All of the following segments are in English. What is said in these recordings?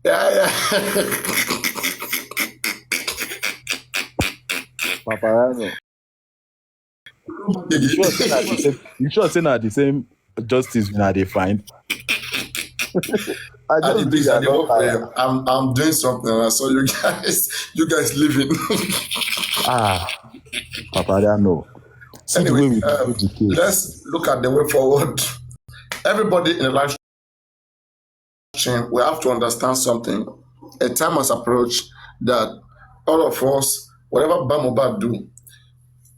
Yeah, yeah. Papariano. You sure saying that the same? You sure saying that the same justice when they find? I I just did think this. you I are did not work for tired. him. I'm doing something. And I saw you guys leaving. Ah, Papariano. See the Anyway, way we do the case. let's look at the way forward. Everybody in the life chain, we have to understand something. A time has approached that all of us, whatever MOHBAD do,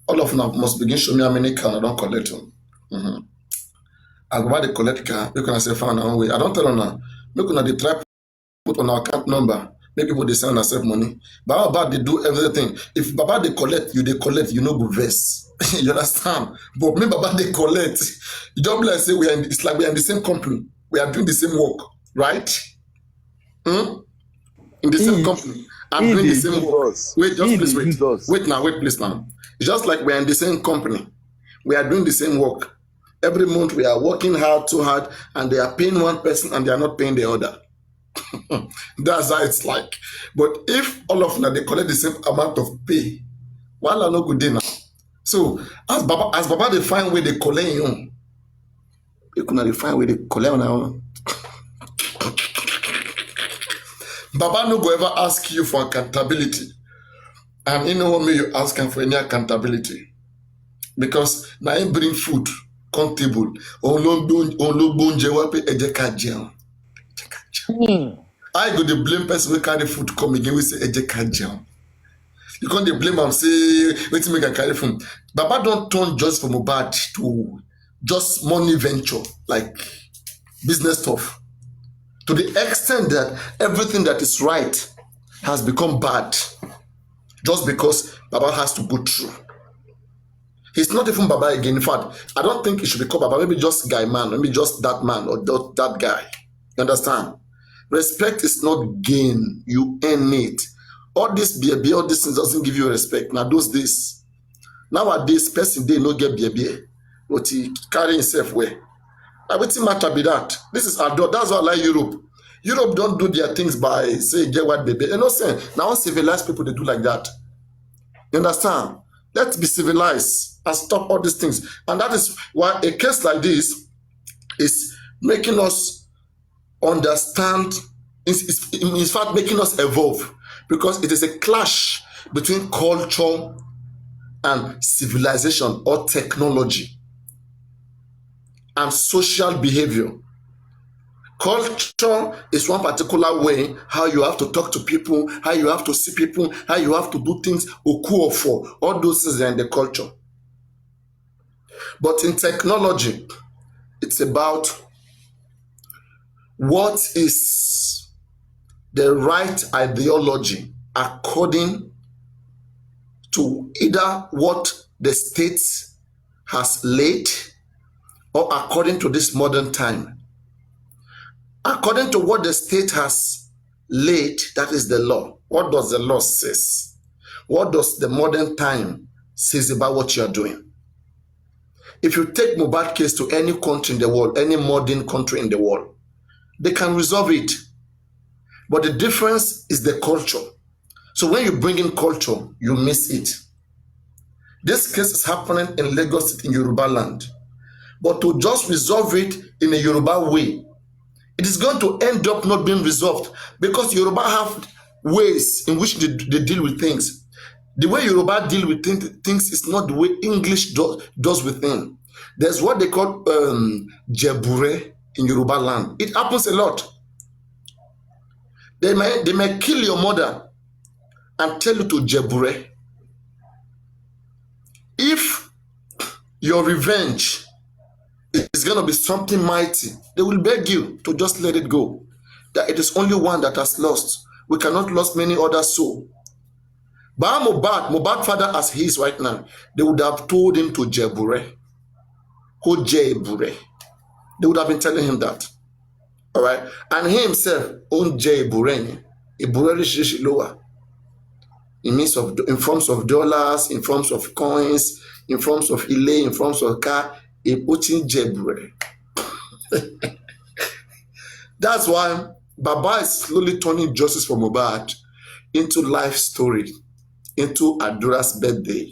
all of them must begin show me how many can I don't collect them. Mm-hmm. I go buy the collect car, you can say find our own way. I don't tell them now. Make una dey try put on our account number, make people they send ourselves money. But Baba they do everything. If Baba they collect, you no go vex. You understand? But me Baba they collect. You don't be like say it's like we are in the same company. We are doing the same work, right? Hmm? In the same company. I'm doing They the same use work. us. Wait, just please They wait. use us. Wait please now. It's just like we are in the same company. We are doing the same work. Every month we are working hard, too hard, and they are paying one person and they are not paying the other. That's how it's like. But if all of them they collect the same amount of pay, while I no good dinner. So as Baba they find where they collect you could not find where they collect on our own. Baba no go ever ask you for accountability. And you know what me you ask him for any accountability. Because now him bring food, comfortable. Onlogbonje wape ejeka jẹun. I go the blame person wey carry food come again we say ejeka jẹun. You can't blame am say wetin make I carry food. Baba don turn just from MOHBAD to just money venture like business stuff. To the extent that everything that is right has become bad just because Baba has to go through. He's not even Baba again. In fact, I don't think he should be called Baba. Maybe just guy man, maybe just that man or that guy. You understand? Respect is not gain. You earn it. All this baby, all these things doesn't give you respect. Now those days, nowadays, person they no get baby, but he carry himself where. Now wetin matter be that? This is adult. That's why I like Europe. Europe don't do their things by say get white baby. You know saying? Now civilized people they do like that. You understand? Let's be civilized and stop all these things. And that is why a case like this is making us understand, is in fact making us evolve, because it is a clash between culture and civilization or technology and social behavior. Culture is one particular way how you have to talk to people, how you have to see people, how you have to do things, oku or for. All those things are in the culture. But in technology, it's about what is the right ideology according to either what the state has laid or according to this modern time. According to what the state has laid, that is the law. What does the law says? What does the modern time says about what you are doing? If you take MOHBAD case to any country in the world, any modern country in the world, they can resolve it. But the difference is the culture. So when you bring in culture, you miss it. This case is happening in Lagos, in Yoruba land. But to just resolve it in a Yoruba way, it is going to end up not being resolved, because Yoruba have ways in which they deal with things. The way Yoruba deal with things is not the way English does with things. There's what they call jebure in Yoruba land. It happens a lot. They may kill your mother and tell you to jebure. If your revenge is going to be something mighty, they will beg you to just let it go. That it is only one that has lost. We cannot lose many others so. But MOHBAD father as he is right now, they would have told him to jebure. Who jebure? They would have been telling him that. All right? And he himself owned jebure. Ibure lower. In forms of dollars, in forms of coins, in forms of ile, in forms of car, a putting jebure. That's why Baba is slowly turning justice for Mohbad into life story, into Adura's birthday,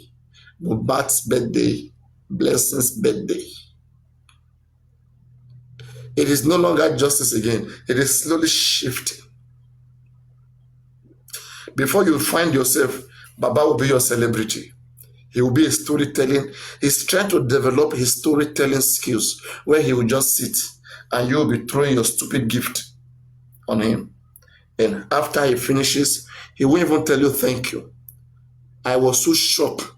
Mohbad's birthday, Blessing's birthday. It is no longer justice again. It is slowly shifting. Before you find yourself, Baba will be your celebrity. He will be a storytelling. He's trying to develop his storytelling skills where he will just sit and you will be throwing your stupid gift on him. And after he finishes, he won't even tell you thank you. I was so shocked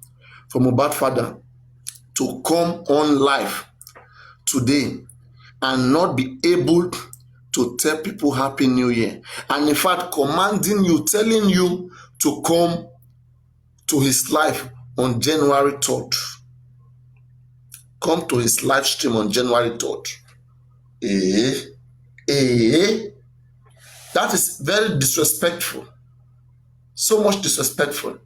for Mohbad father to come on live today and not be able to tell people Happy New Year. And in fact, commanding you, telling you to come to his live on January 3rd. Come to his live stream on January 3rd. That is very disrespectful. So much disrespectful.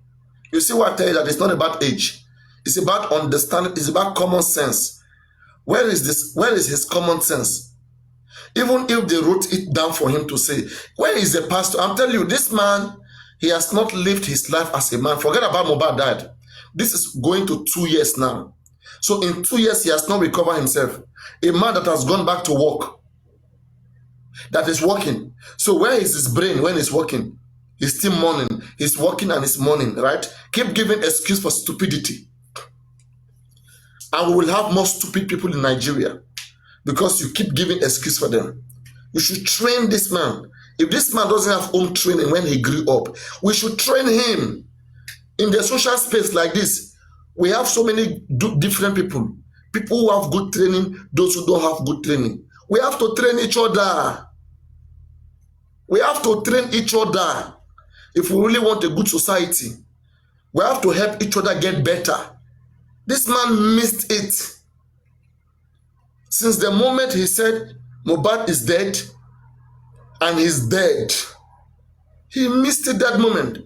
You see what I tell you, that it's not about age. It's about understanding. It's about common sense. Where is this? Where is his common sense? Even if they wrote it down for him to say, where is the pastor? I'm telling you, this man, he has not lived his life as a man. Forget about Mohbad died. This is going to 2 years now. So in 2 years, he has not recovered himself. A man that has gone back to work, that is working. So where is his brain when he's working? He's still mourning. He's working and he's mourning, right? Keep giving excuse for stupidity. And we will have more stupid people in Nigeria because you keep giving excuse for them. You should train this man. If this man doesn't have home training when he grew up, we should train him. In the social space like this, we have so many different people. People who have good training, those who don't have good training. We have to train each other. We have to train each other. If we really want a good society, we have to help each other get better. This man missed it. Since the moment he said Mohbad is dead, and he's dead, he missed it that moment.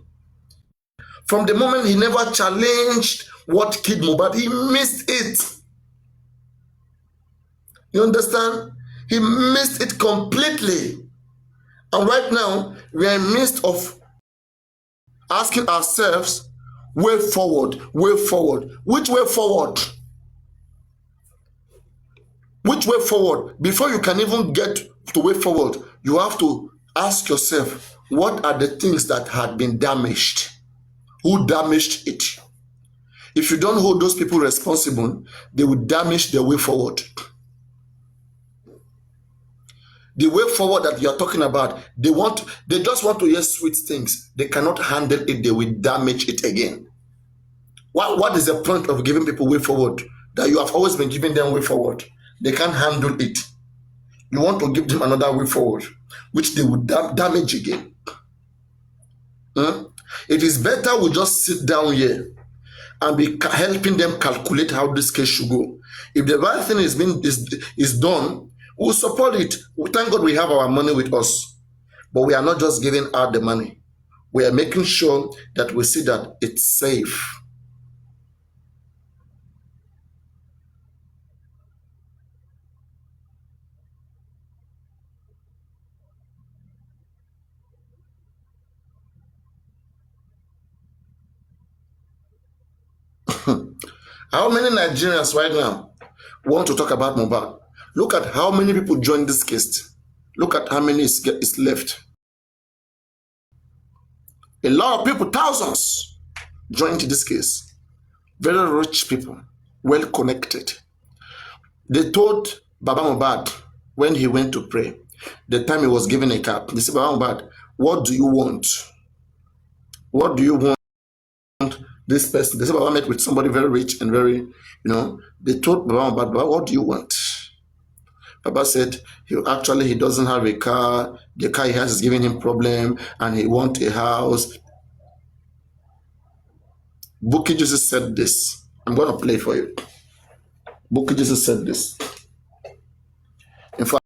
From the moment he never challenged what killed Mohbad, he missed it. You understand? He missed it completely. And right now, we are in the midst of asking ourselves, way forward, way forward. Which way forward? Which way forward? Before you can even get to way forward, you have to ask yourself, what are the things that had been damaged? Who damaged it? If you don't hold those people responsible, they will damage the way forward. The way forward that you're talking about, they just want to hear sweet things. They cannot handle it, they will damage it again. What is the point of giving people way forward? That you have always been giving them way forward. They can't handle it. You want to give them another way forward, which they will damage again. It is better we just sit down here and be helping them calculate how this case should go. If the right thing is done, we'll support it. Thank God we have our money with us. But we are not just giving out the money. We are making sure that we see that it's safe. How many Nigerians right now want to talk about Mohbad? Look at how many people joined this case. Look at how many is left. A lot of people, thousands, joined this case. Very rich people, well connected. They told Baba Mohbad when he went to pray, the time he was given a cap, they said, Baba Mohbad, what do you want? What do you want? This person, they said Baba met with somebody very rich and very, they told Baba Mohbad, Baba, what do you want? Baba said he doesn't have a car. The car he has is giving him problem, and he wants a house. Bukky Jesus said this. I'm going to play for you. Bukky Jesus said this. In fact,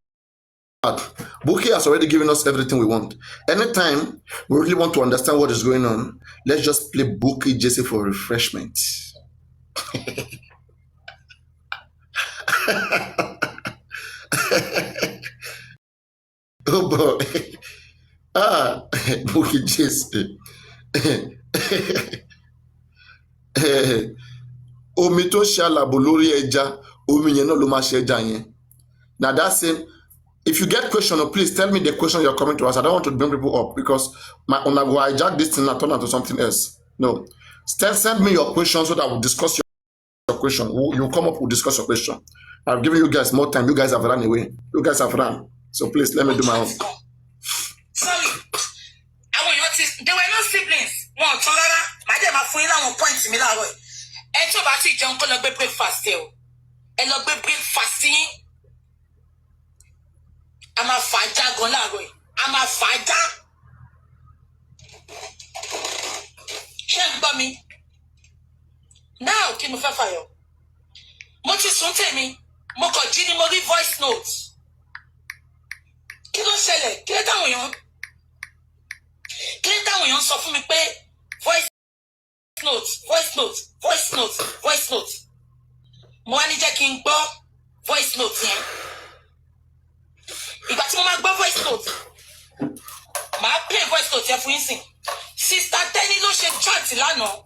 Bukky has already given us everything we want. Anytime we really want to understand what is going on, let's just play Bukky Jesus for refreshment. Oh boy. Ah, Bukky Jesse. Omi tó ṣe àlàbò lórí ẹja, omi yẹn náà ló máa ṣe ẹja yẹn. Now that's it. If you get question, please tell me the question you're coming to us. I don't want to bring people up because my una go hijack this thing and turn into something else. No. Send me your question so that we'll discuss your question. You come up, we'll discuss your question. I've given you guys more time. You guys have run away. You guys have run. So please let me do my own. Sorry. They were not siblings. Wọn ò tán rárá. Màá dẹ̀ máa fún yín láwọn points mi láàárọ̀ yìí. Ẹ tí ò bá ti jẹun kó lọ gbé breakfast ẹ o. Ẹ lọ gbé breakfast yín. A máa fà á já gan láàárọ̀ yìí. A máa fà á já. Ṣé ń gbọ́ mi? Now kí ni mo fẹ́ fàyọ̀? Mo ti sùn tèmi. Mo kàn jí ni mo rí voice note. Kí ló ṣẹlẹ̀? Kí ló dáhùn yàn? Kí ló dáhùn yàn sọ fún mi pé voice note. Mo wá ní jẹ́ kí n gbọ́ voice note yẹn. Ìgbà tí mo máa gbọ́ voice note, màá play voice note yẹn fún yín sìn. Sister Tenny ló ṣe chat lánàá.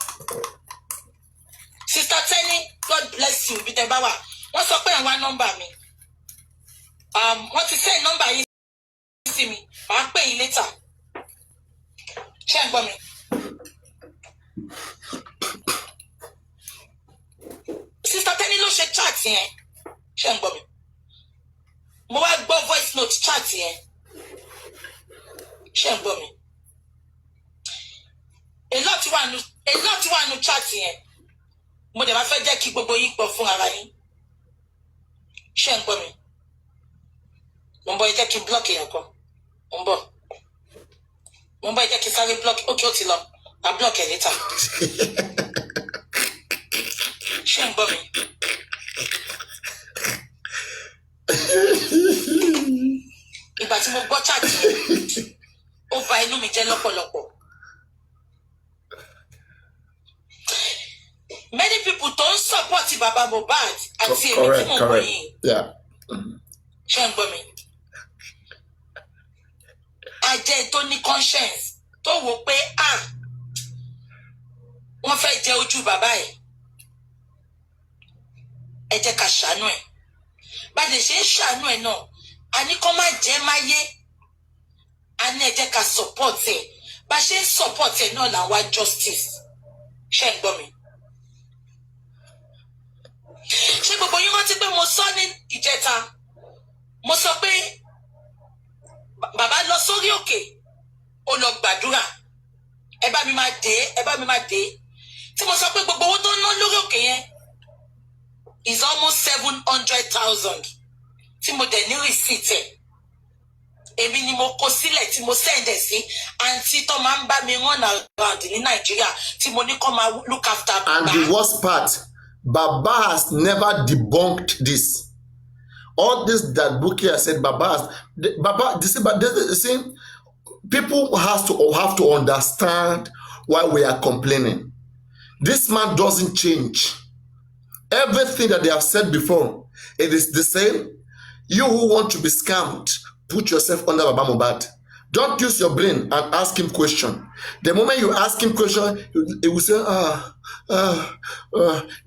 Sister Tenny, God bless you, bí tẹ́ bá wà. Wọ́n sọ pé ẹ̀ wá nọ́mbà mi. Wọ́n ti send nọ́mbà yìí sí mi. Màá pè yín later. Ṣé ẹ gbọ́ mi? Sister Tenny ló ṣe chat yẹn. Ṣé ẹ gbọ́ mi? Mo wá gbọ́ voice note chat yẹn. Ṣé ẹ gbọ́ mi? A lot wà nù chat yẹn. Mo dẹ̀ máa fẹ́ jẹ́ kí gbogbo yín gbọ́ fún ara yín. Ṣé ẹ gbọ́ mi? Mo ń bọ̀ ẹ jẹ́ kí n block èèyàn kan. Mo ń bọ̀ ẹ jẹ́ kí n sáré block. Okay, ó ti lọ. Màá block ẹ̀ later. Ṣé ẹ gbọ́ mi? Ìgbà tí mo gbọ́ chat yẹn, ó bà inú mi jẹ́ lọ́pọ̀lọpọ̀. Many people don't support Baba Mohbad àti èmi tí mo mọ̀ yìí. Ṣé ẹ gbọ́ mi? Ajẹ́ tó ní conscience tó wò pé wọ́n fẹ́ jẹ ojú bàbá ẹ̀. Ẹ jẹ́ ká ṣàánú ẹ̀. Bá lè ṣe ń ṣàánú ẹ̀ náà, a ní kó má jẹ́ máyé. A ní ẹ jẹ́ ká support ẹ̀. Bá ṣe ń support ẹ̀ náà là ń wá justice. Ṣé ẹ gbọ́ mi? Ṣé gbogbo yín rántí pé mo sọ ní ìjẹta? Mo sọ pé bàbá lọ sórí òkè, ó lọ gbàdúrà. Ẹ bá mi máa dé. Tí mo sọ pé gbogbo owó tó ń ná lórí òkè yẹn is almost 700,000. Tí mo dẹ̀ ní receipt ẹ̀. Èmi ni mo kó sílẹ̀ tí mo send ẹ̀ sí àǹtí tó máa ń bá mi run around ní Nàìjíríà tí mo ní kó máa look after bàbá. And the worst part, Baba has never debunked this. All this that Bukky has said, people have to understand why we are complaining. This man doesn't change. Everything that they have said before, it is the same. You who want to be scammed, put yourself under Baba Mohbad. Don't use your brain and ask him question. The moment you ask him question, he will say,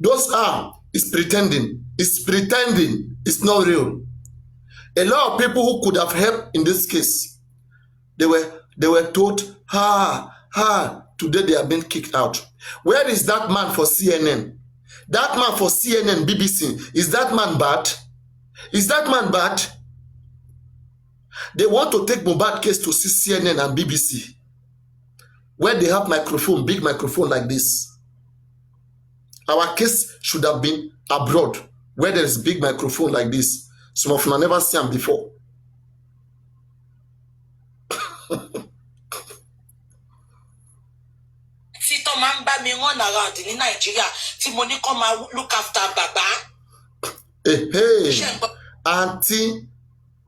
those is pretending. It's pretending. It's not real. A lot of people who could have helped in this case, they were told, today they have been kicked out. Where is that man for CNN? That man for CNN, BBC, is that man bad? Is that man bad? They want to take Mohbad case to CNN and BBC, where they have microphone, big microphone like this. Our case should have been abroad, where there is big microphone like this. Some of them never seen them before. Tó máa ń bá mi run around ní Nàìjíríà tí mo ní kó máa look after bàbá. Àǹtí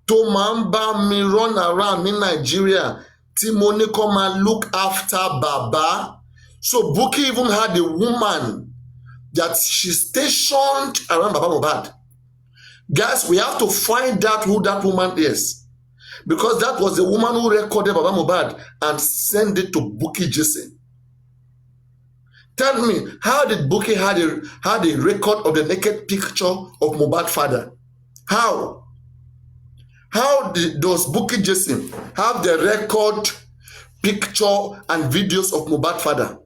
tó máa ń bá mi run around ní Nàìjíríà tí mo ní kó máa look after bàbá. So Bukky even had a woman that she stationed around Baba Mohbad. Guys, we have to find out who that woman is. because that was the woman who recorded Baba Mohbad and sent it to Bukky Jesse. Tell me, how did Bukky had a record of the naked picture of Mohbad's father? How? How does Bukky Jesse have the record picture and videos of Mohbad's father?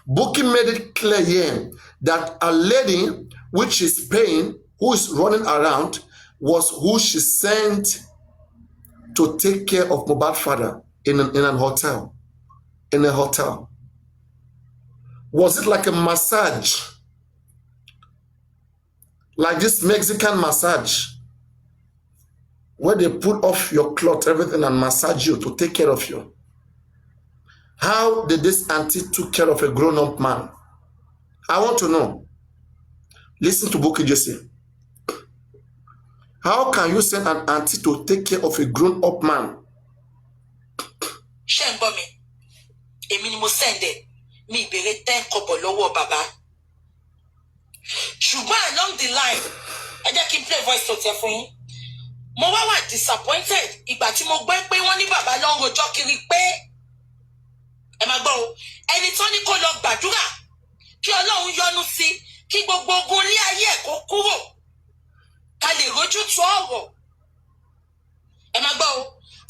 Bukky made it clear here that a lady which is paying, who is running around, was who she sent to take care of Mohbad's father in a hotel. Was it like a massage? Like this Mexican massage, where they put off your clothes, everything, and massage you to take care of you? How did this auntie took care of a grown-up man? I want to know. Listen to Bukky Jesse. How can you send an auntie to take care of a grown-up man? Shembomi, èmi ni mo send it. Mi ìbéèrè 10 kobo lọ́wọ́ bàbá. Ṣùgbọ́n along the line, ẹ jẹ́ kí n play voice note fún yín. Mo wá disappointed ìgbà tí mo gbọ́ pé wọ́n ní bàbá lọ ń rojọ́ kiri pé ẹ máa gbọ́ o, ẹni tó ní kó lọ gbàdúrà kí Ọlọ́run yọ́nú sí kí gbogbo ogun ilé ayé ẹ̀ kó kúrò ká lè rójú tu ọ̀rọ̀. Ẹ máa gbọ́ o,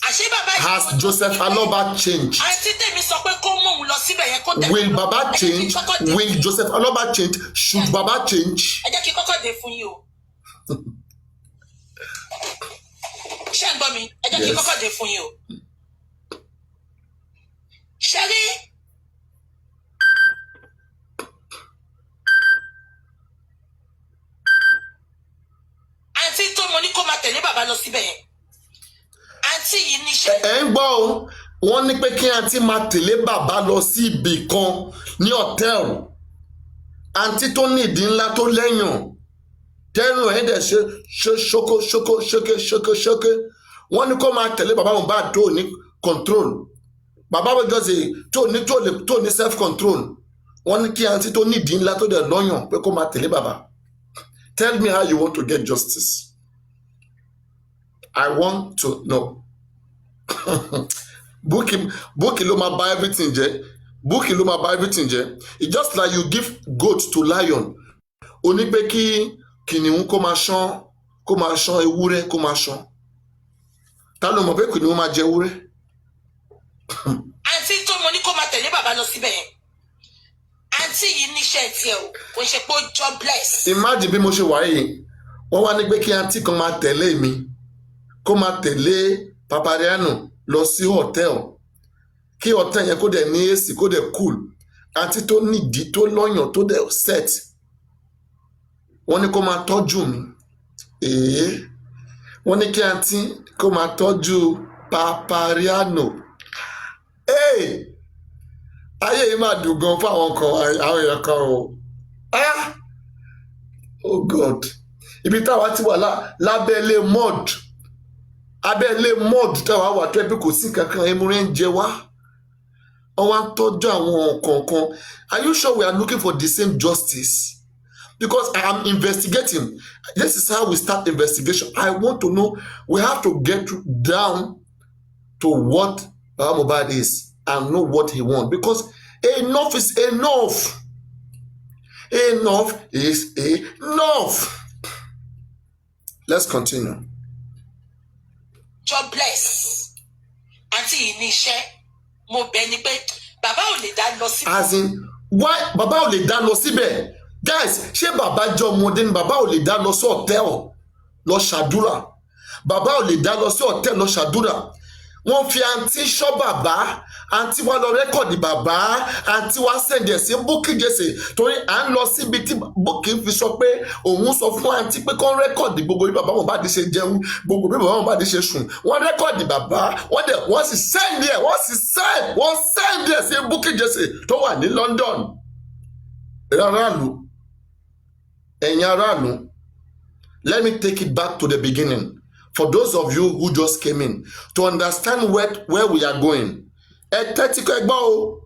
àṣé bàbá yìí. Has Joseph Aloba changed? Àǹtí tèmi sọ pé kó mú òun lọ síbẹ̀ yẹn kó tẹ̀lé. Will Baba change? Will Joseph Aloba change? Should Baba change? Ẹ jẹ́ kí kọ́kọ́ dé fún yín o. Ṣé ń gbọ́ mi? Ẹ jẹ́ kí kọ́kọ́ dé fún yín o. Ṣé rí? Àǹtí tó mo ní kó máa tẹ̀lé bàbá lọ síbẹ̀ yẹn. Àǹtí yìí níṣẹ́. Ẹ ń gbọ́ o, wọ́n ní pé kí àǹtí máa tẹ̀lé bàbá lọ sí ibì kan ní hòtẹ́ẹ̀lì. Àǹtí tó ní ìdí ńlá tó lẹ́yìn. Tẹ́rù ẹ̀ dẹ̀ ṣe ṣókè. Wọ́n ní kó máa tẹ̀lé bàbá Mohbad tó ní control. Bàbá wọn jọ ṣe tó ní self control. Wọ́n ní kí àǹtí tó ní ìdí ńlá tó dẹ̀ lọ́yàn pé kó máa tẹ̀lé bàbá. Tell me how you want to get justice. I want to know. Bukky ló máa bà everything jẹ́. Bukky ló máa bà everything jẹ́. It's just like you give goat to lion. Ó ní pé kí kìnìún kó máa ṣán ewúrẹ́ kó máa ṣán. Ta ló mọ̀ pé kìnìún máa jẹ ewúrẹ́? Àǹtí tó mo ní kó máa tẹ̀lé bàbá lọ síbẹ̀ yẹn. Àǹtí yìí níṣẹ́ tiẹ̀ o, kò ṣe pé ó jobless. Imagine bí mo ṣe wà yìí, wọ́n wá ní pé kí àǹtí kan máa tẹ̀lé mi, kó máa tẹ̀lé papariano lọ sí hòtẹ́ẹ̀lì, kí hòtẹ́ẹ̀lì yẹn kó dẹ̀ ní AC kó dẹ̀ cool. Àǹtí tó nídìí tó lọ́yàn tó dẹ̀ set, wọ́n ní kó máa tọ́jú mi. Wọ́n ní kí àǹtí kó máa tọ́jú papariano. Ayé yìí máa dùn gan fún àwọn èèyàn kan o. Oh God, ibi táwa ti wà lábẹ́lé mud, táwa wà tó ẹbí kò sí kankan, emúrẹ́ ń jẹ wá. Wọ́n wá ń tọ́jú àwọn kọ̀ọ̀kan. Are you sure we are looking for the same justice? Because I am investigating. This is how we start investigation. I want to know. We have to get down to what Baba Mohbad is and know what he wants. Because enough is enough. Enough is enough. Let's continue. Jobless. Àǹtí yìí níṣẹ́. Mo bẹ̀ ni pé bàbá ò lè dá lọ síbẹ̀. As in, why bàbá ò lè dá lọ síbẹ̀? Guys, ṣé bàbá jọ ọmọdé ni bàbá ò lè dá lọ sí hòtẹ́ẹ̀lì lọ ṣàdúrà? Bàbá ò lè dá lọ sí hòtẹ́ẹ̀lì lọ ṣàdúrà. Wọ́n fi àǹtí ṣọ́ bàbá, àǹtí wa lọ rẹ́kọ̀dì bàbá, àǹtí wa sẹ̀ǹdẹ̀ sí Bukky Jesse torí à ń lọ síbi tí Bukky fi sọ pé òun sọ fún àǹtí pé kó rẹ́kọ̀dì gbogbo bí bàbá Mohbad ṣe jẹun, gbogbo bí bàbá Mohbad ṣe sùn. Wọ́n rẹ́kọ̀dì bàbá, wọ́n sì sẹ̀ǹdẹ̀ sí Bukky Jesse tó wà ní London. Ẹ̀yin aráàlú, let me take it back to the beginning. For those of you who just came in, to understand where we are going. Ẹ tẹ́tí kọ́ ẹgbọ́n o.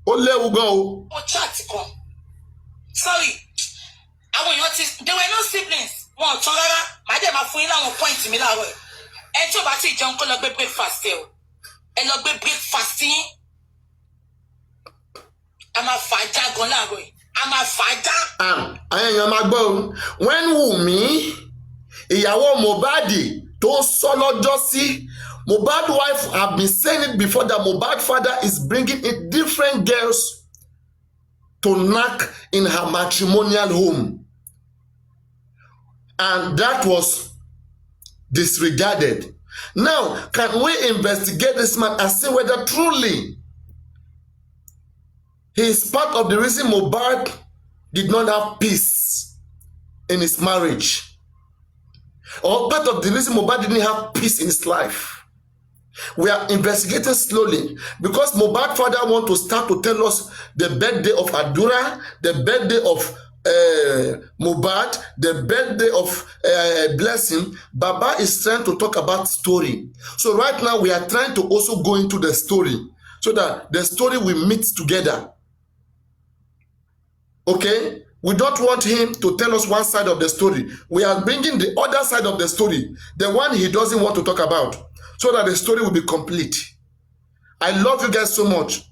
Ó léwu gan o. Ó chat kan. Sorry, àwọn èèyàn they were no siblings. Wọn ò tán rárá. Màá dẹ̀ máa fún yín láwọn point mi láàárọ̀ ẹ̀. ẹ tí ò bá ti jẹun kó lọ gbé breakfast ẹ o ẹ lọ gbé breakfast yín a máa fà á já gan láàárọ̀ yìí a máa fà á já. Àyẹ̀yàn máa gbọ́ o when Wùmí ìyàwó Mohbad tó sọ lọ́jọ́ sí Mohbad wife have been saying it before that Mohbad father is bringing in different girls to knack in her matrimonial home, and that was disregarded. Now, can we investigate this man and see whether truly he is part of the reason Mohbad did not have peace in his marriage, or part of the reason Mohbad didn't have peace in his life? We are investigating slowly because Mohbad father want to start to tell us the birthday of Adura, the birthday of Mohbad, the birthday of Blessing. Baba is trying to talk about story. So right now we are trying to also go into the story so that the story will meet together. Okay? We don't want him to tell us one side of the story. We are bringing the other side of the story, the one he doesn't want to talk about, so that the story will be complete. I love you guys so much.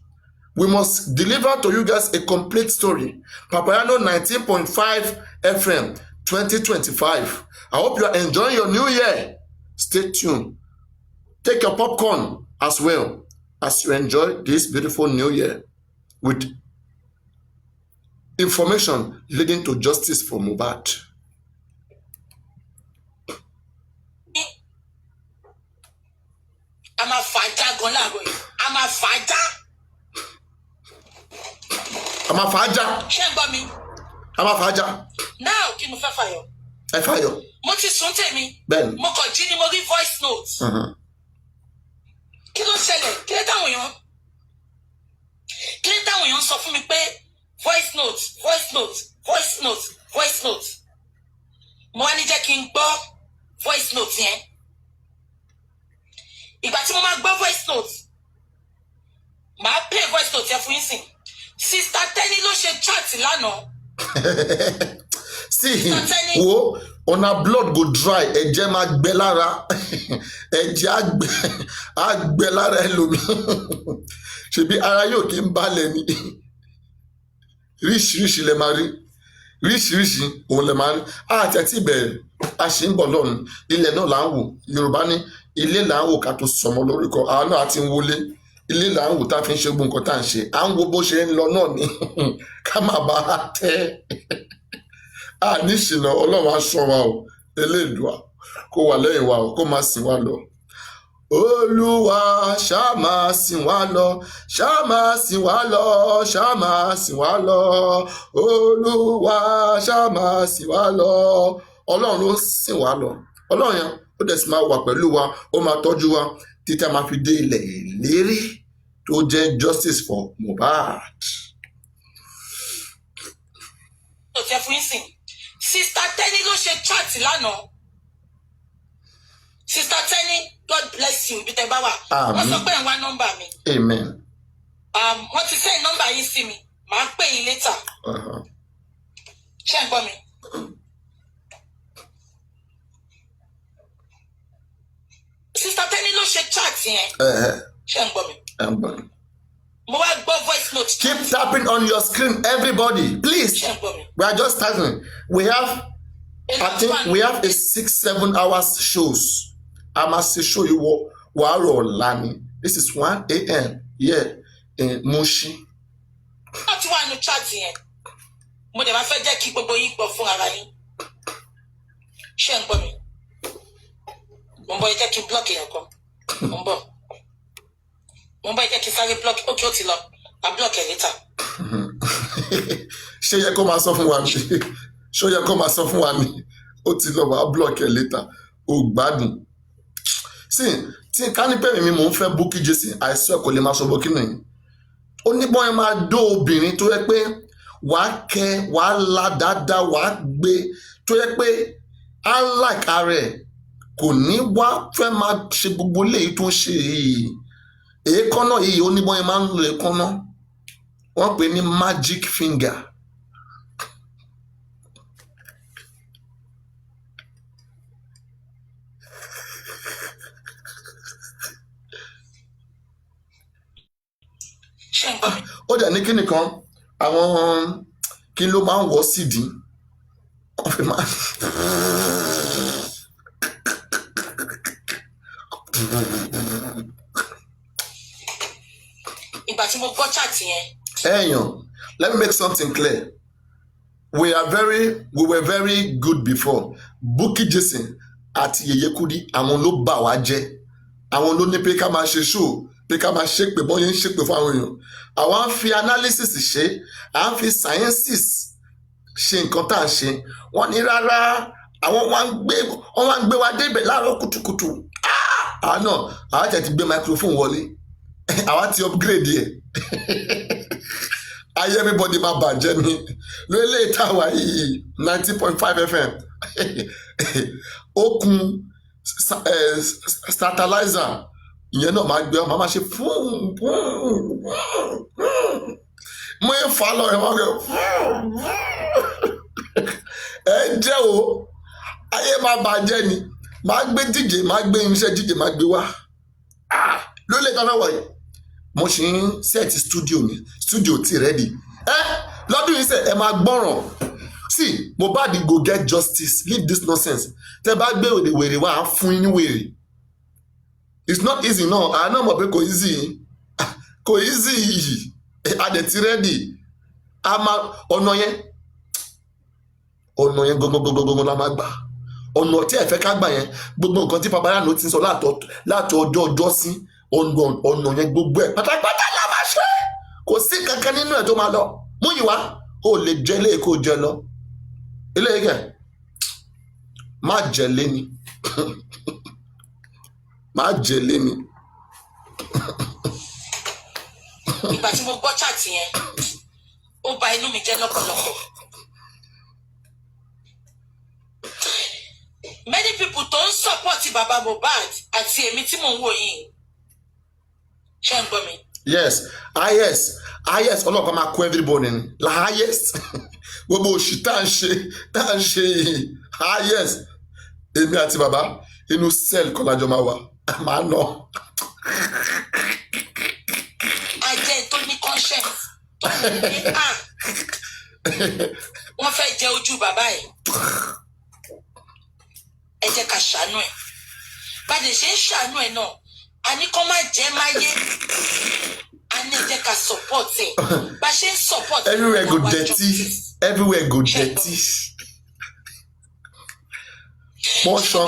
We must deliver to you guys a complete story. Papariano 19.5 FM 2025. I hope you are enjoying your new year. Stay tuned. Take your popcorn as well as you enjoy this beautiful new year with information leading to justice for Mohbad. a máa fà á já gan láàárọ̀ yìí a máa fà á já. A máa fà á já. ṣé ń gbọ́ mi. A máa fà á já. now kí ni mo fẹ́ fàyọ. Ẹ fàyọ. mo ti sùn tèmi. Bẹ́ẹ̀ni. mo kàn jí ni mo rí voice note. kí ló ṣẹlẹ̀ kí ló táwọn èèyàn sọ fún mi pé voice note voice note voice note voice note mo wá ní jẹ́ kí n gbọ́ voice note yẹn. ìgbà tí mo máa gbọ́ voice note màá play voice note yẹn fún yín sìn. Sister Tenny ló ṣe chat lánàá. See, wo ọ̀nà blood go dry, ẹ̀jẹ̀ máa gbẹ lára, ẹ̀jẹ̀ á gbẹ lára ẹlòmíì. Ṣebí ara yóò kí n balẹ̀ ni. Ríṣiríṣi lẹ máa rí, ríṣiríṣi òun lẹ máa rí. Àti àti ìbẹ̀rẹ̀ a ṣì ń bọ̀ lọ́run, ilẹ̀ náà là ń wò. Yorùbá ní ilé là ń wò ká tó sọmọ lórúkọ, àwọn náà ti ń wọlé. Ilé là ń wò tá a fi ń ṣe gbogbo nǹkan tá à ń ṣe, à ń wo bó ṣe ń lọ náà ni ká má bàa tẹ́ ní ìṣìnà. Ọlọ́run á ṣọ́ wa o, Elédùà kó wà lẹ́yìn wa o, kó máa sìn wá lọ. Olúwa ṣá máa sìn wá lọ, ṣá máa sìn wá lọ, ṣá máa sìn wá lọ. Olúwa ṣá máa sìn wá lọ. Ọlọ́run ló sìn wá lọ. Ọlọ́run yẹn ó dẹ̀ sì máa wà pẹ̀lú wa, ó máa tọ́jú wa títí a máa fi dé ilẹ̀ ìlérí tó jẹ́ justice for Mohbad. ọ̀tẹ̀ fún yín sìn. Sister Tenny ló ṣe chat lánàá. Sister Tenny, God bless you bí tẹ́ bá wà. wọ́n sọ pé ẹ̀ ń wá nọ́mbà mi. Amen. wọ́n ti send nọ́mbà yín sí mi màá pè yín later. ṣé ń gbọ́ mi. Sister Tenny ló ṣe chat yẹn. ṣé ń gbọ́ mi. Mo wá gbọ́ voice note. Keep tapping on your screen, everybody, please. We are just starting. We have, I think we have a 6-7 hours shows. I must show you what Lani. This is 1 a.m. here in Mushi. Wọ́n ti wá nínú chat yẹn. Mo dẹ̀ máa fẹ́ jẹ́ kí gbogbo yín gbọ́ fún ara yín. Ṣé ń gbọ́ mi? Mo ń bọ̀ jẹ́ kí n block yẹn kan. Mo ń bọ̀ jẹ́ kí n sáré block. Okay, ó ti lọ. I block ẹ̀ later. Ṣé yẹ kó máa sọ fún wa ni? Ṣé yẹ kó máa sọ fún wa ni? Ó ti lọ wá block ẹ̀ later. Ó gbádùn. Sí, tí ká ní pé mi mò ń fẹ́ Bukky Jesse, àìsàn kò lè máa sọ Bukky nìyí. Ó ní bọ́n ẹ máa dó obìnrin tó yẹ pé wàá kẹ́, wàá la dáadáa, wàá gbé, tó yẹ pé á like ara ẹ̀, kò ní wá fẹ́ máa ṣe gbogbo léyìí tó ń ṣe yìí. Èékánná yìí ó ní bọ́n ẹ máa ń lo èékánná. Wọ́n pè ní magic finger. ó dẹ̀ ní kíni kan àwọn kí ló máa ń wọ́ sídìí wọ́n fi máa. ìgbà tí mo gbọ́ chat yẹn. Let me make something clear. We were very good before. Bukky Jesse àti Yèyé Kudi àwọn ló bà wá jẹ́. Àwọn ló ní pé ká máa ṣe show, pé ká máa ṣépè bọ́ yẹn ń ṣépè fún àwọn èèyàn. Àwọn á fi analysis ṣe, à ń fi sciences ṣe nǹkan tá à ń ṣe. Wọ́n ní rárá, àwọn wá ń gbé wa débẹ̀ láàárọ̀ kùtùkùtù. Àná, àwa tẹ̀ ti gbé microphone wọlé. Àwa ti upgrade yẹ. Ayé everybody máa bàjẹ́ ni. Lórílẹ̀ èdè àwa yìí 90.5 FM. Ó kun statalizer. Ìyẹn náà máa gbé ọmọ máa ṣe fún. Mo ń fa lọ ẹ̀ máa gbé. Ẹ jẹ́ o, ayé máa bàjẹ́ ni. Máa gbé díje, máa gbé irinṣẹ́ díje, máa gbé wá. Lórílẹ̀ èdè àwa yìí. Mo ṣe ń set studio mi, studio ti ready. Lọ́dún yìí sẹ́ ẹ máa gbọ́ràn. See, MOHBAD go get justice, leave this nonsense. Tẹ́ bá gbé wèrè wá á fún yín ní wèrè. It's not easy náà, àná mọ̀ pé kò easy. Kò easy. Adẹ̀ ti ready. A máa ọ̀nà yẹn gbogbo la máa gbà. Ọ̀nà tí ẹ fẹ́ ká gbà yẹn, gbogbo nǹkan tí papariano ti ń sọ láti ọjọ́ sí. Ọ̀nà yẹn gbogbo ẹ̀ pátápátá la máa ṣe. Kò sí kankan nínú ẹ̀ tó máa lọ. Múyìwá ó lè jẹ ilé kó jẹ lọ. Ilé yìí kẹ̀ má jẹ lé ni. Má jẹ lé ni. Ìgbà tí mo gbọ́ chat yẹn, ó bà inú mi jẹ́ lọ́pọ̀lọpọ̀. Many people tó ń support bàbá MOHBAD àti èmi tí mò ń wò yìí. Ṣé ń gbọ́ mi? Yes, ọlọ́pàá máa kó everybody ni. La highest. Gbogbo òṣì tá à ń ṣe yìí. Highest. Èmi àti bàbá inú cell kan lájọ máa wà. Màá nà. Ajẹ́ tó ní conscience tó ní pé wọ́n fẹ́ jẹ ojú bàbá ẹ̀. Ẹ jẹ́ ká ṣàánú ẹ̀. Bàdé ṣe ń ṣàánú ẹ̀ náà. A ní kó má jẹ́ máyé. A ní ẹ jẹ́ ká support ẹ̀. Bá ṣe ń support ẹ̀. Everywhere go dirty. Pọ̀ṣọ̀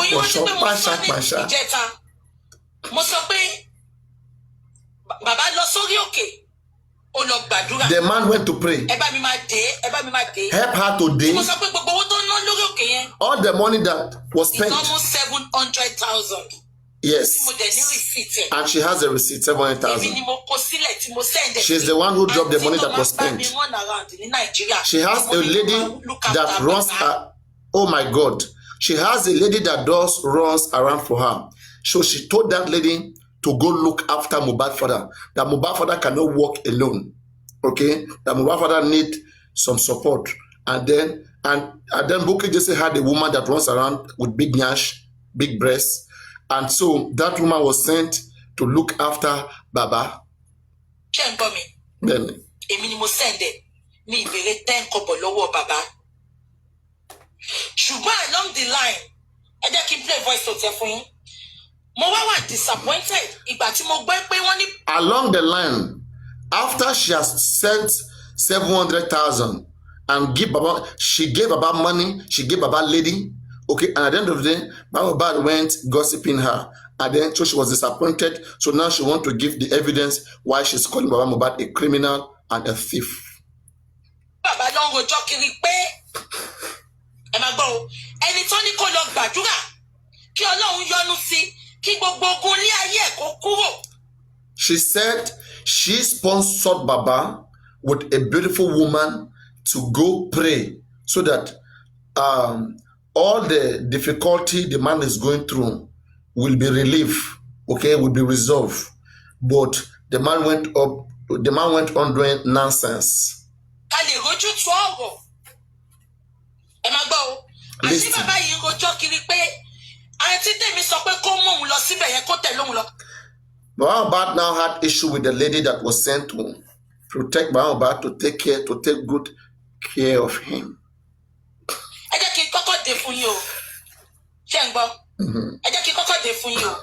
pàṣà. Mo sọ pé bàbá lọ sórí òkè. Ó lọ gbàdúrà. The man went to pray. Ẹ bá mi máa dé. Help her to day. Mo sọ pé gbogbo owó tó ń ná lórí òkè yẹn. All the money that was spent. It's almost 700,000. Yes. And she has a receipt, 700,000. She's the one who dropped the money that was spent. She has a lady that runs oh my God. She has a lady that runs around for her. So she told that lady to go look after MOHBAD father. That MOHBAD father cannot walk alone. Okay? That MOHBAD father need some support. And then Bukky Jesse had a woman that runs around with big nyash, big breasts. And so that woman was sent to look after Baba. Then. Ṣùgbọ́n along the line, ẹ jẹ́ kí n play voice note fún yín. Mo wá disappointed ìgbà tí mo gbọ́ pé wọ́n ní. Along the line, after she has sent 700,000 and she gave Baba money, she gave Baba lady. Okay, and at the end of the day, MOHBAD went gossiping her. And then so she was disappointed. So now she wants to give the evidence why she's calling Baba MOHBAD a criminal and a thief. Bàbá ló ń rojọ́ kiri pé ẹ máa gbọ́ o, ẹni tó ní kó lọ gbàdúrà kí Ọlọ́run yọ́nú sí kí gbogbo ogun ní ayé ẹ̀ kó kúrò. She said she sponsored Baba with a beautiful woman to go pray so that all the difficulty the man is going through will be relieved, okay, will be resolved. But the man went on doing nonsense. MOHBAD now had issue with the lady that was sent to protect Mohbad, to take good care of him. Ẹ jẹ́ kí n kọ́kọ́ dé fún yín o. Ṣé ń gbọ́? Ẹ jẹ́ kí n kọ́kọ́ dé fún yín o.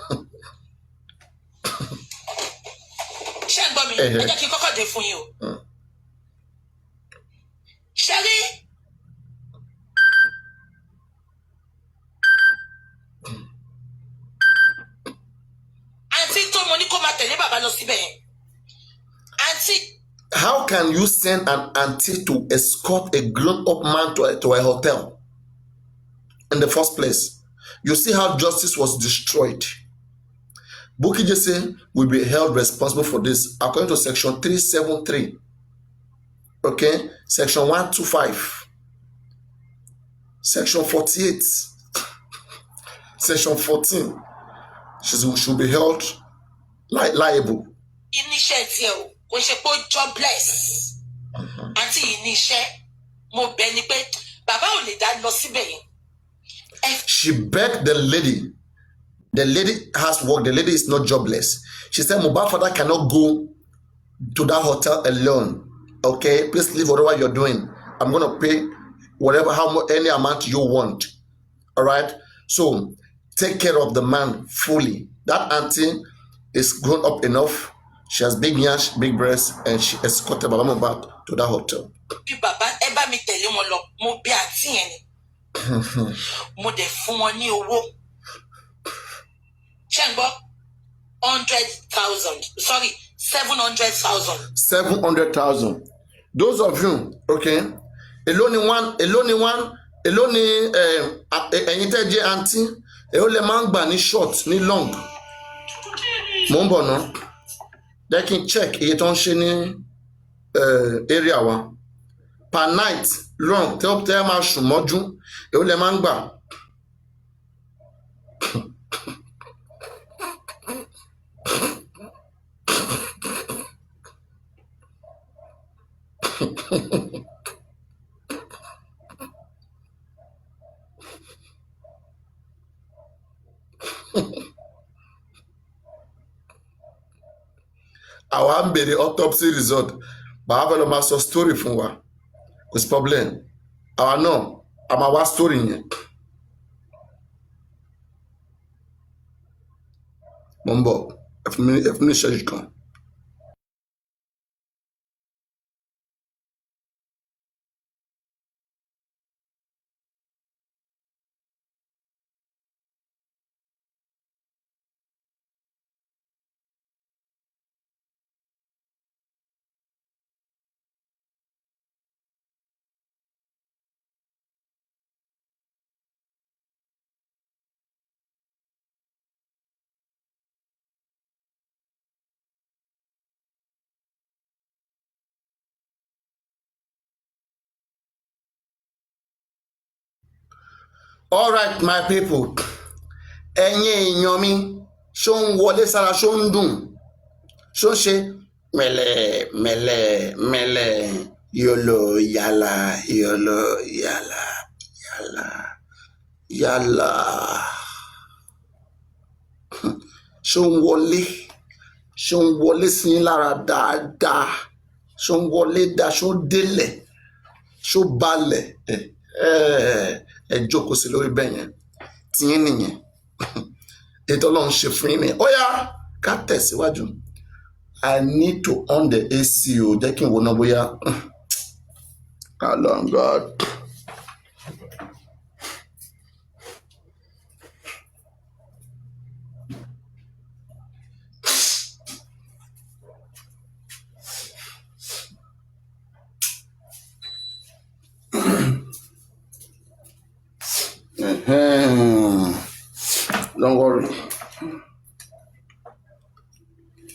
Ṣé ń gbọ́ mi? Ẹ jẹ́ kí n kọ́kọ́ dé fún yín o. Ṣé rí? Àǹtí tó mo ní kó máa tẹ̀lé bàbá lọ síbẹ̀ yẹn. Àǹtí. How can you send an auntie to escort a grown-up man to a hotel in the first place? You see how justice was destroyed. Bukky Jesse will be held responsible for this according to Section 373. Okay? Section 125. Section 48. Section 14. She should be held liable. Iníṣẹ́ tiẹ̀ o, kò ṣe pé ó jobless. Àǹtí iníṣẹ́, mo bẹ̀ ni pé bàbá ò lè dá lọ síbẹ̀ yẹn. She begged the lady. The lady has work. The lady is not jobless. She said, Mohbad's father cannot go to that hotel alone. Okay, please leave whatever you're doing. I'm going to pay whatever, any amount you want. All right. So take care of the man fully. That auntie is grown up enough. She has big yash, big breasts, and she escorted Baba Mohbad to that hotel. Bí bàbá ẹ bá mi tẹ̀lé wọn lọ, mo bí àǹtí yẹn ni. Mo dẹ̀ fún wọn ní owó. Ṣé ń gbọ́? 100,000. Sorry, 700,000. 700,000. Those of you, okay, èló ni ẹ̀yin tẹ́ jẹ́ auntie, èló lẹ máa ń gbà ní short, ní long. Mo ń bọ̀ ná. They can check iye tó ń ṣe ní area wa. Per night long, tẹ́ máa sùn mọ́jú, èló lẹ máa ń gbà. Àwa ń bèrè autopsy result. Bàbá fẹ́ lọ máa sọ story fún wa. Kò sí problem. Àwa náà, a máa wá story yẹn. Mo ń bọ̀, ẹ fún mi ní ìṣẹ́jú kan. All right, my people. Ẹ̀yin èèyàn mi, ṣó ń wọlé sára, ṣó ń dùn, ṣó ń ṣe mẹ̀lẹ̀ mẹ̀lẹ̀ mẹ̀lẹ̀ yòlò yàlà yòlò yàlà yàlà yàlà. Ṣó ń wọlé sí yín lára dáadáa, ṣó ń wọlé dáa, ṣó délẹ̀, ṣó balẹ̀. Ẹ jókòó sí lórí bẹ́ẹ̀ yẹn tiyín nìyẹn. Ètò Ọlọ́run ṣe fún yín nìyẹn. Ó yá ká tẹ̀síwájú. I need to on the AC o, jẹ́ kí n wo náà bóyá. Oh God. Don't worry.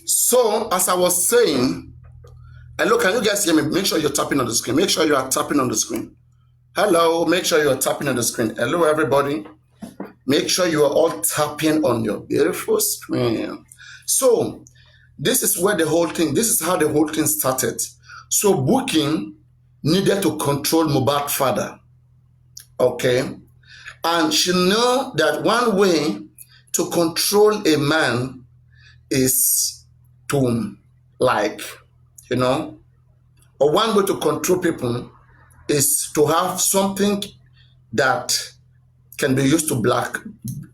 So, as I was saying, hello, can you guys hear me? Make sure you're tapping on the screen. Make sure you are tapping on the screen. Hello, make sure you're tapping on the screen. Hello, everybody. Make sure you are all tapping on your beautiful screen. So, this is how the whole thing started. So, Bukky needed to control Mohbad's father. Okay? And she knew that one way to control a man is to, like, or one way to control people is to have something that can be used to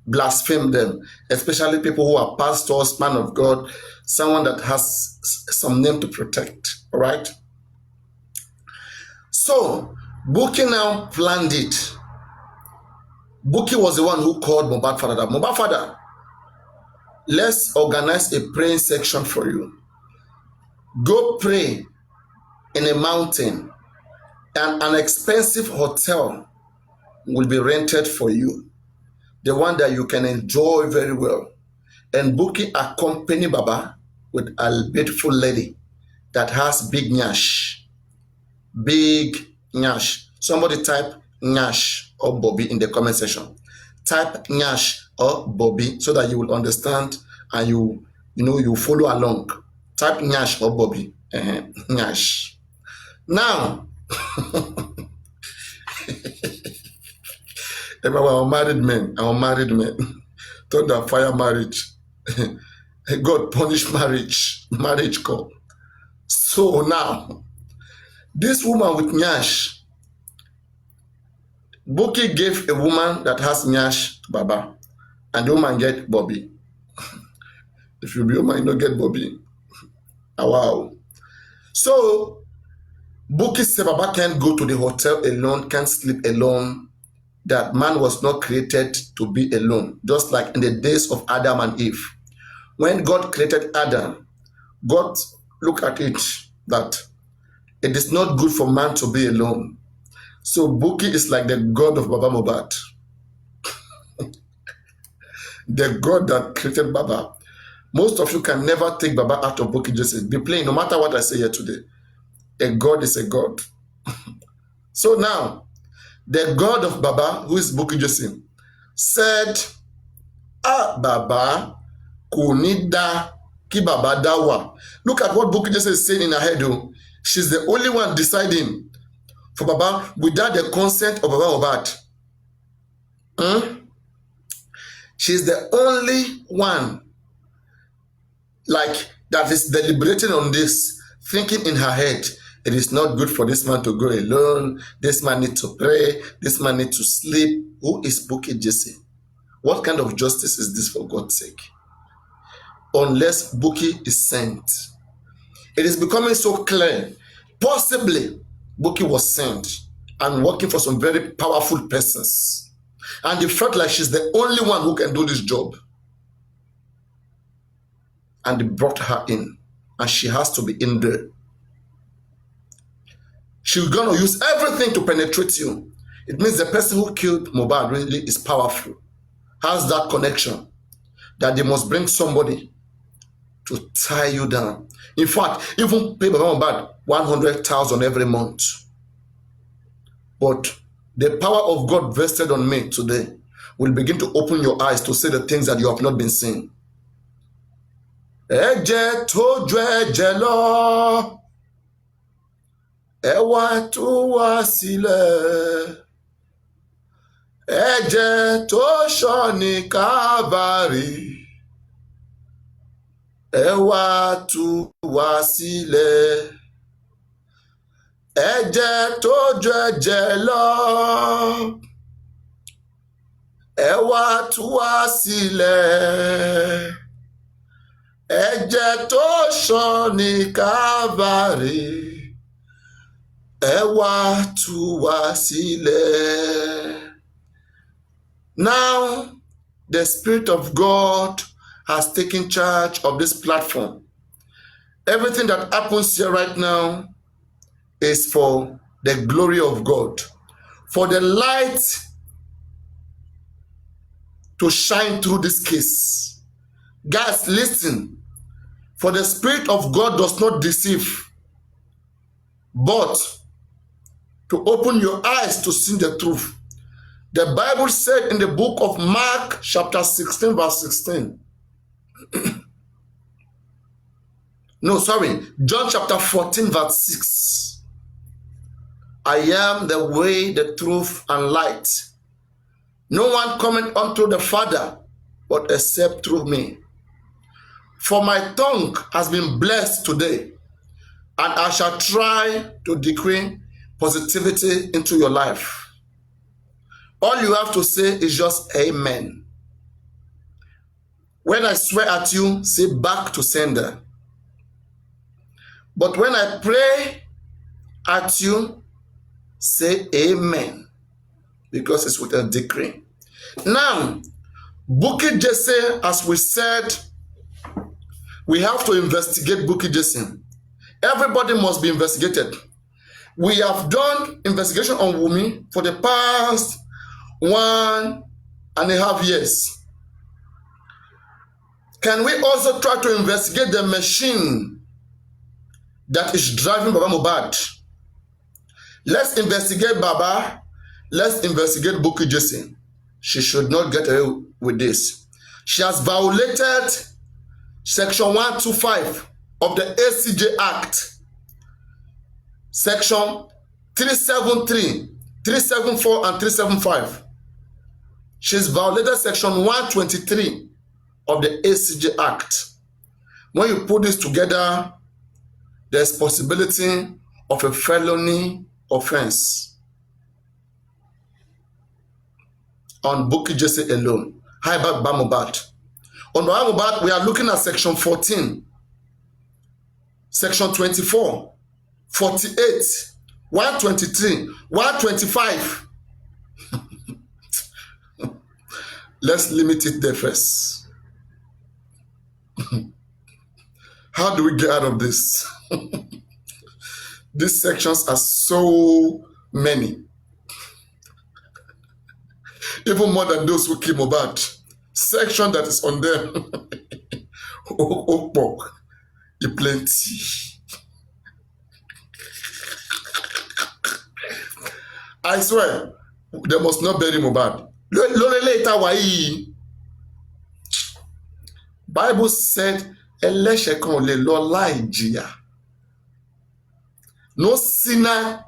blaspheme them, especially people who are pastors, man of God, someone that has some name to protect. All right. So Bukky now planned it. Bukky was the one who called Mohbad father. Mohbad father, let's organize a praying section for you. Go pray in a mountain, and an expensive hotel will be rented for you, the one that you can enjoy very well. And Bukky accompany Baba with a beautiful lady that has big nyash. Big nyash. Somebody type nyash or Bobby in the comment section. Type nyash or Bobby so that you will understand and you follow along. Type nyash or Bobby. Nyash. Now, our married men, thunder fire marriage. God punish marriage call. So now, this woman with nyash, Bukky gave a woman that has nyash to Baba, and the woman get Bobby. If you be a woman, you don't get Bobby. Oh, wow. So Bukky said Baba can't go to the hotel alone, can't sleep alone. That man was not created to be alone. Just like in the days of Adam and Eve. When God created Adam, God looked at it that it is not good for man to be alone. So Bukky is like the God of Baba Mohbad. The God that created Baba. Most of you can never take Baba out of Bukky Jesse. Be plain, no matter what I say here today. A God is a God. So now, the God of Baba, who is Bukky Jesse, said, Baba, kunida ki Baba dawa. Look at what Bukky Jesse is saying in her head. She's the only one deciding for Baba without the consent of Baba Mohbad. She's the only one that is deliberating on this, thinking in her head, it is not good for this man to go alone. This man needs to pray. This man needs to sleep. Who is Bukky Jesse? What kind of justice is this, for God's sake? Unless Bukky is sent. It is becoming so clear. Possibly, Bukky was sent and working for some very powerful persons. And they felt like she's the only one who can do this job. And they brought her in. And she has to be in there. She's going to use everything to penetrate you. It means the person who killed Mohbad really is powerful. Has that connection. That they must bring somebody to tie you down. In fact, even pay Baba Mohbad 100,000 every month. But the power of God vested on me today will begin to open your eyes to see the things that you have not been seeing. Ẹ̀jẹ̀ tó ju ẹ̀jẹ̀ lọ, ẹ wá tú wá sílẹ̀. Ẹ̀jẹ̀ tó ṣàn ní Calvary, ẹ wá tú wá sílẹ̀. Ẹ̀jẹ̀ tó ju ẹ̀jẹ̀ lọ, ẹ wá tú wá sílẹ̀. Ẹ̀jẹ̀ tó ṣàn ní Calvary, ẹ wá tú wá sílẹ̀. Now, the Spirit of God has taken charge of this platform. Everything that happens here right now is for the glory of God, for the light to shine through this case. Guys, listen. For the Spirit of God does not deceive, but to open your eyes to see the truth. The Bible said in the book of Mark, chapter 16, verse 16. John chapter 14, verse 6. I am the way, the truth, and light. No one cometh unto the Father, but except through me. For my tongue has been blessed today, and I shall try to decree positivity into your life. All you have to say is just amen. When I swear at you, say back to sender. But when I pray at you, say amen, because it's with a decree. Now, Bukky Jesse, as we said, we have to investigate Bukky Jesse. Everybody must be investigated. We have done investigation on Wunmi for the past 1.5 years. Can we also try to investigate the machine that is driving Baba Mohbad? Let's investigate Baba. Let's investigate Bukky Jesse. She should not get away with this. She has violated Section 125 of the ACJ Act, Section 373, 374, and 375. She's violated Section 123 of the ACJ Act. When you put this together, there's possibility of a felony offense on Bukky Jesse alone. How about Baba Mohbad? On Baba Mohbad, we are looking at Section 14, Section 24, 48, 123, 125. Let's limit it there first. How do we get out of this? These sections are so many. Even more than those who came about. Section that is on them. Oh, plenty. I swear, they must not bury Mohbad. Bible said, no sinner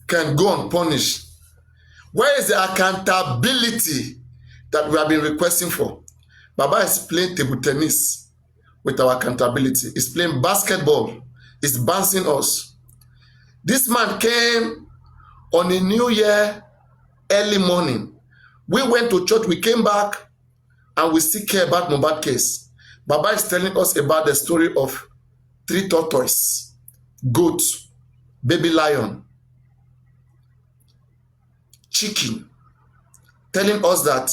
can go unpunished. Where is the accountability that we have been requesting for? Baba is playing table tennis with our accountability. He's playing basketball. He's bouncing us. This man came on a New Year early morning. We went to church, we came back, and we still care about Mohbad case. Baba is telling us about the story of 3 tortoises, goat, baby lion, chicken, telling us that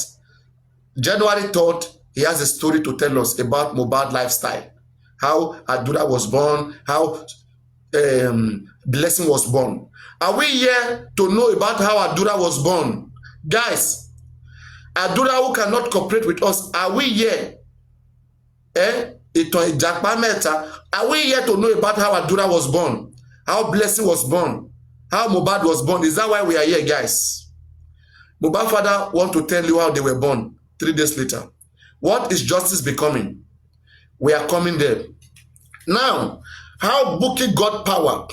January 3rd, he has a story to tell us about Mohbad lifestyle, how Adura was born, how Blessing was born. Are we here to know about how Adura was born? Guys, Adura who cannot cooperate with us, are we here? Are we here to know about how Adura was born? How Blessing was born? How Mohbad was born? Is that why we are here, guys? Mohbad father want to tell you how they were born 3 days later. What is justice becoming? We are coming there. Now, how Bukky got power?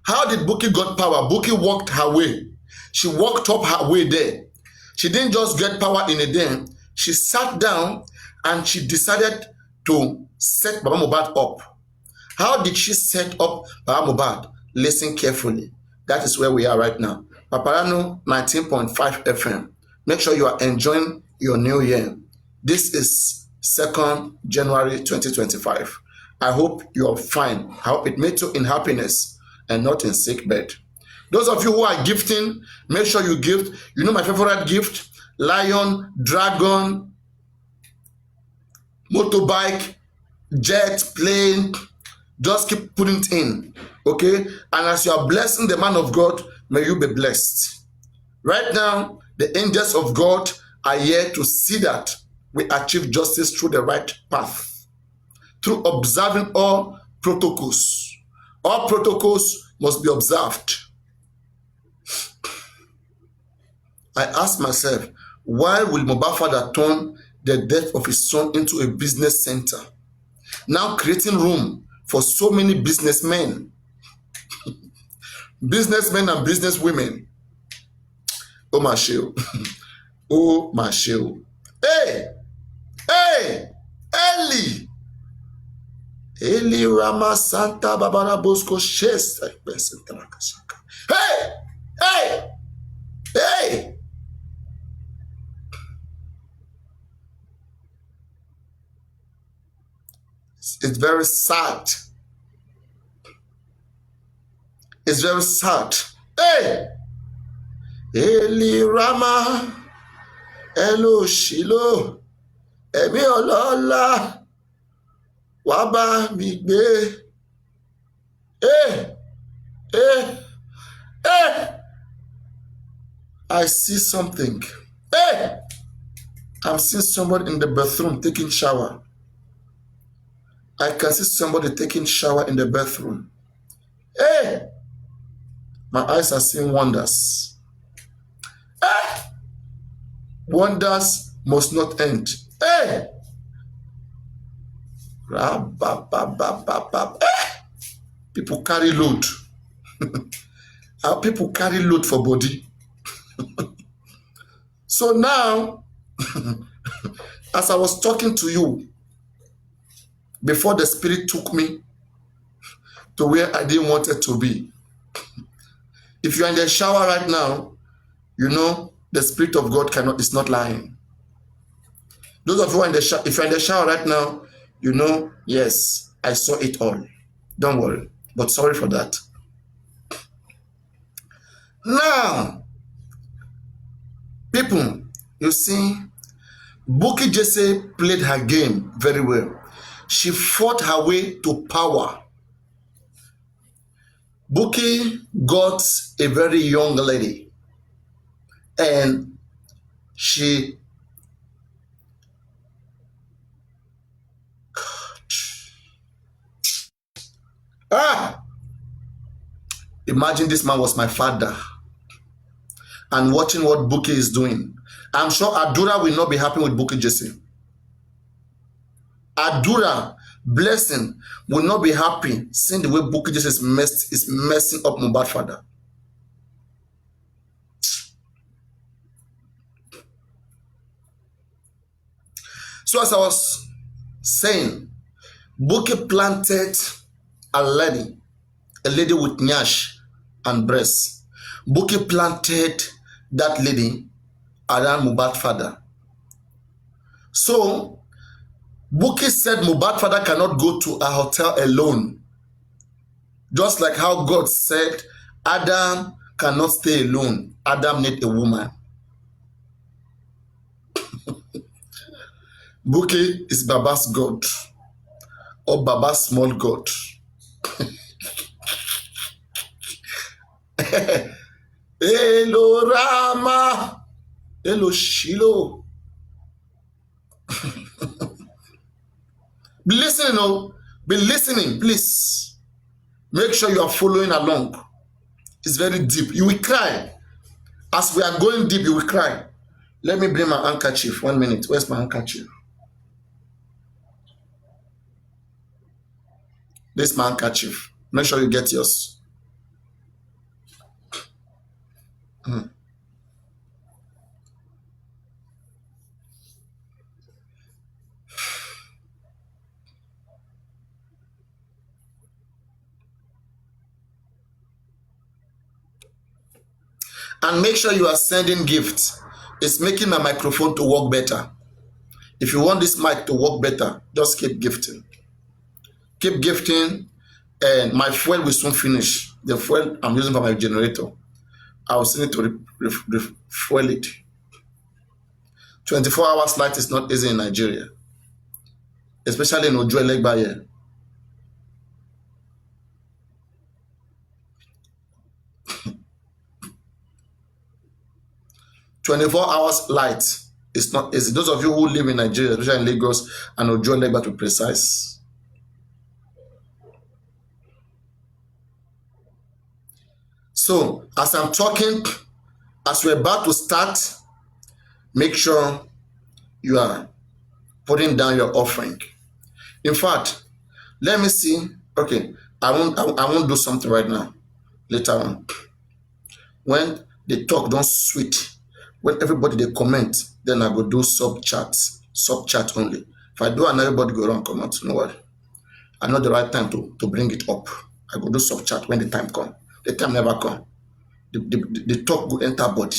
How did Bukky got power? Bukky walked her way. She walked up her way there. She didn't just get power in a day. She sat down and she decided to set Baba Mohbad up. How did she set up Baba Mohbad? Listen carefully. That is where we are right now. Papariano 19.5 FM. Make sure you are enjoying your new year. This is 2nd January 2025. I hope you are fine. I hope it made you in happiness and not in sick bed. Those of you who are gifting, make sure you gift. You know my favorite gift? Lion, dragon, motorbike, jet, plane. Just keep putting it in. Okay? And as you are blessing the man of God, may you be blessed. Right now, the angels of God are here to see that we achieve justice through the right path, through observing all protocols. All protocols must be observed. I ask myself, why will Mohbad father turn the death of his son into a business center, now creating room for so many businessmen, businessmen and businesswomen? Oh my show. Oh my show. Hey, Ellie. Eli Rama Santa Babara Bosco Chester. Hey! Hey! Hey! It's very sad. It's very sad. Hey! Eli Rama Elo Shilo Emi Olola Waba Migbe. Hey! Hey! Hey! I see something. Hey! I'm seeing somebody in the bathroom taking shower. I can see somebody taking shower in the bathroom. Hey! My eyes are seeing wonders. Hey! Wonders must not end. Hey! Hey! People carry load. People carry load for body. So now, as I was talking to you, before the Spirit took me to where I didn't want it to be. If you're in the shower right now, you know the Spirit of God is not lying. Those of you who are in the shower, if you're in the shower right now, you know, yes, I saw it all. Don't worry, but sorry for that. Now, people, you see, Bukky Jesse played her game very well. She fought her way to power. Bukky got a very young lady, and she imagine this man was my father and watching what Bukky is doing. I'm sure Adura will not be happy with Bukky Jesse. Adura, blessing, will not be happy seeing the way Bukky Jesse is messing up MOHBAD father. So as I was saying, Bukky planted a lady with nyash and breasts. Bukky planted that lady around MOHBAD father. So Bukky said MOHBAD father cannot go to a hotel alone. Just like how God said Adam cannot stay alone. Adam need a woman. Bukky is Baba's God or Baba's small God. Hello Rama, hello Shiloh. Be listening, oh, be listening, please. Make sure you are following along. It's very deep. You will cry. As we are going deep, you will cry. Let me bring my handkerchief. 1 minute. Where's my handkerchief? This is my handkerchief. Make sure you get yours. And make sure you are sending gifts. It's making my microphone to work better. If you want this mic to work better, just keep gifting. Keep gifting, and my fuel will soon finish. The fuel I'm using for my generator, I will send it to refuel it. 24 hours light is not easy in Nigeria, especially in Ojo Elegba here. $24 light is not easy. Those of you who live in Nigeria, especially in Lagos and Ojo Elegba to be precise. So, as I'm talking, as we're about to start, make sure you are putting down your offering. In fact, let me see. Okay, I won't do something right now. Later on, when they talk, don't switch. When everybody they comment, then I go do sub chat only. If I do, and everybody go around comment, no worry. I know the right time to bring it up. I go do sub chat when the time come. The time never come. The talk go enter body.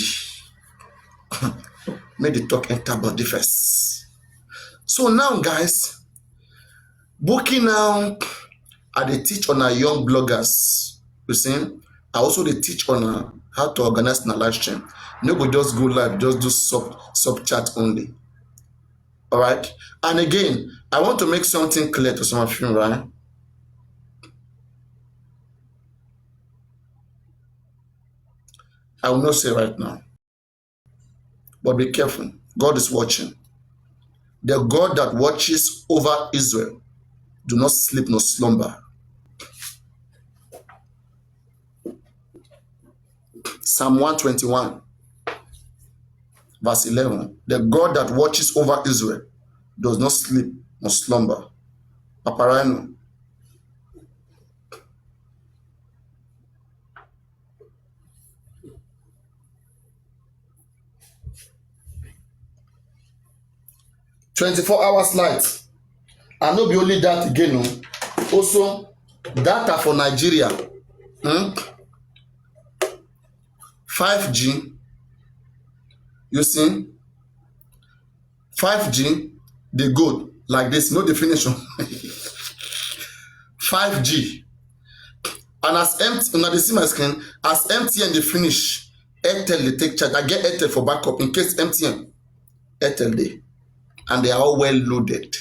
Make the talk enter body first. So now, guys, booking now, I dey teach on our young bloggers. You see, I also dey teach on how to organize na live stream. No go just go live, just do sub chat only. All right. And again, I want to make something clear to some of you, right? I will not say right now, but be careful. God is watching. The God that watches over Israel do not sleep nor slumber. Psalm 121, verse 11. The God that watches over Israel does not sleep nor slumber. Papariano. "24 hours light." And no be only that again. Also, data for Nigeria. 5G. You see? 5G, they go like this. No definition. 5G. And as empty, now they see my screen, as MTN they finish, Airtel they take charge. I get Airtel for backup in case MTN, Airtel they. And they are all well loaded.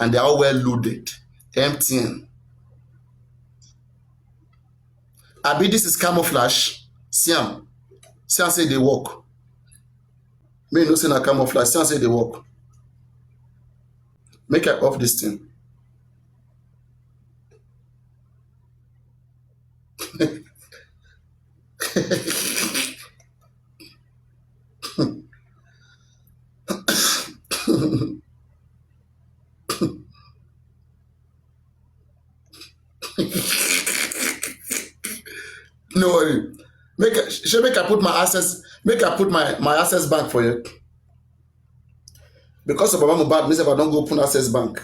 And they are all well loaded. MTN. Abi, this is camouflage. Siam. Siam say they work. Me no say na camouflage. Siam say they work. Make I off this thing. No worry. Make I put my access. Make I put my access bank for you. Because of MOHBAD, me say if I don't go open access bank.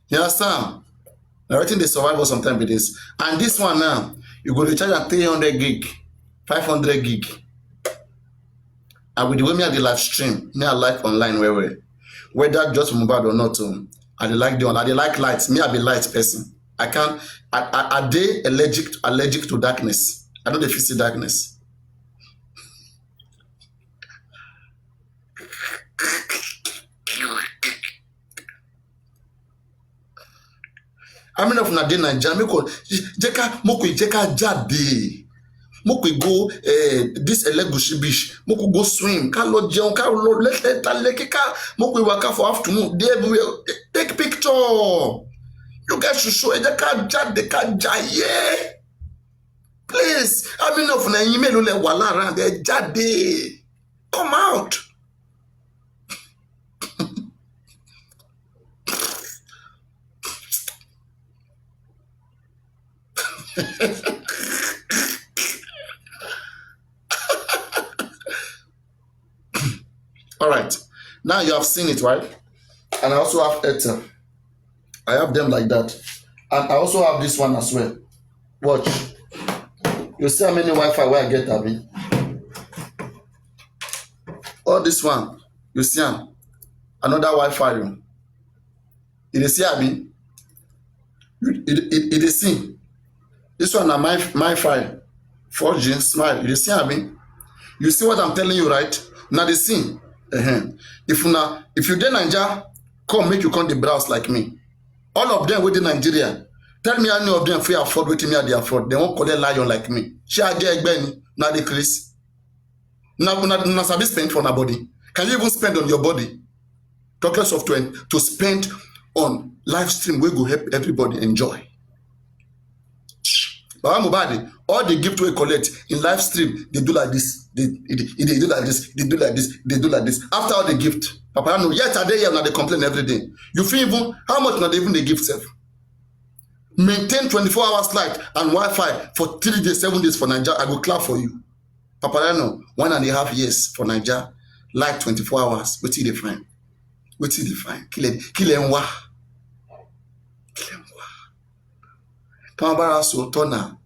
You understand? Everything they survive for some time with this. And this one now, you go to charge at 300 gig, 500 gig. And with the way me I the live stream, me I like online where whether just MOHBAD or not, I dey like the one. I dey like lights. Me I be light person. I can't. I dey allergic to darkness. I don't dey fit see darkness. I mean, of na dey Naija, jeka jade. Mo kwe go this Elegushi beach. Mo kwe go swim. Ka lo jẹun, ka lo leke ka. Mo kwe waka for afternoon. Dey everywhere. Take picture. You guys should show jeka jade ka jaye. Please, I mean, of na email le wala around there jade. Come out. All right, now you have seen it, right? And I also have Airtel. I have them like that, and I also have this one as well. Watch. You see how many Wi-Fi where I get, Abi? All this one, you see another Wi-Fi room. You see, Abi? It is see. This one are my file. 4G smile. You see, Abi? You see what I'm telling you, right? Now the scene. If you dey Naija, come make you come the browse like me. All of them within Nigeria. Tell me how many of them fit afford wetin me I dey afford. They won't collect lion like me. Shey I get egbeni, na dey craze. Na sabi spend for na body. Can you even spend on your body? Talk less of to spend on live stream wey go help everybody enjoy. Baba MOHBAD, all the gift we collect in live stream, they do like this, they do like this, they do like this, they do like this. After all the gift, Papa, no, yet are they here now they complain every day. You feel even how much now they even they give self? Maintain 24 hours light and Wi-Fi for 3 days, 7 days for Naija. I will clap for you. Papariano, 1.5 years for Naija, light 24 hours. What is the fine? wetin dey fine kí lẹ ń wá kí wọ́n bára sọ tọ́ náà.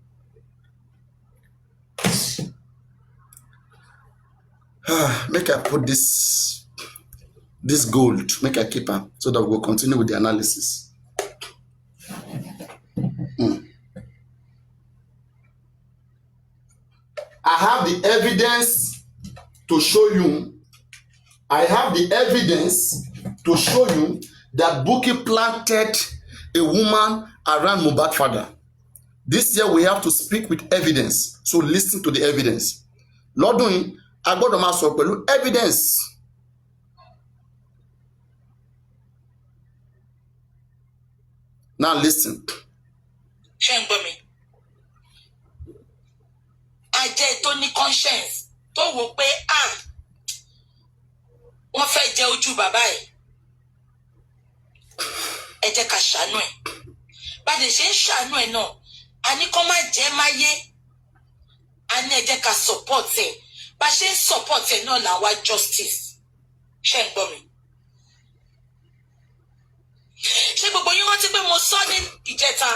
Make I put this gold, make I keep am so that we'll continue with the analysis. I have the evidence to show you. I have the evidence to show you that Bukky planted a woman around Mohbad father. This year we have to speak with evidence. So listen to the evidence. Lọ́dún yìí, a gbọ́dọ̀ máa sọ pẹ̀lú evidence. Now listen. Ṣé ń gbọ́ mi? Ajẹ́ tó ní conscience tó wò pé wọ́n fẹ́ jẹ ojú bàbá ẹ̀. Ẹ jẹ́ ká ṣàánú ẹ̀. Bàdé ṣe ń ṣàánú ẹ̀ náà, a ní kó má jẹ́ máyé. A ní ẹ jẹ́ ká support ẹ̀. Bá ṣe ń support ẹ̀ náà là wá justice. Ṣé ń gbọ́ mi? Ṣé gbogbo yín rántí pé mo sọ ní ìjẹta?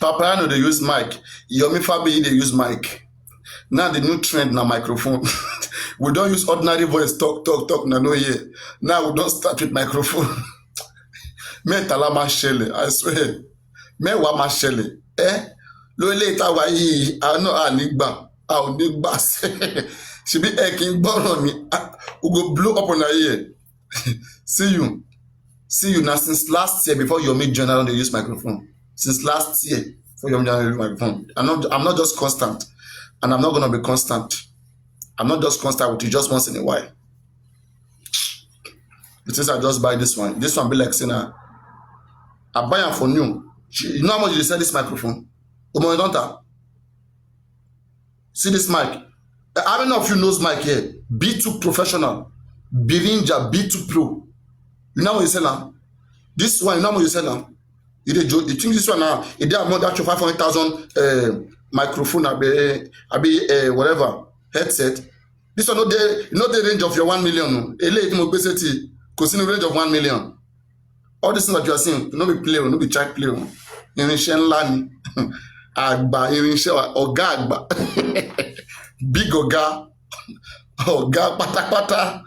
Papariano dey use mic. Yomi Fabiyi dey use mic. Now the new trend na microphone. We don't use ordinary voice talk na no hear. Now we don't start with microphone. Mẹ́tàlá máa ṣẹlẹ̀, I swear. Mẹ́wàá máa ṣẹlẹ̀. Lórílẹ̀ ìtawà yìí, àánú ànígbà, a ò ní gbà sí. Ṣebí ẹ kì í gbọ́ràn mi. We go blow up on our ear. See you now since last year before Yomi joined, I don't use microphone. Since last year before Yomi joined, I use microphone. I'm not just constant, and I'm not gonna be constant. I'm not just constant with you just once in a while. It is I just buy this one. This one be like saying, I buy am for new. You know how much you sell this microphone? See this mic. How many of you knows mic here? B2 Professional, Birinja B2 Pro. You know what you sell am? This one, you know what you sell am? You think this one now? It dey more than 500,000 microphone, whatever headset. This one no dey range of your 1 million. Eléyìí tí mo gbé sétí kò sí ní range of 1 million. All this thing that you are seeing, no be play, no be child play. Irinṣẹ́ ńlá ni. Àgbà irinṣẹ́ ọ̀gá àgbà. Big ọ̀gá. Ọ̀gá pátápátá.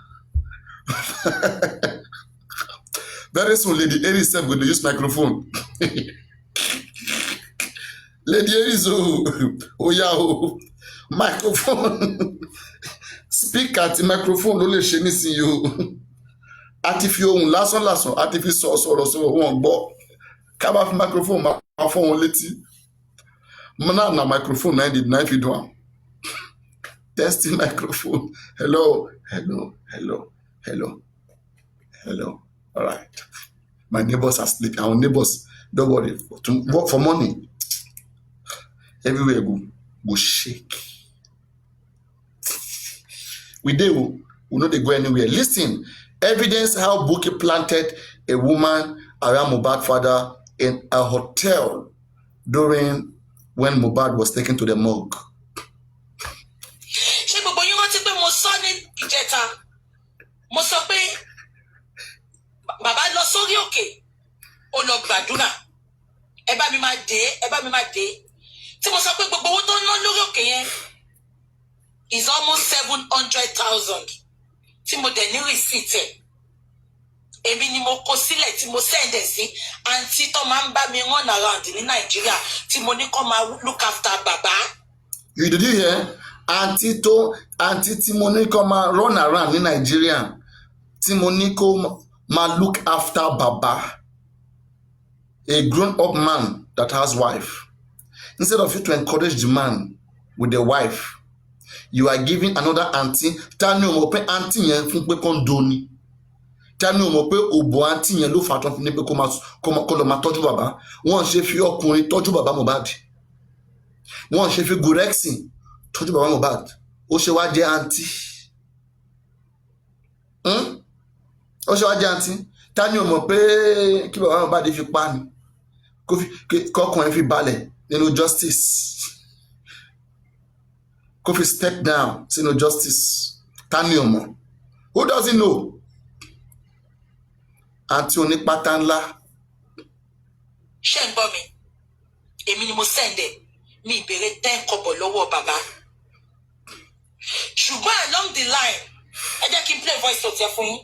Very soon, Lady Aries is going to use microphone. Lady Aries, oh yeah, microphone. Speak at the microphone, ló lè ṣe nísìnyí o. Àti fi ohùn lásán, àti fi sọ̀rọ̀ wọn gbọ́. Ká bá fi microphone máa fọ́ wọn létí. Mọ́nà na microphone náà fi dùn án. Testing microphone. Hello. All right. My neighbors are sleeping. Our neighbors, don't worry. To work for money. Everywhere go shake. We know they go anywhere. Listen, evidence how Bukky planted a woman around Mohbad father in a hotel during when Mohbad was taken to the morgue. Ṣé gbogbo yín rántí pé mo sọ ní ìjẹta? Mo sọ pé bàbá lọ sórí òkè ó lọ gbàdúrà ẹ bá mi máa dé tí mo sọ pé gbogbo owó tó ń ná lórí òkè yẹn is almost 700,000 tí mo dẹ̀ ní receipt ẹ̀ èmi ni mo kó sílẹ̀ tí mo send ẹ̀ sí àǹtí tó máa ń bá mi run around ní Nàìjíríà tí mo ní kó máa look after bàbá. You did hear? Àǹtí tí mo ní kó máa run around ní Nàìjíríà tí mo ní kó máa look after baba, a grown-up man that has wife. Instead of you to encourage the man with the wife, you are giving another auntie. Tani o mọ̀ pé auntie yẹn fún pé kó ń doni. Tani o mọ̀ pé òbò auntie yẹn ló fà tán ní pé kó lọ máa tọ́jú bàbá. Wọ́n ṣe fi ọkùnrin tọ́jú bàbá Mohbad. Wọ́n ṣe fi gurexin tọ́jú bàbá Mohbad. Ó ṣe wá jẹ́ auntie. Ó ṣe wá jẹ́ àǹtí. Tani o mọ̀ pé kí bàbá Mohbad fi pa ni kọ́kùnrin fi balẹ̀ nínú justice, kó fi step down sínú justice. Tani o mọ̀? Who doesn't know? àǹtí onípátá ńlá. Ṣé ń gbọ́ mi? Èmi ni mo send ẹ̀. Mi ìbéèrè 10 kọ́bọ̀ lọ́wọ́ bàbá. Ṣùgbọ́n along the line, ẹ jẹ́ kí n play voice note fún yín.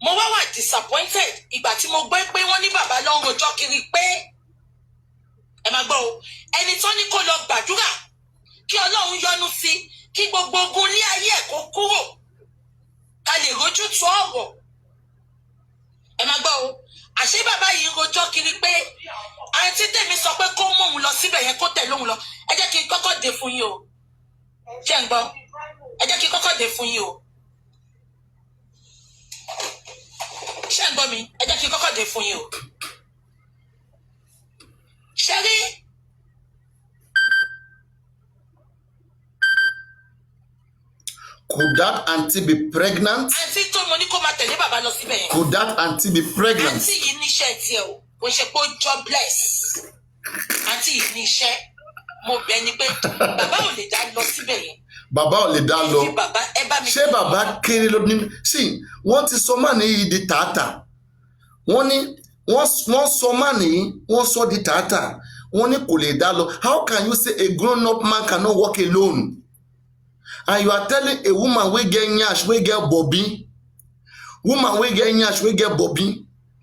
Mo wá wà disappointed ìgbà tí mo gbọ́ pé wọ́n ní bàbá ló ń rojọ́ kiri pé ẹ máa gbọ́ o, ẹni tó ní kó lọ gbàdúrà kí Ọlọ́run yọ́nú sí kí gbogbo ogun ní ayé ẹ̀ kó kúrò ká lè rojú tu ọ̀rọ̀. Ẹ máa gbọ́ o, àṣé bàbá yìí ń rojọ́ kiri pé àǹtí tèmi sọ pé kó mú òun lọ síbẹ̀ yẹn kó tẹ̀lé òun lọ. Ẹ jẹ́ kí n kọ́kọ́ dé fún yín o. Ṣé ń gbọ́? Ẹ jẹ́ kí n kọ́kọ́ dé fún yín o. Ṣé ń gbọ́ mi? Ẹ jẹ́ kí n kọ́kọ́ dé fún yín o. Ṣé rí? Could that auntie be pregnant? Àǹtí tó mo ní kó máa tẹ̀lé bàbá lọ síbẹ̀ yẹn. Could that auntie be pregnant? Àǹtí yìí níṣẹ́ tiẹ̀ o, kò ṣe pé ó jobless. Àǹtí yìí níṣẹ́. Mo bẹ̀ ni pé bàbá ò lè dá lọ síbẹ̀ yẹn. Bàbá ò lè dá lọ. Ṣé bàbá kéré ló ní? Sí, wọ́n ti sọ máa ní yìí di tààtà. Wọ́n ní wọ́n sọ máa ní wọ́n sọ di tààtà. Wọ́n ní kò lè dá lọ. How can you say a grown up man cannot walk alone? And you are telling a woman wey get nyash, wey get bobby,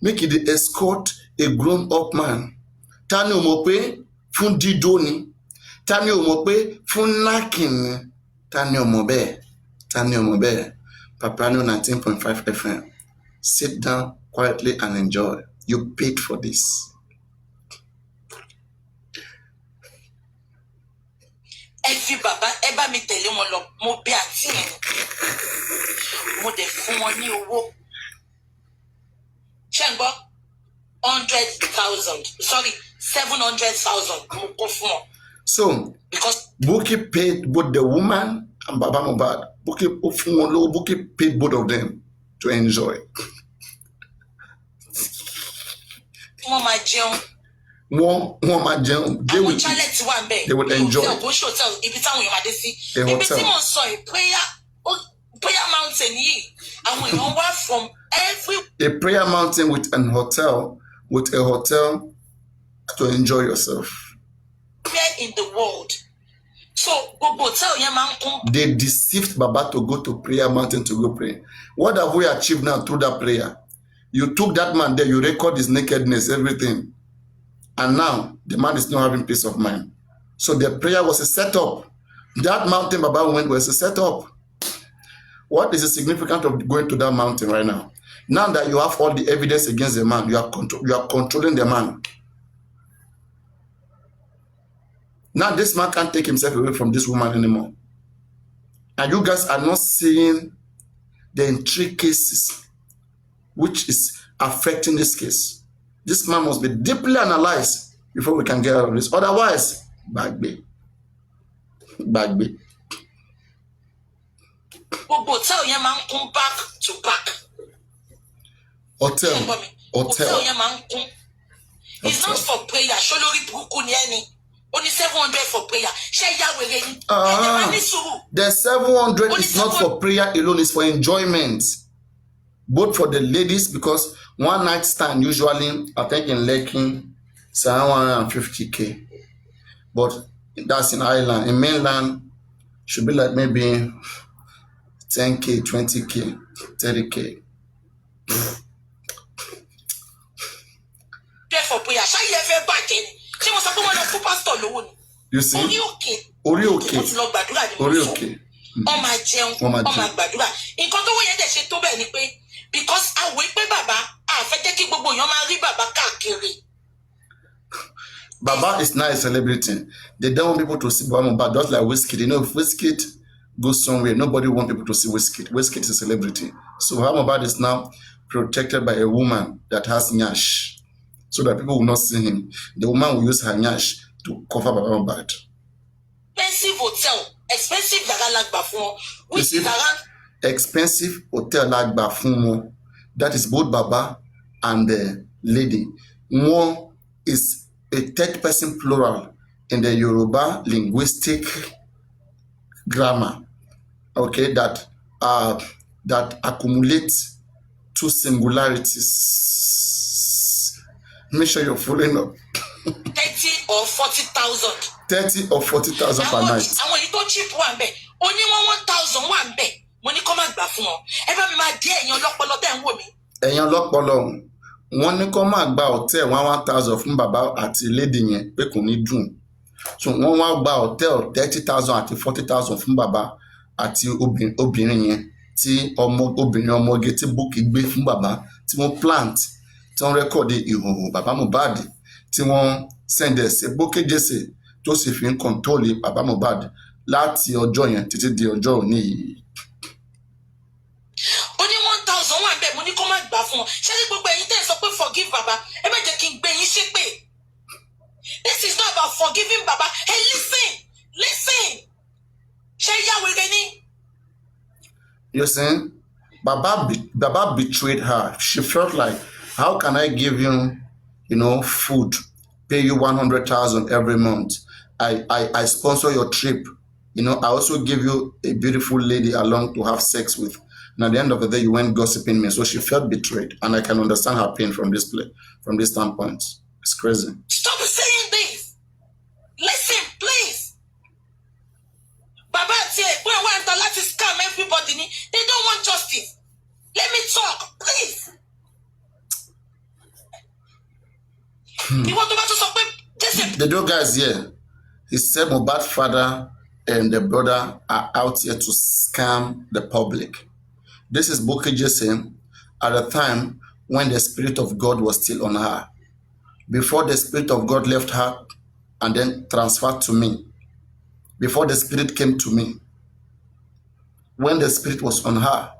make it dey escort a grown up man. Ta ni o mọ̀ pé fún dídó ni? Ta ni o mọ̀ pé fún knacking ni? Ta ni o mọ̀ bẹ́ẹ̀? Papariano 19.5 FM. Sit down quietly and enjoy. You paid for this. Ẹ fi bàbá ẹ bá mi tẹ̀lé wọn lọ, mo bẹ̀ àǹtí yẹn. Mo dẹ̀ fún wọn ní owó. Ṣé ń gbọ́? 700,000 mo kó fún wọn. So, Bukky paid both the woman and Baba Mohbad. Bukky fún wọn lówó, Bukky paid both of them to enjoy. Wọ́n máa jẹun. Wọ́n máa jẹun. Àwọn chalet wà ń bẹ̀. They will enjoy. Hotel, ibi táwọn èèyàn máa dé sí. Ibi tí mo sọ prayer mountain yìí, àwọn èèyàn wá from every. A prayer mountain with a hotel to enjoy yourself. Where in the world? So gbogbo hotel yẹn máa ń kún. They deceived Baba to go to prayer mountain to go pray. What have we achieved now through that prayer? You took that man there, you record his nakedness, everything. And now the man is not having peace of mind. So the prayer was a setup. That mountain Baba went was a setup. What is the significance of going to that mountain right now? Now that you have all the evidence against the man, you are controlling the man. Now this man can't take himself away from this woman anymore. And you guys are not seeing the intricacies which is affecting this case. This man must be deeply analyzed before we can get out of this. Otherwise, bagbe. Hotel yẹn máa ń kún back to back. Hotel yẹn máa ń kún. It's not for prayer. Ṣó lórí burúkú ni ẹni. Only 700 for prayer. Ṣé ìyá wèrè ni? The 700 is not for prayer alone, it's for enjoyment. Both for the ladies, because one night stand usually, I think in Lekki, it's around 150K. But that's in Ireland. In mainland, should be like maybe 10K, 20K, 30K. For prayer. You see? Orí òkè. Ọmọ jẹun, ọmọ gbàdúrà. Nǹkan tó wọ́n yẹn dẹ̀ ṣe tó bẹ́ẹ̀ ni pé because àwọn ìpè bàbá àfẹ́ jẹ́ kí gbogbo èèyàn máa rí bàbá káàkiri. Baba is not a celebrity. They don't want people to see Baba Mohbad, just like Wizkid. You know, if Wizkid goes somewhere, nobody wants people to see Wizkid. Wizkid is a celebrity. So Baba Mohbad is now protected by a woman that has nyash, so that people will not see him. The woman will use her nyash to cover Baba Mohbad. Expensive hotel, expensive dara la gbà fún wọn. Which dara? Expensive hotel la gbà fún wọn. That is both Baba and the lady. One is a third person plural in the Yoruba linguistic grammar. Okay, that accumulates two singularities. Make sure you're following up. 30 or 40,000. 30 or 40,000 per night. Àwọn èyí tó cheap wà ń bẹ̀. Ó ní 1,000 wà ń bẹ̀. Mo ní kó má gbà fún wọn. Ẹ bá mi máa dé ẹ̀yin ọlọ́pọlọ tẹ́ ń wò mí. Ẹ̀yin ọlọ́pọlọ wọ́n ní kó máa gba hòtẹ́ẹ̀lì 1,000 fún bàbá àti lady yẹn pé kò ní dùn. So wọ́n wá gba hòtẹ́ẹ̀lì 30,000 àti 40,000 fún bàbá àti obìnrin yẹn tí obìnrin ọmọge tí Bukky gbé fún bàbá tí wọ́n plant tí wọ́n rẹ́kọ̀dì ìhòòhò bàbá Mohbad tí wọ́n sẹ́ndẹ̀ sí Bukky Jesse tó sì fi ń kọ̀ńtọ́ọ̀lì bàbá Mohbad láti ọjọ́ yẹn títí di ọjọ́ òní yìí. Ó ní 1,000 wà ń bẹ̀. Mo ní kó má gbà fún wọn. Ṣé ní gbogbo ẹ̀yin tẹ́ ẹ sọ pé forgive bàbá? Ẹ má jẹ́ kí n gbé yín ṣépè. This is not about forgiving baba. Hey, listen. Ṣé yàwèrè ni? You see, Baba betrayed her. She felt like, how can I give you, food, pay you 100,000 every month? I sponsor your trip. I also give you a beautiful lady along to have sex with. And at the end of the day, you went gossiping me. So she felt betrayed. And I can understand her pain from this standpoint. It's crazy. Stop saying this. Listen, please. Baba say, we want to let scam everybody. They don't want justice. Let me talk, please. You want to stop? The two guys here, he said Mohbad's father and the brother are out here to scam the public. This is Bukky Jesse at a time when the Spirit of God was still on her. Before the Spirit of God left her and then transferred to me. Before the Spirit came to me. When the Spirit was on her,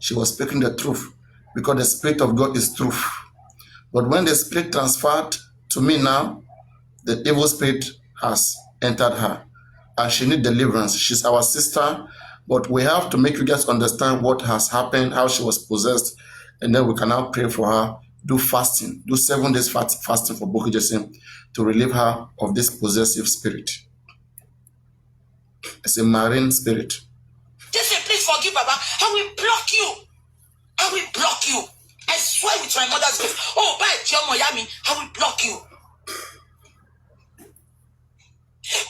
she was speaking the truth because the Spirit of God is truth. But when the Spirit transferred to me now, the evil spirit has entered her and she needs deliverance. She's our sister, but we have to make you guys understand what has happened, how she was possessed, and then we can now pray for her. Do fasting, do 7 days fasting for Bukky Jesse to relieve her of this possessive spirit. It's a marine spirit. Jesse, please forgive Baba. I will block you. I will block you. I swear with my mother's grace. Oh, by John Miami, I will block you.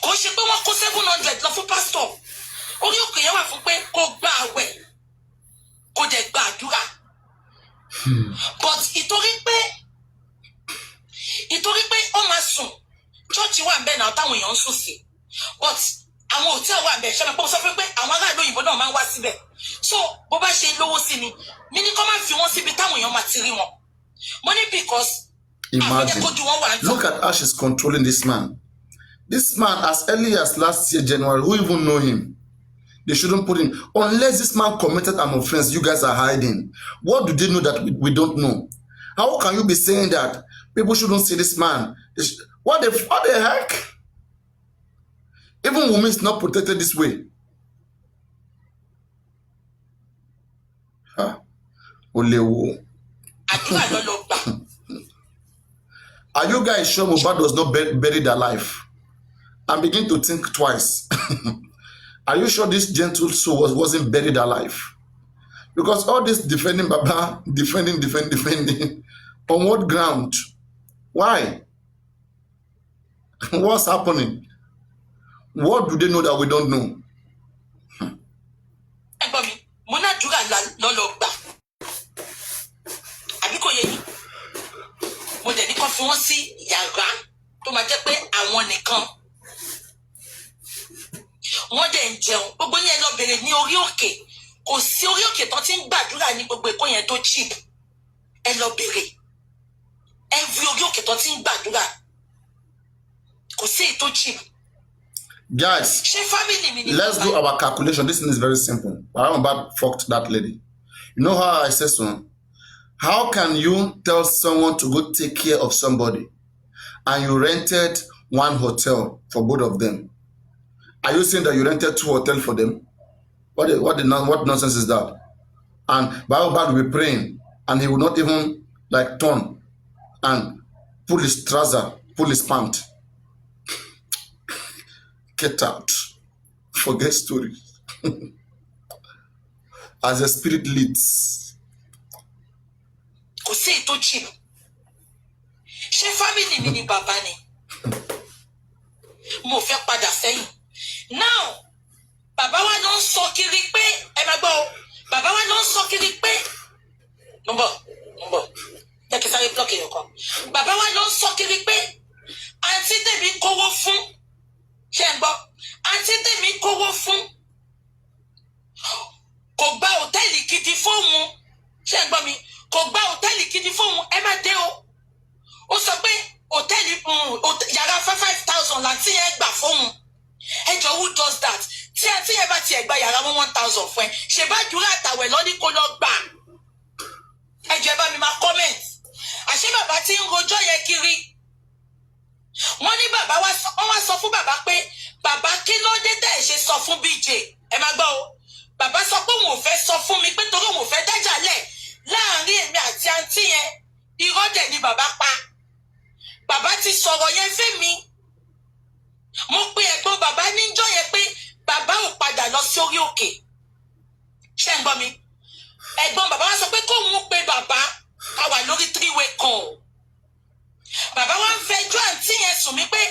Kò ṣe pé wọ́n kó 700 lọ fún pastor. Orí òkè yẹn wà fún pé kó gba àwẹ̀, kó dẹ̀ gba àdúrà. But ìtorí pé ó máa sùn, church wà ń bẹ̀ náà táwọn èèyàn ń sùn sí. But àwọn hòtẹ́ẹ̀lì wà ń bẹ̀, ṣé mo sọ fún pé àwọn aráàlú òyìnbó náà máa ń wá síbẹ̀. So bó bá ṣe lówó sí ni, mi ní kó máa fi wọ́n síbi táwọn èèyàn máa ti rí wọn. Mo ní because imagine, look at how she's controlling this man. This man, as early as last year, January, who even know him? They shouldn't put him. Unless this man committed an offense, you guys are hiding. What do they know that we don't know? How can you be saying that people shouldn't see this man? What the heck? Even women is not protected this way. Olewo. Are you guys sure Mohbad was not buried alive? And begin to think twice. Are you sure this gentle soul wasn't buried alive? Because all this defending Baba, defending, on what ground? Why? What's happening? What do they know that we don't know? Wọ́n dẹ̀ ń jẹun gbogbo yẹn lọ bèrè ní orí òkè kò sí orí òkè tó ti ń gbàdúrà ní gbogbo èkó yẹn tó cheap ẹ lọ bèrè every orí òkè tó ti ń gbàdúrà kò sí èyí tó cheap. Guys, let's do our calculation. This thing is very simple. I'm about fucked that lady. You know how I say so? How can you tell someone to go take care of somebody and you rented one hotel for both of them? Are you saying that you rented 2 hotels for them? What nonsense is that? And Baba will be praying and he will not even turn and pull his trouser, pull his pant. Get out. Forget stories. As the spirit leads. kò sí èyí tó cheap. Ṣé family mi ni bàbá ni? Mo fẹ́ padà sẹ́yìn. Now, bàbá wa ló ń sọ kiri pé ẹ máa gbọ́ o. Bàbá wa ló ń sọ kiri pé mo bọ̀. Jẹ́ kí n sáré block èèyàn kan. Bàbá wa ló ń sọ kiri pé àǹtí tèmi kówó fún. Ṣé ń gbọ́? Àǹtí tèmi kówó fún. Kò gba hòtẹ́ẹ̀lì gidi fóun. Ṣé ń gbọ́ mi? Kò gba hòtẹ́ẹ̀lì gidi fóun. Ẹ má dé o. Ó sọ pé hòtẹ́ẹ̀lì yàrá 5,000 láti yẹn gbà fóun. Ẹ jọ who does that? Tí àǹtí yẹn bá tiẹ̀ gba yàrá 1,000 fún ẹ, ṣe bá dúró àtàwẹ̀ lọ ní kó lọ gbà. Ẹ jọ ẹ bá mi máa comment. Àṣé bàbá tí ń rojọ́ yẹn kiri. Wọ́n ní bàbá wọ́n wá sọ fún bàbá pé bàbá kí ló dé tẹ̀ ṣe sọ fún BJ. Ẹ máa gbọ́ o. Bàbá sọ pé òun ò fẹ́ sọ fún mi pé torí òun ò fẹ́ dájà lẹ̀ láàrin èmi àti àǹtí yẹn. Irọ́ dẹ̀ ni bàbá pa. Bàbá ti sọ̀rọ̀ yẹn fẹ́ mi. Mo pe ẹ̀gbọ́n bàbá níjọ́ yẹn pé bàbá ò padà lọ sí orí òkè. Ṣé ń gbọ́ mi? Ẹ̀gbọ́n bàbá wa sọ pé kóun pe bàbá ká wà lórí 3-way call. Bàbá wa ń fẹjọ́ àǹtí yẹn sùn mí pé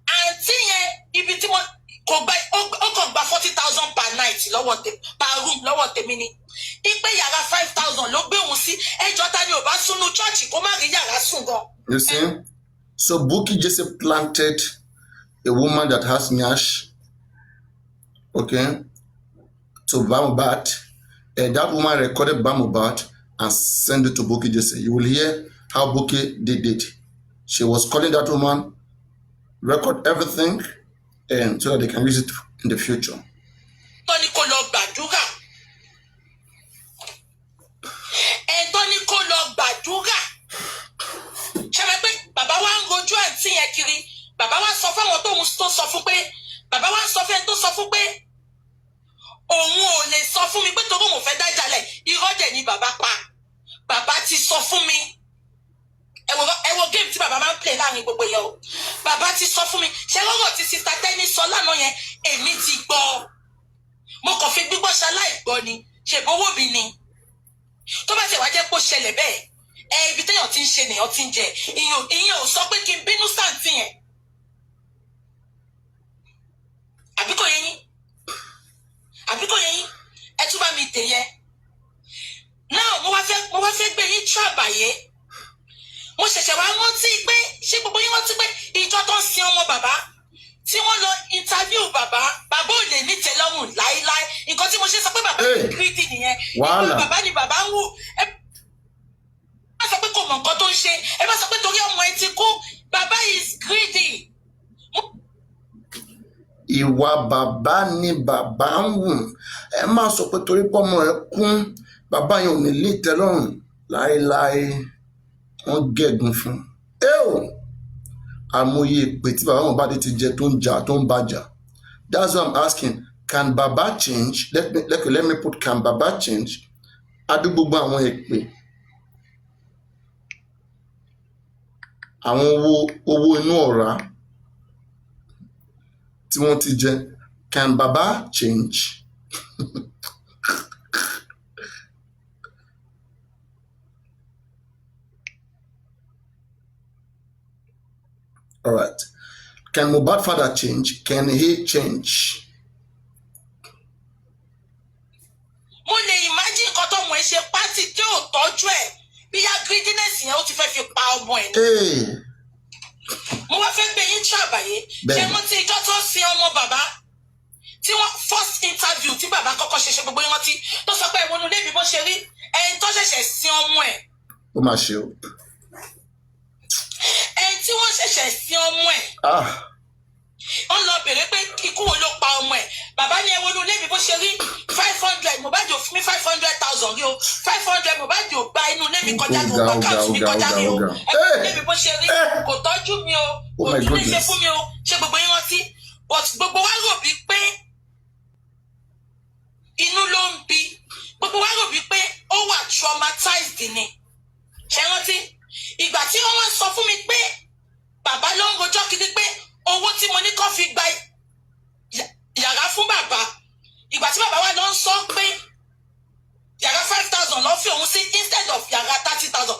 àǹtí yẹn ibi tí wọ́n kò gba ó kàn gba 40,000 per night per room lọ́wọ́ tèmi ni. Ipe yàrá 5,000 ló gbé òun sí. Ẹjọ́ ta ni ò bá súnú chọ́ọ̀chì kó má rí yàrá sùn gan. You see? So Bukky Jesse planted a woman that has nyash, okay, to MOHBAD, and that woman recorded MOHBAD and sent it to Bukky Jesse. You will hear how Bukky did it. She was calling that woman, record everything, and so that they can use it in the future. Tọ́ni kò lọ gbàdúrà. Tọ́ni kò lọ gbàdúrà. Ṣé ẹ pé bàbá wa ń rojú àǹtí yẹn kiri? Bàbá wa sọ fún àwọn tó sọ fún pé bàbá wa sọ fún ẹni tó sọ fún pé òun ò lè sọ fún mi pé torí òun fẹ́ dájà lẹ̀. Irọ́ dẹ̀ ni bàbá pa. Bàbá ti sọ fún mi. Ẹ wo game tí bàbá máa ń play láàrin gbogbo yẹn o. Bàbá ti sọ fún mi. Ṣé lọ́rọ̀ tí Sister Tẹ́ni sọ lánàá yẹn èmi ti gbọ́. Mo kàn fi gbígbọ́ ṣaláìgbọ́ ni. Ṣèbówó mi ni. Tó bá ṣe wá jẹ́ kó ṣẹlẹ̀ bẹ́ẹ̀. Ibi téèyàn ti ń ṣe nìyàn ti ń jẹ. Ìyẹn ò sọ pé kí n bínú sáǹtì yẹn. Àbí kò yé yín? Ẹ tún bá mi dè yẹn. Náà mo wá fẹ́ gbé yín ṣàbàyé. Mo ṣẹ̀ṣẹ̀ wá rántí pé ṣé gbogbo yín rántí pé ìjọ tó ń sin ọmọ bàbá tí wọ́n lọ interview bàbá ò lè ní tẹ́lọ́rùn láíláí. Nǹkan tí mo ṣe sọ pé bàbá ní gírídì nìyẹn. Ìgbà bàbá ni bàbá ń wù. Ẹ má sọ pé kò mọ̀ nǹkan tó ń ṣe. Ẹ má sọ pé torí ọmọ ẹ ti kú. Bàbá is greedy. Ìwà bàbá ni bàbá ń wù. Ẹ má sọ pé torí pọ́mọ ẹ kún bàbá yẹn ò ní lè tẹ́lọ́rùn láéláé. Wọ́n gẹ̀gùn fún. Àmọye ìpè tí bàbá MOHBAD ti jẹ tó ń jà tó ń bàjà. That's why I'm asking, can Baba change? Let me put, can Baba change? Adúgbogbo àwọn ìpè. Àwọn owó inú ọ̀rá tí wọ́n ti jẹ. Can Baba change? All right. Can MOHBAD father change? Can he change? Mo lè imagine nǹkan tó wọ́n ṣe pátì tí ò tọ́jú ẹ̀ bí yá greediness yẹn ó ti fẹ́ fi pa ọmọ ẹ̀. Mo wá fẹ́ gbé yín ṣàbàyé. Ṣé wọ́n ti ìjọ tó sin ọmọ bàbá tí wọ́n first interview tí bàbá kọ́kọ́ ṣe gbogbo yín rántí tó sọ pé ìwọ́nú lébi bó ṣe rí ẹni tó ṣẹ̀ṣẹ̀ sin ọmọ ẹ̀. Ó máa ṣe o. Ẹni tí wọ́n ṣẹ̀ṣẹ̀ sin ọmọ ẹ̀. Wọ́n lọ bèrè pé ikú wo ló pa ọmọ ẹ̀. Bàbá ní ìwọ́nú lébi bó ṣe rí 500 MOHBAD ò fún mi 500,000 rí o 500 MOHBAD ò gba inú lébi kọjá ní o àkáǹtì mi kọjá ní o ẹni lébi bó ṣe rí kò tọ́jú mi o kò tún lè ṣe fún mi o ṣé gbogbo yín rántí but gbogbo wa rò bí pé inú ló ń bí gbogbo wa rò bí pé ó wà traumatized ni ṣé rántí ìgbà tí wọ́n wá sọ fún mi pé bàbá ló ń rojọ́ kiri pé owó tí mo ní kó fi gba yàrá fún bàbá ìgbà tí bàbá wa lọ ń sọ pé yàrá 5,000 lọ fi òun sí instead of yàrá 30,000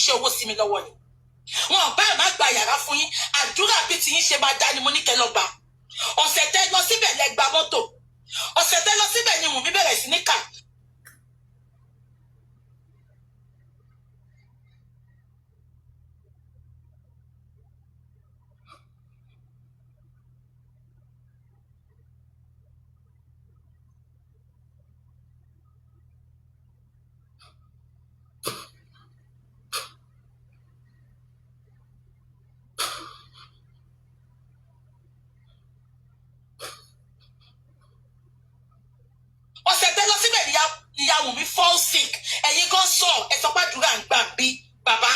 ṣe owó sí mi lọ́wọ́ ni wọn bá má gba yàrá fún yín àdúrà bí ti yín ṣe máa dá ni mo ní kẹ́ lọ gbà ọ̀sẹ̀ tẹ́ lọ síbẹ̀ lẹ gba mọ́tò ọ̀sẹ̀ tẹ́ lọ síbẹ̀ ni Wùnmí bẹ̀rẹ̀ sí ní kà. ọ̀sẹ̀ tẹ́ lọ síbẹ̀ ìyá Wùnmí fall sick ẹ̀yin gan sọ ẹ sọ pé àdúrà ń gbà bí bàbá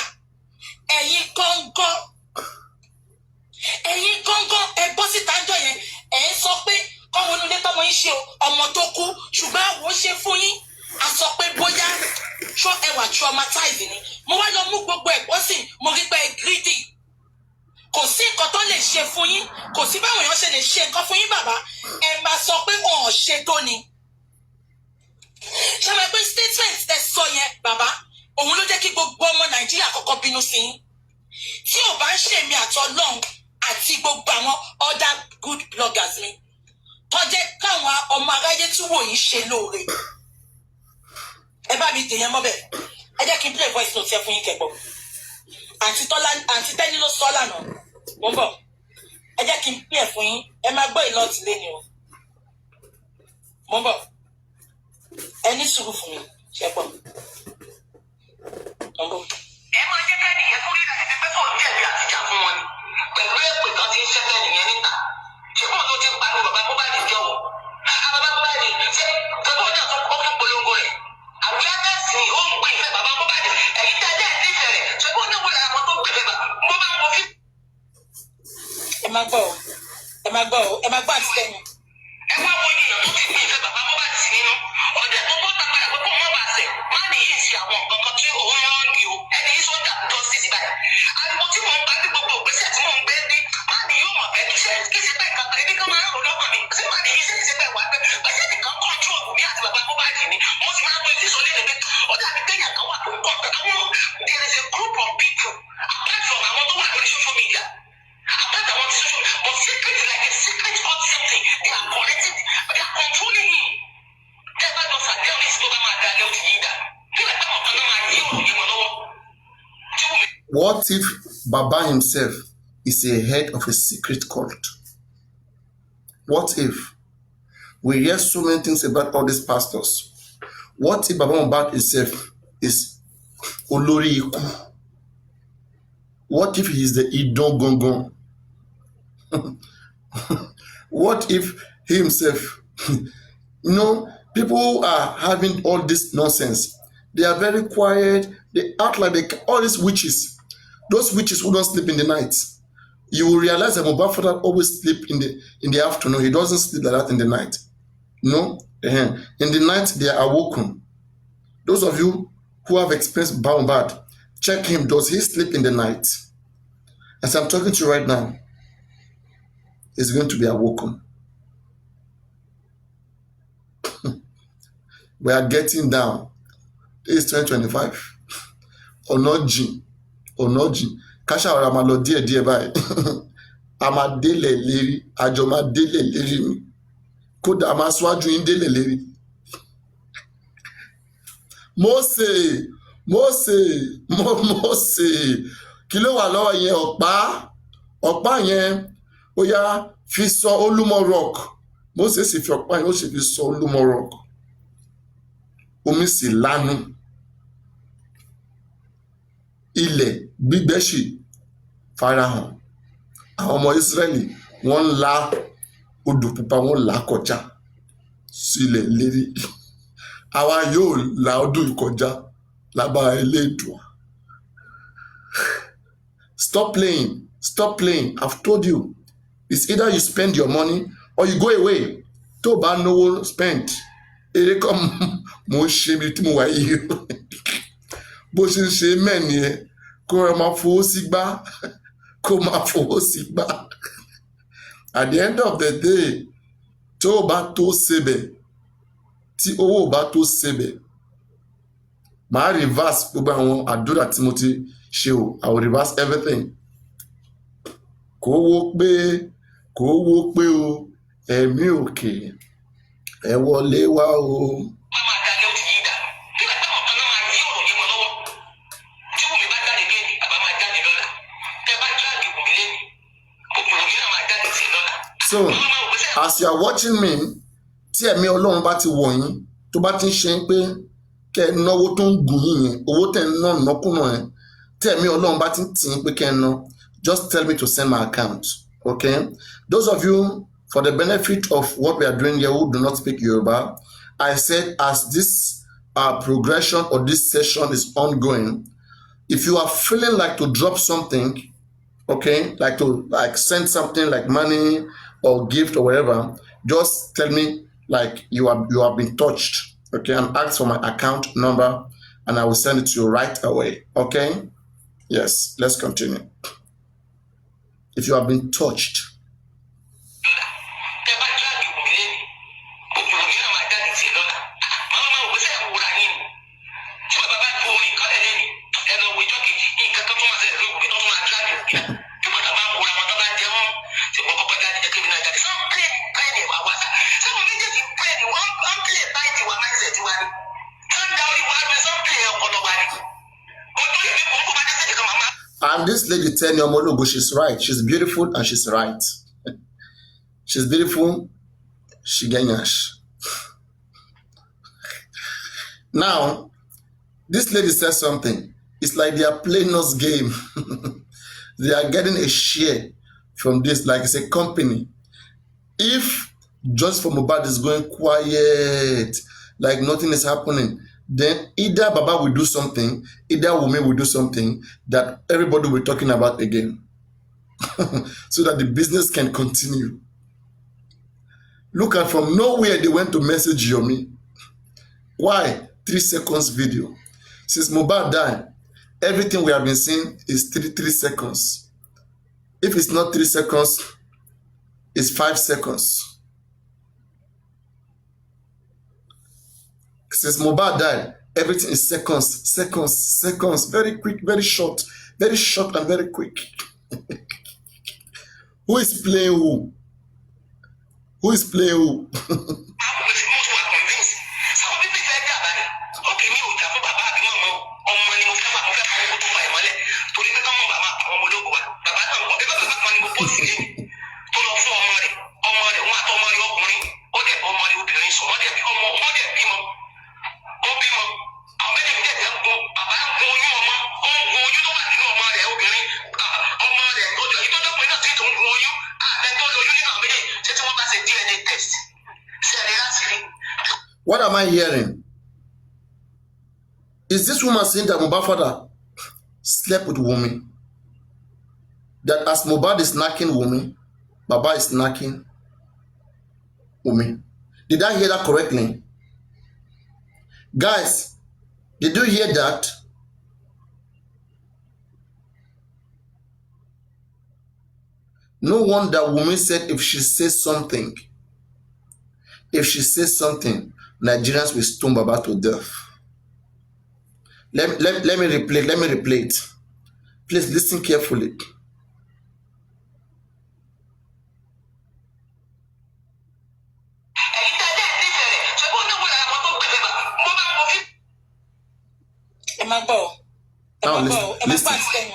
ẹ̀yin gángan ẹ bọ́ síta ń jọ yẹn ẹ̀ ń sọ pé kọ́mọ inú ilé tọ́mọ yín ṣe ọmọ tó kú ṣùgbọ́n àwọn ó ṣe fún yín a sọ pé bóyá ṣọ́ ẹwà traumatize ni mo wá lọ mú gbogbo ẹ̀kọ́ sí mo rí pé greedy kò sí nǹkan tó lè ṣe fún yín kò sí báwọn èèyàn ṣe lè ṣe nǹkan fún yín bàbá ẹ máa sọ pé wọn ò ṣe tó ni ṣe máa pé statement tẹ sọ yẹn bàbá òun ló jẹ́ kí gbogbo ọmọ Nàìjíríà kọ́kọ́ bínú sí yín tí ò bá ń ṣèmi àtọlọ́run àti gbogbo àwọn other good bloggers mi tó jẹ́ káwọn ọmọ aráyé tún wò yín ṣe lóore ẹ bá mi dèyàn mọ́bẹ̀ ẹ jẹ́ kí n play voice note ẹ fún yín kẹ́gbọ́ àǹtí Tẹ́ni ló sọ lánàá mo ń bọ̀ ẹ jẹ́ kí n play ẹ fún yín ẹ máa gbọ́ ìlọ́ọ̀tì lẹ́nu o mo ń bọ̀ ẹ ní sùúrù fún mi ṣe gbọ́ mo ń bọ̀. ẹ máa jẹ́ kẹ́ni yẹn fún lílẹ̀ ẹ̀fẹ́ fún òun jẹ̀bi àtijà fún wọn ni pẹ̀lú èpè kan tí ń ṣẹ́fẹ́ nìyẹn níta ṣé fún òun tó ti ń pariwo bàbá MOHBAD jọ̀wọ́ bàbá MOHBAD ṣé tọ́jú ọjà tó kọ́ fún polongo rẹ̀ awareness ni ó ń gbé ìfẹ́ bàbá MOHBAD ẹ̀yin tẹ́lẹ̀ nífẹ̀ẹ́ rẹ̀ ṣé kó náwó lára wọn tó gbé ìfẹ́ bàbá MOHBAD fi. ẹ máa gbọ́ àti Tẹ́ni. ẹ wá wo ènìyàn tó ti gbé ìfẹ́ bàbá MOHBAD sí nínú ọ̀dẹ̀ tó bọ́ tápàdà pé kó mọ́ bá ṣẹ̀ má nìyí sí àwọn nǹkan kan tí òun rán ni o ẹni yìí sọ́jà tó sí sí báyìí ariwo tí mò ń bá ní gbogbo ògbésẹ̀ tí mò ń gbé ní má ní yóò mọ̀ bẹ́ẹ̀ ṣe kí ṣe bẹ́ẹ̀ kankan ebi kan máa ń rò lọ́kàn mi ṣé má nìyí ṣe kí ṣe bẹ́ẹ̀ wá pé pẹ̀sẹ̀ nìkan kọ́ńtù mi àti bàbá MOHBAD ni mo sì máa ń gbé ìṣó lé níbi ó dàbí kéèyàn kan wà tó ń kọ́ àwọn there is a group of people apart from àwọn tó wà lórí social media apart àwọn social but secret like a secret hot something they are collecting they are controlling him. What if Baba himself is a head of a secret cult? What if? We hear so many things about all these pastors. What if Baba MOHBAD himself is Olori Iku? What if he is the Idon Gongon? What if he himself, people are having all this nonsense. They are very quiet. They act like all these witches. Those witches who don't sleep in the night. You will realize that MOHBAD father always sleep in the afternoon. He doesn't sleep like that in the night. In the night they are awoken. Those of you who have experienced MOHBAD, check him. Does he sleep in the night? As I'm talking to you right now, he's going to be awoken. We are getting down. This is 2025. Ọ̀nà jìn. Káṣá ọ̀rọ̀ máa lọ díẹ̀ báyìí. A máa délẹ̀ lérí. Àjọ máa délẹ̀ lérí ni. Kódà a máa síwájú yín délẹ̀ lérí. Mósè. Kí ló wà lọ́wọ́ yẹn ọ̀pá yẹn ó yá fi sọ Olúmọ rock. Mósè sì fi ọ̀pá yẹn ó sì fi sọ Olúmọ rock. Omi sì lanu. Ilẹ̀ gbígbẹ́ sì farahàn. Àwọn ọmọ Ísírẹ́lì wọ́n ń la odò pupa wọ́n là kọjá sílẹ̀ lérí. Àwa yóò la ọdún ìkọjá lágbára Elédùà. Stop playing. I've told you. It's either you spend your money or you go away. Tó bá náwó spend. Èrè kan mo ń ṣe ibi tí mo wà yìí. Bó ṣe ń ṣe mẹ́ni ẹ kó o máa fowó sí gbá. At the end of the day, tó o bá tó sebẹ̀, tí owó ò bá tó sebẹ̀, màá reverse gbogbo àwọn àdúrà tí mo ti ṣe o. I will reverse everything. Kò wó pé o ẹ̀mí òkè ẹ wọlé wá o. So as you are watching me, tí ẹ̀mí Ọlọ́run bá ti wọ̀ yín tó bá ti ń ṣe pé kẹ́ ẹ náwó tó ń gùn yín yẹn, owó tẹ̀ ń ná nàkúnà yẹn, tí ẹ̀mí Ọlọ́run bá ti ń tì í pé kẹ́ ẹ ná, just tell me to send my account. Okay? Those of you, for the benefit of what we are doing here who do not speak Yoruba, I said as this progression or this session is ongoing, if you are feeling like to drop something, okay, like to send something like money or gift or whatever, just tell me like you have been touched, okay, and ask for my account number and I will send it to you right away. Okay? Yes, let's continue. If you have been touched. And this lady telling Omologo, she's right. She's beautiful and she's right. She's beautiful. She ganyash. Now, this lady says something. It's like they are playing us game. They are getting a share from this, like it's a company. If just for MOHBAD is going quiet, like nothing is happening, then either Baba will do something, either Wumi will do something that everybody will be talking about again. So that the business can continue. Look at from nowhere they went to message Yomi. Why? 3 seconds video. Since MOHBAD died, everything we have been seeing is 3 seconds. If it's not 3 seconds, it's 5 seconds. Since MOHBAD died, everything is seconds, very quick, very short and very quick. Who is playing who? Who is playing who? What am I hearing? Is this woman saying that MOHBAD father slept with Wumi? That as MOHBAD is knocking Wumi, Baba is knocking Wumi. Did I hear that correctly? Guys, did you hear that? No wonder Wumi said if she says something, Nigerians will stone Baba to death. Let me replay it. Please listen carefully. Now listen.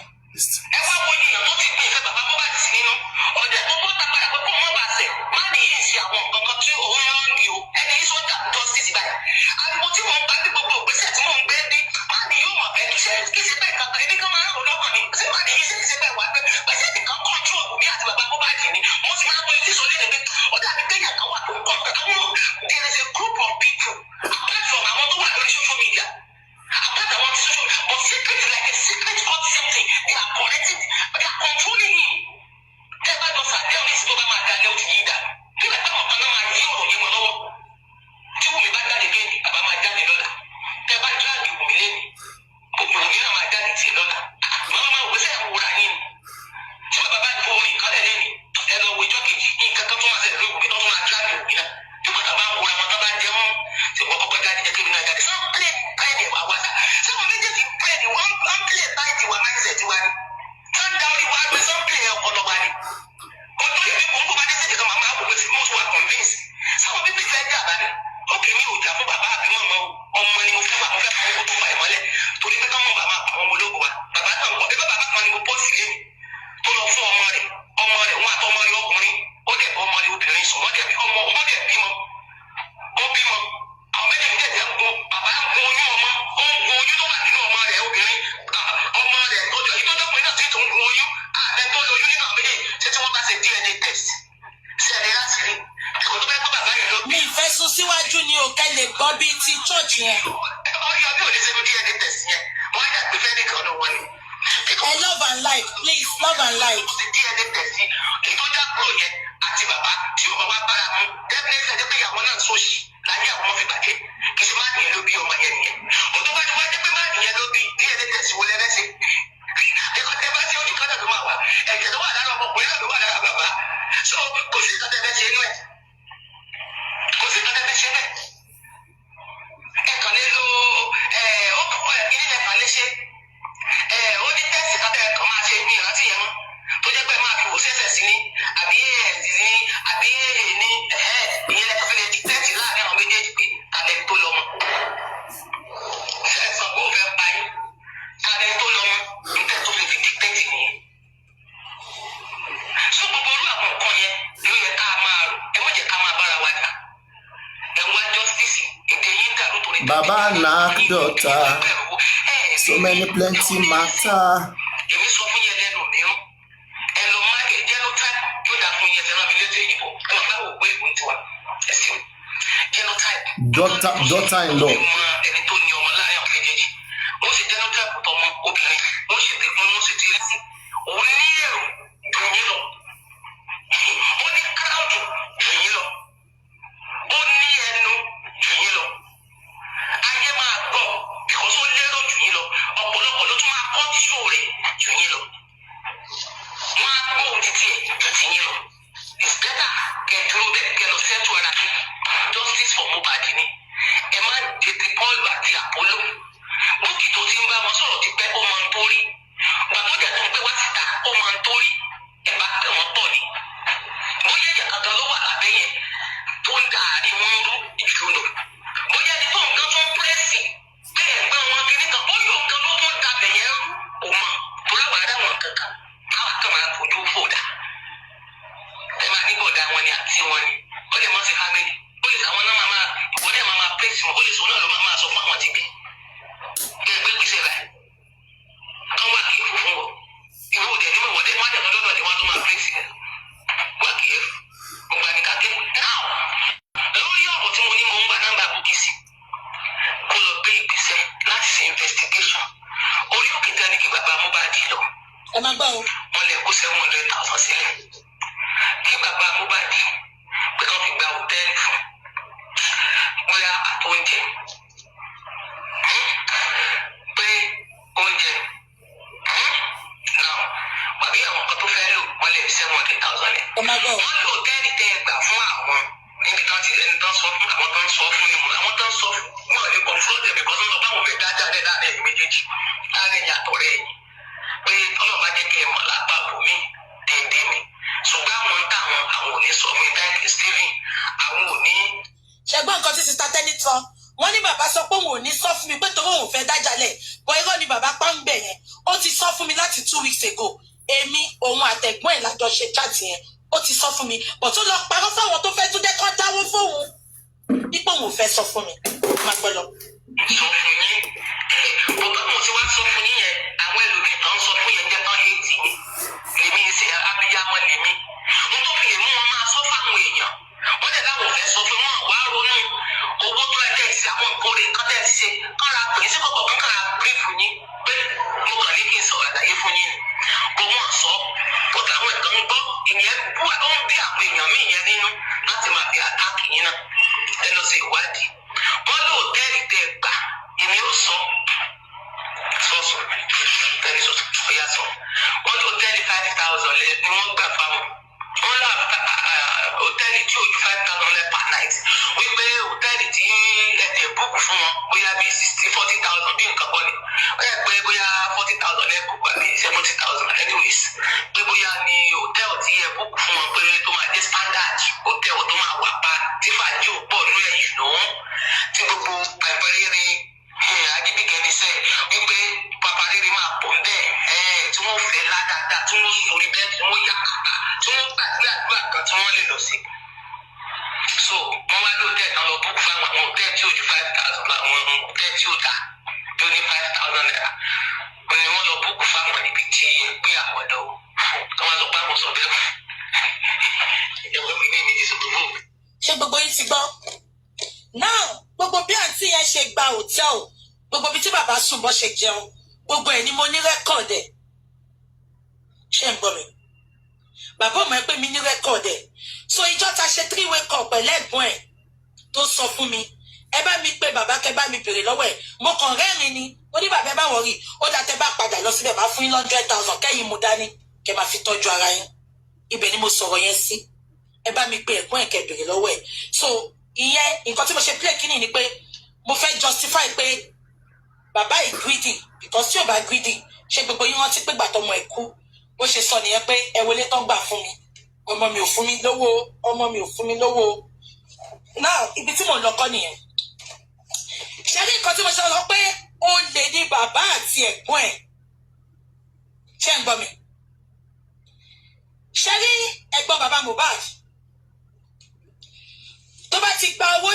church yẹn. Ọyọ bí ò lè ṣe ló DNA test yẹn, wọ́n á dàgbé fẹ́ nìkan ló wọlé. Love and life, please, love and life. DNA test yìí, èyí tó já kúrò yẹn àti bàbá tí ó bàbá bára mú, definitely ẹjọ́ pé ìyàwó náà sóṣì láyé àwọn fi bàjẹ́. Kì í ṣe máa nìyẹn ló bí ọmọ yẹn nìyẹn. Òtún bá ti wá jẹ́ pé máa nìyẹn ló bí DNA test wo lẹ́lẹ́sẹ̀. Ẹ̀kọ́ tẹ bá ṣe ojú kan náà ló máa wà. Ẹ̀jẹ̀ tó wà lára ọmọkùnrin náà ló wà lára bàbá. So kò sí ìtọ́jú ẹ̀fẹ́ ṣe inú ẹ̀. Kò sí ìtọ́jú ẹ̀fẹ́ ṣe bẹ́ẹ̀. Ẹ̀kan nílò ó kọ́kọ́ ẹ̀ kí nílẹ̀ fà léṣe. Ó ní tẹ́sì kan tẹ̀ kàn máa ṣe ní ìrántí yẹn mọ́. Tó jẹ́ pé máa fi wò sẹ́sẹ̀ sí ní àbí AS ní àbí AA ní ìyẹn lẹ́kọ̀ọ́ fẹ́lẹ́ di tẹ́sì láàrin àwọn méjèèjì pé alẹ́ tó lọ mọ́. Sẹ́sàn kó fẹ́ parí. Alẹ́ tó lọ mọ́. Nígbà tó lè fi dictate nìyẹn. So gbogbo olú àwọn nǹkan yẹn ló yẹ ká máa rò. Ẹ má jẹ́ ká máa bára wa jà. Ẹ wá justice èdè yín dàrú torí. Baba knock daughter. So many plenty matter. Èmi sọ fún yẹn lẹ́nu mìíràn. Ẹ lọ má ẹ genotype yóò dà fún yẹn sẹ́nu àbí létí ìbò. Ẹ máa bá wò pé ìbò tiwa. Ẹ sì genotype. Daughter-in-law. Ẹni tó ní ọmọ láàrin àwọn méjèèjì. Wọ́n ṣe genotype tọmọ obìnrin. Wọ́n ṣe ti fún wọn ṣe ti lẹ́sìn. Òun ní èrò jù yín lọ. Ó ní káàdù jù yín lọ. Ó ní ẹnu jù yín lọ. Ayé máa gbọ́ because ó lérò jù yín lọ. Ọ̀pọ̀lọpọ̀ ló tún máa kọ́ sóòrè jù yín lọ. Wọ́n á gbọ́ òtítì ẹ̀ jù ti yín lọ. It's better kẹ́ dúró bẹ́ẹ̀ kẹ́ lọ sẹ́tù ara yín. Justice for Mohbad ni. Ẹ má tètè Paul àti Apollo. Bókì tó ti ń bá wọn sọ̀rọ̀ ti pẹ́ ó máa ń torí. Gbàgbọ́dọ̀ tó ń gbé wá síta ó máa ń torí. Ẹ bá tẹ̀ wọ́n pọ̀ ni. Bóyá ìyá kankan ló wà lábẹ́ yẹn tó ń da àríwọ̀n rú ìṣúná. Bóyá ẹni tó nǹkan tó ń pẹ́ẹ́sì bẹ́ẹ̀ gbé wọn kiri kan bóyá nǹkan ló tó ń da bẹ̀yẹn rú ò mọ̀ tó láwàá dá wọn kankan káwá kan máa fojú fòdà. Ẹ máa ní bọ̀dá wọn ni àti wọn ni ó lè mọ́ sí family ó lè sàwọn náà máa ìwọ́dẹ̀ máa pèsè wọn ó lè sọ náà ló máa sọ fún àwọn ti gbé. Kẹ́ ẹ gbé gbèsè rẹ̀ kán wà kí fún wọn. Ìwọ òde ní ìwọ́dẹ̀ má jẹ́ lọ́dọ̀ ni wọ́n tó máa pèsè rẹ̀. Wà kí ẹ gbà ní kákẹ́ náà. Lórí ọ̀rọ̀ tí mo ní mo ń gba nọ́mbà bókì sí kó lọ gbé ìgbésẹ̀ láti ṣe investigation. Orí òkè tẹ́ ní kí bàbá Mohbad lọ. Ẹ máa gbọ́ o. Wọ́n lè kó 700,000 sílẹ̀. Kí bàbá Mohbad pé kán fi gba hòtẹ́ẹ̀lì fún bóyá àtóúnjẹ. Pé oúnjẹ náà wàbí àwọn kan tó fẹ́ lò wọ́n lè 700,000 lẹ̀. Ẹ máa gbọ́ o. Wọ́n lò hòtẹ́ẹ̀lì tẹ́ ẹ gbà fún àwọn níbi kan ti ẹni tán sọ fún àwọn tán sọ fún ni mo àwọn tán sọ fún wọn lè confront ẹ̀ because wọ́n lọ báwọn fẹ́ dáadáa lẹ́ láàrin ẹ̀mí méjèèjì láàrin ìyàtọ̀ rẹ̀ yìí pé ọlọ́ba jẹ́ kí ẹ mọ̀ lápá bòmí déédéé mi ṣùgbọ́n àwọn táwọn àwọn ò ní sọ fún ìdáìkì Stephen àwọn ò ní. Ṣẹgbọ́n nǹkan tí sista tẹ́ni tán wọ́n ní bàbá sọ pé òun ò ní sọ fún mi pé torí òun fẹ́ dájàlẹ̀ bọ́ irọ́ ni bàbá pàǹgbẹ̀ yẹn ó ti sọ fún mi láti 2 weeks ago èmi òun àtẹ̀gbọ́n ẹ̀ lájọ ṣe chat yẹn ó ti sọ fún mi bọ̀ tó lọ parọ́ fáwọn tó fẹ́ tún jẹ́ kán dáwó fóun nípò òun ò fẹ́ sọ fún mi má gbọ́ lọ. Sọ fún yín bọ́bá mo ti wá sọ fún yín yẹn àwọn ẹlòmíì kan sọ fún yẹn jẹ́ kán hate yín lèmi ṣe abiyamọ lèmi mo tó fi lè mú wọn máa sọ fáwọn èèyàn wọ́n dẹ̀ láwọn ò fẹ́ sọ fún wọn wá ronú owó tó ẹ tẹ̀ sí àwọn ìkórè nǹkan tẹ̀ ṣe kán ra pè é sí kọ̀kọ̀ kan kán ra brief yín pé mo kàn ní kí n sọ̀rọ̀ àlàyé fún yín ni kò wọ́n sọ kó tàwọn ẹ̀kan ń gbọ́ ìyẹn bú ó ń bí àwọn èèyàn míì yẹn nínú láti máa fi àtàkì yín náà ẹ lọ sí ìwádìí wọ́n lò tẹ́lì tẹ́ gbà èmi ó sọ sọ́sọ́ tẹ́lì sọ́sọ́ ó yà sọ wọ́n lò tẹ́lì 5,000 lẹ ni wọ́n gbà fáwọn wọ́n lọ hòtẹ́ẹ̀lì tí ò ju 5,000 lẹ per night wípé hòtẹ́ẹ̀lì tí ẹ̀jẹ̀ búùkù fún wọn bóyá bíi 40,000 bí nǹkan kọ́ ni ó yẹ pé bóyá 40,000 lẹ búùkù àbí 70,000 anyways pé bóyá ni hòtẹ́ẹ̀lì tí ẹ búùkù fún wọn pé tó máa jẹ́ standard hòtẹ́ẹ̀lì tó máa wà pa tí fàájì ò pọ̀ nínú ẹ̀ yìí tí gbogbo pẹ̀pẹ̀rẹ̀rẹ̀ ajíbíkẹ́ni sẹ́ wípé paparẹ́rẹ́ máa pọ̀ ń bẹ́ẹ̀ tí wọ́n fẹ́ ládàá tí wọ́n sori bẹ́ẹ̀ tí wọ́n yá kàkà tí wọ́n gbàgbé àdúrà kan tí wọ́n lè lọ sí. So wọ́n wá lóòótẹ́ kan lọ búkú fáwọn àwọn hòtẹ́ẹ̀lì tí ò ju 5,000 àwọn hòtẹ́ẹ̀lì tí ò dá tó ní 5,000 naira wọ́n ní wọ́n lọ búkú fáwọn níbi tí gbé àwọn lọ kí wọ́n sọ pé àwọn sọ bẹ́ẹ̀ ìjọba mi ní ìdí sọ ṣé gbogbo yín ti gbọ́ now gbogbo bí àǹtí yẹn ṣe gba hòtẹ́ẹ̀lì gbogbo bí tí bàbá sùn bọ́ ṣe jẹun gbogbo ẹ̀ ni mo ní rẹ́kọ̀dì ẹ̀ ṣé ń gbọ́ mi bàbá ọmọ ẹ pé mi ní rẹ́kọ̀dì ẹ̀ so ìjọ ta ṣe 3-way call pẹ̀lú ẹ̀gbọ́n ẹ̀ tó sọ fún mi ẹ bá mi pé bàbá kẹ bá mi bèrè lọ́wọ́ ẹ̀ mo kàn rẹ́rìn ni ó ní bàbá ẹ bá wọ̀ rí ó dá tẹ bá padà lọ síbẹ̀ máa fún yín 100,000 kẹ́yìn mú dání kẹ máa fi tọ́jú ara yín ibẹ̀ ni mo sọ̀rọ̀ yẹn sí ẹ bá mi pé ẹ̀gbọ́n ẹ̀ kẹ bèrè lọ́wọ́ ẹ̀ so ìyẹn nǹkan tí mo ṣe play kíní ni pé mo fẹ́ justify pé bàbá yìí greedy because tí ò bá greedy ṣé gbogbo yín rántí pé gbàtọ́mọ ẹ̀ kú bó ṣe sọ nìyẹn pé ẹ wọlé tán gbà fún mi ọmọ mi ò fún mi lówó ọmọ mi ò fún mi lówó now ibi tí mò ń lọ kọ́ nìyẹn ṣe ní nǹkan tí mo ṣe sọ pé ó lè ní bàbá àti ẹ̀gbọ́n ẹ̀ ṣé ń gbọ́ mi ṣe ní ẹ̀gbọ́n bàbá Mohbad tó bá ti gba owó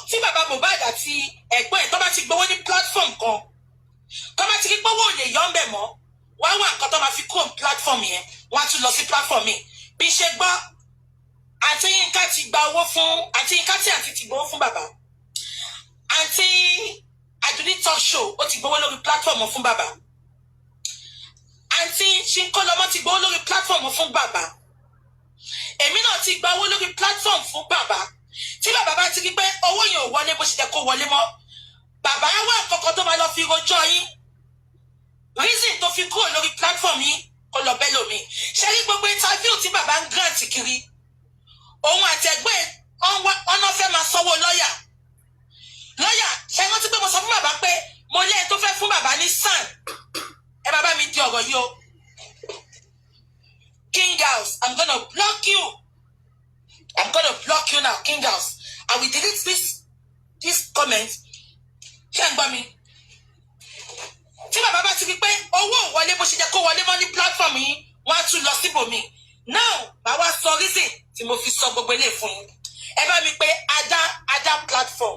tí bàbá Mohbad àti ẹ̀gbọ́n ẹ̀ tó bá ti gbowó ní platform kan tó bá ti rí pé owó ò lè yọ ń bẹ̀ mọ́ wá wá nǹkan tó máa fi kó platform yẹn wọ́n á tún lọ sí platform mi bí ṣe gbọ́ àti Yínká ti gba owó fún àti Yínká tí àti ti gbowó fún bàbá àti Àdùnní talk show ó ti gbowó lórí platform fún bàbá àti Ṣinkólọmọ ti gbowó lórí platform fún bàbá èmi náà ti gba owó lórí platform fún bàbá tí bàbá bá ti rí pé owó yẹn ò wọlé bó ṣe jẹ́ kó wọlé mọ́ bàbá wá kọ̀ọ̀kan tó máa lọ fi rojọ́ yín reason tó fi kúrò lórí platform yín kó lọ bẹ́ lómi ṣe rí gbogbo interview tí bàbá ń grant kiri òun àti ẹgbẹ́ ọ̀nà fẹ́ máa sanwó lọ́yà ṣe rántí pé mo sọ fún bàbá pé mo lé tó fẹ́ fún bàbá ní sàn ẹ bàbá mi di ọ̀rọ̀ yìí o King House I'm gonna block you now King House I will delete this comment ṣé ń gbọ́ mi tí bàbá bá ti rí pé owó wọlé bó ṣe jẹ́ kó wọlé mọ́ ní platform yìí wọ́n á tún lọ síbòmí now bá wá sọ reason tí mo fi sọ gbogbo ilé fún yín ẹ bá mi pé ada platform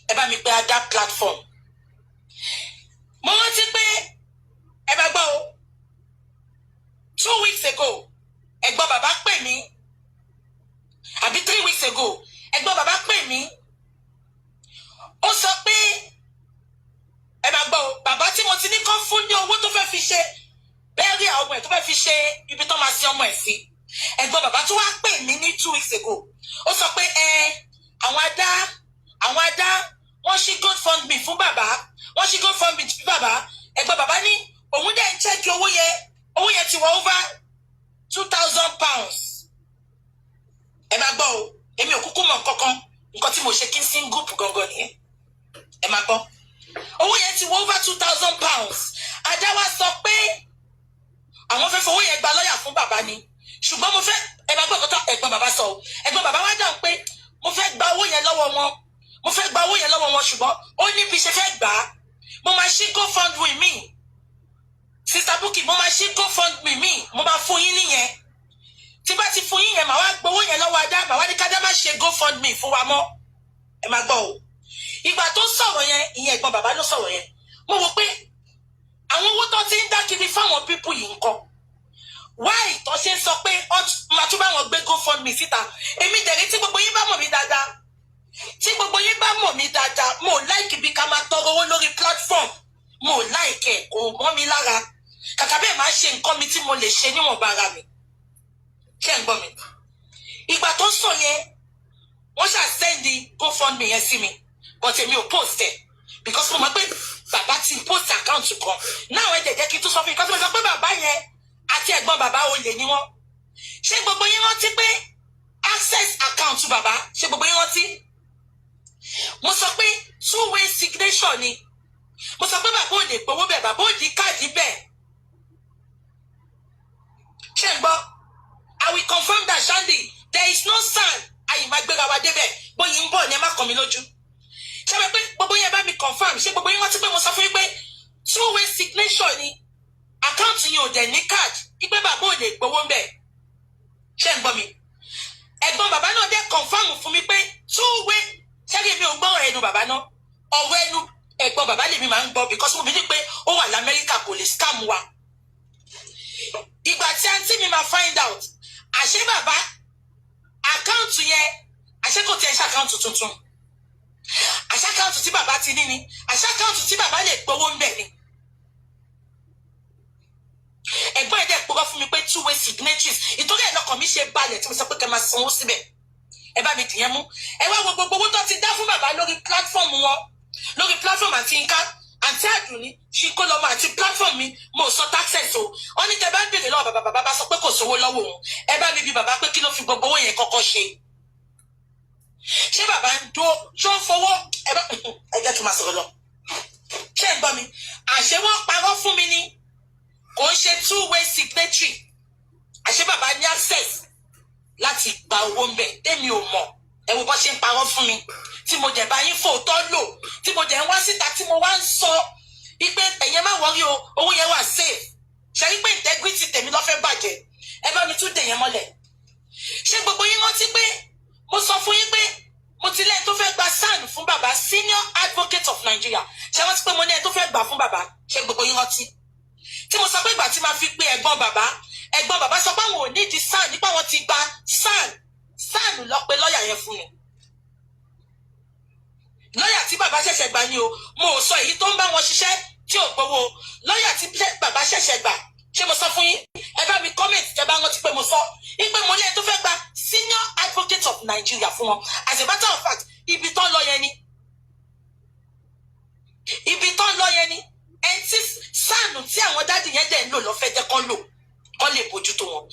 ẹ bá mi pé ada platform mo rántí pé ẹ bá gbọ́ o 2 weeks ago ẹ̀gbọ́n bàbá pè mí àbí 3 weeks ago ẹ̀gbọ́n bàbá pè mí ó sọ pé ẹ bá gbọ́ o bàbá tí mo ti ní kán fún ní owó tó fẹ́ fi ṣe bẹ́ẹ̀rí àwọn ọmọ ẹ̀ tó fẹ́ fi ṣe ibi tó máa sin ọmọ ẹ̀ sí ẹ̀gbọ́n bàbá tó wá pè mí ní 2 weeks ago ó sọ pé àwọn adá wọ́n ṣí GoFundMe fún bàbá wọ́n ṣí GoFundMe fún bàbá ẹ̀gbọ́n bàbá ní òun dẹ̀ ń chẹ́kì owó yẹn ti wọ over £2,000 ẹ máa gbọ́ o èmi ò kúkú mọ̀ kankan nǹkan tí mo ṣe kí n sí group gangan nìyẹn ẹ máa gbọ́ owó yẹn ti wọ over £2,000 adá wa sọ pé àwọn fẹ́ fowó yẹn gba lọ́yà fún bàbá ni ṣùgbọ́n mo fẹ́ ẹ máa gbọ́ nǹkan tó ẹ̀gbọ́n bàbá sọ o ẹ̀gbọ́n bàbá wa dáhùn pé mo fẹ́ gba owó yẹn lọ́wọ́ wọn ṣùgbọ́n ó ní bí ṣe fẹ́ gbà á mo máa ṣí GoFundMe mi Sister Bukky mo máa ṣí GoFundMe mi mo máa fún yín nìyẹn tí bá ti fún yín yẹn màá wá gbowó yẹn lọ́wọ́ adá màá wá ní kádá má ṣe GoFundMe fún wa mọ́ ẹ máa gbọ́ o ìgbà tó sọ̀rọ̀ yẹn ìyẹn ẹ̀gbọ́n bàbá ló sọ̀rọ̀ yẹn mo wò pé àwọn owó tó ti ń dá kiri fáwọn pípù yìí ń kọ́ wáì tó ṣe ń sọ pé máa tún bá wọn gbé GoFundMe síta èmi dẹ̀rí tí gbogbo yín bá mọ̀ mí dáadáa mo láìkì bí ká máa tọrọ owó lórí platform mo láìkì ẹ̀ kò mọ́ mi lára kàkà bẹ́ẹ̀ máa ṣe nǹkan mi tí mo lè ṣe níwọ̀nba ara mi ṣé ń gbọ́ mi ìgbà tó sọ yẹn wọ́n ṣáà sẹ́ndì GoFundMe yẹn sí mi but èmi ò post ẹ̀ because mo mọ̀ pé bàbá ti post account kan náà ẹ̀ jẹ́ kí n tún sọ fún yín kí wọ́n sọ pé bàbá yẹn àti ẹ̀gbọ́n bàbá olè ni wọ́n ṣé gbogbo yín rántí pé access account bàbá ṣé gbogbo yín rántí mo sọ pé 2-way signature ni mo sọ pé bàbá ò lè gbowó bẹ́ẹ̀ bàbá ò di káàdì bẹ́ẹ̀ ṣé ń gbọ́ I will confirm that Shandy there is no sign àyè máa gbéra wa débẹ̀ bóyá ń bọ̀ ní ẹ má kàn mí lójú ṣé wọ́n pé gbogbo yẹn bá mi confirm ṣé gbogbo yín rántí pé mo sọ fún yín pé 2-way signature ni àkáǹtì yìí ò dẹ̀ ní káàdì ìpé bàbá ò lè gbowó ń bẹ̀ ṣé ń gbọ́ mi ẹ̀gbọ́n bàbá náà dẹ̀ confirm fún mi pé 2-way ṣẹ́gi mi ò gbọ́ ọ̀rọ̀ ẹnu bàbá náà ọ̀rọ̀ ẹnu ẹ̀gbọ́n bàbá lèmi máa ń gbọ́ because mo bí ní pé ó wà lamẹ́ríkà kò lè scam wa ìgbà tí àǹtí mi máa find out àṣé bàbá àkáǹtì yẹn àṣẹ kò tiẹ̀ ṣàkáǹtì tuntun àṣàkáǹtì tí bàbá ti ní ni àṣàkáǹtì tí bàbá lè gbowó ń bẹ̀ ni. ẹ̀gbọ́n ẹ̀dẹ̀ purọ́ fún mi pé 2-way signatories ìtorí ẹ̀ lọ́kàn mi ṣe balẹ̀ tí mo sọ pé kẹ́ máa sanwó síbẹ̀ ẹ bá mi dìyẹn mú ẹ wá wo gbogbo owó tó ti dá fún bàbá lórí platform wọn lórí platform àti nǹkan àti àdùnní ṣìkólọmọ àti platform mi mo sọ taxes o wọn ní tẹ bá ń bèrè lọ́wọ́ bàbá bá sọ pé kò sówó lọ́wọ́ òun ẹ bá mi bi bàbá pé kí ló fi gbogbo owó yẹn kọ́kọ́ ṣe ṣé bàbá ń dó ṣó ń fowó ẹ jẹ́ kí n máa sọ̀rọ̀ lọ ṣé ń gbọ́ mi àṣé wọ́n parọ́ fún mi ni kò ń ṣe 2-way signatory àṣé bàbá ní access láti gba owó ń bẹ̀ tèmi ò mọ̀ ẹ wo bó ṣe ń parọ́ fún mi tí mo jẹ̀ bá yín fòótọ́ lò tí mo jẹ̀ ń wá síta tí mo wá ń sọ wípé ẹ̀yẹ má wọrí o owó yẹn wà safe ṣe wípé integrity tèmi ló fẹ́ bàjẹ́ ẹ bá mi tún dè yẹn mọ́lẹ̀ ṣé gbogbo yín rántí pé mo sọ fún yín pé mo ti lẹ́yìn tó fẹ́ gba SAN fún bàbá Senior Advocate of Nigeria ṣé wọ́n ti pé mo ní ẹ tó fẹ́ gbà fún bàbá ṣé gbogbo yín rántí tí mo sọ pé ìgbà tí máa fi pé ẹ̀gbọ́n bàbá sọ pé àwọn ò nídìí SAN nípa wọn ti gba SAN lọ pé lọ́ọ̀yà yẹn fún mi lọ́ọ̀yà tí bàbá ṣẹ̀ṣẹ̀ gbà ni o mo ò sọ èyí tó ń bá wọn ṣiṣẹ́ tí ò gbowó lọ́ọ̀yà tí bàbá ṣẹ̀ṣẹ̀ gbà ṣé mo sọ fún yín ẹ bá mi comment tẹ́ bá rántí pé mo sọ ipe mo lẹ́yìn tó fẹ́ gba Senior Advocate of Nigeria fún wọn as a matter of fact ibi tó ń lọ yẹn ni ẹni tí SAN tí àwọn dáàdì yẹn dẹ̀ ń lò lọ́fẹ́ jẹ́ kán lò kán lè bójútó wọn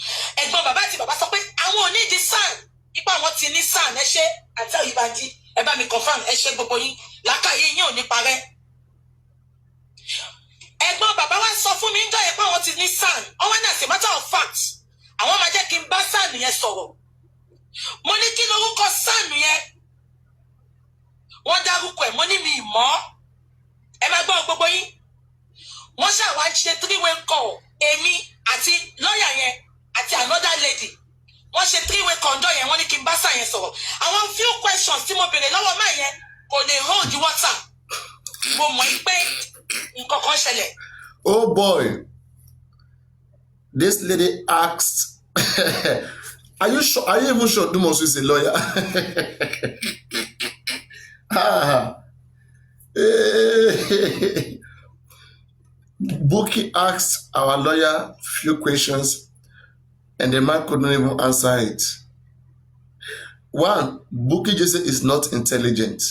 ẹ̀gbọ́n bàbá àti bàbá sọ pé àwọn ò ní ìdí SAN ipa àwọn ti ní SAN ẹ ṣe àti àyíbájí ẹ bá mi confirm ẹ ṣe gbogbo yín làákàyè yín ò ní parẹ́ ẹ̀gbọ́n bàbá wa sọ fún mi ń jọyẹ pé àwọn ti ní SAN ọwọ́ náà as a matter of fact àwọn máa jẹ́ kí n bá SAN yẹn sọ̀rọ̀ mo ní kí lorúkọ SAN yẹn wọ́n dárúkọ ẹ̀ mo ní mi mọ̀ ẹ máa gbọ́ gbogbo yín wọ́n ṣàwá ṣe 3-way call èmi àti lọ́ọ̀yà yẹn àti another lady wọ́n ṣe 3-way call ǹjọ́ yẹn wọ́n ní kí n bá SAN yẹn sọ̀rọ̀ àwọn few questions tí mo béèrè lọ́wọ́ máa yẹn kò lè hold water mo mọ̀ pé nǹkan kan ṣẹlẹ̀. Oh boy, this lady asked, are you sure? Are you even sure Dumosu is a lawyer? Buki asked our lawyer few questions and the man could not even answer it. One, Buki Jesse is not intelligent.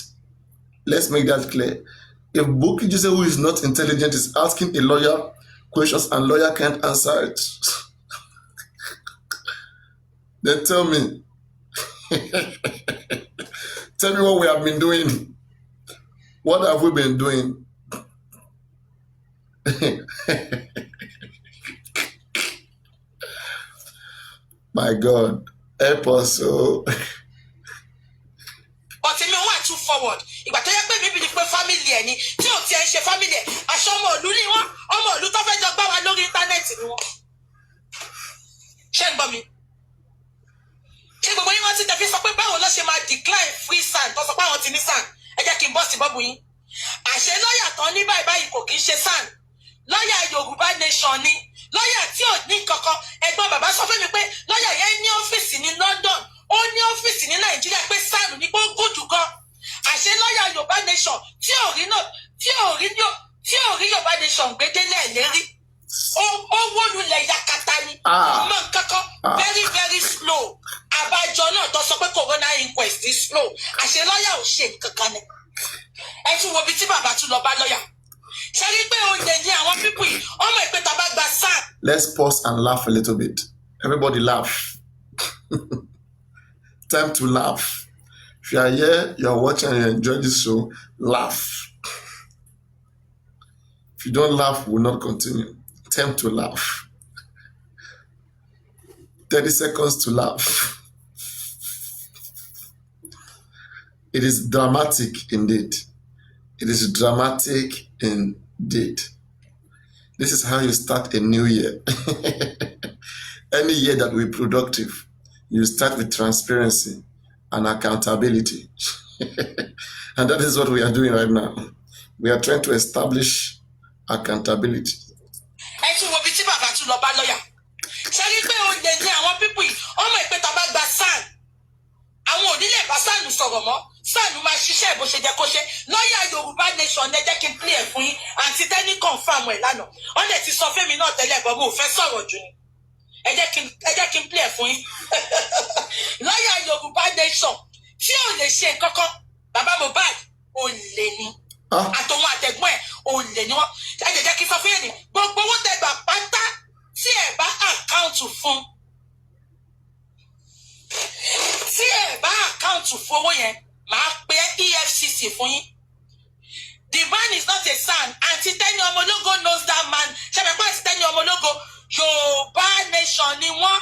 Let's make that clear. If Buki Jesse, who is not intelligent, is asking a lawyer questions and lawyer can't answer it, then tell me. Tell me what we have been doing. What have we been doing? My God, help us. So. But me want to forward. Ìgbà tó yẹ pé mi bí pé family ẹ̀ ni tí ò tiẹ̀ ń ṣe family ẹ̀ aṣọ ọmọ ìlú ni wọ́n ọmọ ìlú tó fẹ́ jọ gbá wa lórí íńtánẹ́ẹ̀tì ni wọ́n. Ṣé ń gbọ́ mi? Ṣé gbogbo yín wọ́n ti tẹ̀fí sọ pé báwo ló ṣe máa decline free SAN tó sọ pé àwọn ti ní SAN ẹ jẹ́ kí n bọ́ sí bọ́ọ̀bù yín. Àṣẹ lọ́ọ̀yà tán ní báyìí kò kí ń ṣe SAN lọ́ọ̀yà Yorùbá nation ni lọ́ọ̀yà tí ò ní kankan ẹ̀gbọ́n bàbá sọ fún mi pé lọ́ọ̀yà yẹn ní ọ́fíìsì ní London ó ní ọ́fíìsì ní Nàìjíríà pé SAN ní kó gùdù gan àṣẹ lọ́ọ̀yà Yorùbá nation tí ò rí Yorùbá nation gbẹdẹ́lẹ̀ lérí ó wólulẹ̀ yakata ni ọmọ nǹkankan very very slow àbájọ náà tó sọ pé corona inquest is slow àṣẹ lọ́ọ̀yà ò ṣe nǹkankan ni ẹ tún wo bí tí bàbá tún lọ bá lọ́ọ̀yà ṣe rí pé oúnjẹ ní àwọn pípù yìí ọmọ ìpè tá a bá gba SAN. Let's pause and laugh a little bit. Everybody laugh. Time to laugh. If you are here, you are watching and you enjoy this show, laugh. If you don't laugh, we will not continue. Time to laugh. 30 seconds to laugh. It is dramatic indeed. It is dramatic indeed. This is how you start a new year. Any year that will be productive, you start with transparency and accountability. And that is what we are doing right now. We are trying to establish accountability. Ẹ tún wo bí tí bàbá tún lọ bá lọ́ọ̀yà. Ṣé rí pé oúnjẹ ní àwọn pípù yìí ọmọ ìpè tá a bá gba SAN àwọn ò ní lè bá Sànù sọ̀rọ̀ mọ́ Sànù máa ṣiṣẹ́ bó ṣe jẹ́ kó ṣe lọ́ọ̀yà Yorùbá Nation ẹ jẹ́ kí n play ẹ̀ fún yín àǹtí tẹ́ni confam ẹ̀ lánàá wọ́n lè ti sọ fẹ́mi náà tẹ́lẹ̀ bọ́ mo ò fẹ́ sọ̀rọ̀ jù ni ẹ jẹ́ kí n play ẹ̀ fún yín lọ́ọ̀yà Yorùbá Nation tí ò lè ṣe kankan bàbá Mohbad ò lè ní àtòun àtẹ̀gbọ́n ẹ̀ ò lè ní wọ́n ẹ jẹ́ kí n sọ fún yín ní gbogbo owó tẹgbà pátá tí ẹ bá àkáǹtì fún tí ẹ bá àkáǹtì fún owó yẹn màá pe EFCC fún yín. The man is not a son. Auntie Teni Omologo knows that man. Ṣebí pé Auntie Teni Omologo Yorùbá Nation ni wọ́n.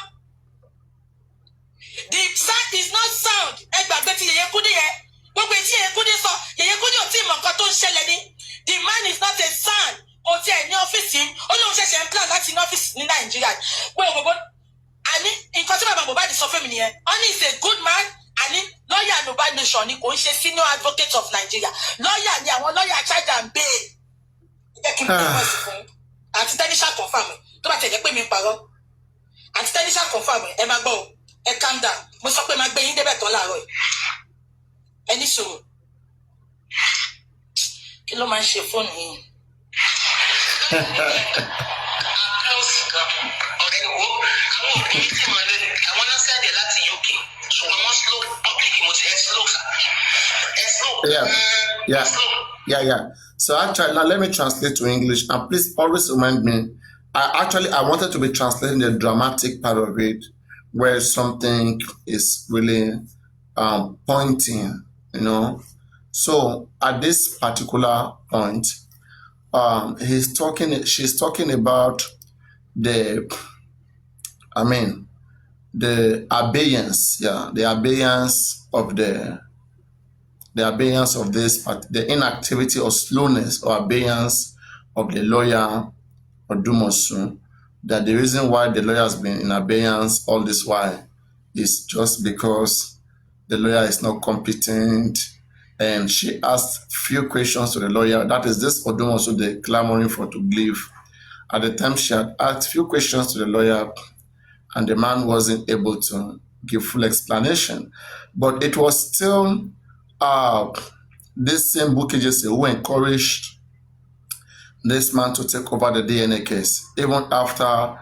The sound is not sound. Ẹ gbàgbé ti Yèyé Kúdí yẹn. Gbogbo etí Yèyé Kúdí sọ, Yèyé Kúdí ò tí ì mọ̀ nǹkan tó ń ṣẹlẹ̀ ní. The man is not a son. Kò tiẹ̀ ní ọ́fíìsì. Ó lóun ṣẹ̀ṣẹ̀ ń plan láti ní ọ́fíìsì ní Nàìjíríà. Gbogbo àní nǹkan tí bàbá Mohbad sọ fún mi nìyẹn. Honey is a good man. Àní lọ́ọ̀yà Yorùbá Nation ni kò ń ṣe senior advocate of Nigeria. Lọ́ọ̀yà ni àwọn lọ́ọ̀yà charge and bail. Jẹ́ kí n bẹ̀rẹ̀ wọ́n sí fún un. Àti Tẹ́níṣà confirm tó bá tẹ̀ jẹ́ pé mi ń parọ́. Àti Tẹ́níṣà confirm ẹ máa gbọ́ o. Ẹ calm down. Mo sọ pé máa gbé yín débẹ̀ tán láàárọ̀ yìí. Ẹ ní sùúrù. Kí ló máa ń ṣe fóònù yìí? Yeah. So actually, now let me translate to English, and please always remind me. I wanted to be translating the dramatic part of it, where something is really pointing, you know. So at this particular point, she's talking about the abeyance, the abeyance of this, the inactivity or slowness or abeyance of the lawyer Odumosu, that the reason why the lawyer has been in abeyance all this while is just because the lawyer is not competent. And she asked few questions to the lawyer. That is this Odumosu they clamoring for to leave. At the time, she had asked few questions to the lawyer, and the man wasn't able to give full explanation. But it was still this same Bukijese who encouraged this man to take over the DNA case, even after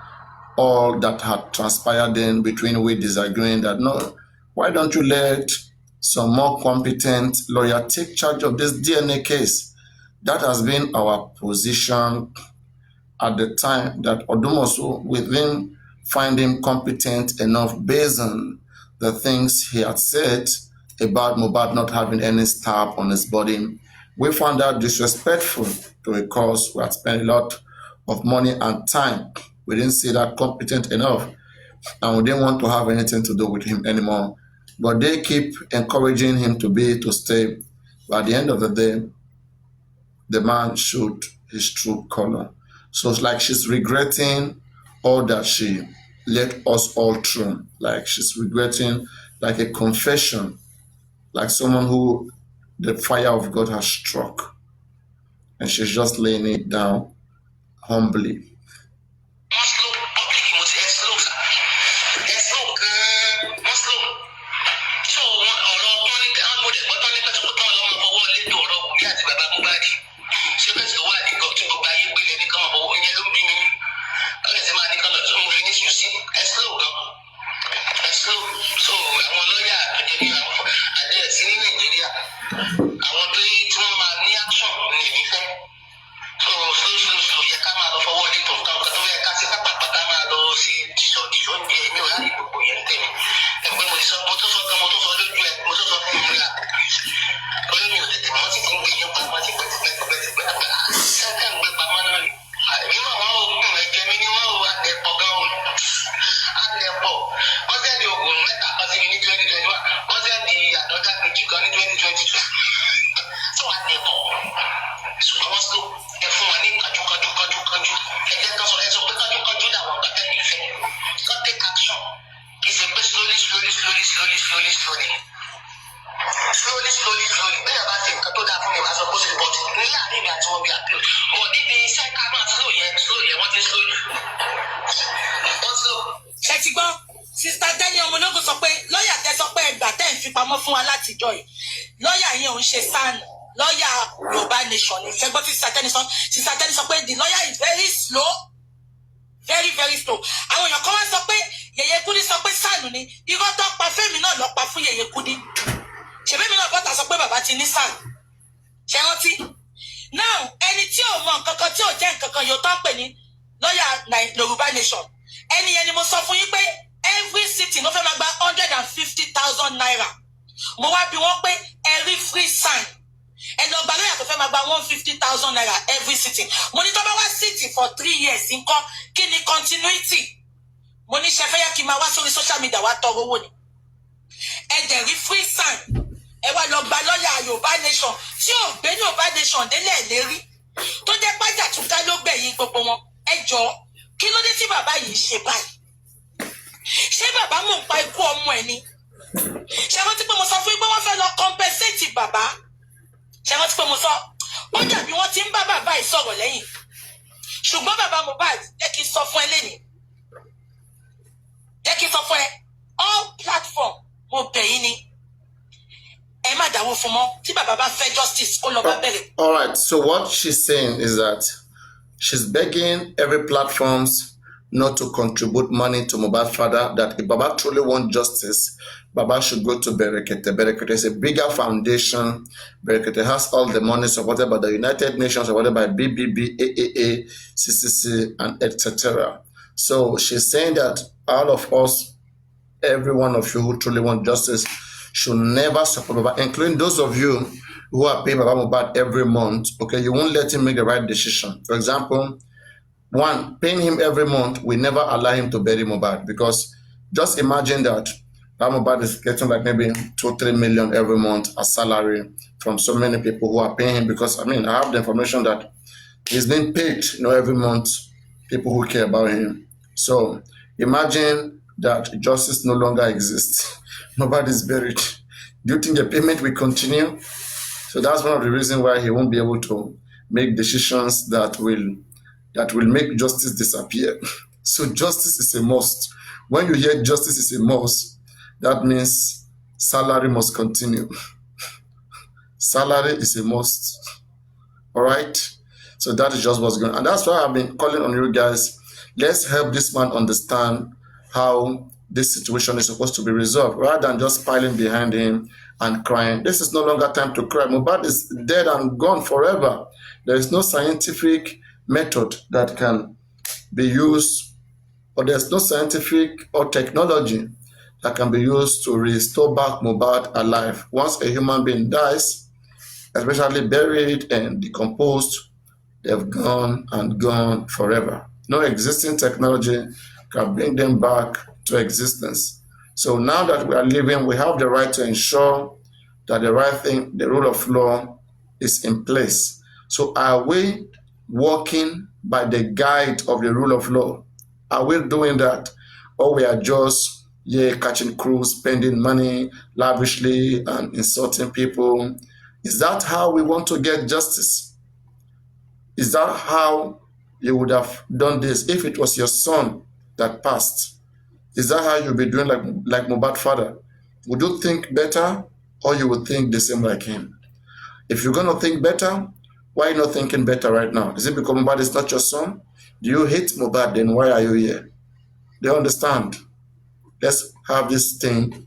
all that had transpired in between, we disagreeing that no, why don't you let some more competent lawyer take charge of this DNA case? That has been our position at the time, that Odumosu, within find him competent enough based on the things he had said about Mohbad not having any stab on his body. We found that disrespectful to a cause. We had spent a lot of money and time. We didn't see that competent enough, and we didn't want to have anything to do with him anymore. But they keep encouraging him to stay. But at the end of the day, the man showed his true color. So it's like she's regretting all that she let us all through. Like she's regretting, like a confession, like someone who the fire of God has struck. And she's just laying it down humbly. látijọ́ yìí lọ́ọ̀yà yẹn ò ń ṣe sáànù lọ́ọ̀yà Yorùbá Nation ni ṣẹ́gbọ́n tí sísá tẹ́ni sọ pé the lawyer is very slow very very slow àwọn èèyàn kan wá sọ pé Yèyé Kúdí sọ pé sáànù ni irọ́ tó pa Fẹ́mi náà lọ pa fún Yèyé Kúdí ṣèbémi náà bọ́tà sọ pé bàbá ti ní sáànù ṣe rántí now ẹni tí ò mọ nǹkan kan tí ò jẹ́ nǹkan kan yóò tán pè ní lọ́ọ̀yà Yorùbá Nation ẹni yẹn ni mo sọ fún yín pé every city ló fẹ́ máa gba 150,000 naira mo wá bí wọ́n pé every free sign ẹni ọgbà lóyà tó fẹ́ máa gba 150,000 naira every city mo ní tó bá wá city for 3 years nǹkan kí ni continuity mo ní ṣe fẹ́ yẹ kí n máa wá sórí social media wá tọrọ owó ni ẹ dẹ̀ rí free sign ẹ wá lọ gba lọ́yà Yorùbá Nation tí ò gbé Yorùbá Nation délẹ̀ lérí tó jẹ́ pàjàtúká ló gbẹ̀yìn gbogbo wọn ẹ jọ kí ló dé tí bàbá yìí ṣe báyìí ṣé bàbá mọ̀ nípa ikú ọmọ ẹ̀ ni ṣé wọ́n ti pé mo sọ fún yín pé wọ́n fẹ́ lọ compensate bàbá ṣé wọ́n ti pé mo sọ ó dàbí wọ́n ti ń bá bàbá yìí sọ̀rọ̀ lẹ́yìn ṣùgbọ́n bàbá Mohbad jẹ́ kí n sọ fún ẹ lẹ́nìí jẹ́ kí n sọ fún ẹ all platform mo bẹ̀ yín ni ẹ má dáwọ́ fún mọ́ tí bàbá bá fẹ́ justice kó lọ bá bẹ̀rẹ̀. All right, so what she's saying is that she's begging every platforms not to contribute money to Mohbad's father, that if Baba truly wants justice, Baba should go to Berekete. Berekete is a bigger foundation. Berekete has all the money supported by the United Nations, supported by BBB, AAA, CCC, and etc. So she's saying that all of us, every one of you who truly want justice, should never support Baba, including those of you who are paying Baba Mohbad every month. Okay, you won't let him make the right decision. For example, one, paying him every month will never allow him to bury Mohbad, because just imagine that Baba Mohbad is getting like maybe 2-3 million every month as salary from so many people who are paying him, because I mean, I have the information that he's being paid, every month, people who care about him. So imagine that justice no longer exists. Nobody is buried. Do you think the payment will continue? So that's one of the reasons why he won't be able to make decisions that will make justice disappear. So justice is a must. When you hear justice is a must, that means salary must continue. Salary is a must. All right? So that is just what's going on. And that's why I've been calling on you guys. Let's help this man understand how this situation is supposed to be resolved, rather than just piling behind him and crying. This is no longer time to cry. Mohbad is dead and gone forever. There is no scientific method that can be used, or there's no scientific or technology that can be used to restore back Mohbad alive. Once a human being dies, especially buried and decomposed, they've gone and gone forever. No existing technology can bring them back to existence. So now that we are living, we have the right to ensure that the right thing, the rule of law, is in place. So are we walking by the guide of the rule of law? Are we doing that? Or we are just catching crews, spending money lavishly and insulting people? Is that how we want to get justice? Is that how you would have done this if it was your son that passed? Is that how you'll be doing like Mohbad's father? Would you think better, or you would think the same like him? If you're going to think better, why are you not thinking better right now? Is it because Mohbad is not your son? Do you hate Mohbad? Then why are you here? They understand. Let's have this thing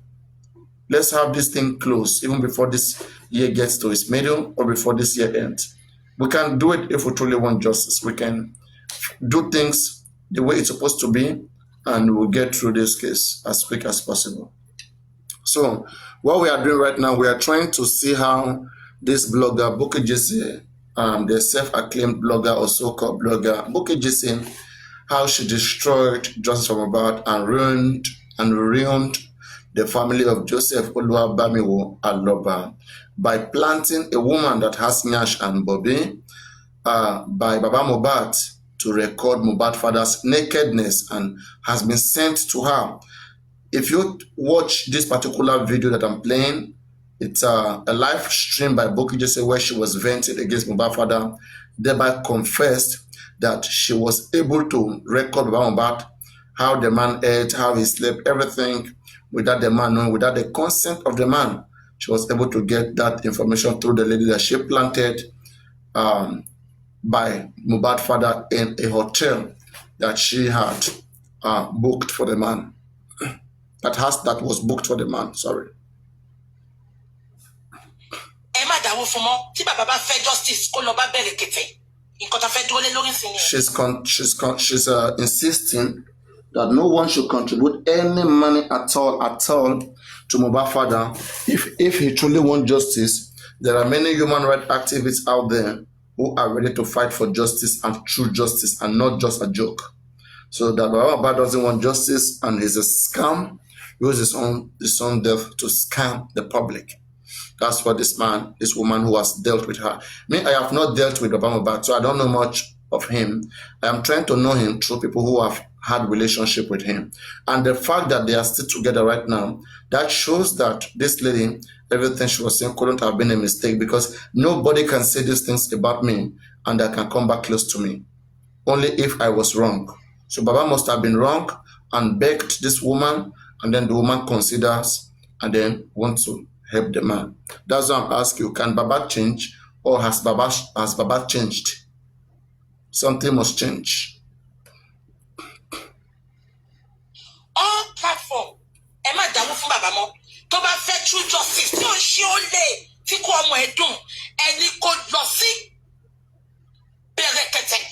closed even before this year gets to its middle, or before this year ends. We can do it if we truly want justice. We can do things the way it's supposed to be, and we'll get through this case as quick as possible. So what we are doing right now, we are trying to see how this blogger, Bukky Jesse, the self-acclaimed blogger or so-called blogger, Bukky Jesse, how she destroyed Justice for Mohbad and ruined the family of Joseph Oluwabamiwo Aloba by planting a woman that has Nyash and Bobby, by Baba Mohbad, to record Mohbad father's nakedness, and has been sent to her. If you watch this particular video that I'm playing, it's a live stream by Bukky Jesse where she was venting against Mohbad father, thereby confessed that she was able to record Baba Mohbad, how the man ate, how he slept, everything, without the man knowing, without the consent of the man. she was able to get that information through the lady that she planted by Mohbad father in a hotel that she had booked for the man. That was booked for the man. Sorry. She's insisting that no one should contribute any money at all to Mohbad father. If he truly wants justice, there are many human rights activists out there who are ready to fight for justice and true justice and not just a joke. So that Mohbad doesn't want justice and is a scam, uses his own death to scam the public. That's what this woman who has dealt with her. Me, I have not dealt with Mohbad, so I don't know much of him. I am trying to know him through people who have had relationship with him. And the fact that they are still together right now, that shows that this lady, everything she was saying couldn't have been a mistake, because nobody can say these things about me and that can come back close to me. Only if I was wrong. So Baba must have been wrong and begged this woman, and then the woman considers and then wants to help the man. That's why I'm asking you, can Baba change, or has Baba changed? Something must change. All platform, Emma Damu fún Baba mo. Tó bá fẹ́ true justice, tí ó ṣe ó lè tí kò ọmọ ẹ̀ dùn, ẹni kò lọ sí bẹ̀rẹ̀kẹ̀tẹ̀.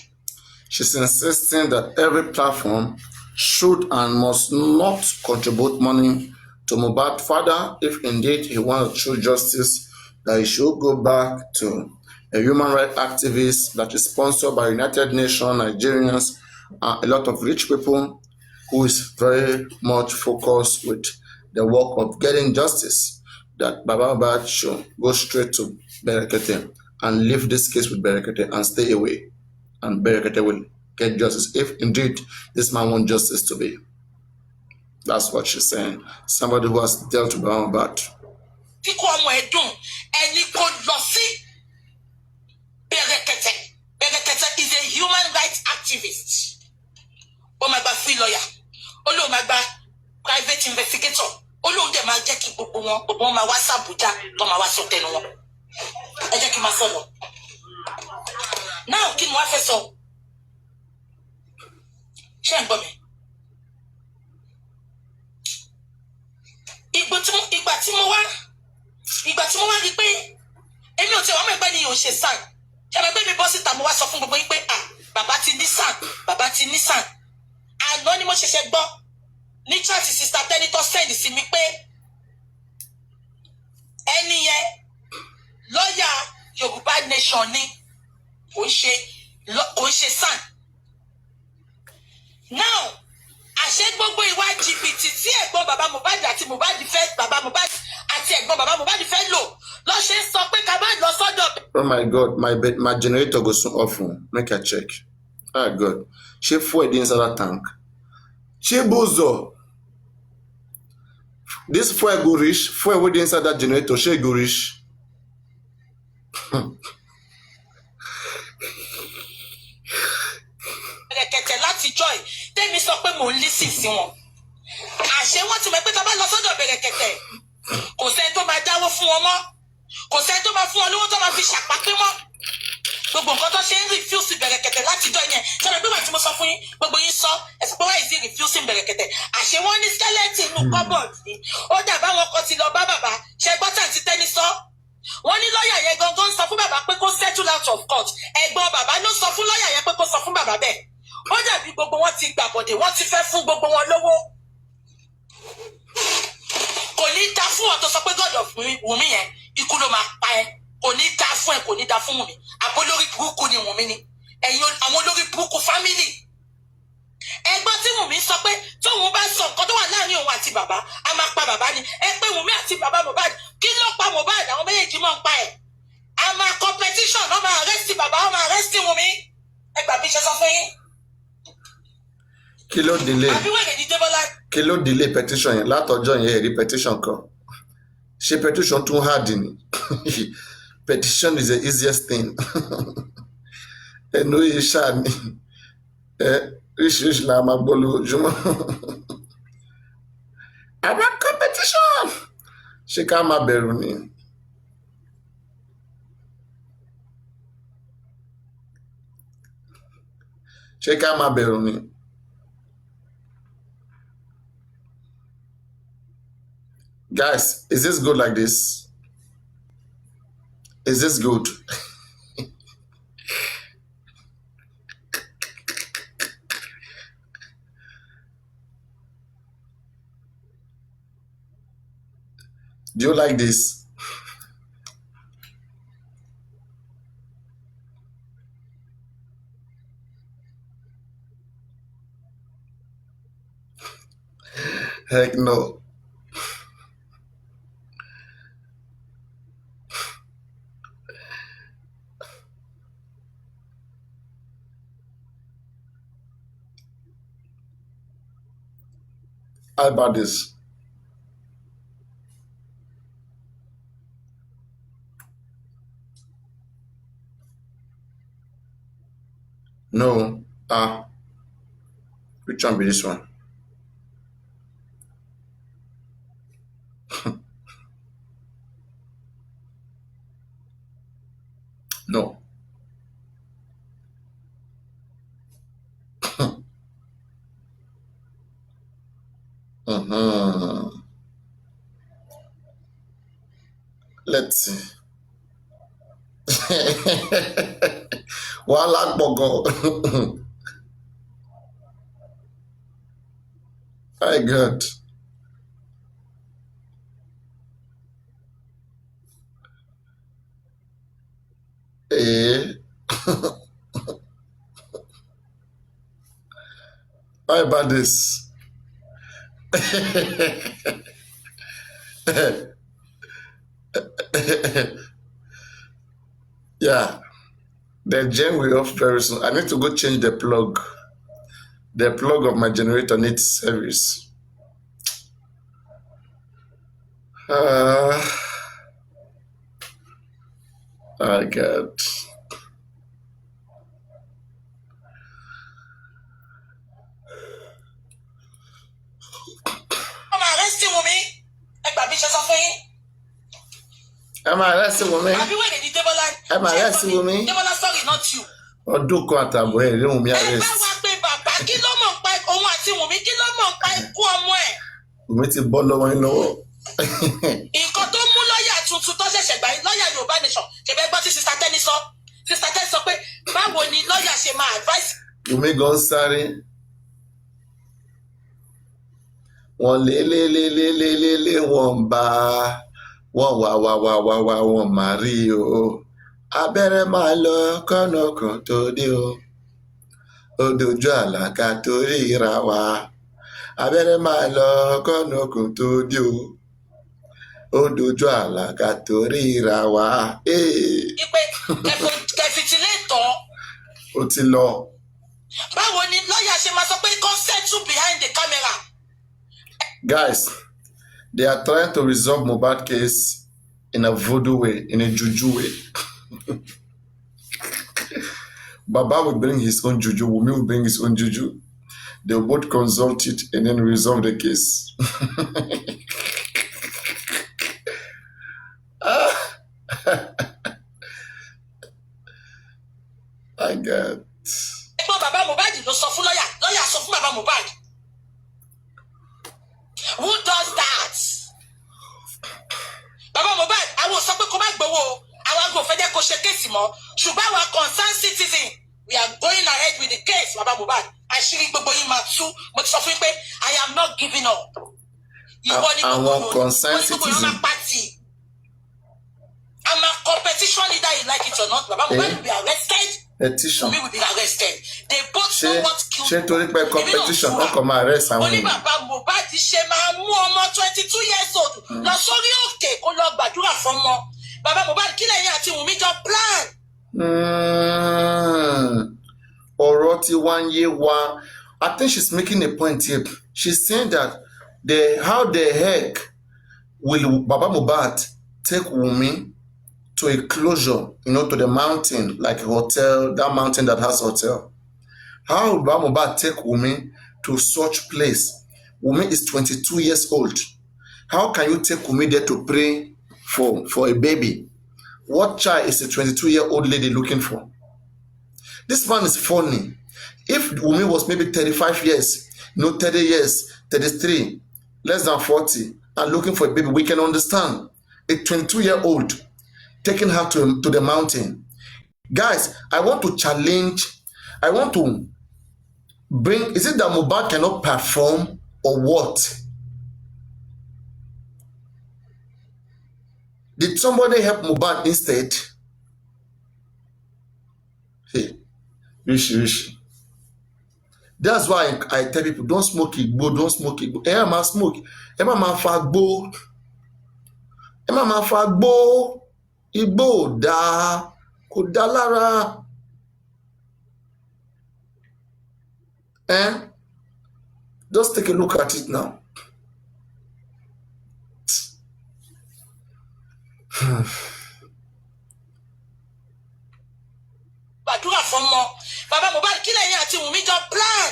She's insisting that every platform should and must not contribute money to Mohbad father. If indeed he wants true justice, that he should go back to a human rights activist that is sponsored by United Nations, Nigerians, a lot of rich people, who is very much focused with the work of getting justice. That Baba Mohbad should go straight to Berekete and leave this case with Berekete and stay away. And Berekete will get justice if indeed this man wants justice to be. That's what she's saying. Somebody who has dealt with Baba Mohbad. Berekete is a human rights activist. Oh my God, free lawyer. Oh my God, private investigator. Oh no, they might get gbogbo ma wasa Abuja, to ma wasa tenu won. Ẹ jẹ́ kí ma sọ lọ. Now, kí ni wá fẹ́ sọ? Ṣé ń gbọ́ mi? Ìgbà tí mo wá rí pé èmi ò tẹ wọ́n mẹ́gbẹ́ ni yóò ṣe sàn. Ṣé ẹgbẹ́ mi bọ́ síta mo wá sọ fún gbogbo yín pé bàbá ti ní sàn. Àná ni mo ṣẹ̀ṣẹ̀ gbọ́ ní chat sister Tẹ́nitọ́ send sí mi pé ẹni yẹn lọ́yà Yorùbá nation ni kò ń ṣe sàn. Now, àṣẹ gbogbo ìwà jìbìtì tí ẹ̀gbọ́n bàbá Mohbad àti Mohbad fẹ́ bàbá Mohbad àti ẹ̀gbọ́n bàbá Mohbad fẹ́ lò lọ ṣe ń sọ pé ká má lọ sọ́dọ̀. Oh my God, my generator goes so often. Make a check. Oh God. She fuel inside that tank. She bozo. This fuel go reach. Fuel with inside that generator. She go reach. Bẹ̀rẹ̀kẹ̀tẹ̀ láti joy. Tẹ́mi sọ pé mò ń lísì sí wọn. Àṣẹ wọn ti mọ̀ pé tá bá lọ sọ́dọ̀ Bẹ̀rẹ̀kẹ̀tẹ̀. Kò sẹ́ni tó máa dáwọ́ fún wọn mọ́. Kò sẹ́ni tó máa fún wọn lówó tó máa fi ṣàpapé mọ́. Gbogbo nǹkan tó ṣe ń refuse Bẹ̀rẹ̀kẹ̀tẹ̀ láti jọ yẹn. Ṣọlá bí wàá tí mo sọ fún yín, gbogbo yín sọ, ẹ̀sìn pé why is he refusing Bẹ̀rẹ̀kẹ̀tẹ̀? Àṣẹ wọn ní skeleton inú cupboard ni. Ó dàbá wọn kan ti lọ bá bàbá. Ṣé gbọ́tà ti Tẹ́ni sọ? Wọ́n ní lọ́ọ̀yà yẹn gangan sọ fún bàbá pé kó settle out of court. Ẹ̀gbọ́n bàbá ló sọ fún lọ́ọ̀yà yẹn pé kó sọ fún bàbá bẹ́ẹ̀. Ó dàbí gbogbo wọn ti gbàbọ̀dé, wọ́n ti fẹ́ fún gbogbo wọn lówó. Kò ní dá fún ọ tó sọ pé God of Wùmí yẹn ikú ló máa pa ẹ́. Kò ní dá fún ẹ, kò ní dá fún Wùmí. Àbó lórí burúkú ni Wùmí ni. Ẹ̀yin àwọn olórí burúkú family. Ẹgbọ́n tí Wùmí sọ pé tóun bá sọ nǹkan tó wà láàrin òun àti bàbá, a máa pa bàbá ni. Ẹ pé Wùmí àti bàbá Mohbad, kí ló pa Mohbad? Àwọn méjèèjì máa ń pa ẹ̀. A máa competition, wọ́n máa arrest bàbá, wọ́n máa arrest Wùmí. Ẹ gbà bí ṣe sọ fún yín. Kí ló delay? Àbí wẹ̀rẹ̀ ní Débọ́lá. Kí ló delay petition yẹn látọjọ́ yẹn rí petition kan? Ṣé petition tún hard ni? Petition is the easiest thing. Ẹnu yìí ṣáà ni oríṣiríṣi la máa gbọ́ lójúmọ́. Àwọn competition Ṣé ká máa bẹ̀rù ni? Ṣé ká máa bẹ̀rù ni? Guys, is this good like this? Is this good? Do you like this? Heck no. How about this? No. Which one be this one? No. Let's see. Wàhálà pọ̀ gan. My God. How about this? Yeah, the gen will off very soon. I need to go change the plug. The plug of my generator needs service. Oh God. Am I arresting woman? Am I arresting woman? Sorry, not you. Ọdún kan àtààbọ̀ ẹ̀ rí Wùmí arrest. Ẹ bá wa pé bàbá kí ló mọ̀ ń pa òun àti Wùmí kí ló mọ̀ ń pa ikú ọmọ ẹ̀. Wùmí ti bọ́ lọ́wọ́ yín lọ́wọ́. Nǹkan tó mú lọ́ọ̀yà tuntun tó ṣẹ̀ṣẹ̀ gbà yín lọ́ọ̀yà Yorùbá Nation ṣẹ̀bẹ̀ gbọ́ tí Sista Tẹ́ni sọ. Sista Tẹ́ni sọ pé báwo ni lọ́ọ̀yà ṣe máa advice. Wùmí gan sáré. Wọ́n lé wọ́n bá wọ́n wá wọ́n máa rí o. Abẹ́rẹ́ máa lọ kọ́nà kan tó dé o. Ó dojú àlàkà tó ríra wa. Abẹ́rẹ́ máa lọ kọ́nà kan tó dé o. Ó dojú àlàkà tó ríra wa. Ipe kẹfìtìlétọ̀. Ó ti lọ. Báwo ni lọ́ọ̀yà ṣe máa sọ pé kó settle behind the camera? Guys, they are trying to resolve Mohbad case in a voodoo way, in a juju way. Baba will bring his own juju, Wunmi will bring his own juju. They will both consult it and then resolve the case. I get. Baba Mohbad ló sọ fún lọ́ọ̀yà, lọ́ọ̀yà sọ fún Baba Mohbad. Who does that? Baba Mohbad, àwọn sọ pé kó má gbowó, àwọn àgbò fẹ́ jẹ́ kó ṣe kéèsì mọ́. Ṣùgbọ́n àwọn concerned citizen, we are going ahead with the case, Baba Mohbad. Àṣírí gbogbo yín máa tú. Mo ti sọ fún yín pé I am not giving up. Ìwọ ni gbogbo concerned citizen. I'm a competition leader, you like it or not. Baba Mohbad will be arrested. Petition. We will be arrested. They both know what killed. Ṣé torí pé competition ọkọ̀ máa arrest àwọn ènìyàn? Ó ní Baba Mohbad ṣe máa mú ọmọ 22 years old lọ sórí òkè kó lọ gbàdúrà fọ́mọ. Baba Mohbad kí lẹ́yìn àti Wùmí jọ plan. Ọ̀rọ̀ tí wá ń yé wa. I think she's making a point here. She's saying that how the heck will Baba Mohbad take Wùmí to a closure, to the mountain, like a hotel, that mountain that has hotel. How would Baba Mohbad take Wùmí to such place? Wùmí is 22 years old. How can you take Wunmi there to pray for a baby? What child is a 22-year-old lady looking for? This man is funny. If Wunmi was maybe 35 years, 30 years, 33, less than 40, and looking for a baby, we can understand. A 22-year-old taking her to the mountain. Guys, I want to challenge, I want to bring, is it that MOHBAD cannot perform or what? Did somebody help MOHBAD instead? Hey, Rishi. That's why I tell people, don't smoke Igbo, don't smoke Igbo. Emma smoke. Emma fagbo. Emma fagbo. Igbo da. Kodalara. Just take a look at it now. Gbàdúrà fọmọ bàbá Mohbad kí lẹ́yìn àti Wunmi jọ plan.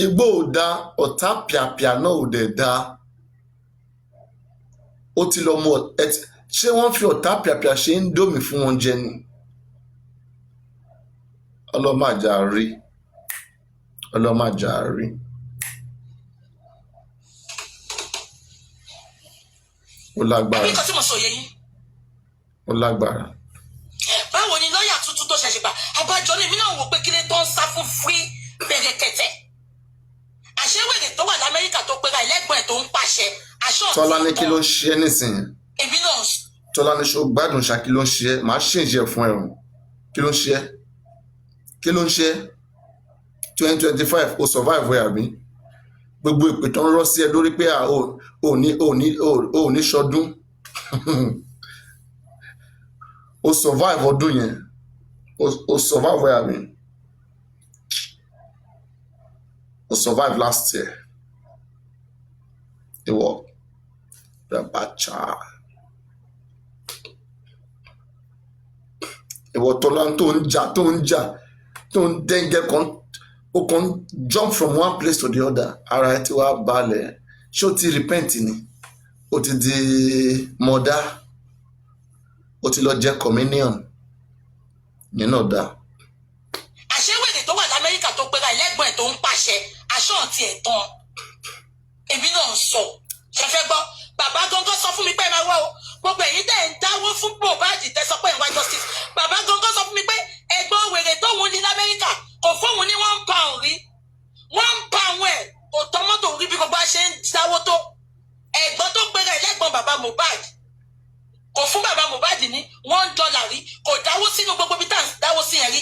Igbo ò dá, ọ̀tá pìàpìà náà ò dẹ̀ dá. Ó ti lọ mọ ṣé wọ́n fi ọ̀tá pìàpìà ṣe ń dómi fún wọn jẹ ni? Ọlọ́màjà rí. Ọlọ́màjà rí. Ó lágbára. Àbí nǹkan tí mo sọ yẹ yín. Ó lágbára. Báwo ni lọ́ọ̀yà tuntun tó ṣẹ̀ṣẹ̀ gbà? Àbájọ ni èmi náà wò pé kí lè tó ń sá fún free bẹ̀rẹ̀kẹ̀tẹ̀. Àṣewèrè tó wà l'Amẹ́ríkà tó pera ẹlẹ́gbọ̀n ẹ̀ tó ń pàṣẹ. Tọ́lá ní kí ló ń ṣe é nísìnyí? Èmi náà. Tọ́lá ní ṣó gbádùn ṣá kí ló ń ṣe é? Màá ṣèǹjẹ fún ẹ o. Kí ló ń ṣe é? Kí ló ń ṣe é? 2025 o survive ẹ àbí? Gbogbo ìpè tó ń rọ́ sí ẹ lórí pé ò ní ṣọdún. O survive ọdún yẹn. O survive ẹ àbí? O survive last year. Ìwọ the bacha. Ìwọ Tọ́lá tó ń jà tó ń dẹ́ngẹ́ kan ó kàn jump from one place to the other. Ara ẹ ti wá balẹ̀. Ṣé o ti repent ni? O ti di mọ̀dá. O ti lọ jẹ communion. Yẹn náà dá. Àṣewèrè tó wà l'Amẹ́ríkà tó pera ẹlẹ́gbọ̀n ẹ̀ tó ń pàṣẹ. Aṣọ àti ẹ̀tàn. Èmi náà sọ. Ṣé fẹ́ gbọ́? Bàbá gangan sọ fún mi pé ẹ máa wá o. Gbogbo èyí tẹ̀ ń dáwó fún Mohbad tẹ́ sọ pé ẹ̀ ń wá justice. Bàbá gangan sọ fún mi pé ẹ̀gbọ́n wèrè tóun ní l'Amẹ́ríkà kò fóun ní £1 rí. £1 ẹ̀ kò tọ́ mọ́tò rí bí gbogbo ṣe ń dáwó tó. Ẹ̀gbọ́n tó pera ẹlẹ́gbọ̀n bàbá Mohbad kò fún bàbá Mohbad ní $1 rí. Kò dáwó sínú gbogbo bí tá à ń dáwó sí yẹn rí.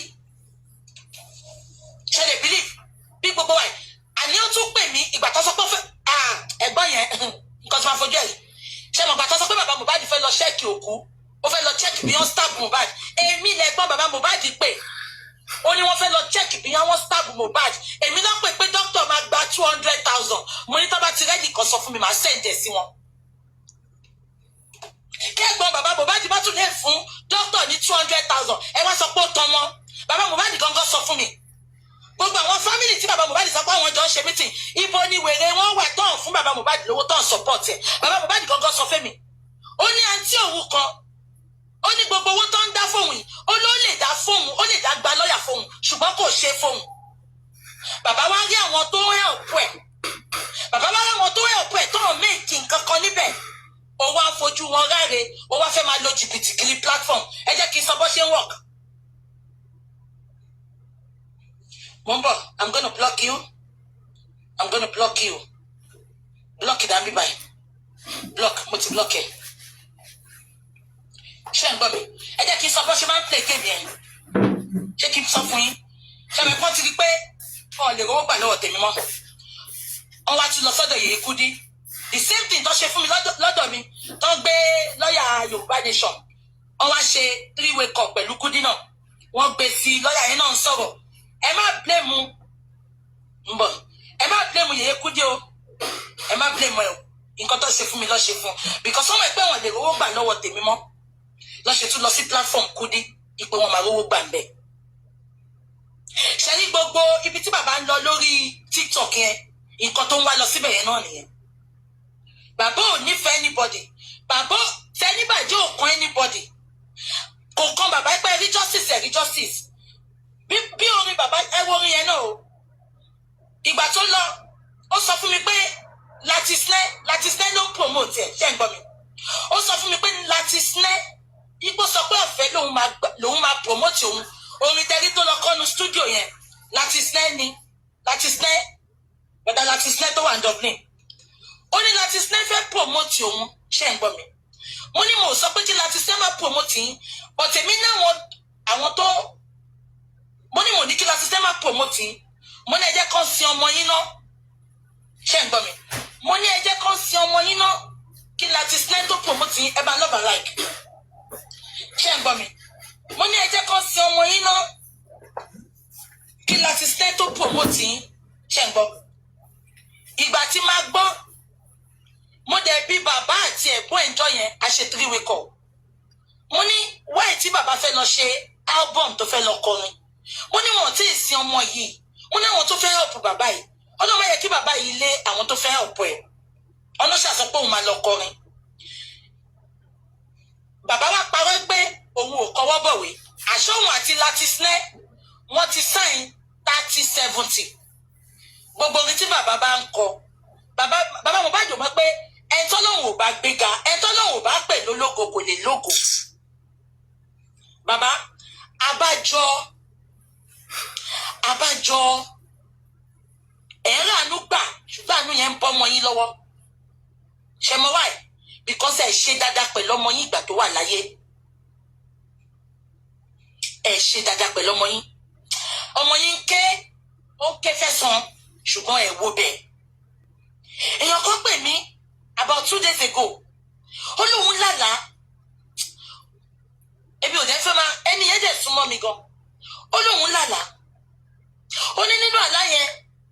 Ṣé lè believe bí gbogbo wa àní ó tún pè mí ìgbà tó sọ pé ẹ̀gbọ́n yẹn nǹkan tí wọ́n fojú ẹ̀ ṣe mọ̀ gbà tó sọ pé bàbá Mohbad fẹ́ lọ ṣẹ́ẹ̀kì òkú ó fẹ́ lọ ṣẹ́ẹ̀kì bí wọ́n stab Mohbad èmi lẹ́gbọ́n bàbá Mohbad pè ó ní wọ́n fẹ́ lọ ṣẹ́ẹ̀kì bí wọ́n stab Mohbad èmi náà pè pé dókítà máa gba 200,000 mo ní tó bá ti rẹ́dì kan sọ fún mi màá sẹ́ǹdẹ̀ sí wọn. kí ẹ̀gbọ́n bàbá Mohbad bá tún lè fún dókítà ní 200,000 ẹ wá sọ pé ó tán mọ́ bàbá Mohbad gangan sọ fún mi. Gbogbo àwọn fámìlì tí bàbá Mohbad sọ pé àwọn jọ ń ṣe mítìn ibo ni wèrè wọn wà tán fún bàbá Mohbad lówó tán support ẹ bàbá Mohbad gangan sọ fẹ́mi ó ní àǹtí òun kan ó ní gbogbo owó tó ń dá fóun yìí ó ló lè dá fóun ó lè dá gba lọ́ọ̀yà fóun ṣùgbọ́n kò ṣe fóun bàbá wa rí àwọn tó help ẹ bàbá wa rí àwọn tó help ẹ tó hàn méjì nǹkan kan níbẹ̀ ó wá fojú wọn ráre ó wá fẹ́ máa lo jìbìtì kiri platform ẹ jẹ́ kí n sọ bó ṣe ń work. Mumbo, I'm gonna block you. I'm gonna block you. Block it, I'll be by. Block, mo ti block it. Ṣé ń gbọ́ mi? Ẹ jẹ́ kí n sọ bó ṣe máa ń play game yẹn. Ṣé kí n sọ fún yín? Ṣé mi kọ́ ti rí pé ọ̀ lè rówó gbà lọ́wọ́ tèmi mọ́? Wọ́n wá tún lọ sọ́dọ̀ Yèyé Kúdí. The same thing tó ṣe fún mi lọ́dọ̀ mi tó ń gbé lọ́ọ̀yà Yorùbá Nation. Wọ́n wá ṣe 3-way call pẹ̀lú Kúdí náà. Wọ́n gbé sí lọ́ọ̀yà yẹn náà ń sọ̀rọ̀. Ẹ má blame mbọ ẹ má blame Yèyé Kúdí o ẹ má blame ẹ o nǹkan tó ṣe fún mi lọ ṣe fún because wọ́n mọ̀ pé wọ́n lè rówó gbà lọ́wọ́ tèmi mọ́ lọ ṣe tún lọ sí platform Kúdí ipò wọn máa rówó gbà ń bẹ̀ ṣe ní gbogbo ibi tí bàbá ń lọ lórí TikTok yẹn nǹkan tó ń wá lọ síbẹ̀ yẹn náà nìyẹn. Bàbá ò nífẹ̀ẹ́ anybody, bàbá tẹnibàjẹ́ ò kan anybody, kò kan bàbá pé rí justice bí orin bàbá ẹ wo orin yẹn náà o. Ìgbà tó lọ ó sọ fún mi pé láti snẹ́ ló ń promote ẹ̀ ṣe ń gbọ́ mi. Ó sọ fún mi pé láti snẹ́ ipò sọ pé ọ̀fẹ́ lòun máa promote òun. Orin tẹ́rí tó lọ kọ́nu studio yẹn láti snẹ́ bọ̀dá láti snẹ́ tó wà ní Dublin. Ó ní láti snẹ́ fẹ́ promote òun ṣe ń gbọ́ mi. Mo ní mo sọ pé kí láti snẹ́ máa promote yín but èmi náà àwọn tó mo ní mo ní kí láti snẹ́ máa promote yín. Mo ní ẹ jẹ́ kán sin ọmọ yín náà ṣe ń gbọ́ mi. Mo ní ẹ jẹ́ kán sin ọmọ yín náà kí láti snẹ́ tó promote yín ẹ bá love and like ṣe ń gbọ́ mi. Mo ní ẹ jẹ́ kán sin ọmọ yín náà kí láti snẹ́ tó promote yín ṣe ń gbọ́. Ìgbà tí máa gbọ́ mo dẹ̀ bí bàbá àti ẹ̀gbọ́n ẹ̀jọ́ yẹn a ṣe 3-way call. Mo ní wáì tí bàbá fẹ́ lọ ṣe album tó fẹ́ lọ kọrin. Mo ní wọn tí ì sin ọmọ yìí. Mo ní àwọn tó fẹ́ help bàbá yìí. Ọlọ́mọ yẹ kí bàbá yìí lé àwọn tó fẹ́ help ẹ̀. Ọlọ́ṣà sọ pé òun máa lọ kọrin. Bàbá wa parọ́ pé òun ò kọwọ́ bọ̀wé. Àṣọ òun àti láti snẹ́ wọ́n ti sign 30-70. Gbogbo orin tí bàbá bá ń kọ. Bàbá mo bá jò mọ́ pé ẹni tọ́lọ́hun ò bá gbéga, ẹni tọ́lọ́hun ò bá pè lólógo kò lè lógo. Bàbá abájọ ẹ̀rọ àánú gbà ṣùgbọ́n àánú yẹn ń bọ́ ọmọ yín lọ́wọ́. Ṣé mo wáyé? Because ẹ ṣe dáadáa pẹ̀lú ọmọ yín ìgbà tó wà láyé. Ẹ ṣe dáadáa pẹ̀lú ọmọ yín. Ọmọ yín ó ké fẹ́sàn ṣùgbọ́n ẹ wo bẹ́ẹ̀. Èèyàn kan pè mí about 2 days ago. Ó lóun lálàá. Ebi ò dẹ́ fẹ́ máa ẹni yẹn dẹ̀ súnmọ́ mi gan. Ó lóun lálàá. Ó ní nínú àlá yẹn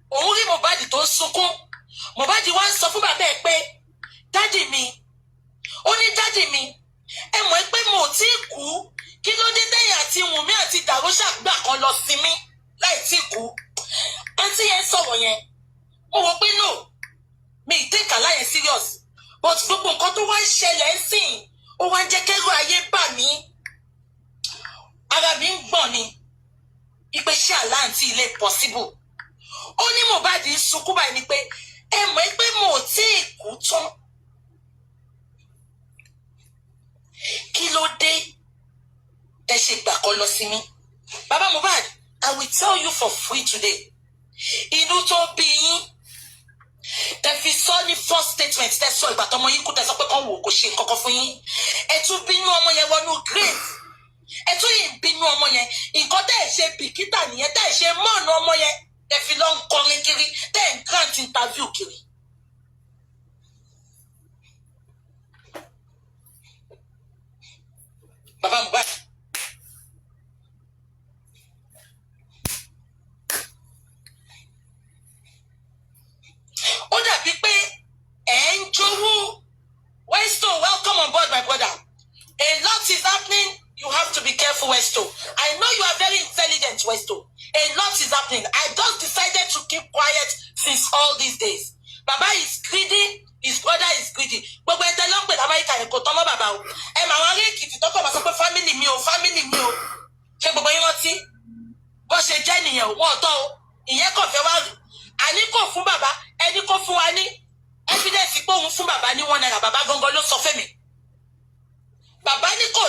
òun rí MOHBAD tó ń sunkún. MOHBAD wá ń sọ fún bàbá ẹ̀ pé dádì mi, ó ní dádì mi, ẹ mọ̀ pé mo ò tí ì kú, kí ló dé tẹ́yìn àti Wùnmí àti Dàróṣà gbà kan lọ sí mi láì tí ì kú. Àǹtí yẹn sọ̀rọ̀ yẹn mo wò pé no mi ì take àlá yẹn serious but gbogbo nǹkan tó wá ń ṣẹlẹ̀ ń sìn ó wá ń jẹ́ kẹ́rù ayé bà mí. Ara mi ń gbọ̀n ni ipe ṣé àlá àǹtí ilé possible. Ó ní MOHBAD ń sunkún báyìí ni pé ẹ mọ̀ pé mo ò tí ì kú tán. Kí ló dé ẹ ṣe gbà kan lọ sí mi? Bàbá MOHBAD, I will tell you for free today. Inú tó bí yín tẹ́ fi sọ ní first statement tẹ́ sọ ìgbà tọmọ yín kú tẹ́ sọ pé kán wò kó ṣe nǹkan kan fún yín. Ẹ tún bínú ọmọ yẹn wọnú grave. Ẹ tún yìí bínú ọmọ yẹn. Nǹkan tẹ́ ẹ ṣe bìkítà nìyẹn, tẹ́ ẹ ṣe mọ́ọ̀nù ọmọ yẹn. Tẹ́ fi lọ ń kọrin kiri, tẹ́ ẹ ń grant interview kiri. Bàbá MOHBAD. Ó dàbí pé ẹ̀ ń jowú. Westo, welcome on board, my brother. A lot is happening. You have to be careful, Westo. I know you are very intelligent, Westo. A lot is happening. I just decided to keep quiet since all these days. Baba is greedy. His brother is greedy. Gbogbo ẹ̀tẹ̀ ló ń pè l'Amẹ́ríkà yẹn kò tọ́ mọ́ bàbá o. Ẹ mà wọ́n rí Èkìtì tó kọ̀ máa sọ pé family mi o. Ṣé gbogbo yín rántí? Bó ṣe jẹ́ nìyẹn o, wọ́n tọ́ o. Ìyẹn kò fẹ́ wá rí. Àní kò fún bàbá, ẹni kò fún wa ní evidence pé òun fún bàbá ní £1. Bàbá gangan ló sọ fẹ́mi. Bàbá ní kò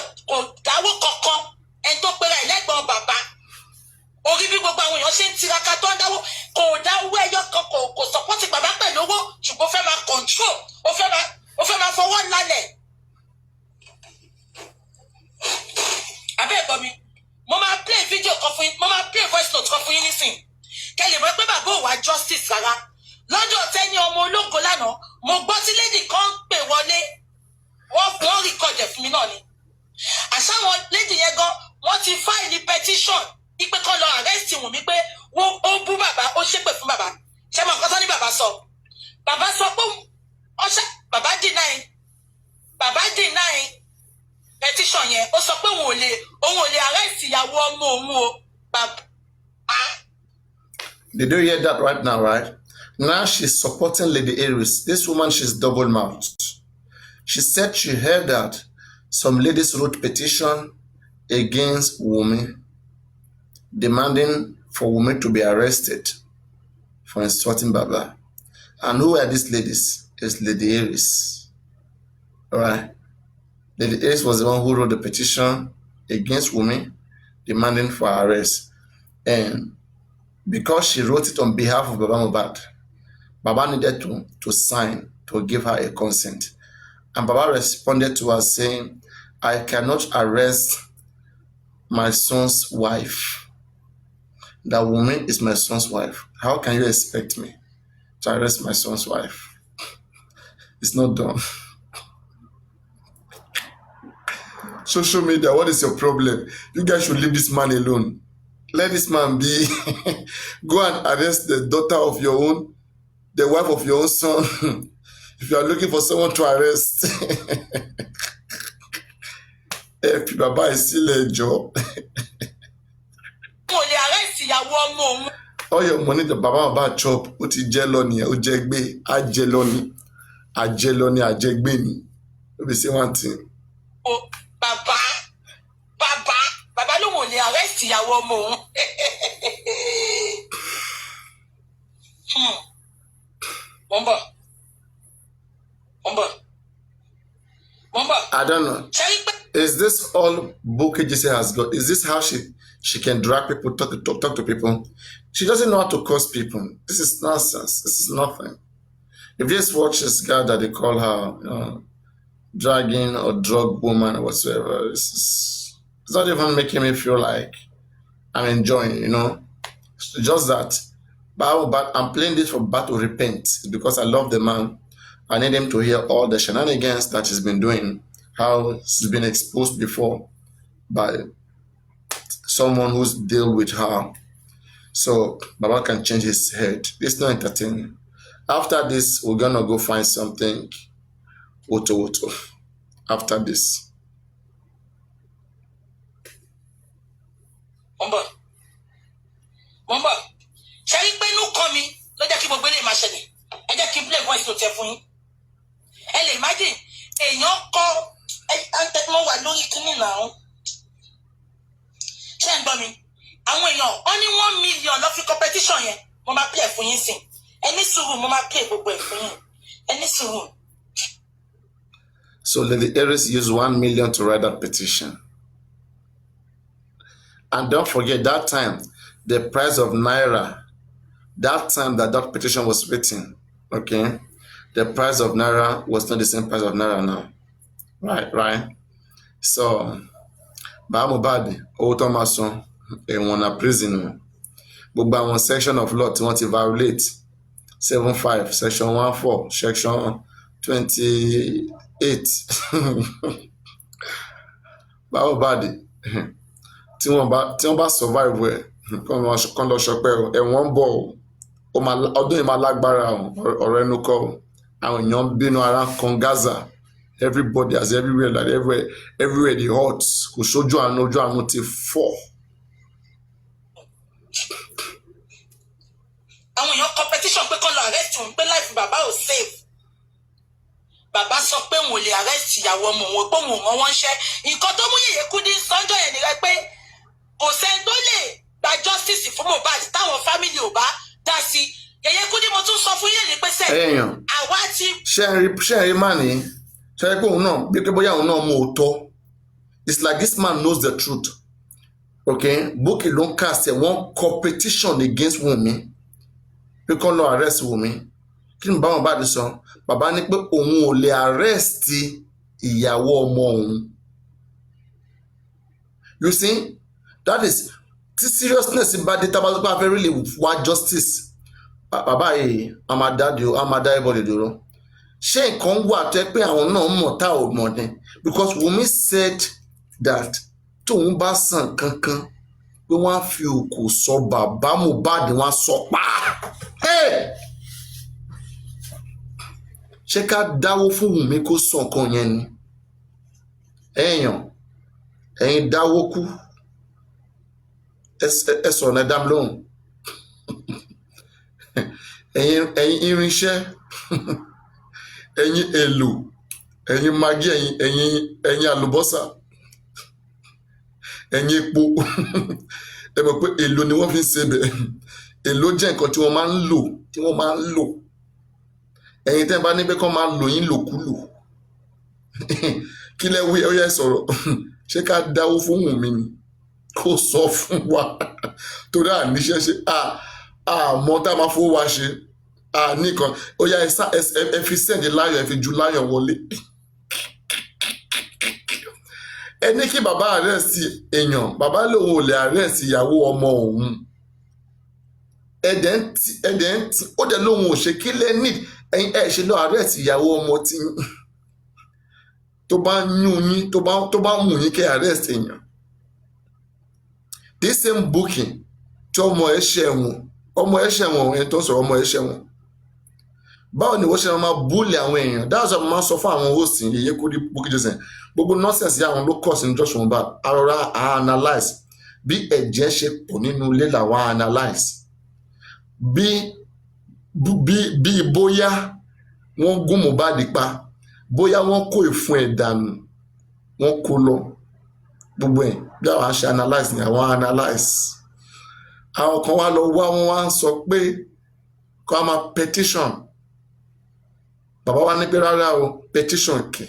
dáwó kankan ẹni tó pera ẹ̀ lẹ́gbọ̀n bàbá. Orí bí gbogbo àwọn èèyàn ṣe ń tiraka tó ń dáwó kò dáwó ẹyọ kan kò sọpọ́tì bàbá pẹ̀lú owó ṣùgbọ́n ó fẹ́ máa control ó fẹ́ máa fọwọ́ lálẹ̀. Abẹ́ ẹ̀gbọ́n mi, mo máa play video kan fún yín, mo máa play voice note kan fún yín nísìn. Kẹ́ lè mọ̀ pé bàbá ò wá justice rárá. Lọ́jọ́ tẹ́ni ọmọ ológo lánàá, mo gbọ́ tí lady kan pè wọlé. Wọ́n record ẹ̀ fún mi náà ni. Àṣàwọn lady yẹn gan, wọ́n ti file petition ipe kan lọ arrest Wùnmí pé ó bú bàbá, ó ṣépè fún bàbá. Ṣé mo nǹkan tó ní bàbá sọ? Bàbá sọ pé bàbá deny petition yẹn. Ó sọ pé òun ò lè arrest ìyàwó ọmọ òun o. Bàbá Did you hear that right now, right? Now she's supporting Lady Aries. This woman, she's double-mouthed. She said she heard that some ladies wrote petition against Wunmi, demanding for Wunmi to be arrested for insulting Baba. And who are these ladies? It's Lady Aries. Alright? Lady Aries was the one who wrote the petition against Wunmi, demanding for her arrest. And because she wrote it on behalf of Baba MOHBAD, Baba needed to sign to give her a consent. And Baba responded to her saying, I cannot arrest my son's wife. That woman is my son's wife. How can you expect me to arrest my son's wife? It's not done. Social media, what is your problem? You guys should leave this man alone. Let this man be. Go and arrest the daughter of your own, the wife of your own son. If you are looking for someone to arrest, if Baba is still a job. All your money the Baba MOHBAD chop, what is jeloni, ojegbe, ajeloni, ajegbe ni. Let me say one thing. Oh, Baba ló wọ́n lè arrest ìyàwó ọmọ òun. Mumba. I don't know. Is this all Bukky Jesse has got? Is this how she can drag people, talk to people? She doesn't know how to curse people. This is nonsense. This is nothing. If you just watch this guy that they call her dragging or drug woman or whatsoever, it's not even making me feel like I'm enjoying, you know. It's just that. But I'm playing this for Baba to repent. It's because I love the man. I need him to hear all the shenanigans that he's been doing, how he's been exposed before by someone who's dealt with her. So Baba can change his head. It's not entertaining. After this, we're gonna go find something woto. After this. Mumba. Ṣé rí pé inú kan mi ló jẹ́ kí gbogbo eléyìí máa ṣẹlẹ̀? Ẹ jẹ́ kí play voice note fún yín. Ẹ lè imagine èèyàn kọ́ wọ́n wà lórí kíní náà. Ṣé ń gbọ́ mi? Àwọn èèyàn wọ́n ní 1 million lọ fi competition yẹn. Mo máa play fún yín sìn. Ẹ ní sùúrù, mo máa play gbogbo ẹ̀ fún yín. Ẹ ní sùúrù. So Lady Aries used 1 million to write that petition. And don't forget that time, the price of Naira, that time that petition was written, okay, the price of Naira was not the same price of Naira now. Right? So, Baba MOHBAD, Otomason, a prison. But one section of law to want to violate 7.5, section 1.4, section 28. Baba MOHBAD, tí wọ́n bá survive ẹ̀ kàn lọ ṣọpẹ́ ẹ̀wọ̀n ń bọ̀ ọdún yìí máa lágbára ọ̀rọ̀ ẹnu kọ́ àwọn èèyàn bínú ara kan Gaza, everybody as everywhere like everywhere dey hot, kò sójú àánú, ojú àánú ti fọ́. Àwọn èèyàn competition pé kán lọ arrest òun pé life bàbá ò safe. Bàbá sọ pé òun ò lè arrest ìyàwó ọmọ òun pé òun rán wọ́n ṣẹ́. Nǹkan tó mú Yèyé Kúdí sọ́njọ́ yẹn nìyẹn pé kò sẹ́ni tó lè gba justice fún MOHBAD táwọn family ò bá dá sí. Yèyé Kúdí mo tún sọ fún yín ní pé sẹ́yìn àwa ti. ṣe rí mà ní ṣe rí pé òun náà bí pé bóyá òun náà mú òótọ́. It's like this man knows the truth. Okay, Bukky ló ń cast one competition against Wunmi pé kán lọ arrest Wunmi. Kí ni Baba MOHBAD sọ? Bàbá ní pé òun ò lè arrest ìyàwó ọmọ òun. You see, that is the seriousness in bad data bá fẹ́ really want justice. Bàbá yìí a máa dá everybody dúró. Ṣé nǹkan wà tó ẹ pé àwọn náà mọ̀ tá ò mọ̀ ni? Because Wunmi said that tóun bá sàn kankan pé wọ́n á fi òkú sọ Baba MOHBAD, wọ́n á sọ pa. Ṣé ká dáwó fún Wunmi kó sọ nǹkan yẹn ni? Ẹ̀yin dáwó kú ẹ sọ̀rọ̀ náà dám lóhùn. ẹ̀yin irinṣẹ́, ẹ̀yin èlò, ẹ̀yin magi, ẹ̀yin àlùbọ́sà, ẹ̀yin epo. Ẹ mọ̀ pé èlò ni wọ́n fi ń sebẹ̀. Èlò jẹ́ nǹkan tí wọ́n máa ń lò, ẹ̀yin tẹ́ ẹ bá ní pé kán máa lò yín lòkulò. Kí lẹ wí, ó yẹ sọ̀rọ̀. Ṣé ká dáwó fún Wùnmí ni kó sọ fún wa? Torí àníṣẹ́ ṣe àmọ́ tá a máa fowó wa ṣe nìkan. Ó yá ẹ fi sẹ́ǹdì láyọ̀, ẹ fi ju láyọ̀ wọlé. Ẹ ní kí bàbá àrẹ́sì èèyàn, bàbá lòun ò lè àrẹ́sì ìyàwó ọmọ òun. Ẹ̀dẹ̀ ń tí ó dẹ̀ lòun ò ṣe kí lẹ́nì ẹ̀yin ẹ̀ ṣe lọ àrẹ́sì ìyàwó ọmọ tí tó bá yún yín, tó bá mú yín kẹ́ àrẹ́sì èèyàn. This same booking tí ọmọ ẹ̀ ṣẹ̀wọ̀n ẹni tó ń sọ̀rọ̀ ọmọ ẹ̀ ṣẹ̀wọ̀n. Báwo ni wọ́n ṣe máa búlẹ̀ àwọn èèyàn? That's what máa ń sọ fún àwọn host Yèyé Kudi Bukky Jesse. Gbogbo nonsense yà àwọn ló kọ̀ sí ní Joshua MOHBAD. Arọra analyse bí ẹ̀jẹ̀ ṣe pọ̀ nínú ilé làwọn analyse. Bí bóyá wọ́n gún MOHBAD pa, bóyá wọ́n kó ìfun ẹ̀ dànù, wọ́n kó lọ. Gbogbo ẹ̀ bí àwọn aṣe analyse ni àwọn analyse. Àwọn kan wá lọ wọ́n wá ń sọ pé kó a máa petition. Bàbá wa ní pé rárá o, petition kì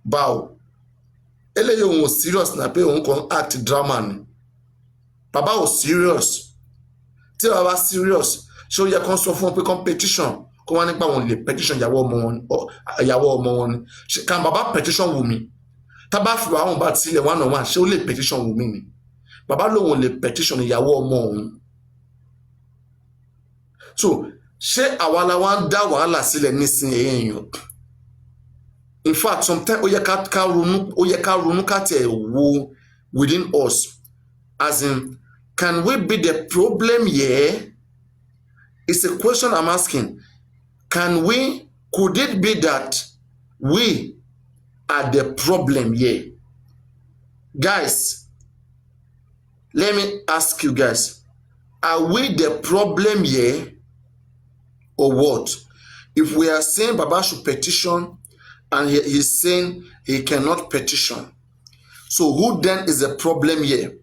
bá o. Eléyìí òun ò serious náà pé òun kàn act drama ni. Bàbá ò serious. Tí bàbá serious, ṣé ó yẹ kán sọ fún wọn pé kán petition kó wá nípa wọn lè petition ìyàwó ọmọ wọn ni? Kan bàbá petition Wùmí? Tá bá fi àwọn bá sílẹ̀ one on one, ṣé ó lè petition Wùmí ni? Bàbá lòun lè petition ìyàwó ọmọ òun. So ṣé àwa la wá ń dá wàhálà sílẹ̀ nísìnyí èèyàn? In fact, sometimes ó yẹ ká ronú ká tẹ̀ wo within us, as in, can we be the problem here? It's a question I'm asking. Could it be that we are the problem here? Guys, let me ask you guys, are we the problem here or what? If we are saying Baba should petition and he's saying he cannot petition, so who then is the problem here?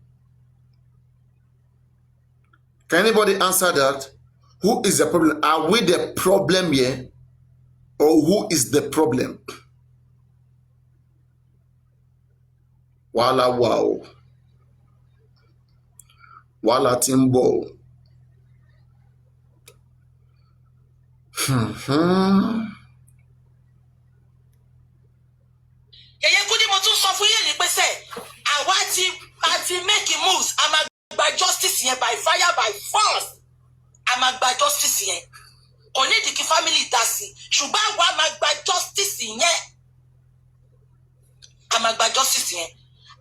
Can anybody answer that? Who is the problem? Are we the problem here, or who is the problem? Wala wow. Wala timbo. Yèyé Kudi mo tún sọ fún yín ní pẹ́sẹ̀ àwa ti make moves a máa gba justice yẹn by fire by force, a máa gba justice yẹn kò ní ìdí kí family dá sí ṣùgbọ́n àwa máa gba justice yẹn, a máa gba justice yẹn.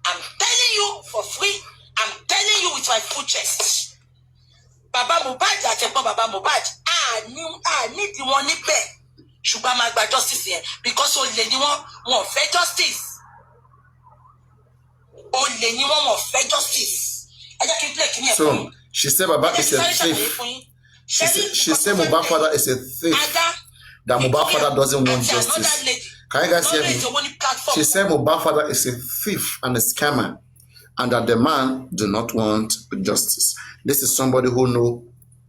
I'm telling you for free, I'm telling you with my full chest. Baba MOHBAD àti ẹ̀gbọ́n Baba MOHBAD nídìí wọn níbẹ̀ ṣùgbọ́n a máa gba justice yẹn because olè ni wọn ò fẹ́ justice. Olè ni wọn ò fẹ́ justice. Ẹ jẹ́ kí n play kí ni ẹ̀ fún yín. So she said Baba is a thief. She said Mohbad father is a thief. That Mohbad father doesn't want justice. Can you guys hear me? She said Mohbad father is a thief and a scammer, and that the man do not want justice. This is somebody who know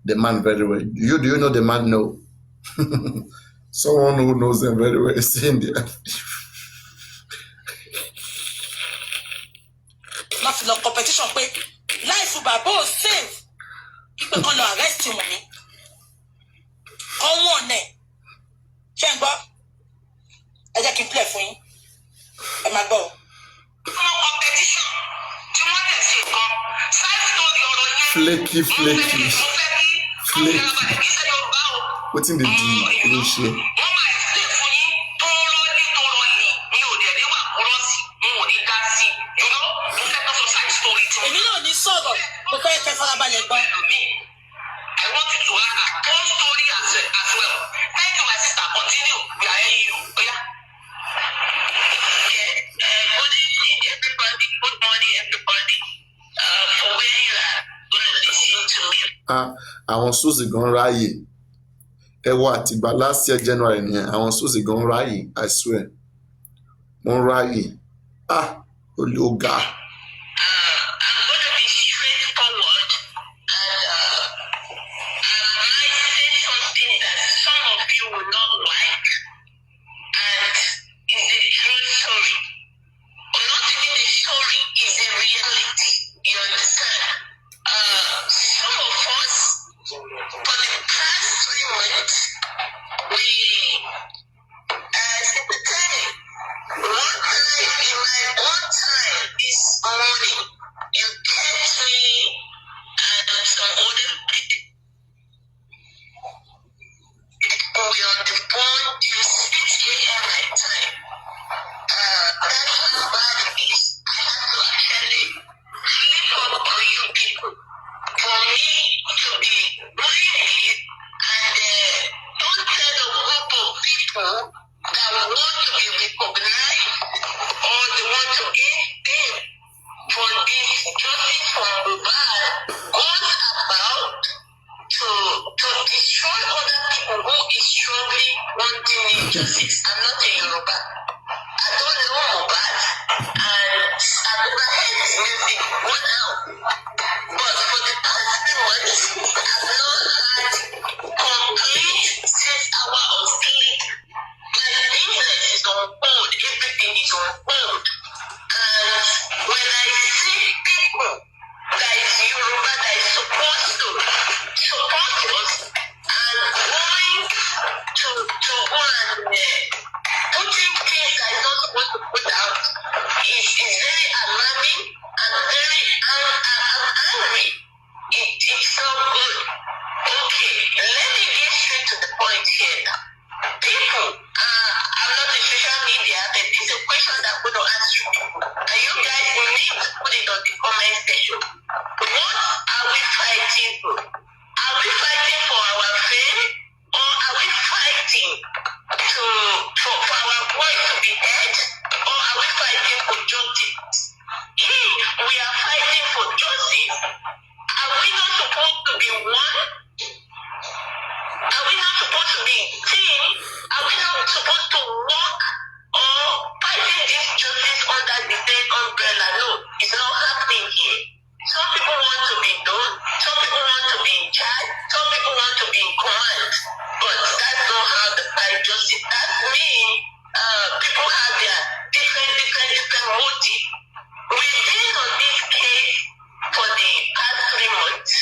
the man very well. Do you know the man? No. Someone who knows them very well is saying there. Not no competition, but life bàbá ò save. People kan lọ arrest him ni. Ọwọ́n ẹ̀. Ṣé ń gbọ́? Ẹ jẹ́ kí n play fún yín. Ẹ máa gbọ́. Competition tí wọ́n tẹ̀ sí nǹkan ṣáàtì tó di ọ̀rọ̀ yẹn. Flaky. Wetin dey do ló ṣe. Wọ́n máa ṣe fún yín tó rọ́ọ̀lì mi ò dẹ̀ ní wà kúrọ́ọ̀sì n ò ní dá sí i. Mo fẹ́ kọ́ sọ side story tí. Èmi náà ní sọ̀rọ̀ mo fẹ́ kẹ́ farabalẹ̀ gbọ́. I want you to have a own story as well. Thank you, my sister. Continue. We are hearing you. Yeah. Good evening, everybody. Good morning, everybody. For where you are going to listen to me. Àwọn Suzy gan ráyè ẹwà àtìgbà last year January nìyẹn àwọn sóòsì gan ráàyè I swear wọ́n ráàyè ológa. I'm going to be straightforward and I might say something that some of you will not like and is a true story. But not even the story is a reality. You understand? Some of us, for the past 3 months, we as the time, one time in my own time this morning, you kept me and some other people on the phone till 6 a.m. my time. That's how bad it is. I have to actually flip up on you people for me to be really and don't tell the group of people that want to be recognized or they want to get paid for this justice for MOHBAD goes about to destroy other people who is struggling wanting justice. I'm not a Yoruba. I don't know MOHBAD and I've never heard his music go now. But for the past 3 months, I've not had complete 6 hours of sleep. My business is on hold. Everything is on hold. And when I see people that is Yoruba that is supposed to support us and going to go and putting things that is not supposed to put out is very alarming and very angry. It's not good. Okay, let me get straight to the point here now. People, I'm not in social media, but it's a question that I'm going to ask you. And you guys will need to put it on the comment section. What are we fighting for? Are we fighting for our fame? Or are we fighting for our voice to be heard? Or are we fighting for justice? If we are fighting for justice, are we not supposed to be one? Are we not supposed to be team? Are we not supposed to work or fighting this justice under the same umbrella? No, it's not happening here. Some people want to be done, some people want to be in charge, some people want to be in command. But that's not how the fight justice. That means people have their different motives. We've been on this case for the past 3 months.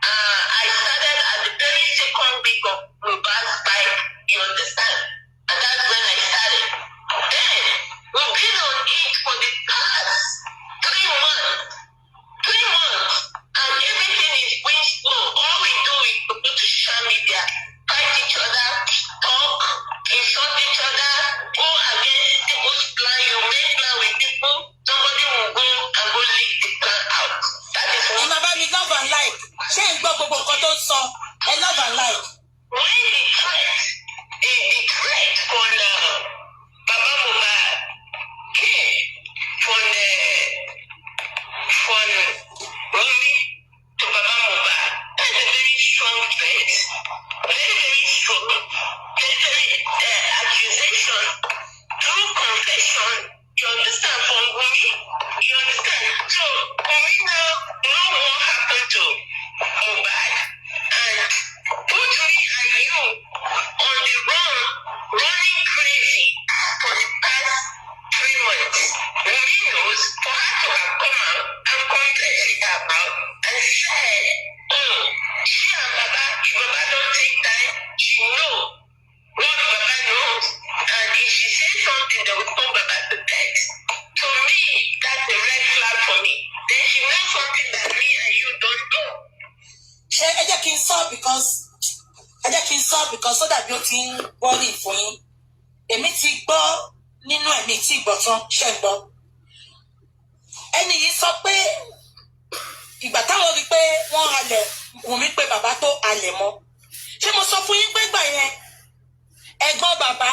I started at the very second week of MOHBAD's fight, you understand? And that's when I started. Then, we've been on it for the past 3 months. 3 months. And everything is going slow. All we do is to go to social media, fight each other, talk, insult each other, go against people's plan. You make plan with people, somebody will go and go leak the plan out. That is what. Love and like. Ṣé ń gbọ́ gbogbo nǹkan tó ń sọ? Ẹ love and like. When the threat for Baba MOHBAD came from Rumi to Baba MOHBAD, that's a very strong threat. Very strong. Very accusation through confession. You understand? From Rumi. You understand? So Rumi now know what happened to MOHBAD and put me and you on the run, running crazy for the past 3 months. Rumi knows for her to have come out and confessed it about and said, she and Baba, if Baba don't take time, she knows what Baba knows. And if she says something, they will call Baba to text. To me, that's a red flag for me. Then she knows something that me and you don't know. Ẹ jẹ́ kí n sọ because so that you ti ń worry fún yín. Èmi ti gbọ́ nínú ẹ̀mí tí ìgbọ̀ tán ṣẹ̀ gbọ́. Ẹni yìí sọ pé ìgbà táwọn rí pé wọ́n halẹ̀ Wùnmí pé bàbá tó halẹ̀ mọ́. Ṣé mo sọ fún yín pé gbà yẹn ẹ̀gbọ́n bàbá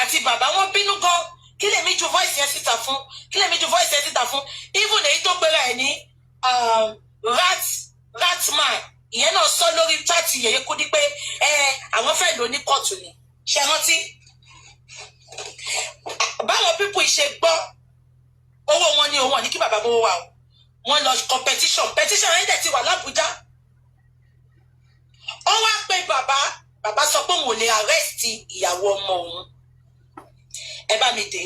àti bàbá wọn bínú gan kí lèmi ju voice yẹn síta fún even èyí tó pera ẹ̀ ní ratman ìyẹn náà sọ lórí chat Yèyé Kudi pé àwọn fẹ́ lò ní kóòtù ni ṣe rántí báwọn pípù ṣe gbọ́ owó wọn ní owó ní kí bàbá bówó wà o wọ́n lọ petition yẹn dẹ̀ ti wà l'Ábùjá ó wá pé bàbá sọ pé òun ò lè arrest ìyàwó ọmọ òun ẹ bá mi dé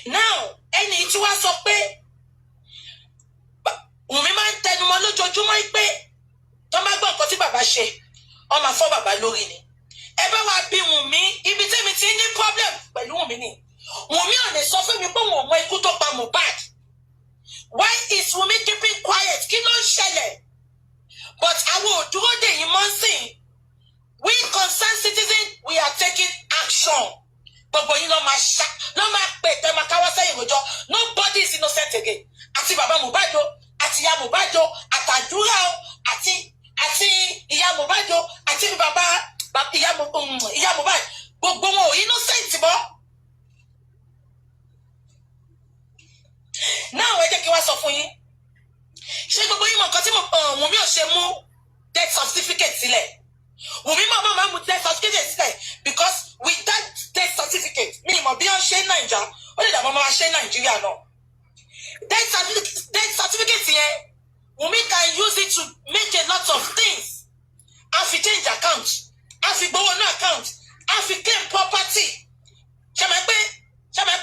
now ẹni tí wàá sọ pé Wùnmí máa ń tẹnumọ́ lójoojúmọ́ pé tó bá gbọ́ nǹkan tí bàbá ṣe ó máa fọ́ bàbá lórí ni ẹ bá wá bí Wùnmí ibi tẹ́mi ti ní problem pẹ̀lú Wùnmí ni Wùnmí ò lè sọ fún mi pé òun ò mọ ikú tó pa Mohbad why is Wùnmí keeping quiet kí ló ń ṣẹlẹ̀ but àwọn ò dúró dè yín mọ́ sí we concerned citizens we are taking action gbogbo yín ló máa pè tẹ́ máa káwọ́ sẹ́yìn rojọ́ nobody is innocent again àti bàbá Mohbad o àti ìyá Mohbad o àtàdúrà o àti ìyá Mohbad o àti bàbá ìyá Mohbad gbogbo wọn ò innocent mọ́. náà ẹ jẹ́ kí wá sọ fún yín ṣé gbogbo yín mọ̀ nǹkan tí Wùnmí ò ṣe mú death certificate sílẹ̀ Wùnmí máa mú death certificate sílẹ̀ because with that death certificate mi ìmọ̀ bí wọ́n ṣe ń Nàìjà ó lè dàbọ̀ máa ṣe ń Nàìjíríà náà death certificate yẹn Wùnmí can use it to make a lot of things a fi change account a fi gbowó ní account a fi claim property ṣe máa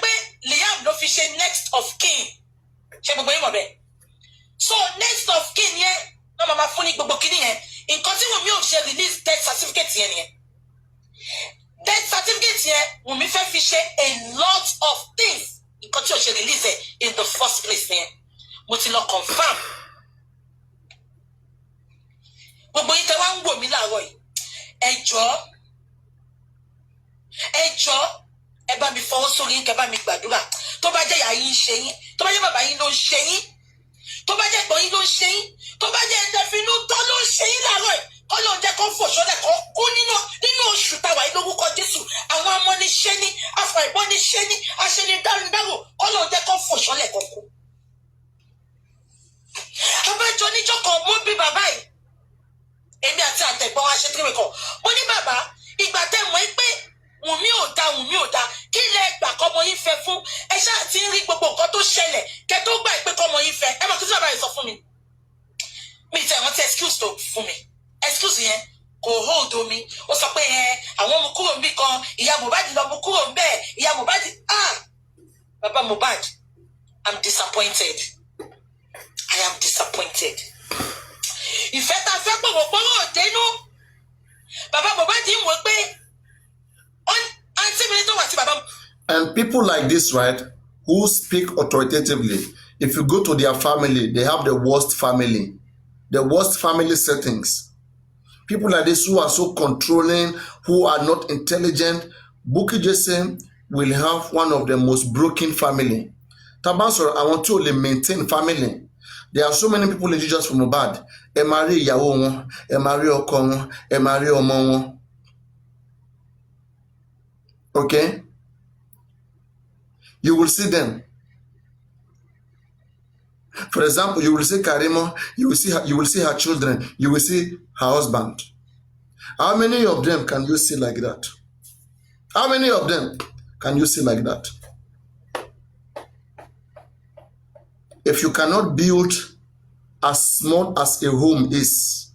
pé Liam ló fi ṣe next of kin ṣe gbogbo yín mọ̀ bẹ́ẹ̀ so next of kin yẹn náà máa fún ní gbogbo kíní yẹn nǹkan tí Wùnmí ò ṣe release death certificate yẹn nìyẹn death certificate yẹn Wùnmí fẹ́ fi ṣe a lot of things nǹkan tí ò ṣe release in the first place yẹn mo ti lọ confirm gbogbo yín tẹ́ wá ń wò mí láàárọ̀ yìí ẹ jọ̀ọ́ ẹ bá mi fọwọ́ sórí yín kẹ́ bá mi gbàdúrà tó bá jẹ́ ìyá yín ṣe yín tó bá jẹ́ bàbá yín ló ń ṣe yín tó bá jẹ́ ẹ̀gbọ́n yín ló ń ṣe yín tó bá jẹ́ ẹ̀dẹ̀fínú tó ló ń ṣe yín láàárọ̀ yìí kọ́ ló ń jẹ́ kó fò sọ́lẹ̀ kó kú nínú oṣù táwa yìí lórúkọ Jésù àwọn ọmọ ní ṣe ní afàìbọn ní ṣe ní aṣẹ́ni dárúdárò kọ́ ló ń jẹ́ kó fò sọ́lẹ̀ kó kú. abájọ níjọ́ kan mo bí bàbá yìí èmi àti àtẹ̀gbọ́n wa ṣe tírèmì kan mo ní bàbá ìgbà tẹ́ mọ̀ pé Wùnmí ò da kí lẹ gbà kọ́mọ yín fẹ́ fún ẹ ṣáà ti ń rí gbogbo nǹkan tó ṣẹlẹ̀ kẹ́ tó gbà pé kọ́mọ yín fẹ́ ẹ mọ̀ kí tí bàbá yìí sọ fún mi tẹ̀ wọ́n ti excuse tó fún mi excuse yẹn kò hold omi ó sọ pé àwọn ọmọ kúrò níbì kan ìyá Mohbad lọ mú kúrò níbẹ̀ ìyá Mohbad bàbá Mohbad I'm disappointed I am disappointed ìfẹ́ tá a fẹ́ pọ̀ wọ́pọ̀rọ̀ òdenu bàbá Mohbad ń wò pé àǹtí mi tó wà sí bàbá. And people like this, right, who speak authoritatively, if you go to their family, they have the worst family settings. People like this who are so controlling, who are not intelligent, Bukky Jesse will have one of the most broken family. Tabansoro, I want to maintain family. There are so many people in Jesus from Mohbad. Ẹ máa rí ìyàwó wọn, ẹ máa rí ọkọ wọn, ẹ máa rí ọmọ wọn. Okay? You will see them. For example, you will see Karimo, you will see her children, you will see her husband. How many of them can you see like that? How many of them can you see like that? If you cannot build as small as a home is,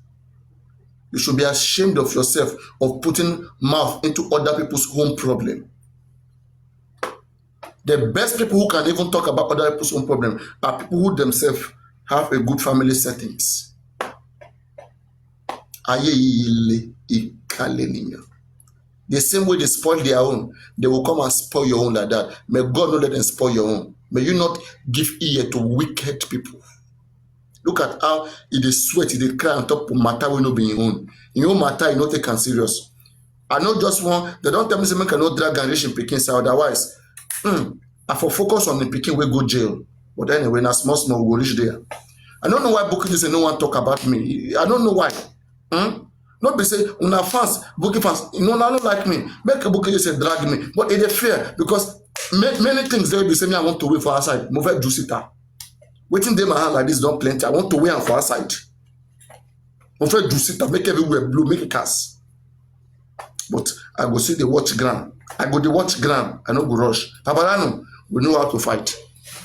you should be ashamed of yourself of putting mouth into other people's home problem. The best people who can even talk about other people's home problem are people who themselves have a good family settings. The same way they spoil their own, they will come and spoil your own like that. May God not let them spoil your own. May you not give ear to wicked people. Look at how it is sweat, it is cry on top of matter will not be your own. In your matter, you not take it serious. I not just want, they don't tell me someone cannot drag and reach in Peking, so otherwise, I for focus on the Peking we go jail. But anyway, na small we go reach there. I don't know why Bukky Jesse no one talk about me. I don't know why. Not be say, una fans, Bukky fans, you know, I don't like me. Make Bukky Jesse drag me. But it is fair because many things they will be saying, I want to wait for outside. Move juicy ta. Waiting them my hand like this don't plenty. I want to wear am for outside. I'm trying to sit and make everywhere blue, make a cast. But I go see the watch ground. I go the watch ground. I no go rush. Papariano, we know how to fight.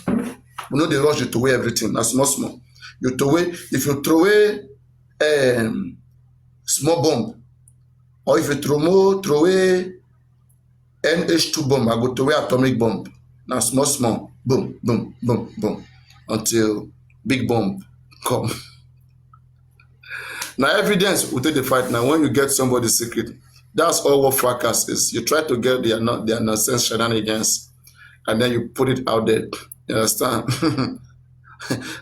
We know the rush you to wear everything. That's not small. You throw away, if you throw away small bomb, or if you throw away NH2 bomb, I go throw away atomic bomb. Now small, boom, boom, boom, boom, until big bomb come. Now evidence will take the fight. Now when you get somebody's secret, that's all what fracas is. You try to get their nonsense shenanigans, and then you put it out there. You understand?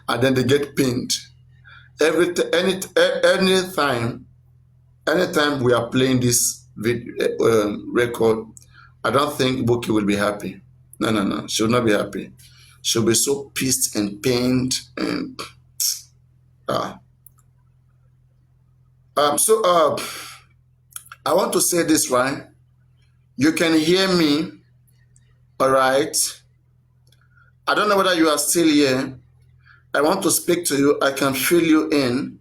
And then they get pinned. Anytime we are playing this record, I don't think Buki will be happy. No. She will not be happy. She'll be so pissed and pained and I want to say this, right? You can hear me, all right? I don't know whether you are still here. I want to speak to you. I can fill you in.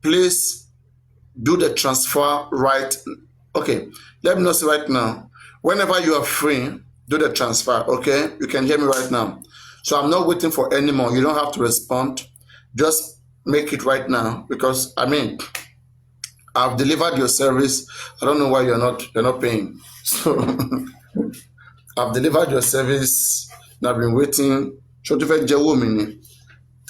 Please do the transfer right. Okay, let me know right now. Whenever you are free, do the transfer, okay? You can hear me right now. So I'm not waiting for any more. You don't have to respond. Just make it right now because, I mean, I've delivered your service. I don't know why you're not paying. So I've delivered your service and I've been waiting.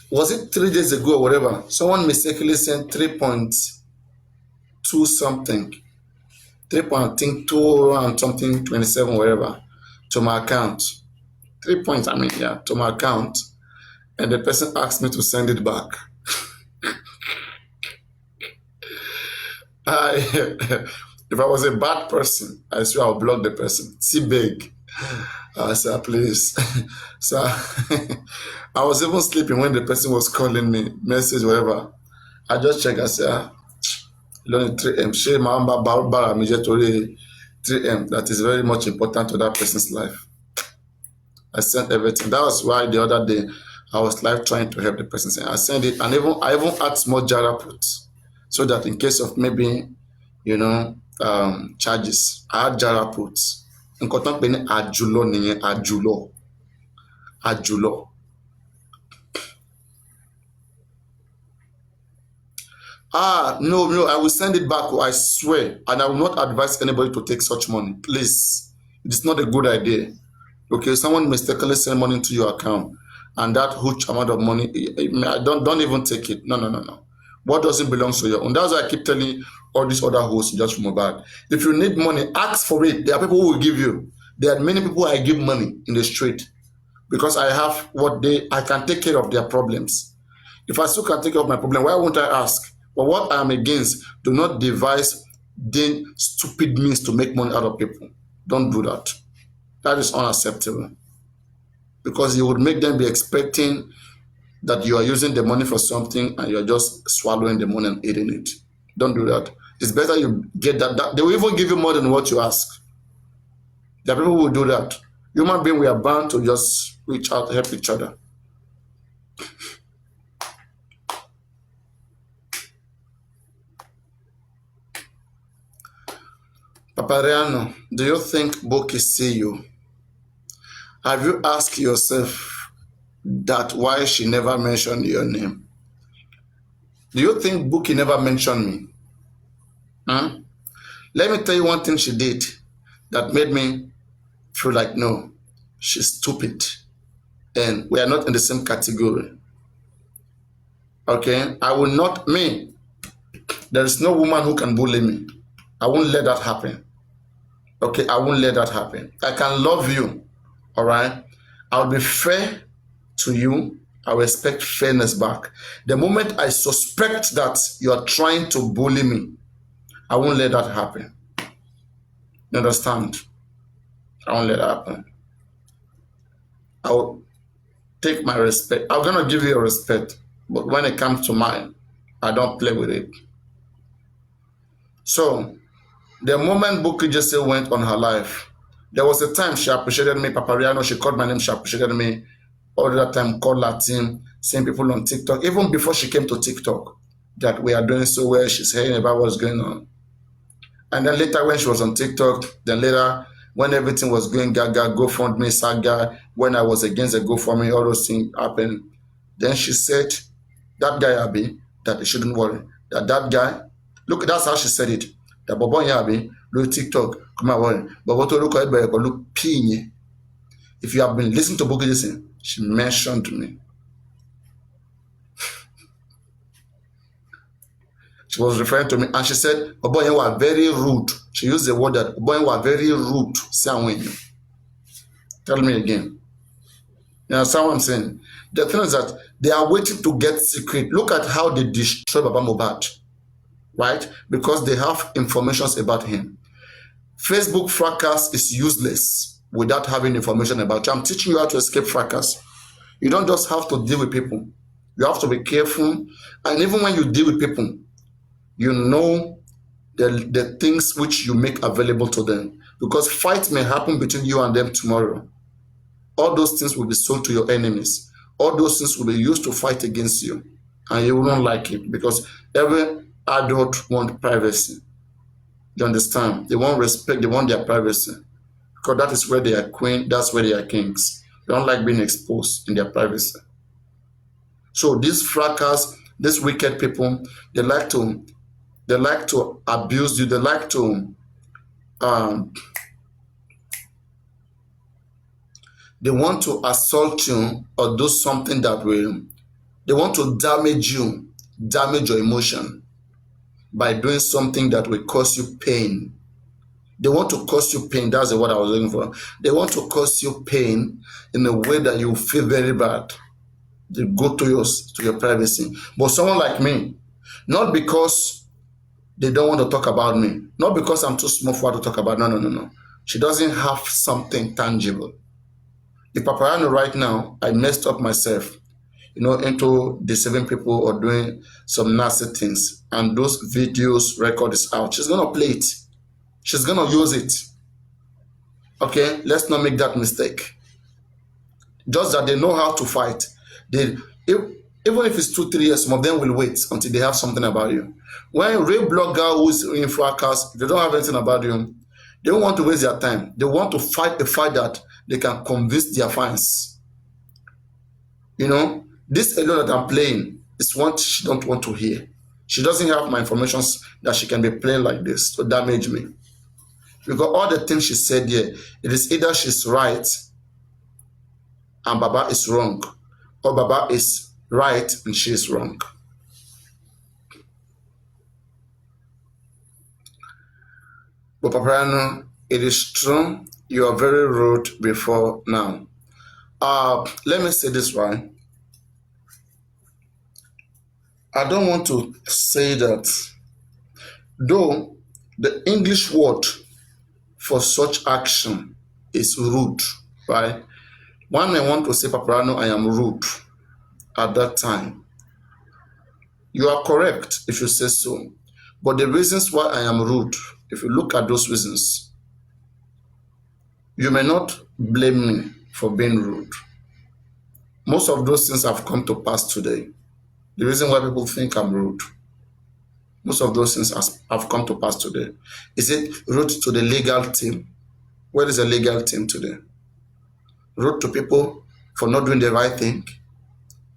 Was it 3 days ago or whatever? Someone mistakenly sent 3.2 something. 3.2 and something 27 whatever to my account. 3 points, to my account. And the person asked me to send it back. If I was a bad person, I swear I'll block the person. See big. I said, please. So I was even sleeping when the person was calling me, message, whatever. I just checked, I said, 3M. 3M. That is very much important to that person's life. I sent everything. That was why the other day I was live trying to help the person. I sent it, and I even add small Jara puts so that in case of maybe, charges, I add Jara puts. Ajulo. No, I will send it back, I swear, and I will not advise anybody to take such money. Please, it's not a good idea. Okay, someone mistakenly send money into your account, and that huge amount of money, don't even take it. No. What doesn't belong to you? And that's why I keep telling all these other hosts just from MOHBAD. If you need money, ask for it. There are people who will give you. There are many people I give money in the street because I have I can take care of their problems. If I still can take care of my problem, why won't I ask? But what I am against, do not devise stupid means to make money out of people. Don't do that. That is unacceptable. Because you would make them be expecting that you are using the money for something and you're just swallowing the money and eating it. Don't do that. It's better you get that. They will even give you more than what you ask. There are people who will do that. Human beings, we are bound to just reach out, help each other. Papariano, do you think Buki see you? Have you asked yourself that why she never mentioned your name? Do you think Buki never mentioned me? Let me tell you one thing she did that made me feel like, no, she's stupid. And we are not in the same category. Okay? I will not, there is no woman who can bully me. I won't let that happen. Okay? I won't let that happen. I can love you. All right? I'll be fair to you. I will expect fairness back. The moment I suspect that you are trying to bully me, I won't let that happen. You understand? I won't let that happen. I will take my respect. I'm going to give you your respect. But when it comes to mine, I don't play with it. So, the moment Buki Jesse went on her life, there was a time she appreciated me, Papariano, she called my name, she appreciated me. all that time call her team, seeing people on TikTok, even before she came to TikTok, that we are doing so well. She's hearing about what's going on. And then later when she was on TikTok, then later when everything was going gaga, GoFundMe saga, when I was against the GoFundMe, all those things happened. Then she said, that guy Abi, that he shouldn't worry. That guy, look, that's how she said it. That Bobo Yabi, look TikTok, come on, worry. Bobo to look at it, but look Pinye. If you have been listening to Boogie Listen, she mentioned me. She was referring to me, and she said, Bobo, you are very rude. She used the word that Bobo, you are very rude. Tell me again. You understand what I'm saying? The thing is that they are waiting to get secret. Look at how they destroy Baba MOHBAD, right? Because they have information about him. Facebook fracas is useless without having information about you. I'm teaching you how to escape fracas. You don't just have to deal with people. You have to be careful. And even when you deal with people, you know the things which you make available to them. Because fight may happen between you and them tomorrow. All those things will be sold to your enemies. All those things will be used to fight against you. And you won't like it because every adult wants privacy. You understand? They want respect, they want their privacy. Because that is where they are queen, that's where they are kings. They don't like being exposed in their privacy. So these fracas, these wicked people, they like to abuse you, they like to they want to assault you or do something that will, they want to damage you, damage your emotion by doing something that will cause you pain. They want to cause you pain. That's the word I was looking for. They want to cause you pain in a way that you feel very bad. They go to your privacy. But someone like me, not because they don't want to talk about me, not because I'm too small for her to talk about. No. She doesn't have something tangible. The papariano right now, I messed up myself, into deceiving people or doing some nasty things. And those videos record is out. She's going to play it. She's going to use it. Okay, let's not make that mistake. Just that they know how to fight. Even if it's 2-3 years, some of them will wait until they have something about you. When a real blogger who's in fracas, they don't have anything about you, they don't want to waste their time. They want to fight a fight that they can convince their fans. This alone that I'm playing is what she don't want to hear. She doesn't have my information that she can be playing like this to damage me. Because all the things she said here, it is either she's right and Baba is wrong, or Baba is right and she is wrong. But papariano, it is true, you are very rude before now. Let me say this right. I don't want to say that, though the English word for such action is rude, right? One may want to say, papariano, I am rude at that time. You are correct if you say so. But the reasons why I am rude, if you look at those reasons, you may not blame me for being rude. Most of those things have come to pass today. The reason why people think I'm rude, most of those things have come to pass today. Is it rude to the legal team? Where is the legal team today? Rude to people for not doing the right thing?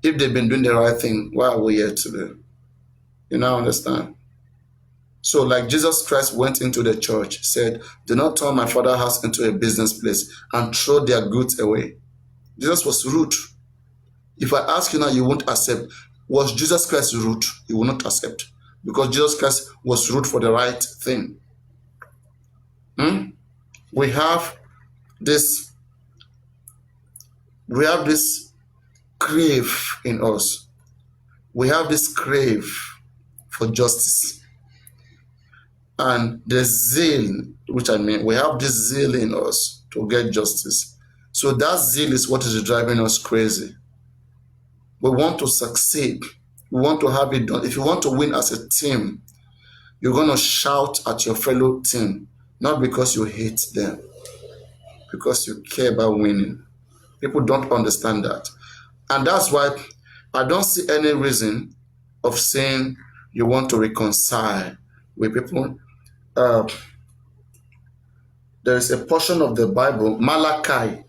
If they've been doing the right thing, why are we here today? You now understand? So like Jesus Christ went into the church, said, do not turn my father's house into a business place and throw their goods away. Jesus was rude. If I ask you now, you won't accept. Was Jesus Christ rude? You will not accept. Because Jesus Christ was rude for the right thing. We have this crave in us. We have this crave for justice. And the zeal, we have this zeal in us to get justice. So that zeal is what is driving us crazy. We want to succeed. We want to have it done. If you want to win as a team, you're going to shout at your fellow team, not because you hate them, because you care about winning. People don't understand that. And that's why I don't see any reason of saying you want to reconcile with people. There is a portion of the Bible, Malachi.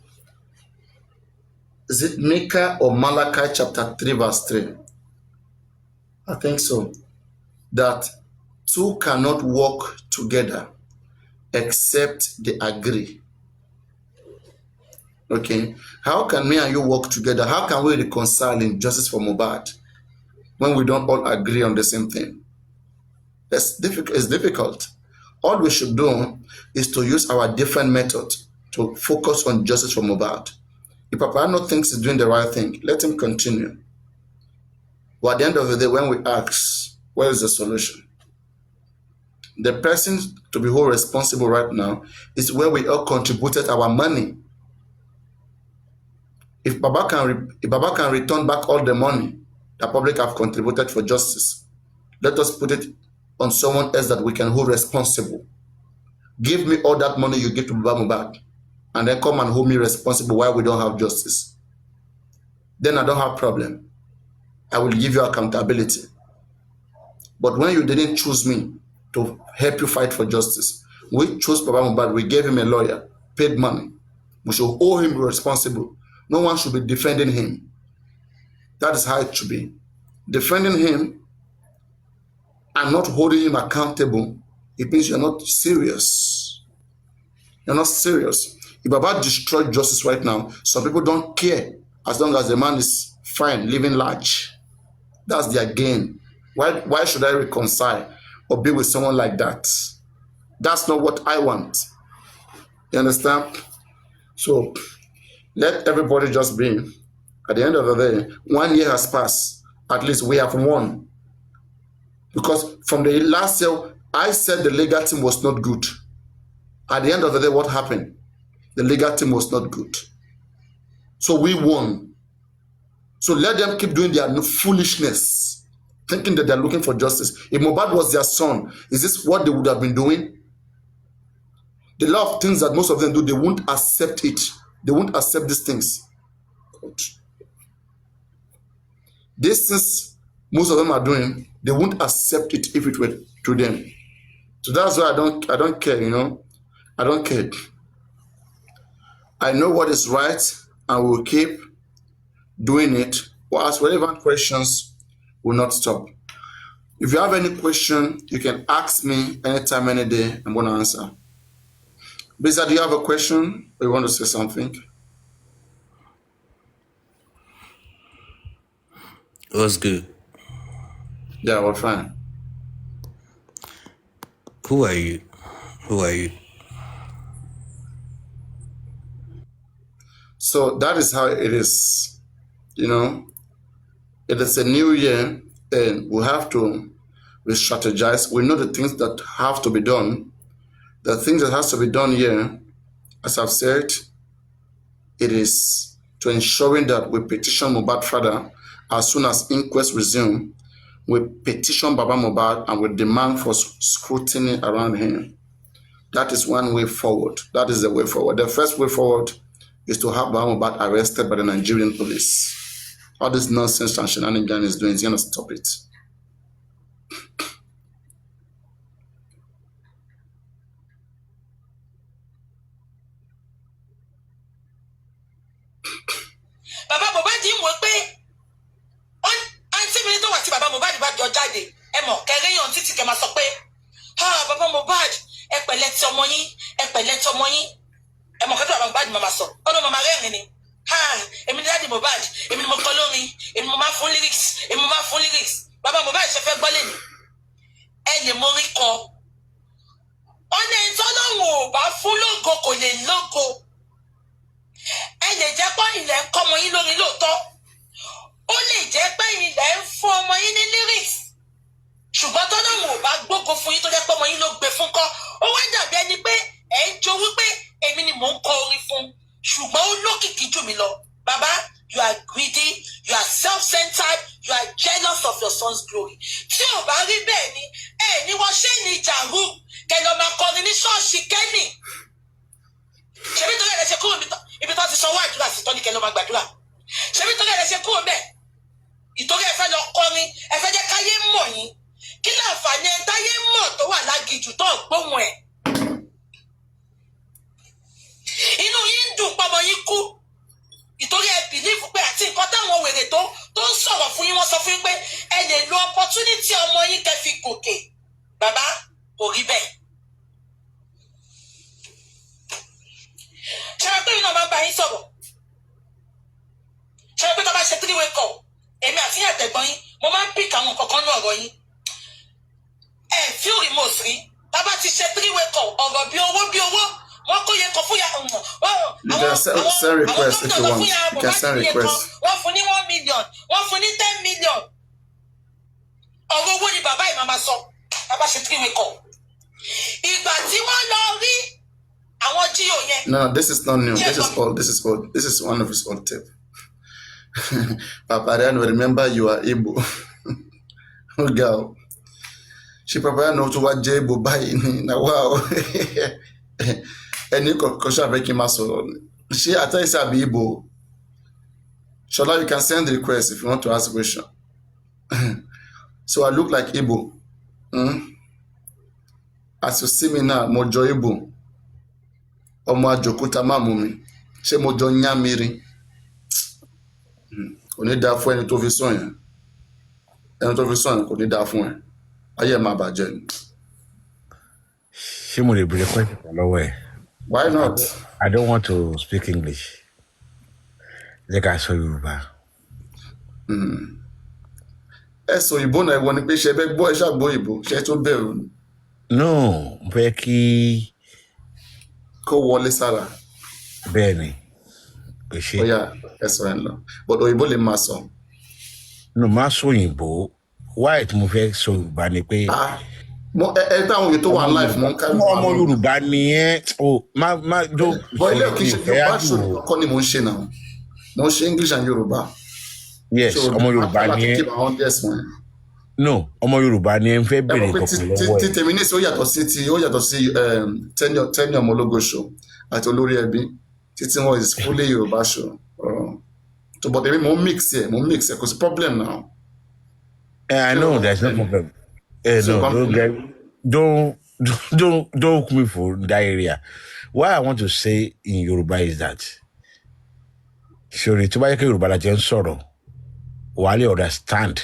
Is it Micah or Malachi chapter 3 verse 3? I think so. That two cannot walk together except they agree. Okay, how can me and you work together? How can we reconcile in justice for MOHBAD when we don't all agree on the same thing? It's difficult. All we should do is to use our different methods to focus on justice for MOHBAD. If papariano thinks he's doing the right thing, let him continue. But at the end of the day, when we ask, where is the solution? The person to be held responsible right now is where we all contributed our money. If Baba can return back all the money the public have contributed for justice, let us put it on someone else that we can hold responsible. Give me all that money you give to Baba MOHBAD, and then come and hold me responsible why we don't have justice. Then I don't have problem. I will give you accountability. But when you didn't choose me to help you fight for justice, we chose Baba MOHBAD, we gave him a lawyer, paid money. We should hold him responsible. No one should be defending him. That is how it should be. Defending him and not holding him accountable, it means you're not serious. You're not serious. If Baba destroyed justice right now, some people don't care as long as the man is fine, living large. That's their gain. Why should I reconcile or be with someone like that? That's not what I want. You understand? So let everybody just be. At the end of the day, 1 year has passed. At least we have won. Because from the last year, I said the legal team was not good. At the end of the day, what happened? The legal team was not good. So we won. So let them keep doing their foolishness, thinking that they're looking for justice. If MOHBAD was their son, is this what they would have been doing? The lot of things that most of them do, they won't accept it. They won't accept these things. These things most of them are doing, they won't accept it if it were to them. So that's why I don't care, you know. I don't care. I know what is right and will keep doing it. Or ask relevant questions, will not stop. If you have any question, you can ask me anytime, any day. I'm going to answer. Bisa, do you have a question or you want to say something? What's good? Yeah, we're fine. Who are you? Who are you? So that is how it is. You know, it is a new year and we have to re-strategize. We know the things that have to be done. The things that has to be done here, as I've said, it is to ensuring that we petition MOHBAD father as soon as inquest resume. We petition Baba MOHBAD and we demand for scrutiny around him. That is one way forward. That is the way forward. The first way forward is to have Baba MOHBAD arrested by the Nigerian police. All this nonsense and shenanigans is doing is going to stop it. Baba MOHBAD ń wò pé àǹtí mi tó wà tí Baba MOHBAD bá jọ jáde ẹ mọ̀ kẹrẹ́yàn títí kẹ máa sọ pé Baba MOHBAD ẹ pẹ̀lẹ́ tí ọmọ yín ẹ pẹ̀lẹ́ tí ọmọ yín ẹ mọ̀ kẹ́tọ́ Baba MOHBAD máa sọ ọ̀nà màmá rẹ́rìn ni èmi ní dáàdì MOHBAD èmi ni mo kọ lórin èmi mo máa fún lyrics Baba MOHBAD ṣe fẹ́ gbọ́ lẹ́nu ẹ lè mórí kan ọ̀nà ìtọ́lọ́wọ̀n ò bá fún lógo kò lè lógo ẹ lè jẹ́ pé ilẹ̀ ń kọ́ ọmọ yín lórí lóòótọ́ ó lè jẹ́ pé ilẹ̀ ń fún ọmọ yín ní lyrics ṣùgbọ́n tọ́lọ́wọ̀n ò bá gbógo fún yín tó jẹ́ pé ọmọ yín ló gbé fún kọ́ ó wá dàbí ẹni pé ẹ̀ ń jowú pé èmi ni mò ń kọ orin fún ṣùgbọ́n ó lókìkí jù mí lọ bàbá you are greedy you are self-centered you are jealous of your son's glory tí ò bá rí bẹ́ẹ̀ ni ní wọ́n ṣe ní ìjàrú kẹlẹ́ ọmọ akọrin ní ṣọ́ọ̀ṣì kẹ́nì ṣèbí tó lẹ́ẹ̀ṣẹ̀ kúrò ibi tó ti sanwó àdúrà sí tọ́ ní kẹlẹ́ ọmọ gbàdúrà ṣèbí tó lẹ́ẹ̀ṣẹ̀ kúrò tó wà lágijù tó gbóhùn ẹ̀. Inú yín dùn pọmọ yín kú ìtorí ẹ bìlífù pé àti nǹkan táwọn wèrè tó ń sọ̀rọ̀ fún yín wọ́n sọ fún yín pé ẹ lè lo opportunity ọmọ yín kẹ́ fi gòkè. Bàbá kò rí bẹ́ẹ̀. Ṣé ẹ pé iná máa ń bá yín sọ̀rọ̀? Ṣé ẹ pé tó bá ṣe 3-way call èmi àti yín àtẹ̀gbọ́n yín mo máa ń pick àwọn kankan ní ọ̀rọ̀ yín. Ẹ feel remorse rí tá bá ti ṣe 3-way call ọ̀rọ̀ bí owó wọ́n kó yẹ kọ fún ya You can send request if you want. You can send request. Wọ́n fún ní 1 million, wọ́n fún ní 10 million. Ọ̀rọ̀ owó ni bàbá yìí máa sọ tá bá ṣe 3-way call. Ìgbà tí wọ́n lọ rí àwọn jíò yẹn. No, this is not new. This is old. This is one of his old tape. Papariano, remember you are Igbo. Oh, girl. She Papariano to what Igbo buy. Now, wow. Any question making muscle. She at least a Igbo. Shola, you can send the request if you want to ask a question. So I look like Igbo. As you see me now, Mojo Igbo. Ọmọ àjòkúta máa mú mi ṣé mo jọ yán mi rí kò ní dáa fún ẹni tó fi sọ yẹn kò ní dáa fún ẹ ayé máa bàjẹ́ ni. Ṣé mo lè bèrè question lọ́wọ́ ẹ? Why not? I don't want to speak English. Jẹ́ ká sọ Yorùbá. Ẹ sọ ìbò náà ìwọ ni pé ṣe fẹ́ gbọ́ ẹ ṣàgbọ́ ìbò ṣe tó bẹ̀rù. No, mo fẹ́ kí kó wọlé sára. Bẹ́ẹ̀ni, kò ṣe. Ó yá ẹ sọ ẹ lọ but òyìnbó lè máa sọ. No, máa sọ òyìnbó. Why tí mo fẹ́ sọ Yorùbá ni pé. Ẹ táwọn òye tó wà life mọ́ ká. Ọmọ Yorùbá ni ẹ. Má jó. Bọ́ ilé òkè ṣe Yorùbá ṣòro kọ́ ni mò ń ṣe náà. Mo ń ṣe English and Yorùbá. Yes, ọmọ Yorùbá ni ẹ. No, ọmọ Yorùbá ni ẹ ń fẹ́ bèrè kankan lọ́wọ́ ẹ. Tí tèmi ní sí ó yàtọ̀ sí tẹ́ni ọmọ ológo show àti olórí ẹbí títí wọn is fully Yorùbá show. So but tèmi mo mix ẹ kò sí problem now. I know there's no problem. No, don't hook me for that area. What I want to say in Yoruba is that Shori, tó bá yẹ kí Yorùbá la jẹ́ ń sọ̀rọ̀, wàá lè understand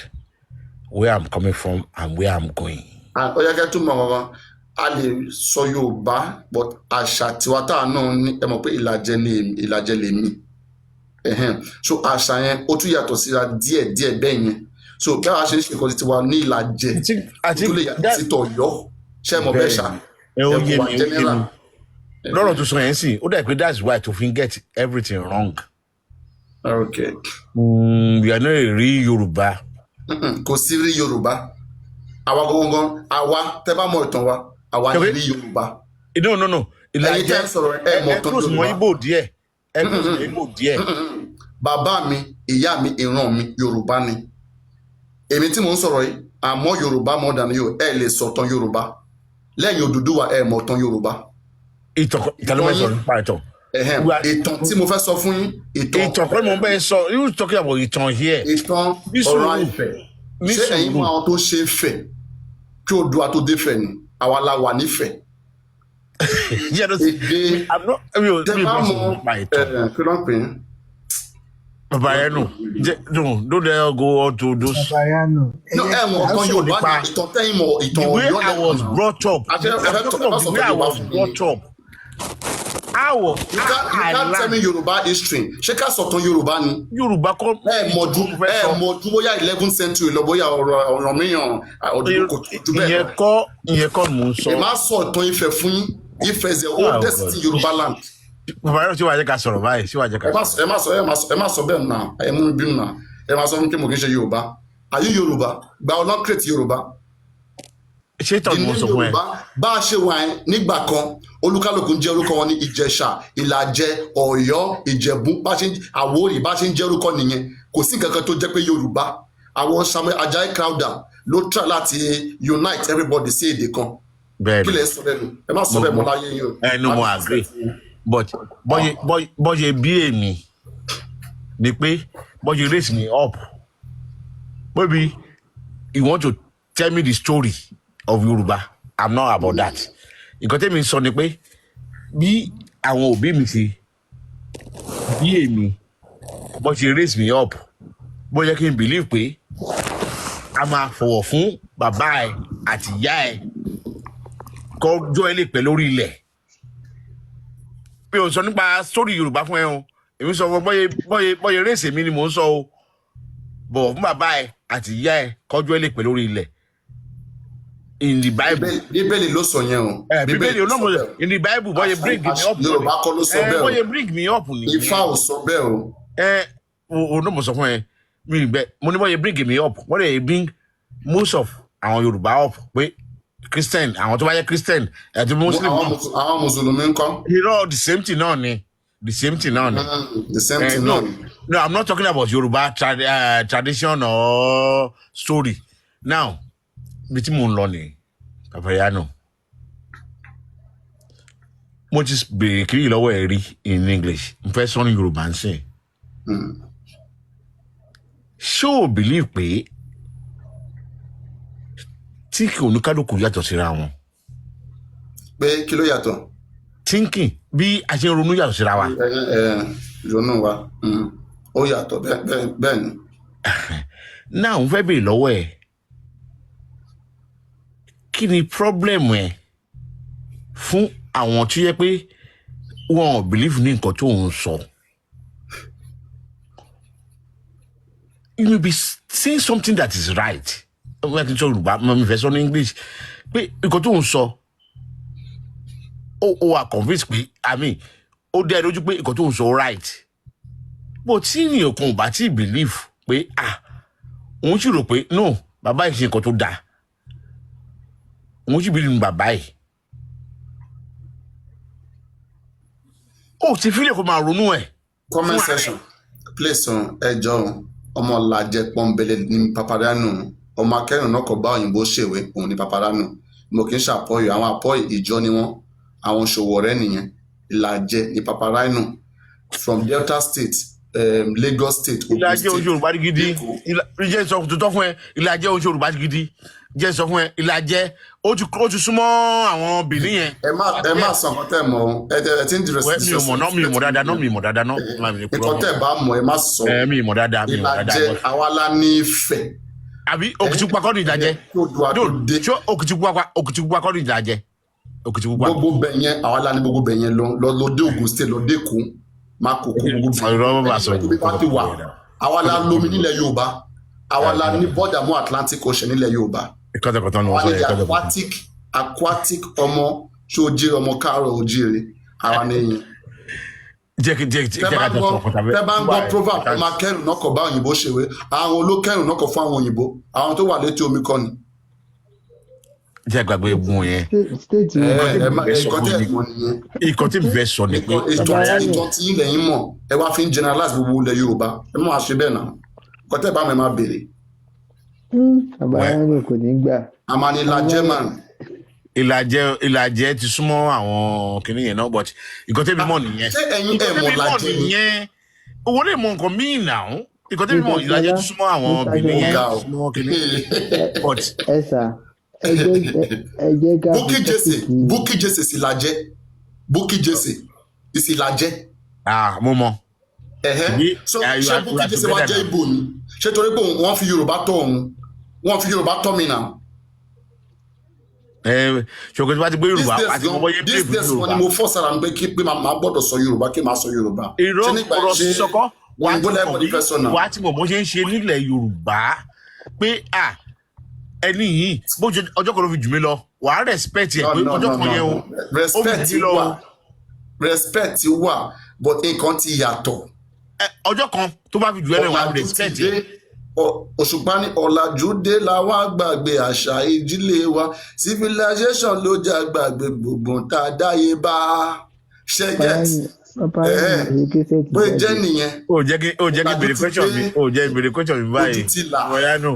where I'm coming from and where I'm going. Ó yẹ kẹ́ tún mọ̀ wọn a lè sọ Yorùbá but àṣà tiwa tá náà ní ẹ mọ̀ pé ìlàjẹ lè mí. So àṣà yẹn ó tún yàtọ̀ síra díẹ̀ bẹ́ẹ̀ yẹn. So bí a ṣe ń ṣe nǹkan tiwa ní ìlàjẹ tó lè yàtọ̀ sí tọ̀yọ́ ṣe mọ̀ bẹ́ẹ̀ ṣá. Lọ́rọ̀ tó sọ yẹn sì, ó dà pé that's why to fit get everything wrong. Okay. We are not a real Yorùbá. Kò sí rí Yorùbá. Àwa gangan, àwa tẹ́ bá mọ̀ ìtàn wa, àwa ní rí Yorùbá. No. Ẹ̀yin tẹ́ ń sọ̀rọ̀ ẹ mọ̀ ìtàn Yorùbá. Ẹ close mọ́ Igbo díẹ̀. Bàbá mi, ìyá mi, ìran mi Yorùbá ni. Èmi tí mò ń sọ̀rọ̀ yìí, àmọ́ Yorùbá more than you, ẹ lè sọ̀tàn Yorùbá. Lẹ́yìn Odùduwà ẹ mọ̀ ìtàn Yorùbá. Ìtàn ló fẹ́ sọ nípa ìtàn. Ìtàn tí mo fẹ́ sọ fún yín. Ìtàn pé mo bẹ́ẹ̀ sọ, you talking about ìtàn here. Ìtàn ọ̀rọ̀ Ifẹ̀. Ṣé ẹ̀yin mọ àwọn tó ṣe Ifẹ̀ kí Oòduà tó dé Ifẹ̀ ni? Àwa la wà nífẹ̀ẹ́. Èdè tẹ́ bá mọ kí ló ń pè é? Papariano. Don't dare go on to those. Papariano. No, ìtàn Yorùbá ni ìtàn tẹ́yìn mọ̀ ìtàn The way Ọ̀yọ́ I was brought up. The way I was brought up. You can't tell me Yorùbá history. Ṣé ká sọ̀tàn Yorùbá ni? Yorùbá kọ́. Mọ̀jú bóyá 11th century lọ bóyá ọ̀rọ̀ mìíràn ọdún kò tó bẹ́ẹ̀ lọ. Ìyẹn kọ́ mò ń sọ. Ẹ má sọ ìtàn Ifẹ̀ fún yín. Ifẹ̀ is the oldest in Yorùbá land. Papariano tí wàá jẹ́ ká sọ̀rọ̀ báyìí, tí wàá jẹ́ ká sọ̀rọ̀. Ẹ má sọ bẹ́ẹ̀ náà, ẹ mú mi bínú náà. Ẹ má sọ fún kí mo kì í ṣe Yorùbá. Are you Yorùbá? Gba ọ̀nà create Yorùbá. Ṣé ìtàn ni mo sọ fún ẹ? Bá a ṣe wà nígbà kan, olúkálùkù ń jẹ́ orúkọ wọn ní Ìjẹ̀ṣà, Ìlàjẹ, Ọ̀yọ́, Ìjẹ̀bú, Àwórì, bá ṣe ń jẹ́ orúkọ nìyẹn. Kò sí nǹkan kan tó jẹ́ pé Yorùbá. Àwọn Samuel Ajayi Crowther ló try láti unite everybody sí èdè kan. Kí lè sọ lẹ́nu? Ẹ má sọ bẹ́ẹ̀ mọ́ láyé yín o. No, mo agree. But bọ́yẹ bí èmi ni pé bọ́yẹ raise me up. Maybe you want to tell me the story of Yoruba. I'm not about that. Nǹkan tẹ́mi sọ ni pé bí àwọn òbí mi ṣe bí èmi bó ṣe raise me up bó yẹ kí n believe pé a máa fọwọ́ fún bàbá ẹ̀ àti ìyá ẹ̀ kọjọ́ ẹ lè pẹ́ lórí ilẹ̀. Pé o sọ nípa story Yorùbá fún ẹ o èmi sọ fún bọ́yẹ race mi ni mò ń sọ o bọ̀ fún bàbá ẹ̀ àti ìyá ẹ̀ kọjọ́ ẹ lè pẹ́ lórí ilẹ̀. In the Bible. Bíbélì ló sọ yẹn o. Bíbélì olóòmọ in the Bible bọ́yẹ bring me up. Yorùbá kọ́ ló sọ bẹ́ẹ̀ o. Bọ́yẹ bring me up nìyẹn. Ifá ò sọ bẹ́ẹ̀ o. Olóòmọ sọ fún ẹ mi bẹ mo ní bọ́yẹ bring me up wọ́n lè bring most of àwọn Yorùbá up pé Christian àwọn tó bá yẹ Christian ẹ̀tí Muslim. Àwọn Mùsùlùmí ń kọ́. Irọ́ the same thing náà ni. The same thing náà ni. The same thing náà ni. No, I'm not talking about Yoruba tradition or story. Now, bí tí mò ń lọ ni papariano. Mo ti bèrè kiri lọ́wọ́ ẹ̀ rí in English. N fẹ́ sọ ní Yorùbá ń sìn. Ṣé o believe pé tí kí oníkálukú yàtọ̀ síra wọn? Pé kí ló yàtọ̀? Thinking bí a ṣe ń ronú yàtọ̀ síra wa. Ronú wa ó yàtọ̀ bẹ́ẹ̀ ni. Now n fẹ́ bèrè lọ́wọ́ ẹ̀ kí ni problem ẹ̀ fún àwọn tó yẹ pé wọn ò believe ní nǹkan tó ń sọ. You may be saying something that is right. Wọ́n ti sọ Yorùbá mo fẹ́ sọ ní English pé nǹkan tó ń sọ ó wà convince pé ó dẹ́ lójú pé nǹkan tó ń sọ right. But tí ènìyàn kan ò bá tí believe pé òun sì rò pé no bàbá yìí ṣe nǹkan tó dáa òun sì believe ní bàbá yìí. Ó ti fi lè kó máa ronú ẹ̀. Comment section please ẹjọ́ ọmọ làjẹ pọ́nbélé ní papariano ọmọ akẹ́rùn náà kò bá òyìnbó ṣèwé òun ní papariano mo kì í ṣàpọ̀yọ̀ àwọn àpọ̀yọ̀ ìjọ ni wọ́n àwọn ṣòwò rẹ̀ nìyẹn ìlàjẹ ní papariano from Delta State Lagos State. Ìlàjẹ oṣù Yorùbá gidi jẹ́ sọ tuntun fún ẹ ìlàjẹ oṣù Yorùbá gidi jẹ́ sọ fún ẹ ìlàjẹ ó ti súnmọ́ àwọn Benin yẹn. ẹ má sọ nǹkan tẹ́ mọ̀ ẹ ti ń direct. mi ò mọ̀ dáadáa náà. nǹkan tẹ́ bá mọ̀ ẹ má sọ. mi ò mọ̀ dáadáa. ìlàjẹ àwa la ní Ifẹ̀. Àbí Òkìtìpupa kọ́ ní ìlàjẹ. ṣé Òkìtìpupa kọ́ ní ìlàjẹ. gbogbo bẹ̀ yẹn àwa la ní gbogbo bẹ̀ yẹn lọ dé Ògùn State lọ dé Èkó má kó gbogbo bẹ̀ yẹn. àwa la lómi nílẹ̀ Yorùbá àwa la ní bọ́dà mọ́ Atlantic Ocean nílẹ̀ Yorùbá. àwa ní aquatic ọmọ tí ó jíire ọmọ káàárọ̀ ó jíire àwa ní. tẹ́ bá ń gbọ́ proverb ọmọ akẹ́rù náà kọ̀ bá òyìnbó ṣèwé àwọn olókẹ́rù náà kọ̀ fún àwọn òyìnbó àwọn tó wà létí omi kọ́ ni. jẹ́ gbàgbé egun yẹn. ìkọ́ tí mi fẹ́ sọ ni pé. ìtàn tí ilẹ̀ yín mọ̀ ẹ wá fi ń generalize gbogbo ilẹ̀ Yorùbá ẹ má ṣe bẹ́ẹ̀ náà kọ́tẹ́ bá mi máa béèrè. Papariano kò ní gbà. àmàlí ìlàjẹ man. ìlàjẹ ti súnmọ́ àwọn kìnìún yẹn náà but ìkọ́ tẹ́mi mọ̀ nìyẹn. ṣé ẹ̀yin ẹ̀ mọ̀ làjẹ ni. owó lè mọ nǹkan míì náà ìkọ́ tẹ́mi mọ̀ ìlàjẹ ti súnmọ́ àwọn Benin yẹn súnmọ́ kìnìún but. ẹ sà ẹ jẹ́ ká. Bukky Jesse sì làjẹ Bukky Jesse sì làjẹ. Mo mọ. So ṣé Bukky Jesse wá jẹ́ Ìgbò ni ṣé torí pé wọ́n fi Yorùbá tọ́ òun wọ́n fi Yorùbá tọ́ mi náà. ṣòkòtò tí wọ́n ti gbé Yorùbá àti ọmọ yẹn this days wọ́n ni mo fọ́ sára pé kí pé màá gbọ́dọ̀ sọ Yorùbá kí màá sọ Yorùbá. irọ́ ọ̀rọ̀ sísọkọ́ wà á ti mọ̀ bó ṣe ń ṣe nílẹ̀ Yorùbá pé ẹni yìí bó ṣe ọjọ́ kan ló fi jù mí lọ wà á respect ẹ̀ pé ọjọ́ kan yẹn o ó fi jù mí lọ. respect wà but nǹkan ti yàtọ̀. ọjọ́ kan tó bá fi jù ẹ́ lẹ́wọ̀n á respect ẹ̀. Òṣùpá ní ọ̀làjú dé la wá gbàgbé àṣà ìdílé wa civilization ló já gbàgbé gbogbo tá a dáyé bá ṣẹ́gẹ̀t pé jẹ́ nìyẹn. ó jẹ́ kí bèrè question mi ó jẹ́ bèrè question mi báyìí ojú ti là Papariano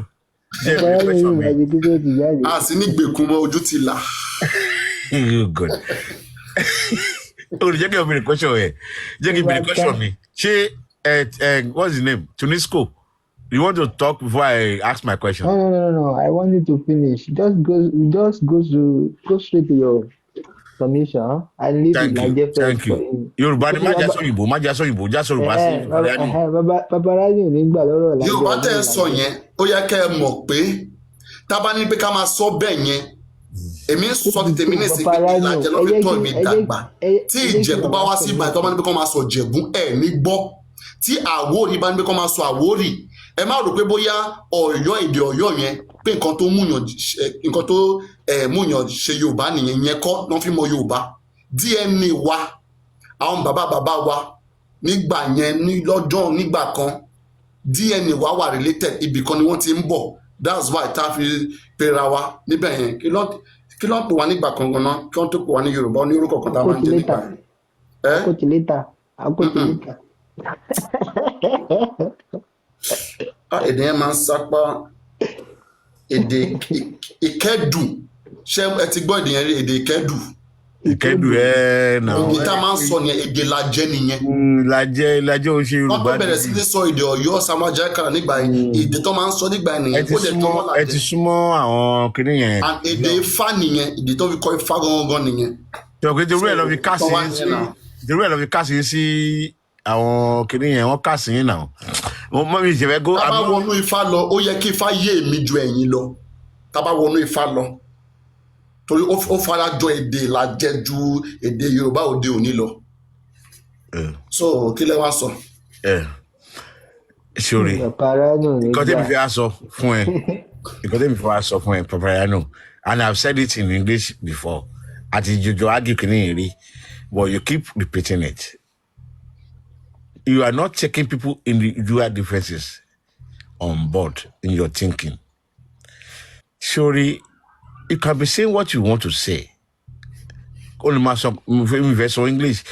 jẹ́ bèrè question mi. a sì ní gbèkùn mọ́ ojú ti là. Jẹ́ kí bèrè question yẹn jẹ́ kí bèrè question mi ṣé what's the name Tunisco You want to talk before I ask my question? No. I want you to finish. Go straight to your submission. Huh? I leave it Thank like you. first Thank for you. him. Yorùbá ni Okay, má jà sóyìnbó, má jà sóyìnbó, já Yorùbá sí papariano. paparazzi ò ní gbà lọ́rọ̀ Yorùbá làjẹ́ tẹ́ ẹ ọlọ́run sọ làjẹ́. yẹn ó yẹ kẹ́ ẹ mọ̀ pé tá bá ní pé ká máa sọ bẹ́ẹ̀ yẹn èmi ń sọ ti tèmi nísìnyí pé Ìlàjẹ ló fi tọ́ mi dàgbà tí Ìjẹ̀bú bá wá sí ìbàdàn tó bá ní pé kó máa sọ Ìjẹ̀bú ẹ̀ ní gbọ́ tí Àwórì bá ní pé kó máa sọ Àwórì ẹ má rò pé bóyá Ọ̀yọ́ èdè Ọ̀yọ́ yẹn pé nǹkan tó múyàn ṣe Yorùbá nìyẹn yẹn kọ́ ló fi mọ Yorùbá DNA wa àwọn bàbá wa nígbà yẹn lọ́jọ́ nígbà kan DNA wa wà related ibì kan ni wọ́n ti ń bọ̀ that's why tá a fi pera wa níbẹ̀ yẹn kí ló ń pè wá nígbà kan gan-an kí wọ́n tó pè wá ní Yorùbá ní orúkọ kan tá a máa ń jẹ nígbà yẹn. Akótilẹ́tà. Èdè yẹn máa ń sápá èdè ìkẹ́dù ṣé ẹ ti gbọ́ èdè yẹn rí èdè ìkẹ́dù. Ìkẹ́dù náà. èdè tá a máa ń sọ nìyẹn èdè lajẹ nìyẹn. Lajẹ ò ṣe Yorùbá. wọ́n tó bẹ̀rẹ̀ sí ní sọ èdè Ọ̀yọ́ samajà kàrà nígbà yẹn èdè tó máa ń sọ nígbà yẹn nìyẹn. ẹ ti súnmọ́ àwọn kìnìún yẹn. and èdè Ifá nìyẹn èdè tó fi kọ́ Ifá gangan nìyẹn. tọ́kẹ́ torí ẹ̀ lọ fi kásì sí àwọn kìnìún yẹn wọ́n kásì yín náà. mọ́ mi ìṣẹ̀fẹ́ gó. tá bá wọnú Ifá lọ ó yẹ kí Ifá yé èmi ju ẹ̀yin lọ tá bá wọnú Ifá lọ torí ó fara jọ èdè Ìlàjẹ ju èdè Yorùbá òde òní lọ. so kí lẹ wá sọ. Sorry nǹkan tẹ́mi fi sọ fún ẹ papariano and I've said it in English before àti jọjọ argue kìíní rí but you keep repeating it. You are not taking people individual differences on board in your thinking. Sorry, you can be saying what you want to say. Only master English.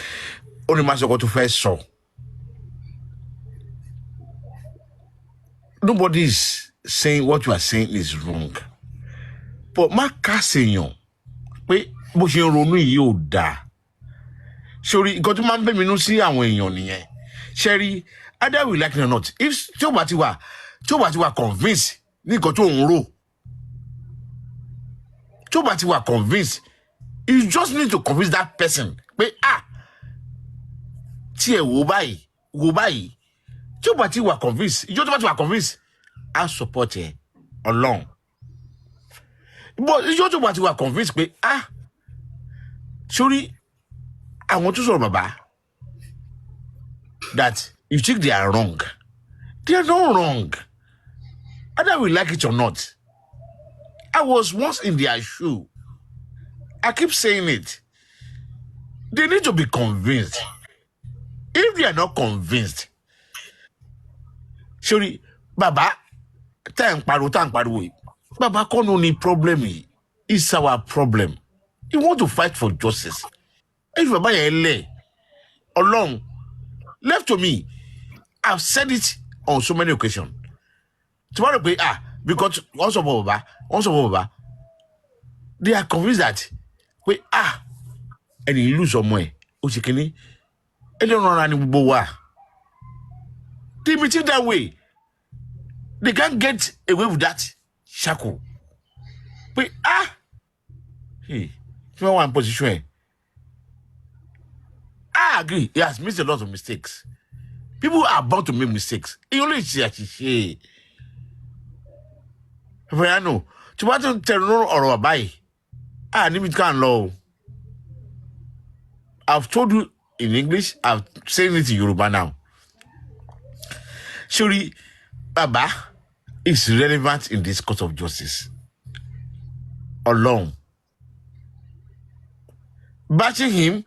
Only master go to first so. Nobody is saying what you are saying is wrong. But má kásẹ̀yàn pé bó ṣe ń ronú yìí ò dáa. Sorry, nǹkan tó máa ń bẹ̀ mí nú sí àwọn èèyàn nìyẹn. Sherry, either we like it or not, if tí ó bá ti wà convinced ní nǹkan tó ń rò, tí ó bá ti wà convinced, you just need to convince that person pé tí ẹ wò báyìí, tí ó bá ti wà convinced, ìjọ tó bá ti wà convinced, I support ẹ Ọlọ́run. But ìjọ tó bá ti wà convinced pé sorry, àwọn tó sọ̀rọ̀ bàbá that you think they are wrong. They are not wrong. Either we like it or not. I was once in their shoe. I keep saying it. They need to be convinced. If they are not convinced, sorry, Baba, thank pariwo. Baba kono ni problem. It's our problem. You want to fight for justice. If Baba yele along, left to me, I've said it on so many occasions. Tomorrow, because also Baba, they are convinced that and you lose somewhere. Oshikini, and don't run any boa. They meet it that way. They can't get away with that shackle. But hey, you one position. I agree. He has made a lot of mistakes. People are bound to make mistakes. He only say Papariano, to what to tell no or buy. Limit can law. I've told you in English, I've said it in Yoruba now. Surely, Baba is relevant in this court of justice. Alone. Bashing him,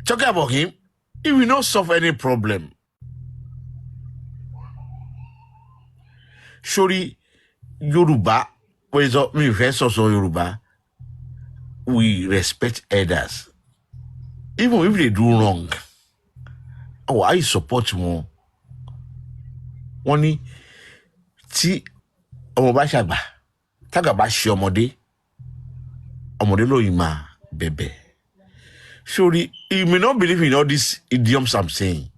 talking about him, it will not solve any problem. Surely, Yoruba, me first also Yoruba, we respect elders. Even if they do wrong, I support more. Wọ́n ní tí ọmọ bá ṣàgbà, tágbà bá ṣe ọmọdé ló yìí máa bẹ̀bẹ̀. Sorry, you may not believe in all these idioms I'm saying,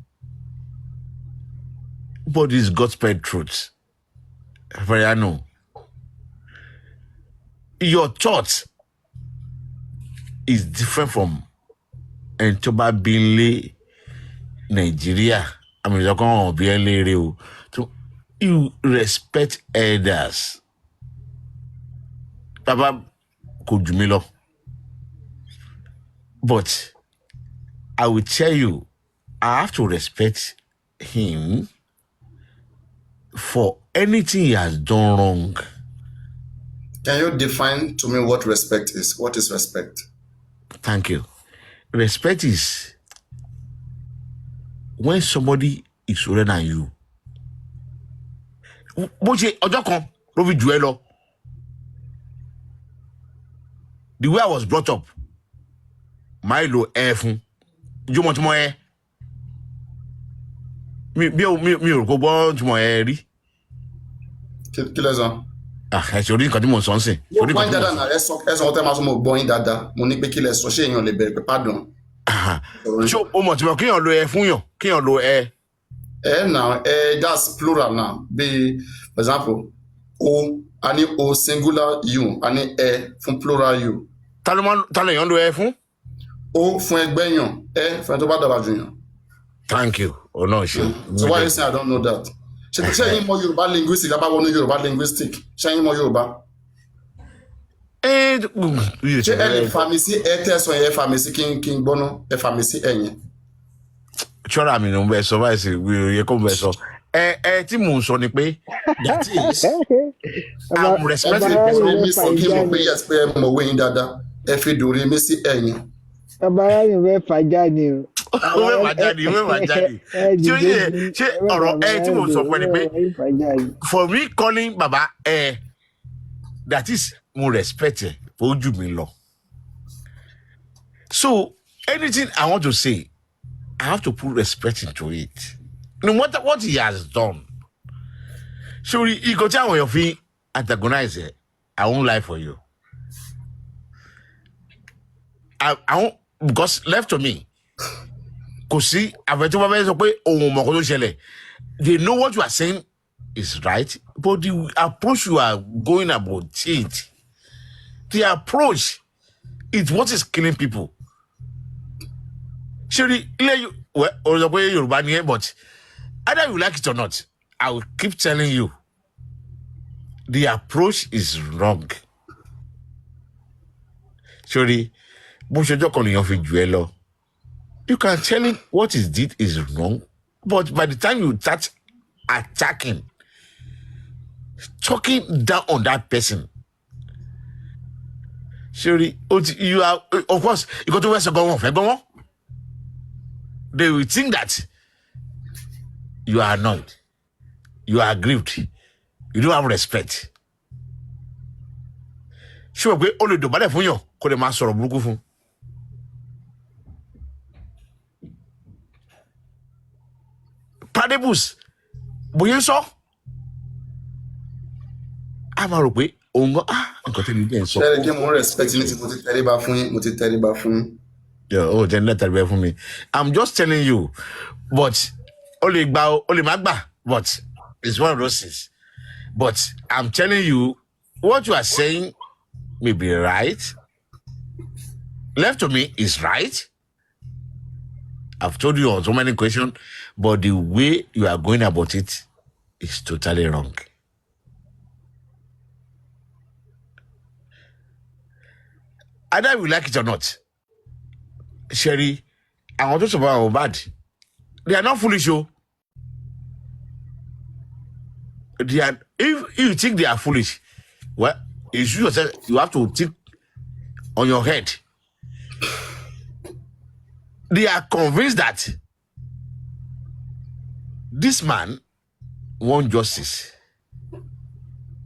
but it's gospel truth. papariano, your thought is different from Entoba Binley, Nigeria. I mean, so you respect elders. Baba Kujumilo. But I will tell you, I have to respect him for anything he has done wrong. Can you define to me what respect is? What is respect? Thank you. Respect is when somebody is older than you. The way I was brought up, Milo Efun, you want more air? Me go born to my air. Killers on. I should read Kadimo Sonse. Point that na eso te maso mo boyin dada. Mo ní pé kí lẹ sọ ṣé èyàn lè bẹ̀rẹ̀ pardon. So o mo ti mo kiyan lo ẹ fún yan, kiyan lo ẹ. Now that's plural now. Be for example, o ani o singular you, ani fún plural you. Ta lo yan lo ẹ fún? O fún ẹgbẹ́ yàn, fún tó bá dàgbà jù yàn. Thank you. Oh no, sure. So why you say I don't know that? Ṣé yín mọ Yorùbá linguistic abá wọnú Yorùbá linguistic? Ṣé yín mọ Yorùbá? Ṣé ẹ lè fàmì sí tẹ̀sán yẹn fàmì sí kí n gbọ́ná ẹ fàmì sí ẹ̀yìn? Ṣọ́ra mi ló ń bẹ sọ báyìí sí yẹ kó ń bẹ sọ. Tí mò ń sọ ni pé that is I'm respecting the person. Mi sọ kí n mọ̀ pé yes pé ẹ mọ̀ wéyìn dáadáa ẹ fi dòrí mi sí ẹ̀yìn. Papariano fẹ́ fàjà ni o. Ó fẹ́ fàjà ni. Tí ó yẹ ṣé ọ̀rọ̀ tí mò ń sọ fún ẹ ni pé for me calling Baba that is mo respect ẹ ojú mi lọ. So anything I want to say, I have to put respect into it. No matter what he has done. So he got down when you antagonize it. I won't lie for you. I won't, because left to me. They know what you are saying is right, but the approach you are going about it, the approach is what is killing people. Surely, but either you like it or not, I will keep telling you, the approach is wrong. Surely, you can tell him what he did is wrong, but by the time you start attacking, talking down on that person, surely you are, of course, you got to wear some go on. They will think that you are annoyed, you are aggrieved, you don't have respect. Sure, we only do bad for you. Could a master of Bukufu? Padebus, boy, so I'm a way. Ongo continue so. More respect in it. Oh, then let that be for me. I'm just telling you, but only magba, but it's one of those things. But I'm telling you, what you are saying may be right. Left to me is right. I've told you on so many questions, but the way you are going about it is totally wrong. Either you like it or not, Sherry, I want to talk about MOHBAD. They are not foolish, oh. They are, if you think they are foolish, well, it's yourself, you have to think on your head. They are convinced that this man wants justice.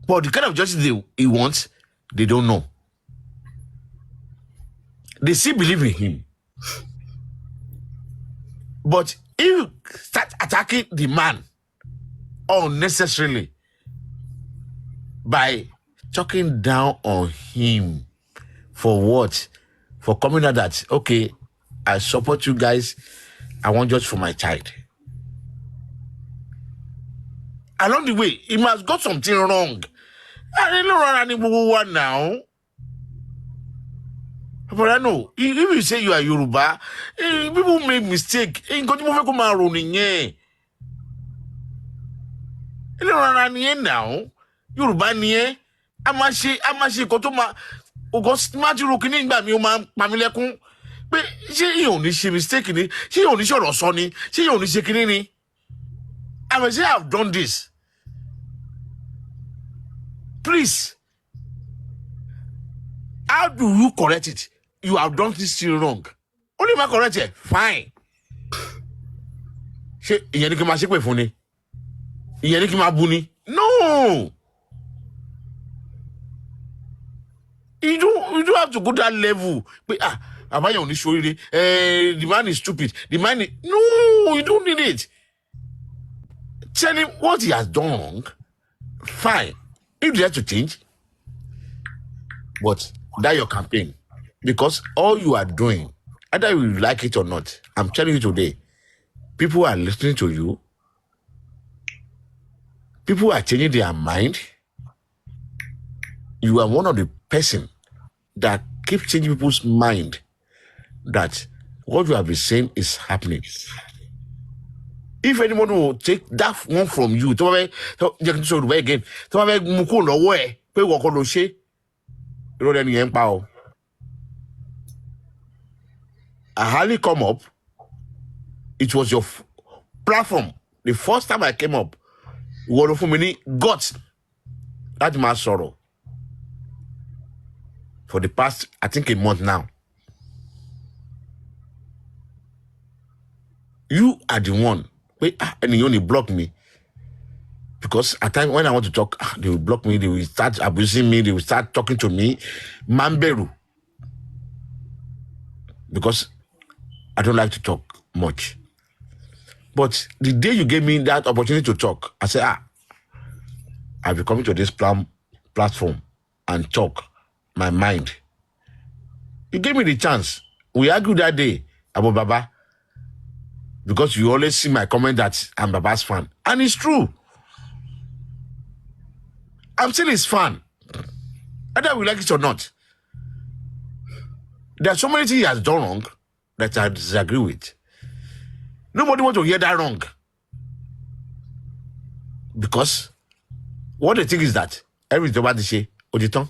But the kind of justice he wants, they don't know. They still believe in him. But if you start attacking the man unnecessarily by talking down on him for what? For coming out that, okay, I support you guys, I want justice for my child. along the way, he must got something wrong. I don't know now. But I know, if you say you are Yoruba, people make mistake. Nǹkan tí mo fẹ́ kó máa rò nìyẹn. Ilé rárá nìyẹn now. Yoruba nìyẹn. A máa ṣe nǹkan tó máa. Ògọ́ máa ti ro kíní ìgbà mi ó máa ń pa mí lẹ́kún. Pé ṣé yóò ní ṣe mistake ni? Ṣé yóò ní ṣọ̀rọ̀ sọ ni? Ṣé yóò ní ṣe kíní ni? I may say I've done this. Please, how do you correct it? You have done this thing wrong. Only ma correct it. Fine. Ṣé ìyẹn ni kí n máa ṣépè fún ni? Ìyẹn ni kí n máa bú ni? No. You don't have to go that level. But Àbáyọ̀ ò ní ṣoríire. The man is stupid. The man is... No, you don't need it. Tell him what he has done wrong. Fine. If you have to change, but that your campaign. Because all you are doing, either you like it or not, I'm telling you today, people are listening to you. People are changing their mind. You are one of the person that keep changing people's mind that what you have been saying is happening. If anyone will take that one from you, again, I hardly come up. It was your platform. The first time I came up, one of many got that my sorrow for the past, I think, a month now. You are the one. And you only block me. Because at times when I want to talk, they will block me, they will start abusing me, they will start talking to me. Mamberu. Because I don't like to talk much. But the day you gave me that opportunity to talk, I said, I'll be coming to this platform and talk my mind. You gave me the chance. We argued that day about Baba. Because you always see my comment that I'm Baba's fan. And it's true. I'm still his fan. Whether we like it or not. There are so many things he has done wrong that I disagree with. Nobody wants to hear that wrong. Because what they think is that every job they say, Ojiton.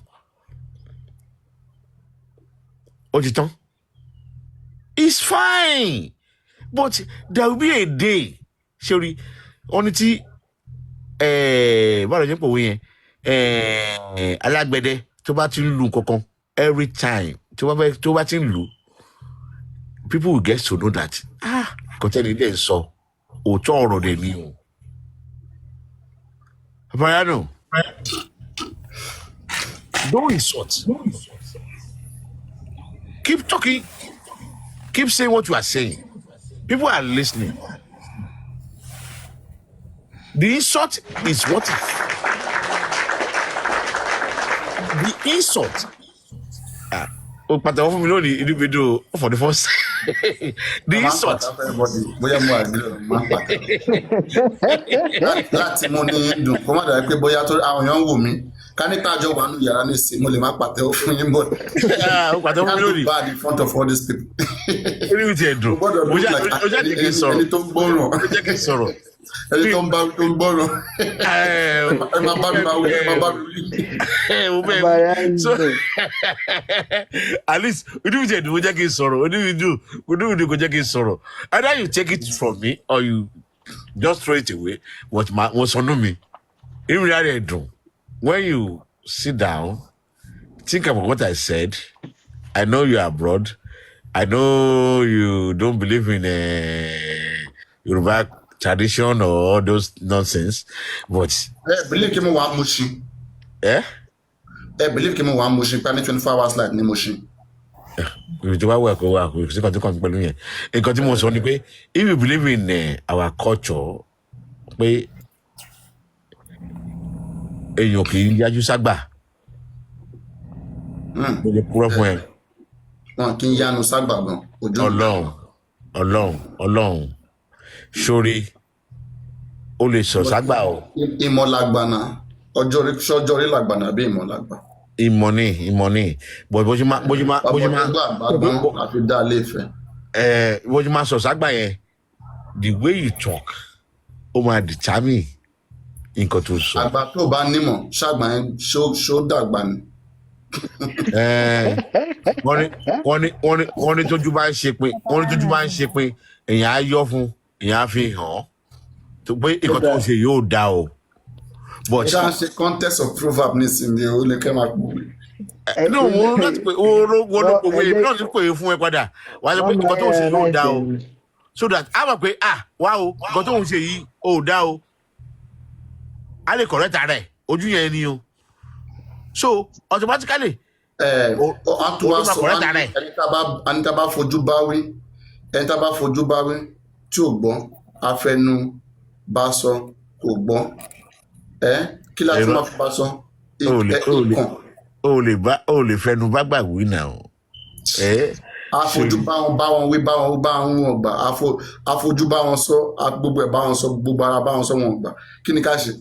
It's fine. But there will be a day, Sherry, only Alagbede, to bá ti ń lu nǹkankan every time, to bá ti ń lu, people will get to know that, kọ́tẹ́ni dẹ̀ ń sọ, òótọ́ ọ̀rọ̀ dẹ̀ ni o. Papariano, don't insult. Keep talking. Keep saying what you are saying. People are listening. The insult is what it is. The insult. But for the first the insult. Láti mo ní dùn kó má dàbí pé bóyá tó àwọn èèyàn ń wò mí ká ní kájọ wà nù yàrá ní ìsìn mo lè má pàtẹ́wọ́ fún yín bọ̀. Can't do bad in front of all these people. Ẹni tó ń gbọ́ràn. Ẹni tó ń gbọ́ràn. Ẹ máa bá mi máa wí, ẹ máa bá mi wí. So at least we do it kò jẹ́ kí n sọ̀rọ̀. Kò jẹ́ kí n sọ̀rọ̀. Either you take it from me or you just throw it away. Wọ́n sọ nù mí. Even that they do. When you sit down, think about what I said. I know you're abroad. I know you don't believe in Yoruba tradition or all those nonsense, but believe him one motion. Believe him one motion. 24 hours like ni motion. If you believe in our culture, pé èèyàn kì í yájú ságbà. Mo lè purọ́ fún ẹ. Wọn kì í yánu ságbà gan. Ọlọ́run. Sórí, ó ó lè sọ ságbà o. Ìmọ̀ làgbàna. Ṣọ́jọ́ orí làgbàna bí ìmọ̀ làgbà. Ìmọ̀ ni but bó ṣe máa Bàbá àfi dá ilé ìfẹ́. bó ṣe máa sọ ságbà yẹn the way you talk ó máa determine nǹkan tó sọ. Àgbà tó bá nímọ̀ ṣàgbà yẹn ṣó dàgbà ni. wọ́n ní tójú bá ń ṣe pin èèyàn á yọ fún èèyàn á fi hàn án tó pé nǹkan tó ń ṣe yóò dá o. But ṣá ṣe contest of proverb nísìnyí ó lè kẹ́ máa pò wí. no wọ́n láti pé wọ́n ló pòwe náà ti pòwe fún ẹ padà wàá sọ pé nǹkan tó ń ṣe yóò dá o so that a mọ̀ pé wá o nǹkan tó ń ṣe yìí ò dá o a lè correct rẹ̀ ojú yẹn ni o so automatically a tún wá sọ ẹni tá bá fojú bá wí tí ò gbọ́ afẹnu bá sọ kò gbọ́ kí la tún máa fi bá sọ o lè fẹnu bá gbàgbé náà o. Afojú bá wọn wí bá wọn gbà afojú bá wọn sọ gbogbo ẹ̀ bá wọn sọ gbogbo ara bá wọn sọ wọn gbà kí ni ká ṣe.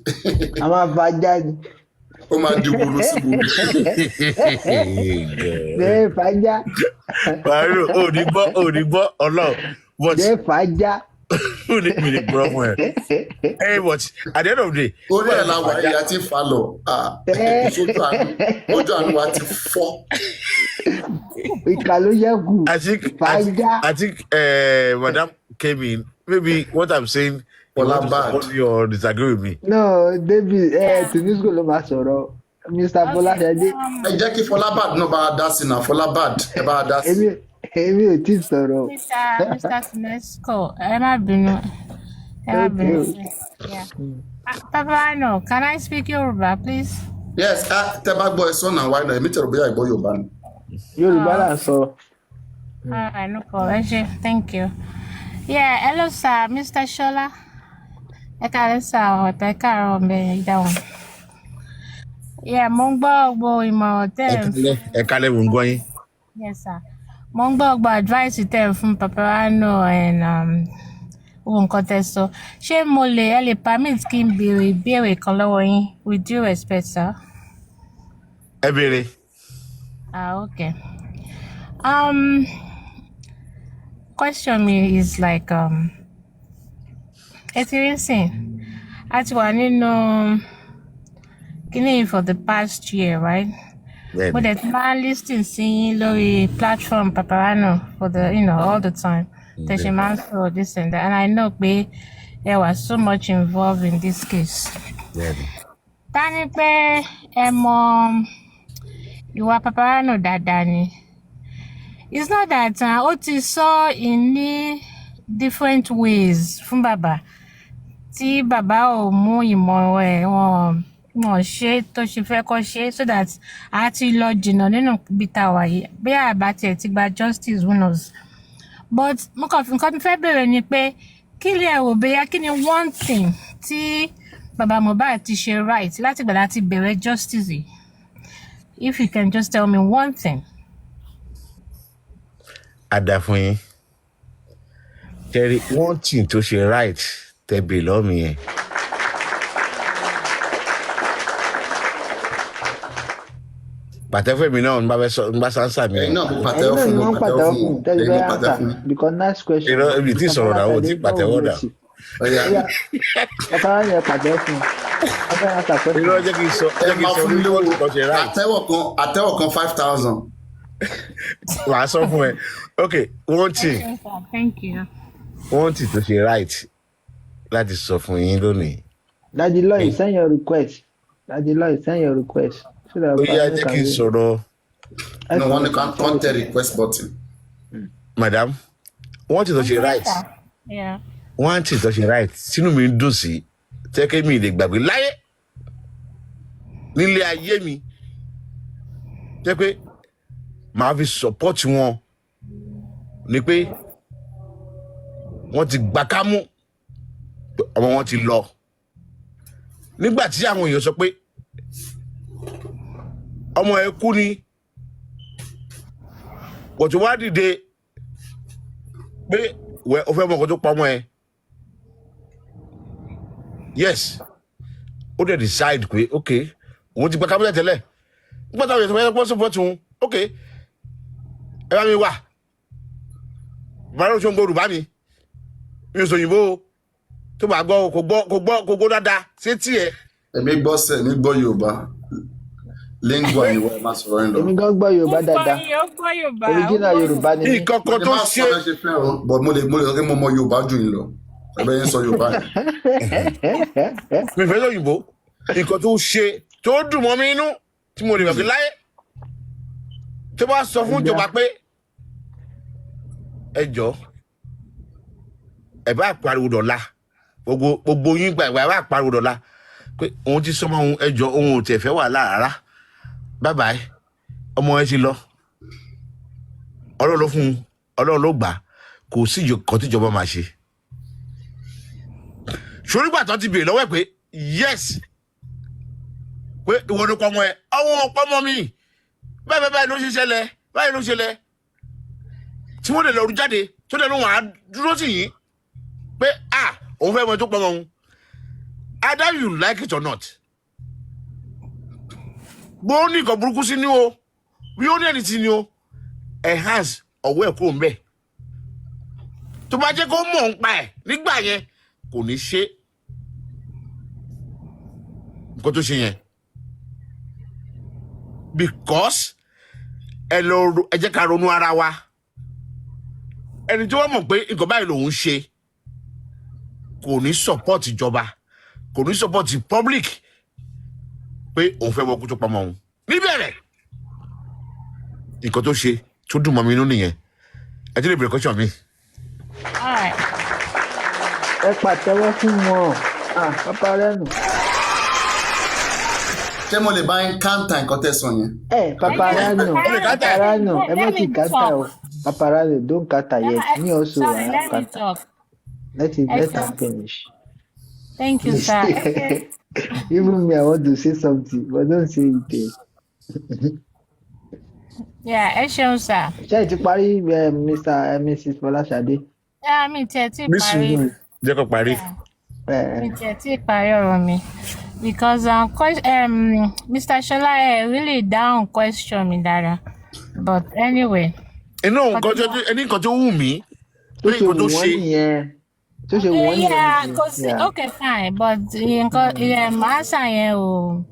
A máa bá jáde. Ó máa di gbòòrò sí gbòòrò. Bẹ́ẹ̀ fàájà. Pàrọ̀ ò ní gbọ́ ọlọ́ọ̀. Bẹ́ẹ̀ fàájà. Who need me to grow well? Hey, what? At the end of the day, ó rẹ̀ la wà yìí àti fa lọ ojú àánú wa ti fọ́. Ìkà ló yẹ kù. I think Madam came in. Maybe what I'm saying, Folabad, you or disagree with me. No, David, Tunisco ló máa sọ̀rọ̀. Mr. Bọ́láṣadé. Ẹ jẹ́ kí Folabad náà bá a dá sí náà. Folabad ẹ bá a dá sí. Èmi ò tí ì sọ̀rọ̀. Mr. Tunesco, ẹ má bínú. Yeah. Papariano, can I speak Yoruba, please? Yes, tẹ́ bá gbọ́ ẹ sọ́nà wáyé náà èmi tẹ̀rọ bóyá ìgbọ́ Yorùbá ni. Yorùbá là ń sọ. Alright, no problem. Thank you. Yeah, hello sir, Mr. Shola. Ẹ káàárọ̀ sir, ẹ káàárọ̀ ọ̀bẹ ìdáhùn. Yeah, mo ń gbọ́ gbogbo ìmọ̀ràn tẹ́ ẹ kálẹ̀ mò ń gbọ́ yín. Yes sir. Mo ń gbọ́ gbogbo advice tẹ́ fún Papariano and gbogbo nǹkan tẹ́ sọ. Ṣé ẹ lè permit kí n béèrè ìbéèrè kan lọ́wọ́ yín with due respect sir? Ẹ béèrè. Okay. Question me is like experiencing àti wà nínú kíní for the past year, right? But that man listening sí lórí platform Papariano for the all the time. That she man for this and that, and I know pé there was so much involved in this case. Tani pé ẹ mọ̀ ìwà Papariano dáadáa ni. It's not that ó ti sọ in different ways fún bàbá tí bàbá ò mú ìmọ̀ ẹ̀ wọ́n ṣe tó ṣe fẹ́ kọ́ ṣe so that a ti lọ jìnnà nínú ibi tá a wà yìí bí àbá tiẹ̀ ti gba justice who knows. But nǹkan mi fẹ́ bẹ̀rẹ̀ ni pé kí lè rò bóyá kí ni one thing tí bàbá MOHBAD ti ṣe right láti gbà láti bẹ̀rẹ̀ justice yìí. If you can just tell me one thing. Ada fún yín. Tẹ́rí one thing tó ṣe right tẹ̀bẹ̀ lọ́mì yẹn. Pàtẹ́fẹ́ mi náà ń bá sáńsà mi. Ẹ̀yin náà mo pàtẹ́wọ́ fún mi. Because next question. Irọ́ ibi tí sọ̀rọ̀ náà ó ti pàtẹ́wọ́ dà. Ọ̀pá yẹn pàtẹ́wọ́ fún mi. Irọ́ jẹ́ kí n sọ ní wọ́n ti kọ́ ṣe right. Àtẹ́wọ̀ kan 5,000. Wàá sọ fún ẹ. Okay, one thing. Thank you. One thing tó ṣe right láti sọ fún yín lónìí. Daddy Lloyd, send your request. Ó yá jẹ́ kí n sọ̀rọ̀. No, one can tell request button. Madam, one thing tó ṣe right. Yeah. One thing tó ṣe right. Sínú mi ń dùn sí. Tẹ́kẹ́ mi lè gbàgbé láyé. Nílé ayé mi. Jẹ́ pé màá fi support wọn ni pé wọ́n ti gbà ká mú ọmọ wọn ti lọ. Nígbà tí àwọn èèyàn sọ pé ọmọ ẹ kú ni kò tó wá dìde pé o fẹ́ mọ nǹkan tó pa ọmọ ẹ yes ó dẹ̀ decide pé okay òun ti gba cabinet tẹ́lẹ̀ nígbà táwọn èèyàn tó fẹ́ support òun okay ẹ bá mi wà bàbá òṣèlú Yorùbá mi ò sọ òyìnbó tó bá gbọ́ kò gbọ́ dáadáa ṣé tiẹ̀. èmi gbọ́ sẹ́ mi gbọ́ Yorùbá lingua ìwọ ẹ̀ máa sọ̀rọ̀ ẹ̀ lọ. èmi gan gbọ́ Yorùbá dáadáa original Yorùbá ni mí. ìkọ̀kọ̀ tó ṣe but mo lè sọ pé mo mọ Yorùbá jù yín lọ ẹ̀bẹ̀ yín sọ Yorùbá yẹn. mi fẹ́ lóyìnbó nǹkan tó ṣe tó dùn mọ́ mi inú tí mo lè bàbí láyé tó bá sọ fún ìjọba pé ẹ jọ ẹ bá pariwo dọ̀la gbogbo yín gbà ẹ bá pariwo dọ̀la pé òun ti sọmọ òun ẹ jọ òun ò tẹ̀ fẹ́ wà láàárá bàbá ẹ ọmọ ẹ ti lọ Ọlọ́run ló fún un Ọlọ́run ló gbà kò sí ìjọkan tíjọba máa ṣe ṣorígbà tó ti bèèrè lọ́wọ́ ẹ pé yes pé ìwọ ló pọmọ ẹ ọwọ́ pọmọ mi báyìí ló ṣe ṣẹlẹ̀ báyìí ló ṣẹlẹ̀ tí wọ́n lè lọ rú jáde tó lè lóun àá dúró sí yìí pé òun fẹ́ mọ tó pọmọ òun either you like it or not bó ní nǹkan burúkú sí ni o bí ó ní ẹni tí ni o enhance ọwọ́ ẹ̀ kúrò ń bẹ̀ tó bá jẹ́ kó mọ̀ ń pa ẹ̀ nígbà yẹn kò ní ṣe nǹkan tó ṣe yẹn because ẹ jẹ́ ká ronú ara wa ẹni tí wọ́n mọ̀ pé nǹkan báyìí lòun ṣe kò ní support ìjọba kò ní support public pé òun fẹ́ wọ́kú tó pamọ́ òun níbẹ̀rẹ̀ nǹkan tó ṣe tó dùn mọ́ mi inú nìyẹn ẹ ti lè bèrè question mi. ẹ pàtẹ́wọ́ fún wọn papariano. ṣé mo lè bá yín káńtà nǹkan tẹ̀sán yẹn. Papariano ẹ má ti káńtà o papariano don't káńtà yet me also I have káńtà let am finish. Thank you, sir. Even me I want to say something but don't say it. Yeah, ẹ ṣeun sir. ṣé ẹ ti parí Mr. and Mrs. Fọláṣadé. mi tiẹ̀ ti parí. jẹ́ kó parí. mi tiẹ̀ ti parí ọ̀rọ̀ mi because Mr. Shola really down question mi dára but anyway. inú nǹkan tó wù mí pé nǹkan tó ṣe. tó ṣe wọ́n nìyẹn. kò sí okay fine but nǹkan àṣà yẹn o.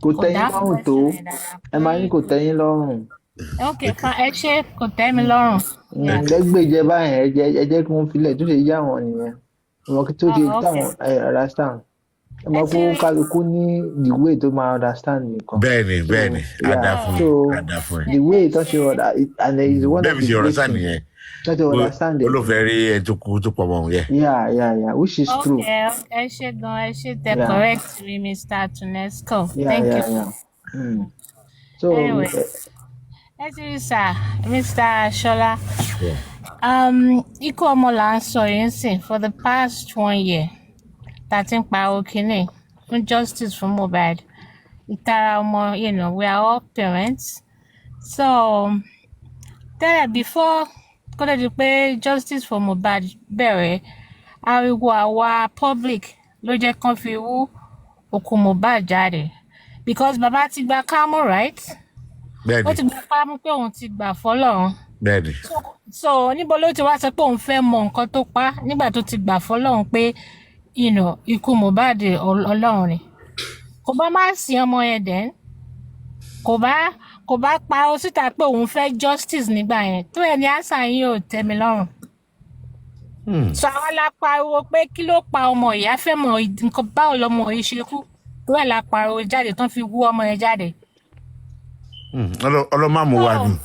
kò tẹ́yìn lọ́rùn tó ẹ máa ní kò tẹ́yìn lọ́rùn. okay fine ẹ ṣe kò tẹ́ mi lọ́rùn. lẹ́gbẹ̀jẹ báyẹn ẹ jẹ́ kí wọ́n filẹ̀ tó ṣe yá wọn nìyẹn wọn tó ṣe táwọn understand ẹ máa kó kálukú ní the way tó máa understand nìkan. bẹ́ẹ̀ni àdàfún the way tó ṣe and there is one of the ways to understand it. olùfẹ́ rí ẹ tó kú tó pọ̀ mọ́ òun yẹ. yeah which is true. okay ẹ ṣe gan ẹ ṣe tẹ correct me Mr. Tunesco. Thank you. So anyway. Ẹ sir, Mr. Shola. Ikú ọmọ là ń sọ yìí sìn for the past 1 year. Tá ti ń pariwo kínní fún justice fún MOHBAD. Ìtara ọmọ, we are all parents. So, before kó tó di pé justice for MOHBAD bẹ̀rẹ̀, ariwo àwa public ló jẹ́ kán fi wú òkú MOHBAD jáde. Because bàbá ti gba kámú, right? Ó ti gbà pamọ́ pé òun ti gbà fọ́lọ́run. Bẹ́ẹ̀ni. So níbo ló ti wá sọ pé òun fẹ́ mọ nǹkan tó pa nígbà tó ti gbà fọ́lọ́run pé ikú MOHBAD Ọlọ́run ni. Kò bá má sí ọmọ yẹn dẹ̀. Kò bá pa ó síta pé òun fẹ́ justice nígbà yẹn. Tó ẹni àṣà yín ò tẹ́ mi lọ́rùn. So àwọn alápariwo pé kí ló pa ọmọ ìyá fẹ́ mọ nǹkan báwo lọmọ yìí ṣe kú. Tó ẹ̀ lápariwo jáde tán fi wú ọmọ yẹn jáde. Ọlọ́màmù wa ni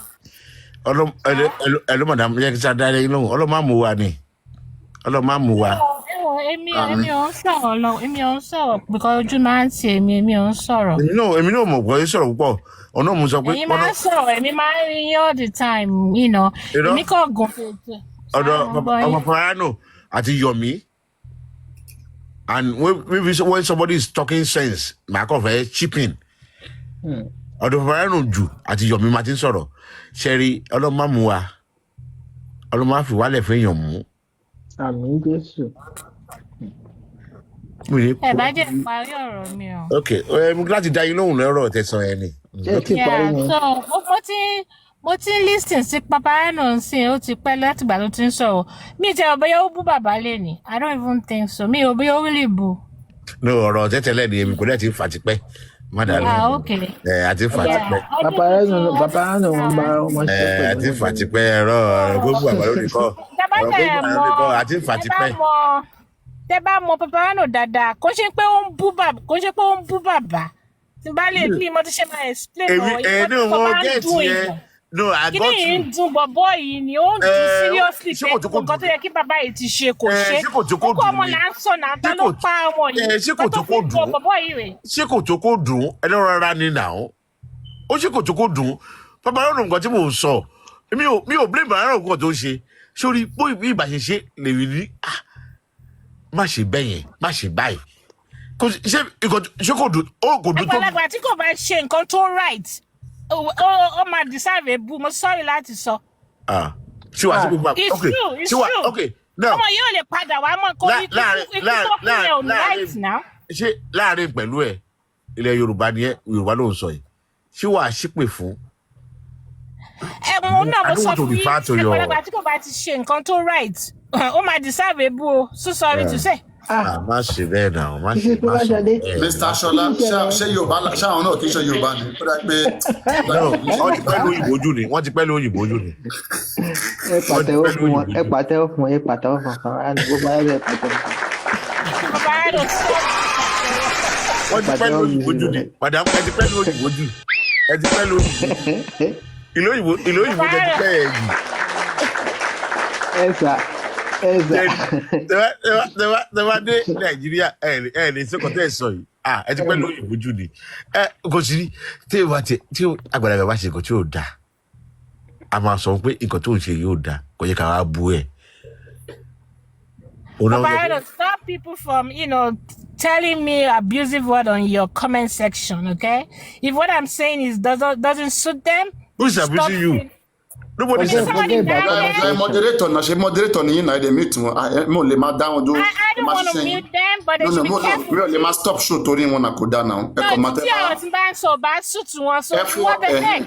ẹlọ́mọdà yẹ kí sádáre inú ọlọ́màmù wa ni ọlọ́màmù wa. èmi ò ń sọ̀rọ̀ lọ èmi ò ń sọ̀rọ̀ because ojú máa ń tì èmi ò ń sọ̀rọ̀. èmi náà mọ̀ pé sọ̀rọ̀ púpọ̀ ọ̀nà mo sọ pé. èmi máa ń sọ̀rọ̀ èmi máa ń rí yín all the time èmi kò gùn fèjì. ọ̀dọ̀ ọmọ papariano àti Yomi and when somebody is talking sense màá kàn fẹ́ chip in. Ọ̀dọ̀ papariano jù àti Yomi máa ti ń sọ̀rọ̀ ṣẹ́rí ọlọ́màmù wa ọlọ́mà fi wálẹ̀ fún èèyàn mú. Àmín Jésù. bá jẹ́ parí ọ̀rọ̀ mi o. Okay, I'm glad you die. You know, no, that's all any. Yeah, so mo ti listen sí papariano sí ó ti pẹ́ láti ìgbà tó ti ń sọ̀rọ̀. Mi tẹ ọbẹ̀ yóò bú bàbá lẹ́ni. I don't even think so. Mi ọbẹ̀ yóò really bú. No, ọ̀rọ̀ tẹ́tẹ́lẹ̀ ni èmi kò dẹ̀ ti fà tipẹ́. Okay. Àti fà tipẹ́. Papariano wọn bá wọn ṣe pẹ̀lú. Àti fà tipẹ́ ẹ̀rọ gbogbo àgbà lórí kọ́. Àti fà tipẹ́. Tẹ́ bá mọ papariano dáadáa, kò ṣe pé ó ń bú bàbá. Tí bá lè bí mo ti ṣe máa explain ọ̀rọ̀ yìí. No, I got you. Kí ni ń dùn bọ̀bọ̀ yìí ni ó ń dùn seriously pé nǹkan tó yẹ kí bàbá yìí ti ṣe kò ṣe. Kókó ọmọ là ń sọ náà ta ló pa ọmọ yìí. Ṣé kò tó kó dùn? Ṣé kò tó kó dùn? Ẹni rárá ni nà ó. Ó ṣe kò tó kó dùn. Papariano nǹkan tí mò ń sọ. Mi ò blame Papariano nǹkan tó ń ṣe. Sórí bó ìbàṣẹṣe lè rí ní má ṣe bẹ́yẹn, má ṣe báyìí. Ṣé kò dùn? Ó kò dùn tó. Àgbàlagbà tí kò bá ṣe nǹkan tó right. Ó máa deserve a boo. Mo sorry láti sọ. Ṣé wàá sí gbogbo àpò? It's true, it's true. Okay, now. Ọmọ yóò lè padà wá mọ́ kó ikú tó kú yẹn ò ní right now. Ṣé láàrin pẹ̀lú ẹ̀ ilẹ̀ Yorùbá ni Yorùbá ló ń sọ yìí? Ṣé wàá ṣípè fún? Mo náà mo sọ fún yín àgbàlagbà tí kò bá ti ṣe nǹkan tó right. Ó máa deserve a boo. So sorry to say. Má ṣe bẹ́ẹ̀ náà, má ṣe bẹ́ẹ̀. Mr. Ṣọlá, ṣé Yorùbá ṣáwọn náà kì í ṣe Yorùbá ni? Ó dà pé. Wọ́n ti pẹ́ lóyìnbó jù ni. Ẹ pàtẹ́wọ́ fún wọn. Ẹ pàtẹ́wọ́ fún Papariano. Gbogbo ayé ẹ pàtẹ́wọ́. Wọ́n ti pẹ́ lóyìnbó jù ni. Madam, ẹ ti pẹ́ lóyìnbó jù. Ìlú òyìnbó jẹ ti pẹ́ ẹ̀ jù. Tẹ́wá dé Nàìjíríà ẹ̀ lè ṣe kọ́tẹ́ sọ yìí. Ẹ ti pẹ́ lóyìnbó jù ni. Kò sí tí àgbàlagbà bá ṣe nǹkan tí yóò dáa. A máa sọ pé nǹkan tó ń ṣe yóò dáa kò yẹ ká wá bú ẹ̀. Papariano, stop people from, telling me abusive word on your comment section, okay? If what I'm saying is doesn't suit them, who's abusing you? Nobody said moderator na ṣe moderator ni na dey mute wọn mo lè máa dá wọn dúró. I don't want to mute them, but they should be careful. Mi ò lè máa stop show torí wọn na kò dá náà. No, tí àwọn tí bá ń sọ bá suit wọn, so what the heck?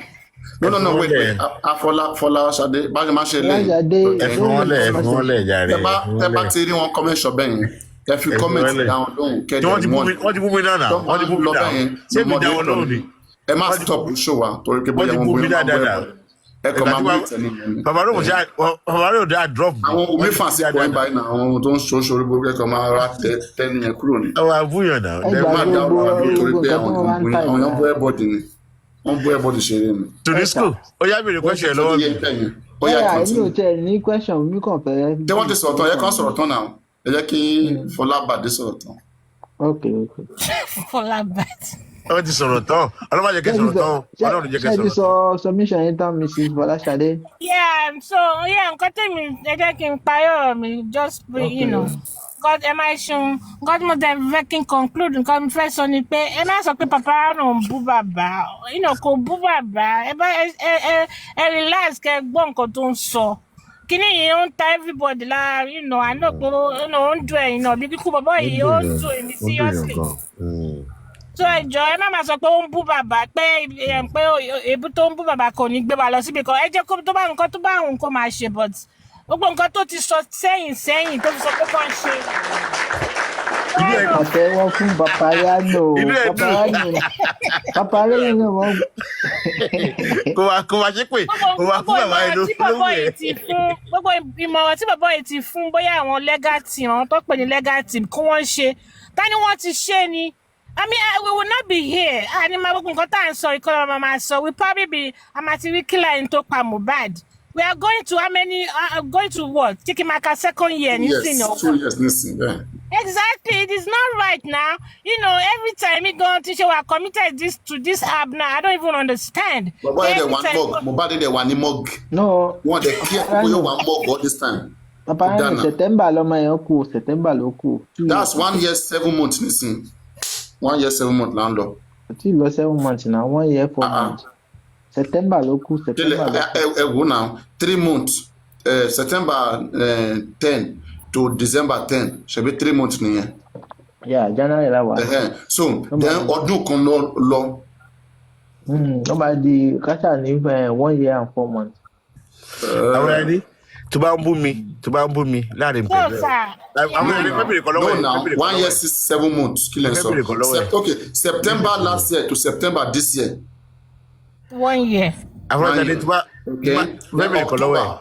No, wait. Fọlá Ṣadé, báyìí máa ṣe lè. Ẹ̀fọn lẹ̀ jàre. Tẹ bá ti rí wọn comment ṣọ bẹ́yìn, ẹ fi comment dáhùn lóhùn kẹ́dẹ̀ mọ́. Wọ́n ti bú mi náà. Ṣé mi dáhùn lóhùn ni? Ẹ má stop show wa torí pé bóyá wọn bú mi dáadáa. Ẹ kàn máa mú ìtẹ́ni yẹn. Papariano dá drop. Àwọn omi fàn sí point báyìí náà, àwọn ohun tó ń ṣoṣo orí gbogbo ẹ̀kọ́ máa ra tẹ́ni yẹn kúrò ní. Àwọn àbúyàn náà. Ẹ má dá ọ̀rọ̀ àbí torí pé àwọn èèyàn bú ẹ̀bọ̀dì ni. Wọ́n bú ẹ̀bọ̀dì ṣeré ni. Tunisco, ó yá bèrè question lọ́wọ́ mi. Èmi ò tẹ̀ ní question mi kàn fẹ́. Ṣé wọ́n ti sọ̀rọ̀ tán? Ẹ kàn sọ̀rọ̀ tán náà. Ẹ jẹ́ kí Fọlábàdé sọ̀rọ̀ tán. Okay. Fọlábàdé. Wọ́n ti sọ̀rọ̀ tán. Ọlọ́mọ jẹ́ kẹ́ sọ̀rọ̀ tán. Ọlọ́run jẹ́ kẹ́ Ṣé ti sọ̀rọ̀. sọ submission yín tán, Mrs. Fọláṣadé? Nǹkan tèmi ẹ jẹ́ kí n parí ọ̀rọ̀ mi just God ẹ máa ṣeun God mo dẹ̀ fẹ́ kí n conclude nǹkan mi fẹ́ sọ ni pé ẹ má sọ pé Papariano ń bú bàbá kò bú bàbá ẹ relax kẹ́ gbọ́ nǹkan tó ń sọ kíní yìí ó ń ta everybody lára àná pé ó ń dùn ẹ̀yìn náà bí kíkú bàbá yìí ó ń dùn èmi seriously so ẹjọ ẹ má máa sọ pé ó ń bú bàbá pé èébú tó ń bú bàbá kò ní gbé wa lọ síbi kan ẹ jẹ́ kó tó bá nǹkan tó bá òun kó máa ṣe but gbogbo nǹkan tó ti sọ sẹ́yìn tó ti sọ pé kò ń ṣe. Àtẹ́wọ́ fún Papariano. Papariano wọ́n. Kò wá ṣe pé kò wá fún bàbá inú lórí ẹ̀. Gbogbo ìmọ̀ràn tí bàbá yìí ti fún bóyá àwọn legal team àwọn tó pè ní legal team kí wọ́n ṣe tani wọ́n ti ṣe ni. I mean, we will not be here. And in my book, we probably be Amatiri killer into MOHBAD. We are going to how many? Going to what? Taking my second year. Yes, 2 years. Listen, yeah. Exactly. It is not right now. Every time we go on teacher, we are committed to this app now. I don't even understand. But why they want mug? MOHBAD they want mug. No. One they care people you want mug all this time. Papariano September lo ku. That's 1 year 7 months. Listen. 1 year 7 months land up. Until 7 months now. 1 year 4 months. September local. Now 3 months. September 10 to December 10. Should be 3 months. Yeah, January la wà. So then ọdún kan lọ. Ó máa di kátà ní 1 year and 4 months. Àwọn ẹni tó bá ń bú mi láàrin pẹ̀lú ẹ̀. Àwọn ẹni fẹ́bìrì kan lọ́wọ́ ẹ̀. No, now 1 year 7 months. Kí lẹ sọ? Okay, September last year to September this year. 1 year. Àwọn ẹni tó bá fẹ́bìrì kan lọ́wọ́ ẹ̀.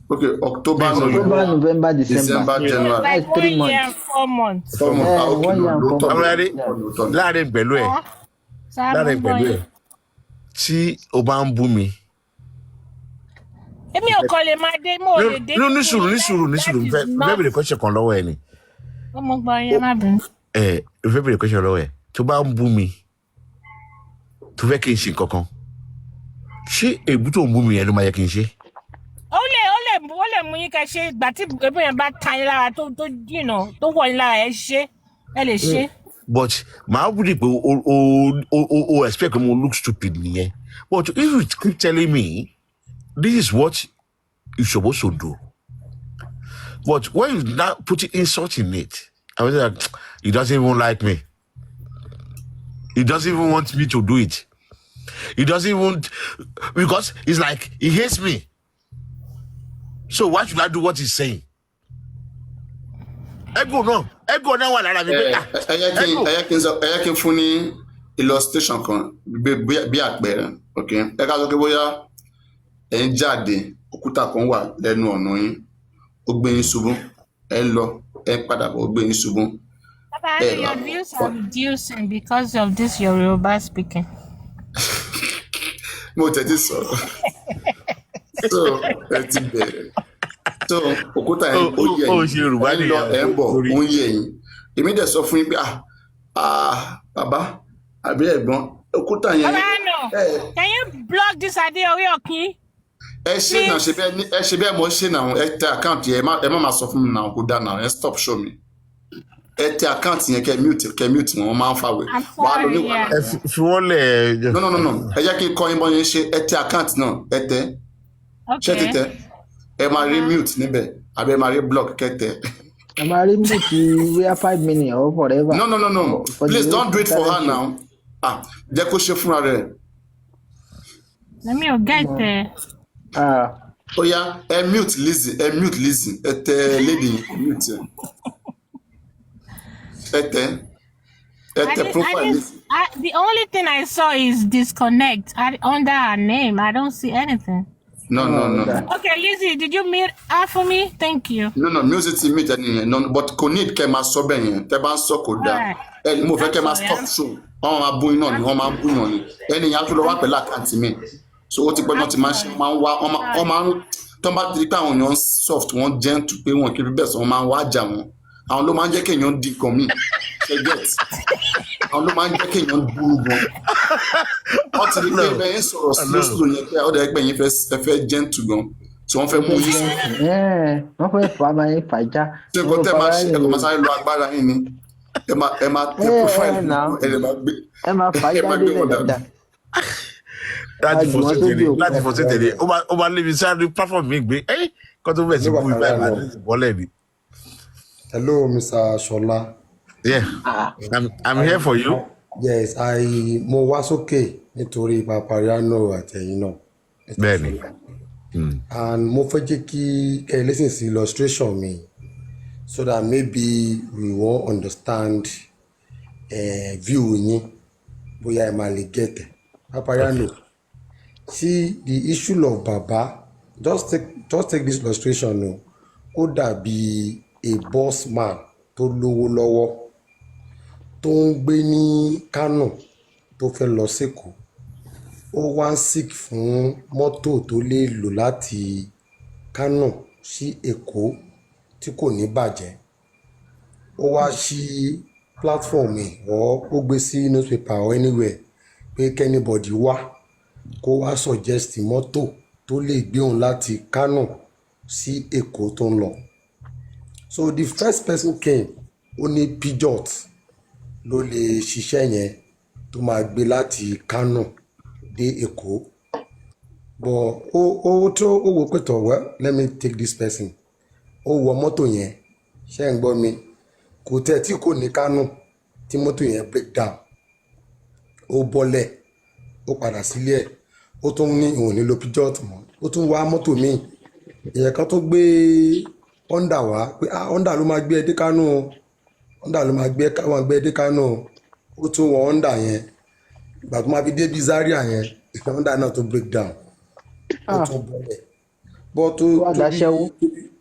Okay, October, November, December, January. Like 1 year and 4 months. 1 year and 4 months. Àwọn ẹni láàrin pẹ̀lú ẹ̀. Láàrin pẹ̀lú ẹ̀. Tí o bá ń bú mi. Èmi ò kọ́ lè máa dé mo lè dé. Ní sùúrù fẹ́ bèrè question kan lọ́wọ́ ẹ ni. Ọmọ gbọ́ yẹn má bínú. Fẹ́ bèrè question lọ́wọ́ ẹ tó bá ń bú mi tó fẹ́ kí n ṣe nǹkan kan ṣé èbú tó ń bú mi yẹn ló máa yẹ kí n ṣe. Ó lè mú yín ká ṣe ìgbà tí èbú yẹn bá ta yín lára tó wọ̀ yín lára ẹ lè ṣe. But màá wúdi pé o expect pé mo look stupid nìyẹn but if you keep telling me this is what you're supposed to do. But when you now put insult in it, I was like, he doesn't even like me. He doesn't even want me to do it. He doesn't even, because it's like, he hates me. So why should I do what he's saying? Ego now one lára mi pé ẹyẹ kí n fún ní illustration kan bí àpẹẹrẹ, okay? Ẹ ká sọ pé bóyá ẹ ń jáde òkúta kan wà lẹ́nu ọ̀nà yín ó gbé yín ṣubú ẹ lọ ẹ padà bọ̀ ó gbé yín ṣubú. Papa, your views are reducing because of this your Yoruba speaking. Mo tẹ̀tí sọ̀rọ̀ so ẹ ti bẹ̀rẹ̀ so òkúta yẹn ó yẹ yín ẹ ń lọ ẹ ń bọ̀ ó ń yẹ yín èmi dẹ̀ sọ fún yín pé bàbá àbí ẹ̀gbọ́n òkúta yẹn. Can you block this idea orí ọ̀kín? Ẹ ṣe náà ẹ ṣe bẹ́ẹ̀ mo ṣe náà ẹ tẹ àkáǹtì yẹn ẹ má máa sọ fún mi náà kó dá náà ẹ stop show mi ẹ tẹ àkáǹtì yẹn kẹ mute wọn máa ń fàwé wà á lọ ní wàhálà. Ẹ fi wọ́n lẹ̀. No ẹ jẹ́ kí n kọ́ yín bọ́ yín ṣe ẹ tẹ àkáǹtì náà ẹ tẹ ṣé ti tẹ ẹ máa rí mute níbẹ̀ àbí ẹ máa rí block kẹtẹ. Ẹ máa rí mute wíyá 5 minutes or forever. No please don't do it for her now jẹ́ kó ṣe fúnra rẹ̀. Èmi ò get ó yá ẹ mute Lizzy ẹ tẹ lady mute ẹ tẹ profile Lizzy. The only thing I saw is disconnect under her name. I don't see anything. No. Okay, Lizzy, did you mute her for me? Thank you. No, music ti mute ẹni yẹn no but kò need kẹ́ máa sọ bẹ́ẹ̀ yẹn tẹ́ bá ń sọ kò dáa ẹ mo fẹ́ kẹ́ máa stop show wọ́n máa bú iná ni wọ́n máa bú iná ni ẹni yẹn á tún lọ wá pẹ̀lú àkáǹtì mi so ó ti pẹ́ náà ti máa ń ṣe máa ń wá wọ́n máa ń tó bá ti rí pé àwọn èèyàn soft wọ́n gentle pé wọ́n kì í bẹ́ẹ̀ sọ wọ́n máa ń wá jà wọ́n àwọn ló máa ń jẹ́ kéèyàn di nǹkan míì ṣe get àwọn ló máa ń jẹ́ kéèyàn burú gan wọ́n ti rí pé bẹ́ẹ̀ ń sọ̀rọ̀ slow yẹn pé ọ̀dọ̀ ẹgbẹ́ yẹn fẹ́ gentle gan tí wọ́n fẹ́ mú yín sí. Wọ́n fẹ́ fà máa ń fàjà. ṣé nǹkan tẹ́ máa ṣe ẹ̀kọ́ máa sáré lo agbára yín ni ẹ máa tẹ profile ẹ máa fàjà délẹ̀ dáadáa. láti fọ́sẹ̀ tẹ̀lé ó máa lébi sáré platform mi gbé kó tó bẹ̀ sí bú ibà ìbá bọ́lẹ̀ ni. Hello, Mr. Shola. Yeah, I'm here for you. Yes, mo wá sókè nítorí papariano àtẹ̀yìn náà. Bẹ́ẹ̀ni. And mo fẹ́ jẹ́ kí ẹ listen sí illustration mi so that maybe we won't understand view yín bóyá ẹ máa lè get it. Papariano. See the issue of Baba, just take this illustration no. Ó dàbí a boss man tó lówó lọ́wọ́ tó ń gbé ní Kánò tó fẹ́ lọ s'Èkó ó wá ń seek fún mọ́tò tó lè lò láti Kánò sí Èkó tí kò ní bàjẹ́ ó wá sí platform ó gbé sí newspaper or anywhere pé kẹ́nibọ̀dì wá kó wá suggest mọ́tò tó lè gbé òun láti Kánò sí Èkó tó ń lọ. So the first person came ó ní Peugeot ló lè ṣiṣẹ́ yẹn tó máa gbé láti Kánò dé Èkó but ó wò pé well let me take this person ó wọ mọ́tò yẹn ṣé ń gbọ́ mi kò tẹ̀ tí kò ní Kánò tí mọ́tò yẹn break down ó bọ́lẹ̀ ó padà sílé ẹ̀ ó tún ní ìwọ̀n nílò píjọ́ọ̀tù mọ́ ó tún wá mọ́tò míì èèyàn kan tó gbé Honda wá pé Honda ló máa gbé ẹ dé Kánò Honda ló máa gbé ẹ dé Kánò ó tún wọ Honda yẹn ìgbà tó máa fi débi Zaria yẹn Honda náà tó break down ó tún bọ́lẹ̀ but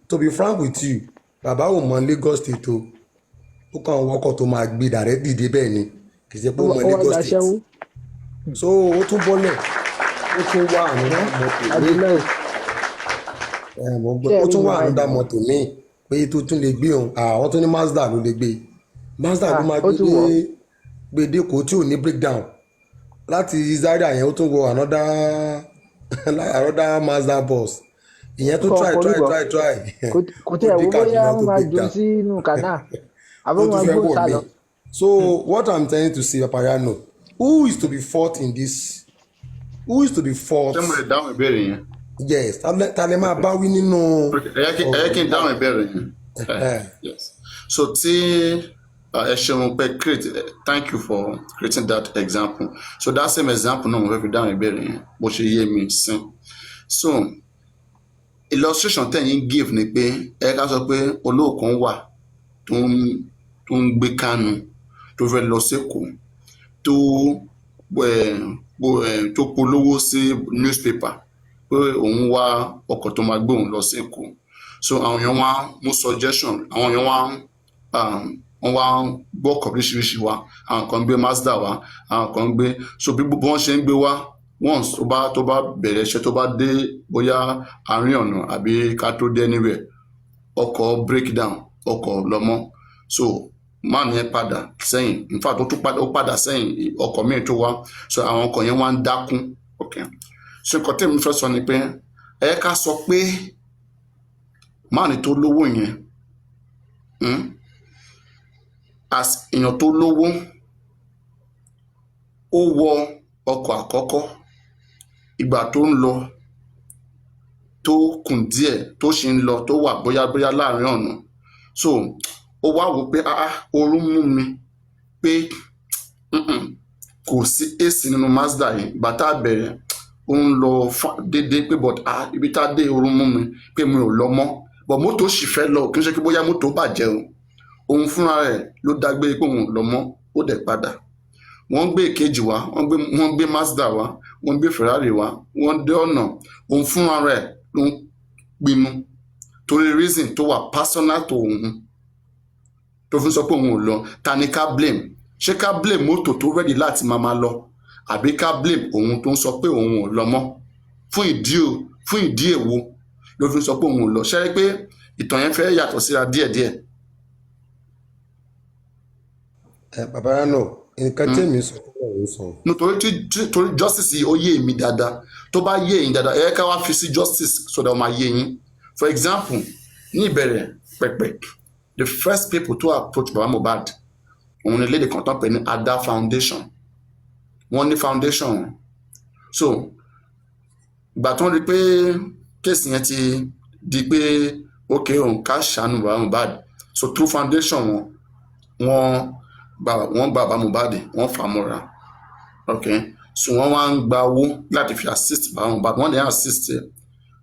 to be frank with you bàbá ò mọ Lagos State o ó kàn wọ́kọ̀ tó máa gbé dàrẹ́ dìde bẹ́ẹ̀ ni kì í ṣe pé ó mọ Lagos State so ó tún bọ́lẹ̀ ó tún wá ó tún wá ànúdà mọ́tò míì pé tó tún lè gbé òun àwọn tó ní Mazda ló lè gbé Mazda ló máa gbé dẹ́kọ̀ tí ò ní breakdown láti Zaria yẹn ó tún wọ another Mazda bus ìyẹn tó try kò tí ẹ̀ wo bóyá wọ́n máa jù sínú kànáà àbí wọ́n máa gbó sálọ. So what I'm trying to say, Papariano, who is to be fault in this? Who is to be fault? ṣé mo lè dáhùn ìbéèrè yẹn. Yes, ta lè máa bá wí nínú. ẹ̀yẹ́ kí n dáhùn ìbéèrè yẹn. Yes. So tí ẹ ṣeun pé thank you for creating that example. So that same example náà mo fẹ́ fi dáhùn ìbéèrè yẹn bó ṣe yé mi sí. So illustration tẹ̀yìn give ni pé ẹ ká sọ pé olóòkan wà tó ń gbé Kánò tó fẹ́ lọ sẹ́kọ̀ọ́ tó polówó sí newspaper pé òun wá ọkọ̀ tó máa gbé òun lọ sẹ́kọ̀ọ́. So àwọn èèyàn wá mú suggestion àwọn èèyàn wọ́n wá gbọ́ ọkọ̀ oríṣiríṣi wá àwọn kan gbé Mazda wá àwọn kan gbé so bí gbogbo wọn ṣe ń gbé wá once tó bá bẹ̀rẹ̀ iṣẹ́ tó bá dé bóyá àárín ọ̀nà àbí ká tó dé anywhere ọkọ̀ breakdown ọkọ̀ lọ́mọ́ so man yẹn padà sẹ́yìn in fact ó padà sẹ́yìn ọkọ̀ míì tó wá so àwọn ọkọ̀ yẹn wá ń dákún okay so nǹkan tẹ́mi fẹ́ sọ ni pé ẹ ká sọ pé man tó lówó yẹn as èèyàn tó lówó ó wọ ọkọ̀ àkọ́kọ́ ìgbà tó ń lọ tó kùn díẹ̀ tó ṣe ń lọ tó wà bóyá láàrin ọ̀nà so ó wá wò pé oorun mú mi pé kò sí AC nínú Mazda yìí bàtà bẹ̀rẹ̀ ó ń lọ déédéé pé but ibi tá a dé oorun mú mi pé mi ò lọ mọ́ but mọ́tò sì fẹ́ lọ kí n ṣe kí bóyá mọ́tò bàjẹ́ o òun fúnra rẹ̀ ló dágbé pé òun ò lọ mọ́ ó dẹ̀ padà wọ́n gbé èkejì wá wọ́n gbé Mazda wá wọ́n gbé Ferrari wá wọ́n dé ọ̀nà òun fúnra rẹ̀ ló ń pinnu torí reason tó wà personal tó òun tó fi sọ pé òun ò lọ ta ni ká blame ṣé ká blame mọ́tò tó ready láti máa lọ àbí ká blame òun tó ń sọ pé òun ò lọ mọ́ fún ìdí èwo ló fi sọ pé òun ò lọ ṣe é pé ìtàn yẹn fẹ́ yàtọ̀ síra díẹ̀díẹ̀. Papariano nǹkan tẹ́mi sọ fún òun sọ. nítorí justice yìí ó yé mi dáadáa tó bá yé yín dáadáa ẹ ká wá fi sí justice so that ó máa yé yín for example ní ìbẹ̀rẹ̀ pẹ̀pẹ̀ the first people to approach Baba Mohbad òun ni lédè kan tó ń pè ní Ada Foundation wọ́n ní foundation so ìgbà tó ń rí pé kéèsì yẹn ti di pé ok òun ká ṣàánú Baba Mohbad so through foundation wọ́n gba Baba Mohbad wọ́n fà mọ́ra ok so wọ́n wá ń gba owó láti fi assist Baba Mohbad wọ́n lè assist ẹ̀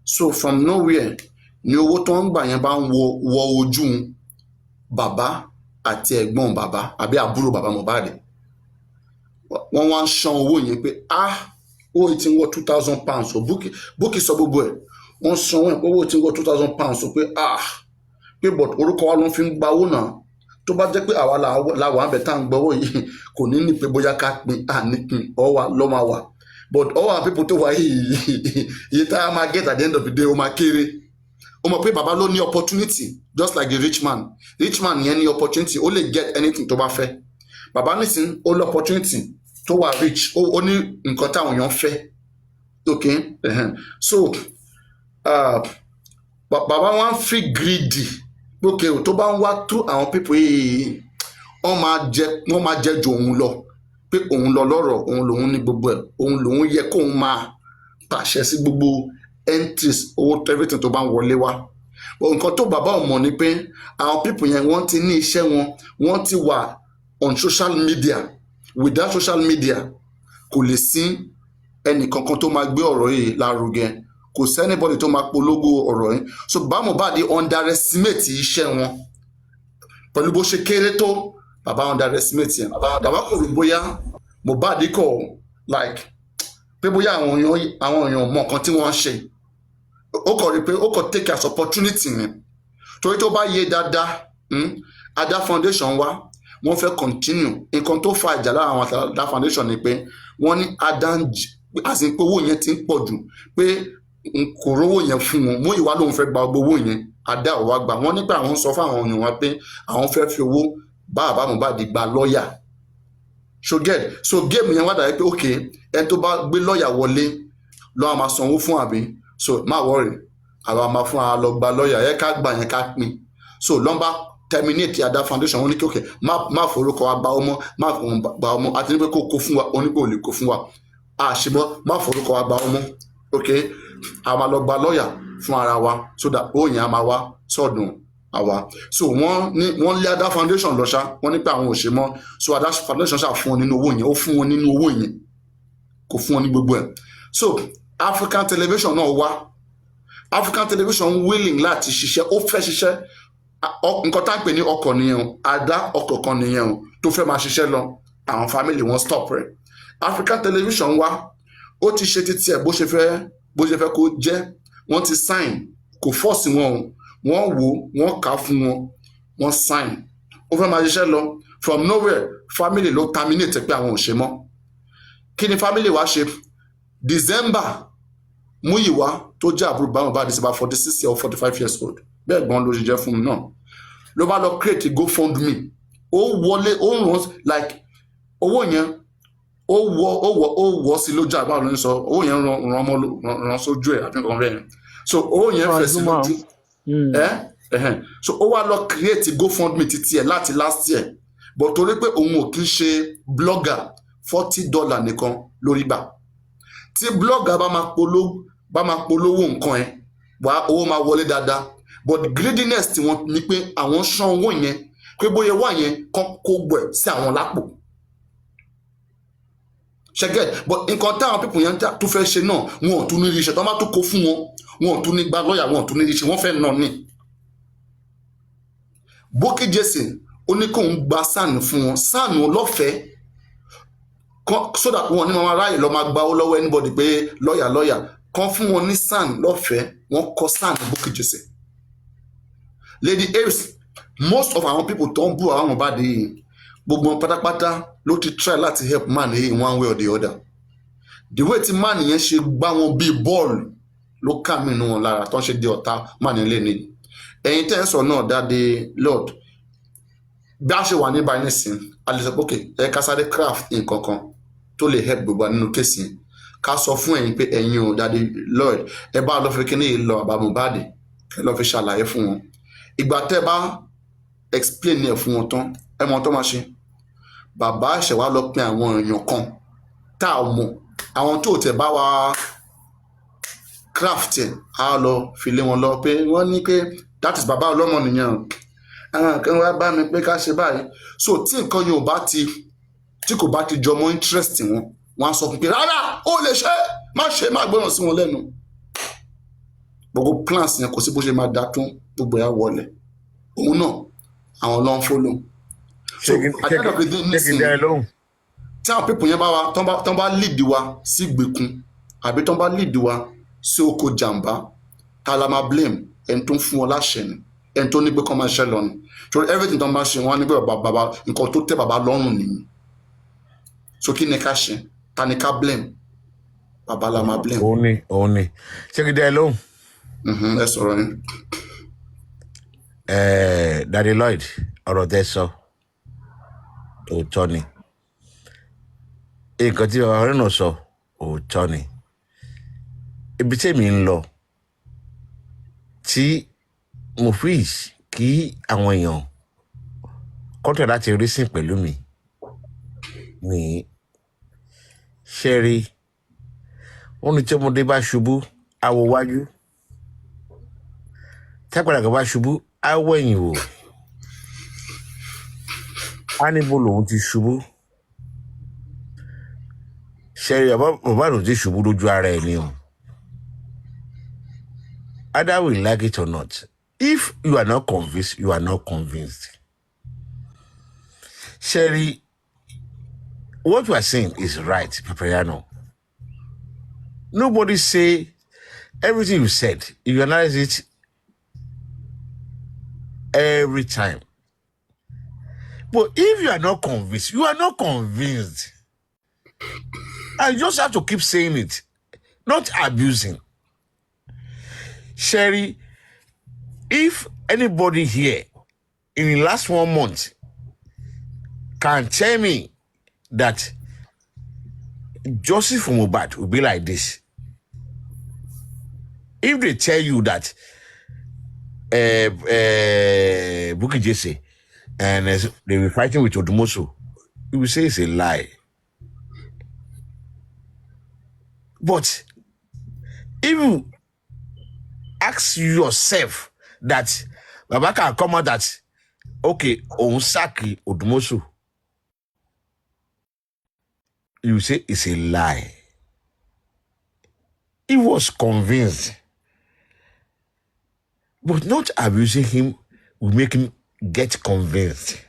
so from nowhere ni owó tó ń gbà yẹn bá ń wọ ojú bàbá àti ẹ̀gbọ́n bàbá àbí àbúrò Baba Mohbad wọ́n wá ń ṣan owó yẹn pé owó ti ń wọ £2,000 so búkì sọ gbogbo ẹ̀ wọ́n san owó ti ń wọ £2,000 pé pé but orúkọ wa ló fi ń gba owó náà tó bá jẹ́ pé àwa làwọn àbẹ̀ tá à ń gbọ́wọ́ yìí kò ní ní pé bóyá ká pin ànípin ọwà ló máa wà but all our people tó wà yìí iye tá a máa get at the end of the day ó máa kéré ó mọ̀ pé bàbá ló ní opportunity just like the rich man yẹn ní opportunity ó lè get anything tó bá fẹ́ bàbá nísìn ó ní opportunity tó wà rich ó ní nǹkan táwọn èèyàn fẹ́ ok so bàbá wọn feel greedy ok tó bá ń wá through àwọn people yìí wọ́n máa jẹ́ ju òun lọ pé òun lọ lọ́rọ̀ òun lòun ní gbogbo ẹ̀ òun lòun yẹ kóun máa pàṣẹ sí gbogbo entries owó everything tó bá ń wọlé wá nǹkan tó bàbá ò mọ̀ ni pé àwọn people yẹn wọ́n ti ní iṣẹ́ wọn, wọ́n ti wà on social media. Without social media kò lè sí ẹnì kankan tó máa gbé ọ̀rọ̀ yìí lárugẹ, kò sí anybody tó máa polówó ọ̀rọ̀ yìí. So bàbá Mohbad underestimate iṣẹ́ wọn pẹ̀lú bó ṣe kéré tó, bàbá underestimate yẹn. Bàbá kò rí bóyá Mohbad kò like pé bóyá àwọn èèyàn mọ nǹkan tí wọ́n ń ṣe. Ó kọ̀ rí pé ó kọ̀ take as opportunity ni, torí tó bá yé dáadáa Ada Foundation wa wọ́n fẹ́ continue. Nǹkan tó fa ìjà lára àwọn Ada Foundation ni pé wọ́n ní Ada àti pé owó yẹn ti ń pọ̀ jù, pé kò rówó yẹn fún wọn. Múyìwá lòun fẹ́ gba owó yẹn, Ada ò wá gbà. Wọ́n ní pé àwọn sọ fún àwọn èèyàn wa pé àwọn fẹ́ fi owó bá bàbá Mohbad gba lọ́ọ̀yà. So game yẹn wá dàbí pé ok, ẹni tó bá gbé lọ́ọ̀yà wọlé lọ́wọ́ máa sanwó fún àbí, so má worry, àwa máa fún ara lọ gba lọ́ọ̀yà yẹn ká gbà yẹn ká pín. So lọ́nba terminate Ada Foundation, wọ́n ní kí ok má forúkọ wa gba ọmọ, má gba ọmọ, àti ní pé kó fún wa, onígbò ò lè kó fún wa, àṣìbọ́ má forúkọ wa gba ọmọ, ok a máa lọ gba lọ́ọ̀yà fún ara wa so that ó yẹn a máa wá sọ́dún àwa. So wọ́n lé Ada Foundation lọ ṣá, wọ́n ní pé àwọn ò ṣe mọ́. So Ada Foundation ṣá fún wọn nínú owó yẹn, ó fún wọn nínú owó yẹn, kò fún wọn ní gbogbo ẹ̀. So African Television náà wá, African Television willing láti ṣiṣẹ́, ó fẹ́ ṣiṣẹ́. Nǹkan tá à ń pè ní ọkọ̀ nìyẹn o, Ada ọkọ̀ kan nìyẹn o tó fẹ́ máa ṣiṣẹ́ lọ, àwọn family wọn stop rẹ̀. African Television wá, ó ti ṣe títí ẹ̀ bó ṣe fẹ́ kó jẹ́, wọ́n ti sign, kò force wọn o, wọ́n wò wọ́n kà fún wọn, wọ́n sign, ó fẹ́ máa ṣiṣẹ́ lọ. From nowhere family ló terminate pé àwọn ò ṣe mọ́. Kí ni family wa ṣe? December, Múyìwá tó jẹ́ àbúrò bàbá Mohbad is about 46 or 45 years old, bẹ́ẹ̀ gbọ́n ló ṣe jẹ́ fún mi náà, ló bá lọ create GoFundMe. Ó wọlé, ó ràn like owó yẹn ó wọ́ sí lójú àbá ló ń sọ, owó yẹn ràn sójú ẹ̀ àbí nǹkan bẹ́ẹ̀. So owó yẹn fẹ̀ sí lójú. So ó wá lọ create GoFundMe títí ẹ̀ láti last year, but torí pé òun ò kí ń ṣe blogger, $40 nìkan lórí gbà. Tí blogger bá máa polówó nǹkan ẹ̀ wá, owó máa wọlé dáadáa, but greediness tí wọ́n ní pé àwọn ṣán owó yẹn, pé bóyá wà yẹn kán kó gbẹ̀ sí àwọn lápò. Ṣẹ́gẹ̀, but nǹkan táwọn people yẹn tó fẹ́ ṣe náà, wọn ò tún ní iṣẹ́ tó máa tó kó fún wọn, wọn ò tún ní gba lọ́ọ̀yà, wọn ò tún ní iṣẹ́, wọ́n fẹ́ nà ní. Bukky Jesse ó ní kóun gba SAN fún wọn, SAN lọ́fẹ̀ẹ́, so that wọn ní máa ráyè lọ máa gba owó lọ́wọ́ anybody pé lọ́ọ̀yà kan fún wọn ní SAN lọ́fẹ̀ẹ́, wọ́n kọ́ SAN Bukky Jesse. Lady Ace, most of our people tó ń bú àwọn Mohbad yìí, gbogbo wọn pátápátá ló ti try láti help man yìí in one way or the other. The way tí man yẹn ṣe gbá wọn bíi bọ́ọ̀lù ló kà mí nínú wọn lára tó ń ṣe di ọ̀tá man yẹn lẹ́ni. Ẹ̀yin tẹ́ ń sọ náà dáadé Lord, bí a ṣe wà ní báyìí nísìn, a lè sọ pé ẹ ká sáré craft nǹkan kan tó lè help gbogbo nínú kéèsì yẹn, ká sọ fún ẹ̀yin pé ẹ̀yin ò dáadé Lord, ẹ bá lọ fi kíní yìí lọ àbá Mohbad, ẹ lọ fi ṣàlàyé fún wọn. Ìgbà tẹ́ bá explain ẹ̀ fún wọn tán, ẹ mọ̀ tó máa ṣe, bàbá ṣẹ̀ wá lọ pín àwọn èèyàn kan tá a mọ̀, àwọn tó tẹ̀ bá wa craft ẹ̀ á lọ fi lé wọn lọ pé wọ́n ní pé that is bàbá ọlọ́mọ nìyẹn, àwọn kan wá bá mi pé ká ṣe báyìí. So tí nǹkan yóò bá tí kò bá ti jọmọ́ interest wọn, wọ́n á sọ pé rárá ó lè ṣe, má gbọ́ràn sí wọn lẹ́nu. Gbogbo plans yẹn kò sí bó ṣe máa dá tún, gbogbo ẹ̀ wọlé, òun náà àwọn ló ń follow. So àtẹ́kọ̀ọ́ dé nísìnyí tí àwọn pípọ̀ yẹn bá wa tán bá lead wa sí ìgbèkùn àbí tán bá lead wa sí oko jàǹbá, ta la máa blame? Ẹni tó ń fún wọn láṣẹ ni, ẹni tó ní pé kán máa ṣẹ́ lọ ni. So everything tán bá ṣe wọn ní pé bàbá nǹkan tó tẹ́ bàbá lọ́rùn nìyí. So kí ni ká ṣe? Ta ni ká blame? Bàbá la máa blame. Òun ni ṣé kí dẹ́ lóhùn? Ẹ sọ̀rọ̀ ni. Daddy Lloyd, ọ̀rọ̀ tẹ́ sọ òótọ́ ni, nǹkan tí bàbá rẹ̀ náà sọ òótọ́ ni. Ibi tí èmi ń lọ tí mo fi kí àwọn èèyàn kọ́tọ̀ láti rí sìn pẹ̀lú mi ní ṣẹ́rí, wọ́n ní tí ọmọdé bá ṣubú àwọ̀ wájú, tágbàlagbà bá ṣubú á wẹ̀yìn wò á níbo lòun ti ṣubú ṣẹ́rí bàbá lòun ti ṣubú lójú ara ẹ̀ ni o. Either we like it or not, if you are not convinced, you are not convinced. Sherry, what you are saying is right, Papariano. Nobody say everything you said. You analyze it every time. But if you are not convinced, you are not convinced. And you just have to keep saying it, not abusing. Sherry, if anybody here in the last 1 month can tell me that justice for MOHBAD will be like this, if they tell you that Bukky Jesse and they were fighting with Odumosu, you will say it's a lie. But if you ask yourself that Baba can come out that, okay, Onsaki Odumosu, you say it's a lie. He was convinced. But not abusing him will make him get convinced.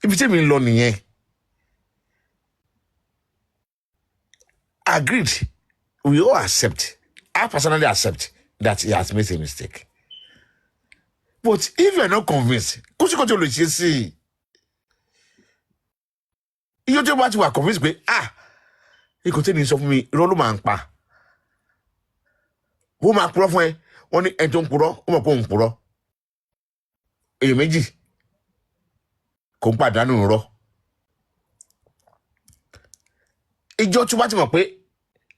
If you tell me Lonnie, agreed, we all accept. I personally accept that he has made a mistake. But if you are not convinced, you just want to be convinced, he continues to me, Rolo Manpa. Who my prophet, only Anton Puro, Puro. A meji. Compadano ro. Ijo to what my pay,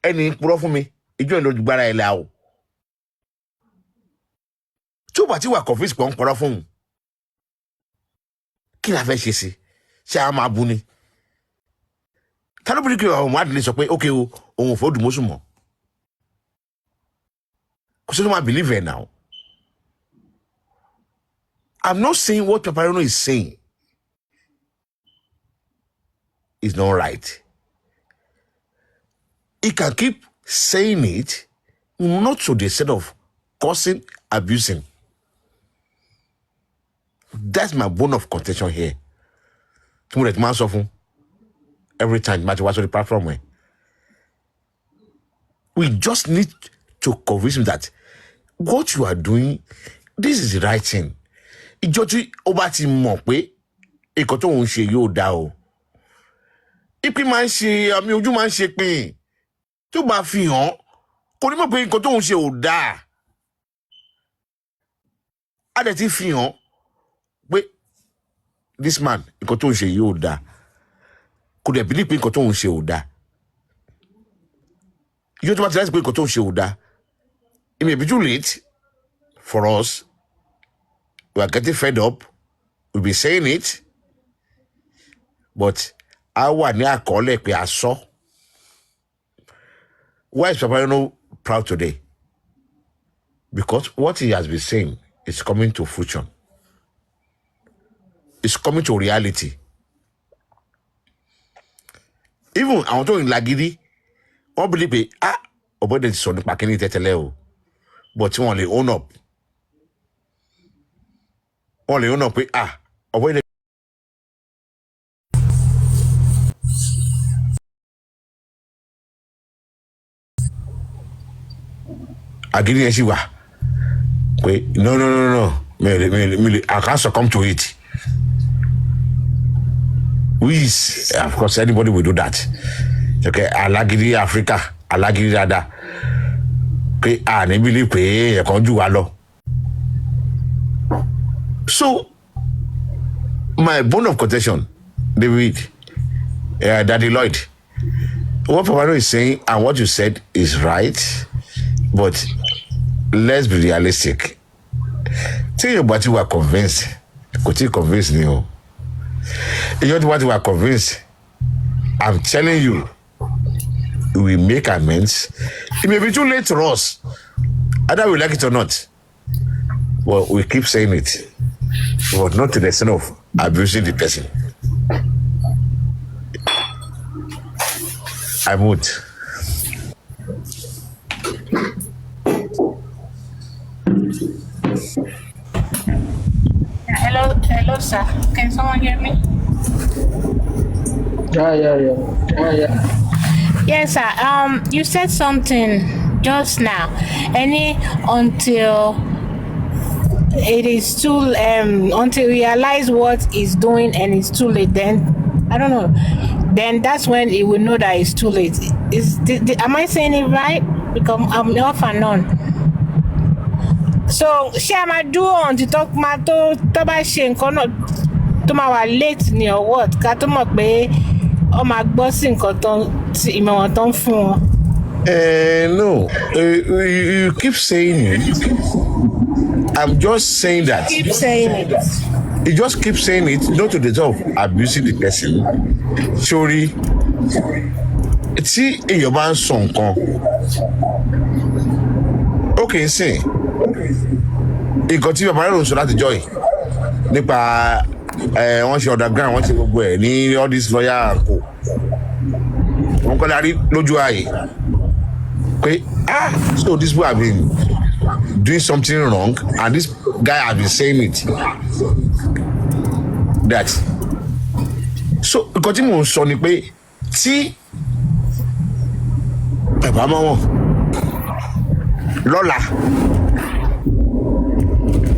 any Puro for me. Ijo no bara allow. Two but you are convinced con Purafon. Kila veshisi. Shama Buni. Can nobody go on madly so okay, on for the Musumo? Because I don't believe it now. I'm not saying what Papariano is saying is not right. He can keep saying it, not to the extent of causing, abusing. That's my bone of contention here. Every time, matter what's on the platform. We just need to convince him that what you are doing, this is the right thing. Ìjọ́jú ọba ti mọ̀ pé nǹkan tó ń ṣe yóò dá o. Ìpín máa ń ṣe àmì ojú máa ń ṣe pín tó bá fi hàn kò ní mọ̀ pé nǹkan tó ń ṣe ò dáa. A dẹ̀ ti fi hàn pé this man nǹkan tó ń ṣe yóò dáa. Kò dẹ̀ believe pé nǹkan tó ń ṣe ò dáa. Ìjọ́ tó bá ti láti pé nǹkan tó ń ṣe ò dáa. It may be too late for us. We are getting fed up. We'll be saying it. But our near colleague I saw. Why is Papariano proud today? Because what he has been saying is coming to fruition. It's coming to reality. Even I want to in Lagidi, I believe obodi is on the pakini teteleo. But you only own up. Only own up avoid Agini Eshiwa. Wait, no. I can't succumb to it. Of course, anybody will do that. Okay, Alagidi Africa, Alagidi Dada. Okay, I believe you can't do allo. So, my bone of contention, David, Daddy Lloyd, what Papariano is saying and what you said is right, but let's be realistic. Tell you what you are convinced. Could you convince me? You know what you are convinced? I'm telling you, we will make amends. It may be too late for us, either we like it or not. Well, we keep saying it, but not to the extent of abusing the person. I would. Hello, sir. Can someone hear me? Yeah. Yes, sir. You said something just now. Until it is too until we realize what he's doing and it's too late, then I don't know. Then that's when he will know that it's too late. Am I saying it right? Because I'm off and on. So ṣé a máa dúró until tó bá ṣe nǹkan náà tó máa wà late ni or what ká tó mọ̀ pé ó máa gbọ́ sí nǹkan ìmọ̀ràn tó ń fún wọn. No, you keep saying it. I'm just saying that. Keep saying it. You just keep saying it, not to the top of abusing the person. Sorry. Tí èèyàn bá ń sọ nǹkan. Okay, say. Nǹkan tí bàbá rẹ̀ ń sọ láti jọ́ yìí nípa wọ́n ṣe underground wọ́n ṣe gbogbo ẹ̀ ní all this lawyer kò wọ́n kọ́ darí lójú ààyè pé so this boy have been doing something wrong and this guy has been saying it that so nǹkan tí mò ń sọ ni pé tí bàbá mọ́ wọn lọ́la.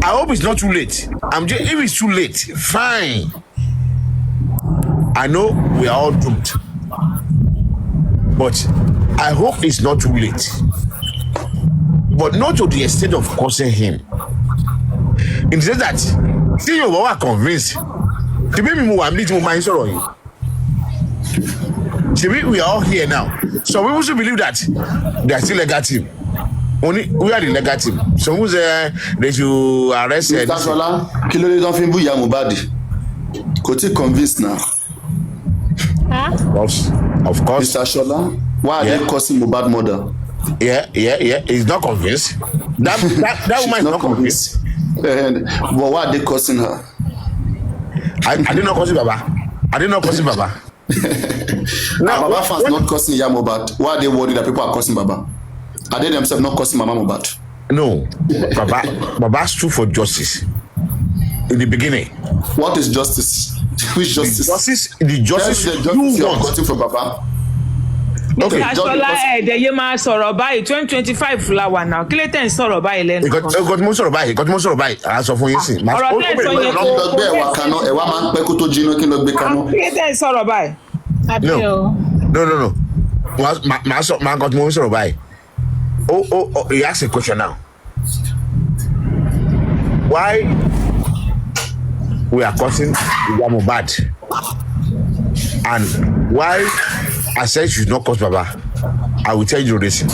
I hope it's not too late. If it's too late, fine. I know we are all doomed. But I hope it's not too late. But not to the extent of causing him. In the sense that, see you are convinced. To be we are all here now. So we also believe that they are still negative. Only we are the negative. So who's they should arrest Mr. Shola, kí ló dé tán fi ń bú ìyá Mohbad? Kò tí convinced now. Of course. Mr. Shola, why are they causing Mohbad murder? Yeah. He's not convinced. That woman is not convinced. But why are they causing her? I did not cause Baba. Now, Baba fans not causing Iya Mohbad. Why are they worried that people are causing Baba? Are they themselves not causing Mama Mohbad? No. Baba stood for justice in the beginning. What is justice? Which justice? The justice you are cutting for Baba. Okay. Aṣọlá ẹ̀ẹ́dẹ̀yẹ máa sọ̀rọ̀ báyìí 2025 la wà náà kí lè tẹ̀ ń sọ̀rọ̀ báyìí lẹ́nu kan. Ìkọ́ tí mo sọ̀rọ̀ báyìí a sọ fún yín sí. Ọ̀rọ̀ tẹ̀ ń sọ yẹn kó lọ gbé ẹ̀wà kaná ẹ̀wà máa ń pẹ́ kó tó jiná kí lọ gbé kaná. Kí lè tẹ̀ ń sọ̀rọ̀ báyìí. No. Màá kọ́ tí mo sọ̀rọ̀ báyìí. Oh, he asked a question now. Why we are causing Iya Mohbad and why I said you should not cause Baba? I will tell you the reason.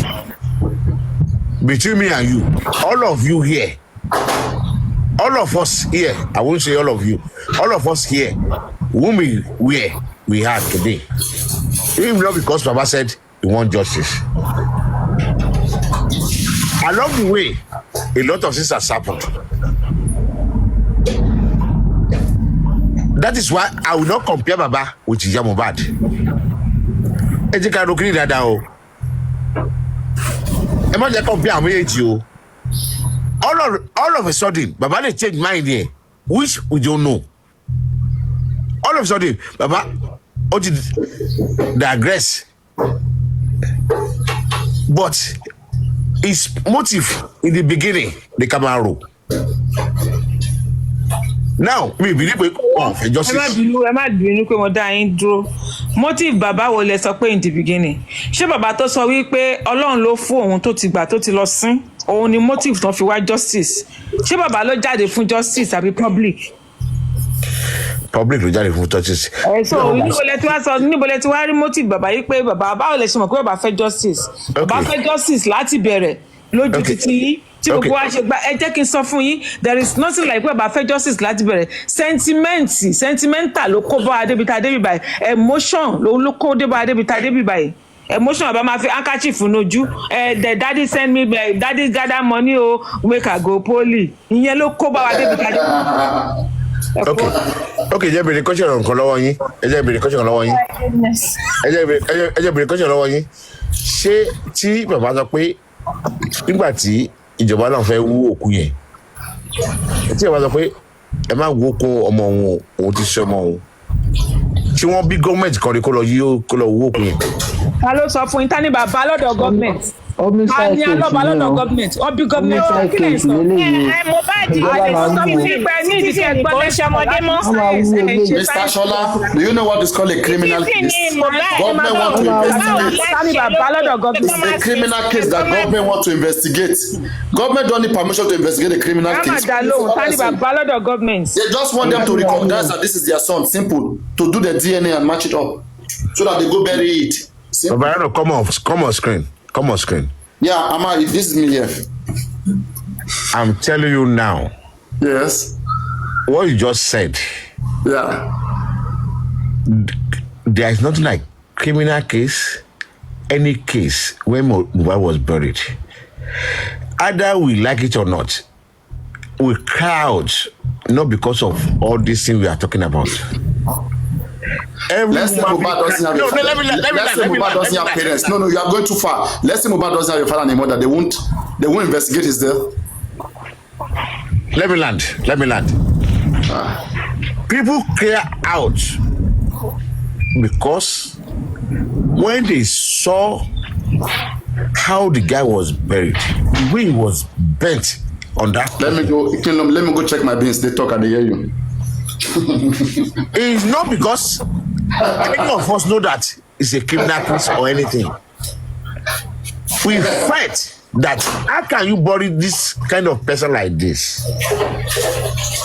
Between me and you, all of you here, all of us here, I won't say all of you, all of us here, whom we had today, even not because Baba said he wants justice. Along the way, a lot of things has happened. That is why I will not compare Baba with Iya Mohbad. Ẹ jẹ́ ká ro kiri dáadáa o. Ẹ má jẹ́ compare àwọn méjèèjì o. All of a sudden, Baba dey change mind here, which we don't know. All of a sudden, Baba ó ti digress. But his motive in the beginning, the Camaro. Now, we believe we justice. Ẹ má bínú pé mo dá yín dúró. Motive bàbá wo lẹ sọ pé in the beginning. Ṣé bàbá tó sọ wípé Ọlọ́run ló fún òun tó ti gbà tó ti lọ sín? Òun ni motive tán fi wá justice. Ṣé bàbá ló jáde fún justice àbí public? Public ló jáde fún justice. So níbo lẹ ti wá rí motive bàbá yìí pé bàbá báwo lẹ ṣe mọ̀ pé bàbá fẹ́ justice? Bàbá fẹ́ justice láti bẹ̀rẹ̀ lójú títí yìí. Tí gbogbo wa ṣe gba ẹ jẹ́ kí n sọ fún yín there is nothing like pé bàbá fẹ́ justice láti bẹ̀rẹ̀ sentimental ló kó bá adébítà adébíbáyìí emotion ló kó dé bá adébítà adébíbáyìí emotion bàbá máa fi handkerchief nojú the daddy send me daddy gather money o make I go poly ìyẹn ló kó bá wa débi kájọ. Okay, jẹ́ bèrè question kan lọ́wọ́ yín. Ẹ jẹ́ bèrè question lọ́wọ́ yín. Ẹ jẹ́ bèrè question lọ́wọ́ yín. Ṣé tí bàbá sọ pé nígbà tí ìjọba náà fẹ́ wú òkú yẹn, tí bàbá sọ pé ẹ má wo ko ọmọ òun ti ṣe ọmọ òun, tí wọ́n bí gọ́ọ̀mẹ̀ntì kan rí kó lọ wú òkú yẹn? Ta ló sọ fún yín? Ta ni bàbá lọ́dọ̀ gọ́ọ̀mẹ̀ntì? A ní alọ́ba lọ́dọ̀ gọ́ọ̀mẹ̀ntì. Wọ́n bí gọ́ọ̀mẹ̀ntì. Kí lè sọ? Mohbad Àìsàn mi ní pẹ́ ní ìdíkẹ́ ẹ̀gbọ́n lẹ́sẹ̀ ọmọdé mọ́. Mr. Shola, do you know what is called a criminal case? Government want to investigate. Ta ni bàbá lọ́dọ̀ gọ́ọ̀mẹ̀ntì? It's a criminal case that government want to investigate. Government don't need permission to investigate a criminal case. Ta ni bàbá lọ́dọ̀ gọ́ọ̀mẹ̀ntì? They just want them to recognize that this is their son. Simple. To do the DNA and match it up, so that they go bury it. Papariano, come on screen. Come on screen. Yeah, Ama, this is me here. I'm telling you now. Yes. What you just said. Yeah. There is nothing like criminal case, any case where Mohbad was buried. Either we like it or not, we cry out, not because of all these things we are talking about. Let's say Mohbad doesn't have Mohbad doesn't have parents. No, you are going too far. Let's say Mohbad doesn't have a father and a mother. They won't investigate his death. Let me land. People clear out because when they saw how the guy was buried, the way he was bent on that. Let me go check my beans. They talk and they hear you. It's not because any of us know that it's a criminal case or anything. We fight that how can you bury this kind of person like this?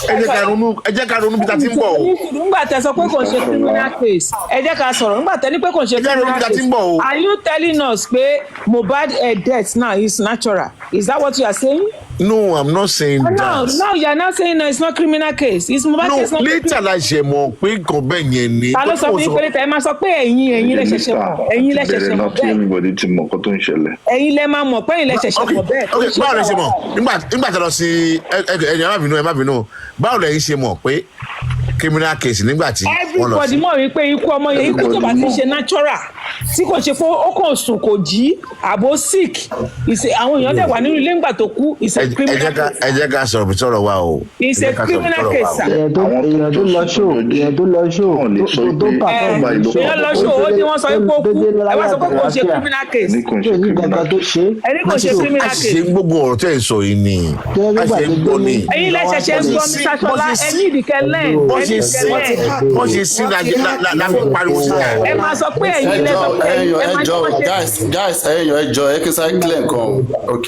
Ẹ jẹ́ ká ronú bí ta ti ń bọ̀ o. Nígbà tẹ́ sọ pé kò ṣe criminal case, ẹ jẹ́ ká sọ̀rọ̀. Nígbà tẹ́ ní pé kò ṣe criminal case, are you telling us pé Mohbad death now is natural? Is that what you are saying? No, I'm not saying that. No, you are not saying that it's not criminal case. It's Mohbad case. No, later la ṣe mọ̀ pé nǹkan bẹ́ẹ̀ yẹn ni. Ta ló sọ fún yín pé ẹ máa sọ pé ẹ̀yin lẹ ṣẹ̀ṣẹ̀ mọ̀. Ẹ̀yin lẹ ṣẹ̀ṣẹ̀ mọ̀ bẹ́ẹ̀. Everybody ti mọ̀ nǹkan tó ń ṣẹlẹ̀. Ẹ̀yin lẹ máa mọ̀ pé ẹ̀yin lẹ ṣẹ̀ṣẹ̀ mọ̀ bẹ́ẹ̀. Okay, báwo lẹ ṣe mọ̀? Nígbà tí lọ sí ẹ má bínú. Báwo lẹ ṣe mọ̀ pé criminal case nígbà tí wọ́n lọ sí? Everybody mọ̀ wípé ikú ọmọ yẹn ikú tó bá ti ṣe natural tí kò ṣe fún ó kàn sùn kò jí àbò sick àwọn èèyàn dẹ̀ wà nínú ilé ńgbà tó kú it's a criminal case. Ẹ jẹ́ ká sọ̀rọ̀ bí sọ̀rọ̀ wa o. It's a criminal case. èèyàn tó lọ ṣó tó pàtó èèyàn lọ ṣó ó ní wọ́n sọ pé ó kú ẹ wá sọ pé kò ṣe criminal case. ní kankan tó ṣe. ẹni kò ṣe criminal case. àṣìṣe gbogbo ọ̀rọ̀ tẹ́ ẹ̀ sọ yìí ni àṣìṣe ń gbọ́ ni. ẹ̀yin lẹ́sẹ̀ṣẹ̀ ń gbọ́ mi Ṣaṣọlá ẹni ìdíkẹ́ lẹ́ẹ̀ wọ́n ṣe sí láti pariwo síta. ẹ máa sọ pé ẹ̀yin lẹ́sọ̀ pé ẹ máa ẹjọ́ guys ẹjọ́ ẹ kí sáré clear nǹkan ok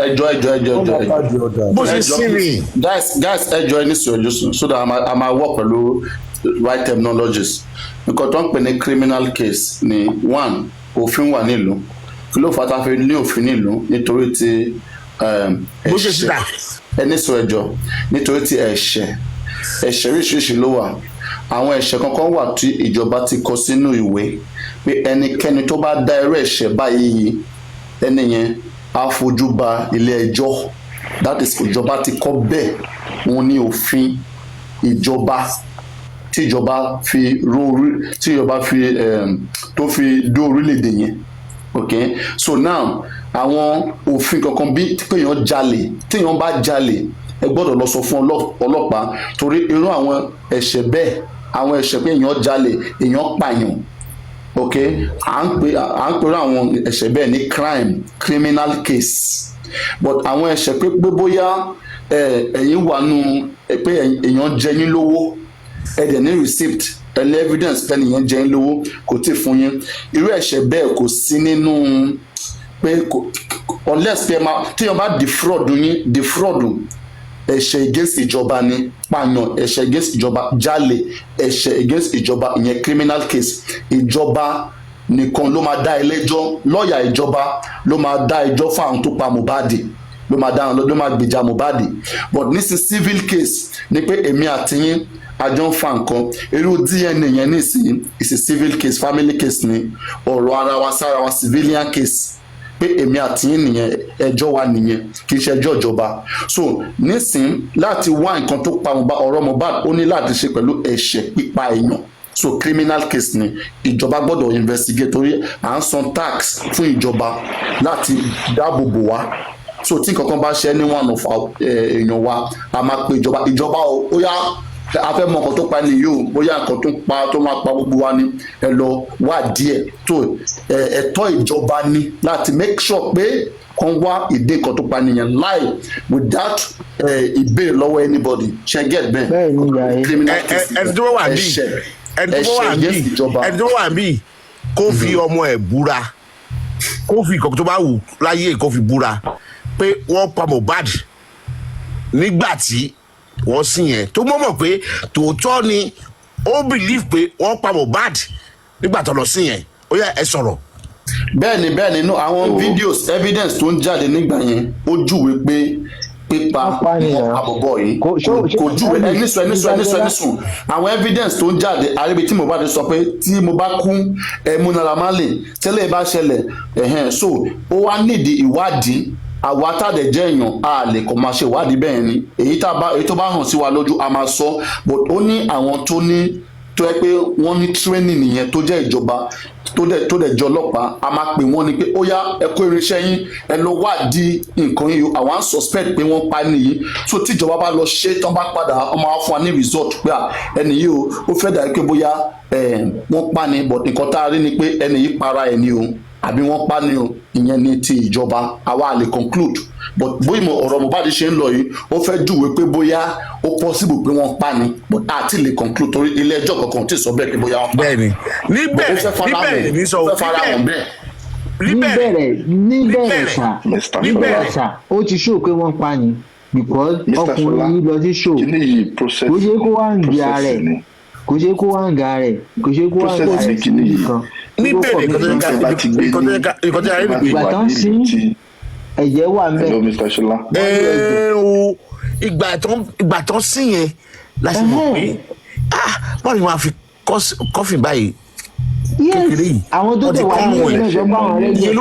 ẹjọ́ bó ṣe sí ni. guys ẹjọ́ ẹ ní sọ̀rọ̀ so that a máa work pẹ̀lú right terminologies nǹkan tó ń pè ní criminal case ni one òfin wà nílùú kí ló fà tá a fi ní òfin nílùú nítorí ti ẹ̀ṣẹ̀ ẹni sọ ẹjọ́ nítorí ti ẹ̀ṣẹ̀ oríṣiríṣi ló wà àwọn ẹ̀ṣẹ̀ kankan wà tí ìjọba ti kọ sínú ìwé pé ẹnikẹ́ni tó bá dá irú ẹ̀ṣẹ̀ báyìí ẹni yẹn á fojú ba ilé ẹjọ́ that is ìjọba ti kọ bẹ́ẹ̀ wọn ní òfin ìjọba tíjọba fi tó fi dó orílẹ̀-èdè yẹn okay so now àwọn òfin kankan bí téèyàn jalè téèyàn bá jalè ẹ gbọ́dọ̀ lọ sọ fún ọlọ́pàá torí irú àwọn ẹ̀ṣẹ̀ bẹ́ẹ̀ àwọn ẹ̀ṣẹ̀ pé èèyàn jalè èèyàn pààyàn ok à ń pè àwọn ẹ̀ṣẹ̀ bẹ́ẹ̀ ní criminal case but àwọn ẹ̀ṣẹ̀ pé bóyá ẹ̀yin wà nù pé èèyàn jẹ yín lówó ẹ dẹ̀ ní receipt ẹ ní evidence pé èèyàn jẹ yín lówó kò tí ì fún yín irú ẹ̀ṣẹ̀ bẹ́ẹ̀ kò sí nínú pé unless pé téèyàn bá defraud ẹ̀ṣẹ̀ against ìjọba ni pààyàn ẹ̀ṣẹ̀ against ìjọba jalè ẹ̀ṣẹ̀ against ìjọba ìyẹn criminal case ìjọba nìkan ló máa dá ẹlẹ́jọ́ lọ́ọ̀yà ìjọba ló máa dá ẹjọ́ fún àwọn tó pa Mohbad ló máa gbèjà Mohbad but nísìn civil case ni pé èmi àti yín àjọ ń fa nǹkan irú DNA yẹn nísìnyí is a civil case family case ni ọ̀rọ̀ ara wa sára wa civilian case pé èmi àti yín nìyẹn ẹjọ́ wa nìyẹn kì í ṣe ẹjọ́ ìjọba so nísìn láti wá nǹkan tó pa ọ̀rọ̀ Mohbad ó ní láti ṣe pẹ̀lú ẹ̀ṣẹ̀ pípa èèyàn so criminal case ni ìjọba gbọ́dọ̀ investigate torí à ń san tax fún ìjọba láti dáàbò bò wá so tí nǹkan kan bá ṣe ní one of èèyàn wa a máa pe ìjọba ó yá a fẹ́ mọ nǹkan tó pa ni yìí o bóyá nǹkan tó máa pa gbogbo wa ni ẹ lọ wá díẹ̀ tó ẹ̀tọ́ ìjọba ni láti make sure pé kan wá ìdí nǹkan tó pa nìyẹn láì without ìbéèrè lọ́wọ́ anybody ṣe get bẹ́ẹ̀ criminal case ẹni tó wà bí kó fi ọmọ ẹ̀ búra kó fi ìkọ̀kọ̀ tó bá wù láyé kó fi búra pé wọ́n pa Mohbad nígbà tí wọ́n sì yẹn tó mọ̀ pé tòótọ́ ni ó believe pé wọ́n pa Mohbad nígbà tó lọ sí yẹn ó yá ẹ sọ̀rọ̀. bẹ́ẹ̀ni no àwọn videos evidence tó ń jáde nígbà yẹn ó júwe pé pípa àbọ̀bọ̀ yìí kò júwe ẹnísùn àwọn evidence tó ń jáde àríbi tí Mohbad sọ pé tí mo bá kú Naira Marley tẹ́lẹ̀ bá ṣẹlẹ̀ so ó wá nídìí ìwádìí àwa tàdé jẹ́ èèyàn a lè kọ́ máa ṣe ìwádìí bẹ́ẹ̀ ni èyí tó bá hàn sí wa lójú a máa sọ but ó ní àwọn tó yẹ pé wọ́n ní training nìyẹn tó jẹ́ ìjọba tó dẹ̀ jẹ́ ọlọ́pàá a máa pè wọ́n ni pé ó yá ẹ kó irinṣẹ́ yín ẹ lọ wádìí nǹkan yìí àwọn á suspect pé wọ́n pa nìyí so tíjọba bá lọ ṣe tán bá padà ọmọ wa fún wa ní result pé ẹni yìí ó fẹ́ dàbí pé bóyá wọ́n pa ni but nǹkan tá a rí ni pé ẹni yìí para ẹni o àbí wọ́n pa ni o ìyẹn ní ti ìjọba àwa lè conclude but bóyá ọ̀rọ̀ Mohbad ṣe ń lọ yìí ó fẹ́ júwe pé bóyá ó possible pé wọ́n pa ni but àti lè conclude torí ilé ẹjọ́ kankan tí sọ bẹ́ẹ̀ pé bóyá wọ́n pa. bẹ́ẹ̀ni níbẹ̀rẹ̀ ní sọ níbẹ̀rẹ̀ sà ó ti show pé wọ́n pa ni because ọkùnrin yìí lọ sí show kò ṣe kó wá ń gbé ara ẹ̀ kò ṣe kó wá ń ga rẹ̀ kò ṣe kó wá ń ga rẹ̀ sí nìkan. níbẹ̀rẹ̀ ìkọ́tẹ́ ayé nìgbè. ìgbà tán sí ẹ̀jẹ̀ wà ń bẹ̀. ìgbà tán sí yẹn láti mọ̀ pé wọ́n ní wọ́n á fi kọ́fìn báyìí kékeré yìí àwọn tó tẹ̀ wá ní ilé ẹ̀jọ̀ bá wọn rẹ̀ jẹ́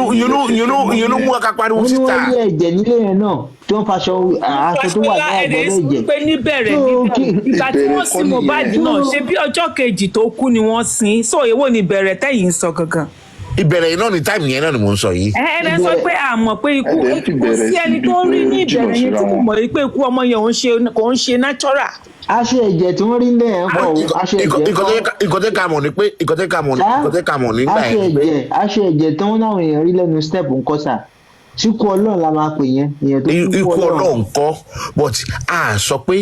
ìyẹn ló mú ọkà pariwo síta. wọ́n ní wọ́n rí ẹ̀jẹ̀ nílé yẹn náà tí wọ́n faṣọ aṣọ tó wà ní àgbọ̀dọ̀ ẹ̀jẹ̀. pé níbẹ̀rẹ̀ ìgbà tí wọ́n sin Mohbad náà ṣe bí ọjọ́ kejì tó kú ni wọ́n sin so èwo ni ìbẹ̀rẹ̀ tẹ̀yìn sọ gangan. ìbẹ̀rẹ̀ iná ni táìmù yẹn náà ni mò ń sọ yìí. ẹ sọ pé a mọ̀ pé ikú sí ẹni tó rí ní ìbẹ̀rẹ̀ yẹn tí kò mọ̀ pé ikú ọmọ yẹn kò ń ṣe natural. aṣọ ẹ̀jẹ̀ tí wọ́n rí lẹ́yìn pọ̀ aṣọ ẹ̀jẹ̀ ìkọ́tẹ́ ká mọ̀ ní nígbà yẹn. aṣọ ẹ̀jẹ̀ tí wọ́n náwọn èèyàn rí lẹ́nu step ń kọ́ sà síkú Ọlọ́run la máa pè yẹn èèyàn tó ikú Ọlọ́run kọ́ but a sọ pé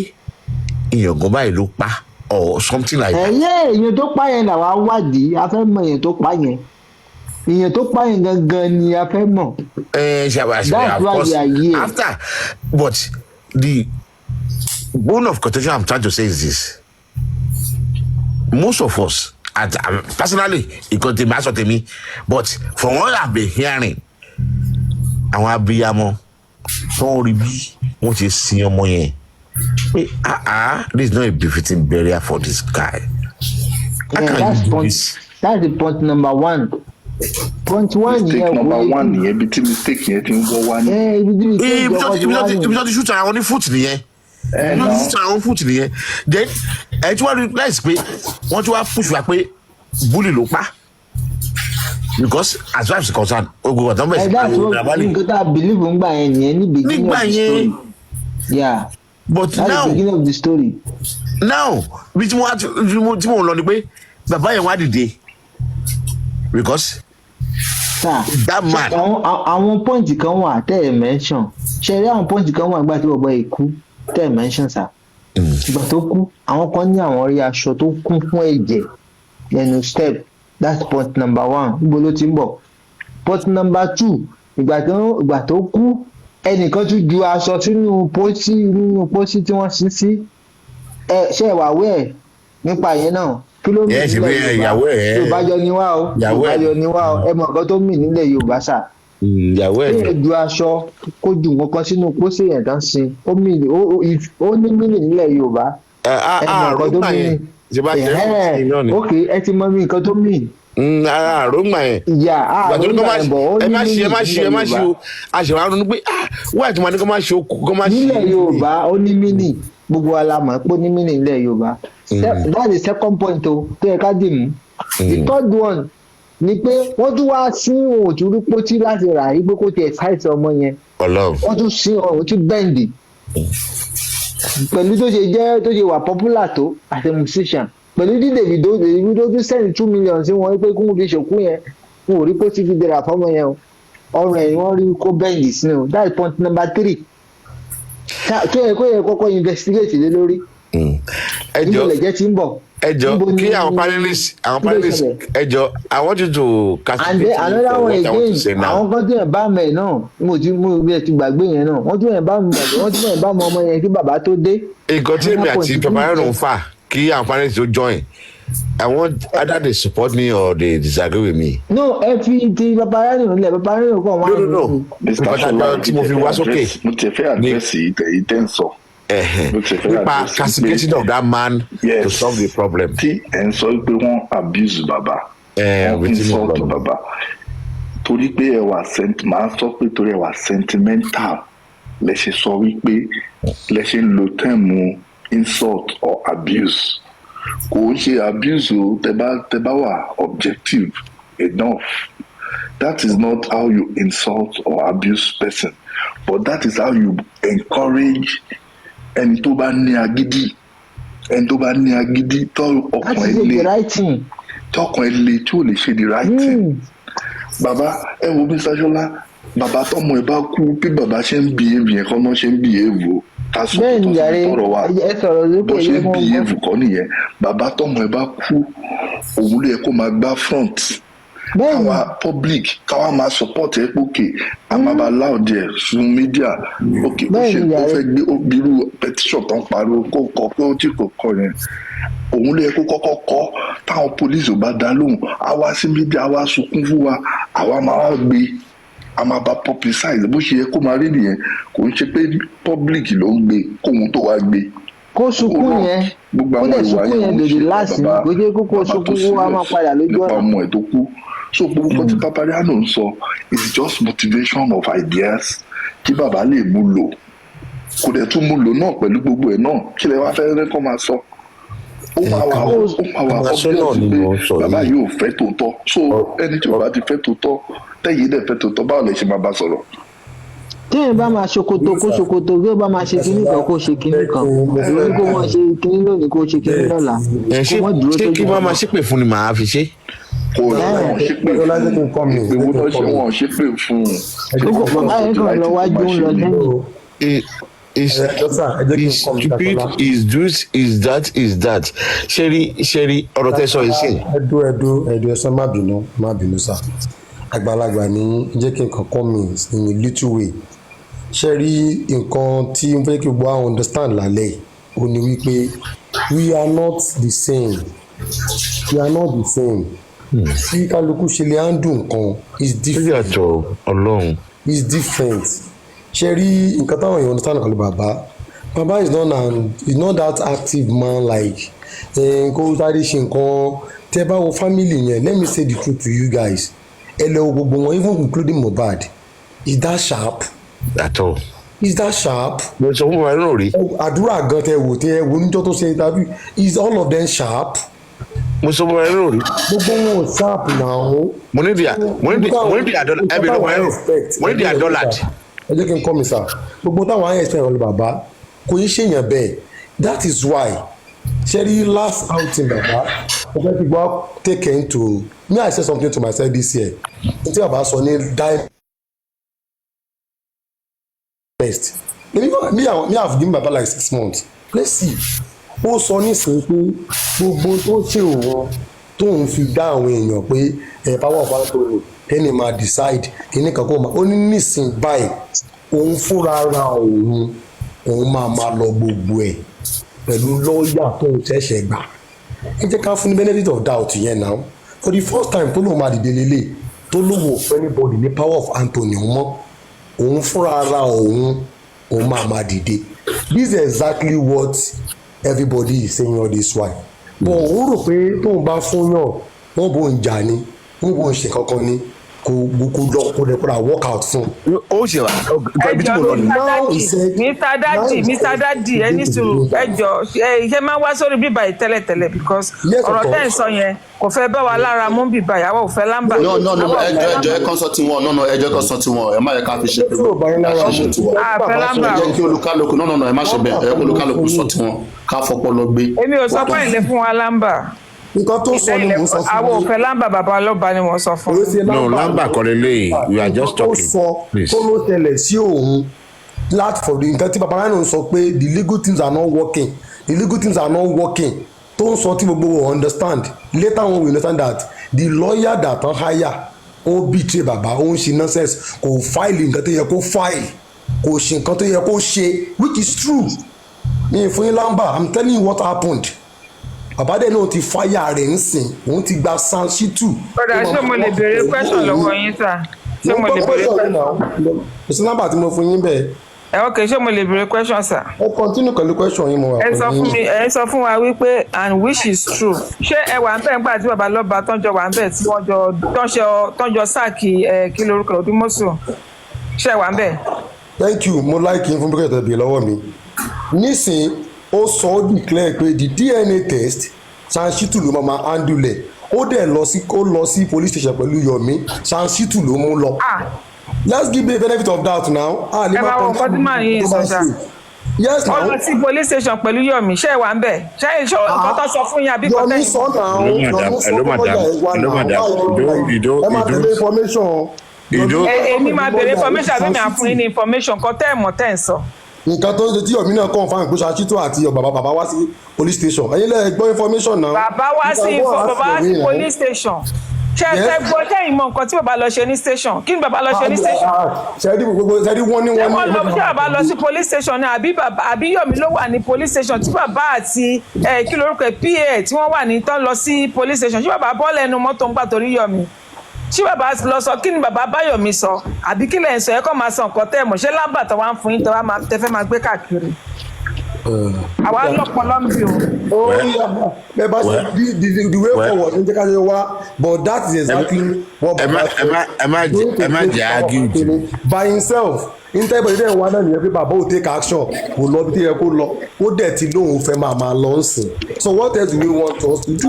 èèyàn gan báyìí ló pa or something like that. èèyàn tó pa yẹn làwa wádìí a fẹ́ mọ èèyàn tó pa yẹn èèyàn tó pa yẹn gangan ni a fẹ́ mọ̀. Of course after but the bone of contention I'm trying to say is this: most of us, personally, because the mass of me, but from what I've been hearing, àwọn abiyamọ tó ń rí bí wọ́n ti sin ọmọ yẹn pé this is not a befitting burial for this guy. That's the point number one. Point one mistake number one nìyẹn ibi tí mistake yẹn ti ń wọ́ wá ní. ibi tó ti shoot àwọn ní foot nìyẹn. àwọn foot nìyẹn then ẹ tí wọ́n realize pé wọ́n ti wá push wa pé bully ló pa because as far as concerned ogun ọ̀tọ́ bẹ̀rẹ̀ sí àwọn ìgbàlè. nǹkan tá a believe ńgbà yẹn nìyẹn ní beginning of the story. Yeah. But that's now the beginning of the story. Now bí tí mo lọ ni pé bàbá yẹn wá dìde because that man. àwọn pọ́ǹtì kan wà tẹ́ ẹ̀ mention ṣe rí àwọn pọ́ǹtì kan wà nígbà tí bàbá yìí kú tẹ́ ẹ̀ mention sà. ìgbà tó kú àwọn kan ní àwọn rí aṣọ tó kún fún ẹ̀jẹ̀ lẹ́nu step. That's point number one. Níbo ló ti ń bọ̀? Point number two. Ìgbà tó kú ẹnìkan tún ju aṣọ sínú pósí tí wọ́n sin sí. Ṣé ìwà wẹ̀ nípa yẹn náà? Kí ló mì nílẹ̀ Yorùbá? Yorùbá jọ ni wá o. Yorùbá jọ ni wá o. Ẹ mọ̀ nǹkan tó mì nílẹ̀ Yorùbá sà. Ìyàwó ẹ̀ ni. Ju aṣọ kó ju nǹkan kan sínú pósí yẹn tán sin. Ó ní mìlì nílẹ̀ Yorùbá. àrògbà yẹn ṣe bá ṣe é náà ni. ok ẹ ti mọ mi nǹkan tó mì. àrògbà yẹn. ìyá àrògbà yẹn bọ̀ ó ní mí ẹ má ṣe o àṣewà ronú pé wáyà tí wọn ní kó má ṣe o kó má ṣe. nílẹ̀ Yorùbá ó ní mí nì gbogbo alamọ̀ pé ó ní mí nì nílẹ̀ Yorùbá that's the second point o tó yẹ ká dì mú. The third one ni pé wọ́n tún wá sí òtúrú pótí láti rà yí pé kó tiẹ̀ káìsì ọmọ yẹn wọ́n tún sí ọ̀hún tún bẹ́ǹdì pẹ̀lú tó ṣe wà popular tó as a musician pẹ̀lú tí Davido tún send 2 million sí wọn pé kóun fi ṣòkú yẹn wọn ò rí pótí fi dèrà fọmọ yẹn o ọrùn ẹ̀yìn wọn rí kó bẹ́ǹdì sínú that's point number 3 tó yẹ kọ́kọ́ investigate lé lórí níbo lẹ̀jẹ̀ ti ń bọ̀. Kí àwọn panelists ẹjọ I want you to castigate me for what I want to say now. Àwọn kan tó yẹn bá mẹ náà mo ti gbàgbé yẹn náà wọ́n tún yẹn bá mọ ọmọ yẹn kí bàbá tó dé. nǹkan tí èmi àti papariano ń fà kí àwọn panelists tó join I want either they support me or they disagree with me. No ẹ fi ti papariano nílẹ̀ papariano kàn wá. No ìpàdé tí mo fi wá sókè. mo ti fẹ́ àdírẹ́sì ìtẹ́ǹsọ̀. nípa castigation of that man to solve the problem. tí ẹ̀ ń sọ pé wọ́n abuse bàbá wọ́n insult bàbá torí pé ẹ wà máa sọ pé torí ẹ wà sentimental lẹ ṣe sọ wípé lẹ ṣe ń lo term insult or abuse kò ń ṣe abuse o tẹ bá wà objective enough that is not how you insult or abuse person but that is how you encourage ẹni tó bá ní agídí tó ọkàn ẹ le tí ò lè ṣe the right thing. bàbá ẹ wo bí Ṣọlá bàbá tọmọ ẹ bá kú bí bàbá ṣe ń behave yẹn kọ́ náà ṣe ń behave o ká sọ tó tọrọ wa bó ṣe ń behave kọ́ nìyẹn bàbá tọmọ ẹ bá kú òun lè kó máa gbá front káwa public káwa máa support ẹ pókè àmàbà loud ẹ sun media ok ó fẹ́ gbé obìnrin petition tó ń pariwo kó kọ pé ó tí kò kọ yẹn òun lè kó kọ́kọ́ kọ́ táwọn police ò bá dá lóhùn àwa sí media àwa sunkún fún wa àwa máa gbé àmàbà publicize bó ṣe yẹ kó máa rí nìyẹn kò ń ṣe pé public ló ń gbé kóhun tó wá gbé. kó sunkún yẹn kó lè sunkún yẹn lòdì láti kó jẹ́ kó sunkún wa máa padà lójú ọ̀nà. nípa ọmọ ẹ̀ tó kú so gbogbo kan tí papariano ń sọ is just motivation of ideas kí bàbá lè mú lò kò dẹ̀ tún mú lò náà pẹ̀lú gbogbo ẹ̀ náà kí lè wá fẹ́ rẹ́ kọ́ máa sọ ó máa wà obvious pé bàbá yóò fẹ́ tòótọ́ so ẹni tí bàbá ti fẹ́ tòótọ́ tẹ́yìn dẹ̀ fẹ́ tòótọ́ báwo lè ṣe máa bá sọ̀rọ̀. tí èèyàn bá máa ṣòkòtò kó ṣòkòtò bí ó bá máa ṣe kinní kan kó ṣe kinní kan lórí kó máa ṣe kinní lónìí kó ṣe kinní lọ́la kó má dúró ṣé kí wọ́n máa ṣépè fún ni màá fi ṣe. kò lọ́wọ́ ṣépè fún ìgbéwò náà ṣe wọ́n ṣépè fún un. báyìí kan lọ wájú ń lọ lẹ́yìn. is stupid is that ṣẹ́rí ọ̀rọ̀ tẹ́ sọ yìí sí. ẹ̀dùn ẹ̀sán má bínú sá àgbàlagbà ní jẹ́ kí nǹkan come in a little way ṣẹ́rí nǹkan tí n fẹ́ kí gbogbo àwọn understand lálẹ́ ò ní wípé we are not the same tí kálukú ṣe lè handle nǹkan is different is different ṣẹ́rí nǹkan táwọn èèyàn understand kan lè bàbá is not that active man like kó sáré ṣe nǹkan tẹ́ bá wo family yẹn let me say the truth to you guys ẹ lọ gbogbo wọn even including Mohbad is that sharp. at all. is that sharp. mo sọ fún wa náà rí. àdúrà gan tẹ wò níjọ́ tó ṣe interview is all of them sharp. mo sọ fún wa náà rí. gbogbo wọn ò sharp náà. mo ní di àdọ́là ẹbí lọ́wọ́ ẹ̀rọ mo ní di àdọ́là. ẹ jẹ́ kí n kọ́ mi sá gbogbo táwọn ayé expect ọ̀lẹ́ bàbá kò yí ṣèyàn bẹ́ẹ̀ that is why ṣẹ́rí last outing bàbá mo fẹ́ fi gbọ́ take into me I say something to myself this year tí bàbá sọ ní die best me have given bàbá like 6 months let's see ó sọ nísìnyí pé gbogbo tó ṣe òun tóun fi dá àwọn èèyàn pé power of Anthony ẹni máa decide kíní kan kó máa ó ní nísìnyí báyìí òun fúnra ara òun máa lọ gbogbo ẹ̀ pẹ̀lú lọ́ọ̀yà tó ń ṣẹ̀ṣẹ̀ gbà ẹ jẹ́ ká fún ní benefit of doubt yẹn náà for the first time tó lóun máa dìde lélẹ̀ tó lóun ò fẹ́ anybody ní power of Anthony mọ́ òun fúnra ara òun máa dìde this is exactly what everybody is saying all this why but ó rò pé tóun bá fún yàn wọ́n bò ń jà ni wọ́n bò ń ṣe kankan ni kò lọ kó lè kóra work out fún. ó ṣe wá ibi tí mo lọ ni. Mr. Daddy ẹni sùúrù ẹjọ ṣe máa wá sórí bíbá ìtẹ́lẹ̀tẹ́lẹ̀ because ọ̀rọ̀ tẹ́ ń sọ yẹn kò fẹ́ bá wa lára mú bíbá ìyàwó ò fẹ́ lámbà. no ẹjọ ẹ kàn sọ tiwọn ẹjọ kan sọ tiwọn ẹ má yẹ ká fi ṣe pé ká ṣe tiwọn ẹ jẹ́ kí olúkálùkù ẹ má ṣe bẹ́ẹ̀ ẹ kí olúkálùkù sọ tiwọn ká fọpọlọ gbé. èmi ò sọ pé ilé fún wa lámbà. nǹkan tó sọ ni mo sọ fún mi. àwọn òfin lámbà bàbá ọlọ́ba ni mo sọ fún mi. no lámbà kọ́ lélẹ̀ we are just talking. please. tó ló tẹlẹ̀ sí òun láti fọ̀dọ̀ nǹkan tí papariano sọ pé the legal things are not working tó ń sọ tí gbogbo wọn understand later on we understand that the lawyer that don hire ó betray bàbá ó ń ṣe nonsense kò file nǹkan tó yẹ kó file kò ṣe nǹkan tó yẹ kó ṣe which is true mi ì fún yín lámbà I'm telling you what happened bàbá dẹ̀ náà ti fáyà rẹ̀ ń sìn òun ti gba san shitu. ọ̀dà ṣé mo lè béèrè question lọ́wọ́ yín sà ṣé mo lè béèrè question. kò sí nọ́mbà tí mo fún yín bẹ́ẹ̀. ok ṣé mo lè béèrè question sà. ẹ continue pẹ̀lú question yín mo wà pẹ̀lú yín. ẹ sọ fún wa wípé and which is true ṣé ẹ wà ń bẹ̀ nígbà tí bàbá lọ́ba tọ́jọ́ wà ń bẹ̀ tí wọ́n tọ́jọ́ sáàkì kí lorúkọ Odúmọ́sù ṣé ẹ wà ń bẹ̀. thank you mo like yín fún bí kẹ́tẹ̀ bí lọ́wọ́ mi nísìn ó sọ ó declare pé the DNA test Sanshitu ló máa handle ẹ̀ ó dẹ̀ lọ sí police station pẹ̀lú Yomi Sanshitu ló mú lọ. Let's give the benefit of doubt now. ẹ máa wọ nǹkan tí màá yín sọ́jà. Yes now. ó lọ sí police station pẹ̀lú Yomi ṣé ẹ wà ń bẹ̀ ṣé nǹkan tó sọ fún yín àbí kò tẹ̀yìn. Yomi sọ náà ẹ máa tẹ̀lé information. èmi máa bèrè information àbí mi àfún yín ní information kan tẹ́ ẹ̀ mọ̀ tẹ́ ẹ̀ sọ. nǹkan tó ń ṣe tí Yomi náà confam pé Sanshitu àti bàbá wá sí police station ẹ̀yin lẹ́yìn gbọ́ information náà. bàbá wá sí police station ṣe ẹ gbọ́ sẹ́yìn mọ nǹkan tí bàbá lọ ṣe ní station kí ni bàbá lọ ṣe ní station. ṣẹ́ẹ́dì wọ́n ní. ṣé bàbá lọ sí police station ni àbí Yomi ló wà ní police station tí bàbá àti kí lorúkọ PA tí wọ́n wà ní tán lọ sí police station ṣé bàbá bọ́ lẹ́nu mọ́tò ń gbà torí Yomi ṣé bàbá lọ sọ kí ni bàbá bá Yomi sọ àbí kí lẹ́yìn sọ ẹ kọ́ máa sọ nǹkan tẹ́ ẹ̀ mọ̀ ṣé lámbà tó wá ń fún yín tó wá tẹ́ fẹ́ máa gbé káàkiri. àwa lọ́pọ̀lọ́ ń bí o. bẹ́ẹ̀ bá ṣe the way forward ní jẹ́ká ṣe wá but that is exactly what baba ẹ má jẹ́ argue jù. by himself intanet ìdílé wa náà nìyẹn pé bàbá ò take action kò lọ bí ẹ kó lọ ó dẹ̀ ti lóun fẹ́ máa lọ sìn so what else do we want us to do.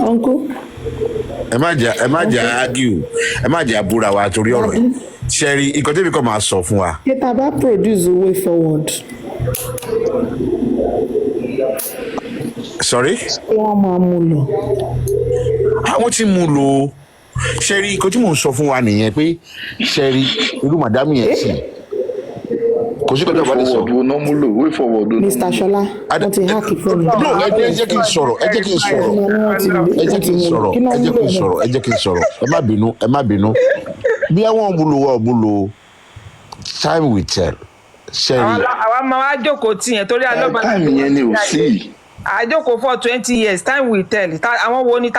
ẹ má jẹ́ argue ẹ má jẹ́ abúra wa torí ọ̀rọ̀ yìí ṣẹ́rí nǹkan tẹ́bi kọ́ máa sọ fún wa. kí tá a bá produce a way forward. sorry. wọ́n máa mú lọ. àwọn tí mú lò ṣẹ́rí nǹkan tí mò ń sọ fún wa nìyẹn pé ṣẹ́rí irú màdámù yẹn sì kò sí kọjá ìbálẹ̀ sọ. way forward. Mr. Ṣọlá wọ́n ti háàkì fún mi. no ẹ jẹ́ kí n sọ̀rọ̀ ẹ jẹ́ kí n sọ̀rọ̀ ẹ má bínú bí àwọn òmùlò time will tell. àwa máa wá jókòó tì yẹn torí alọ́ba. time yẹn ni ò sí. àjókòó for 20 years time will tell àwọn wo ni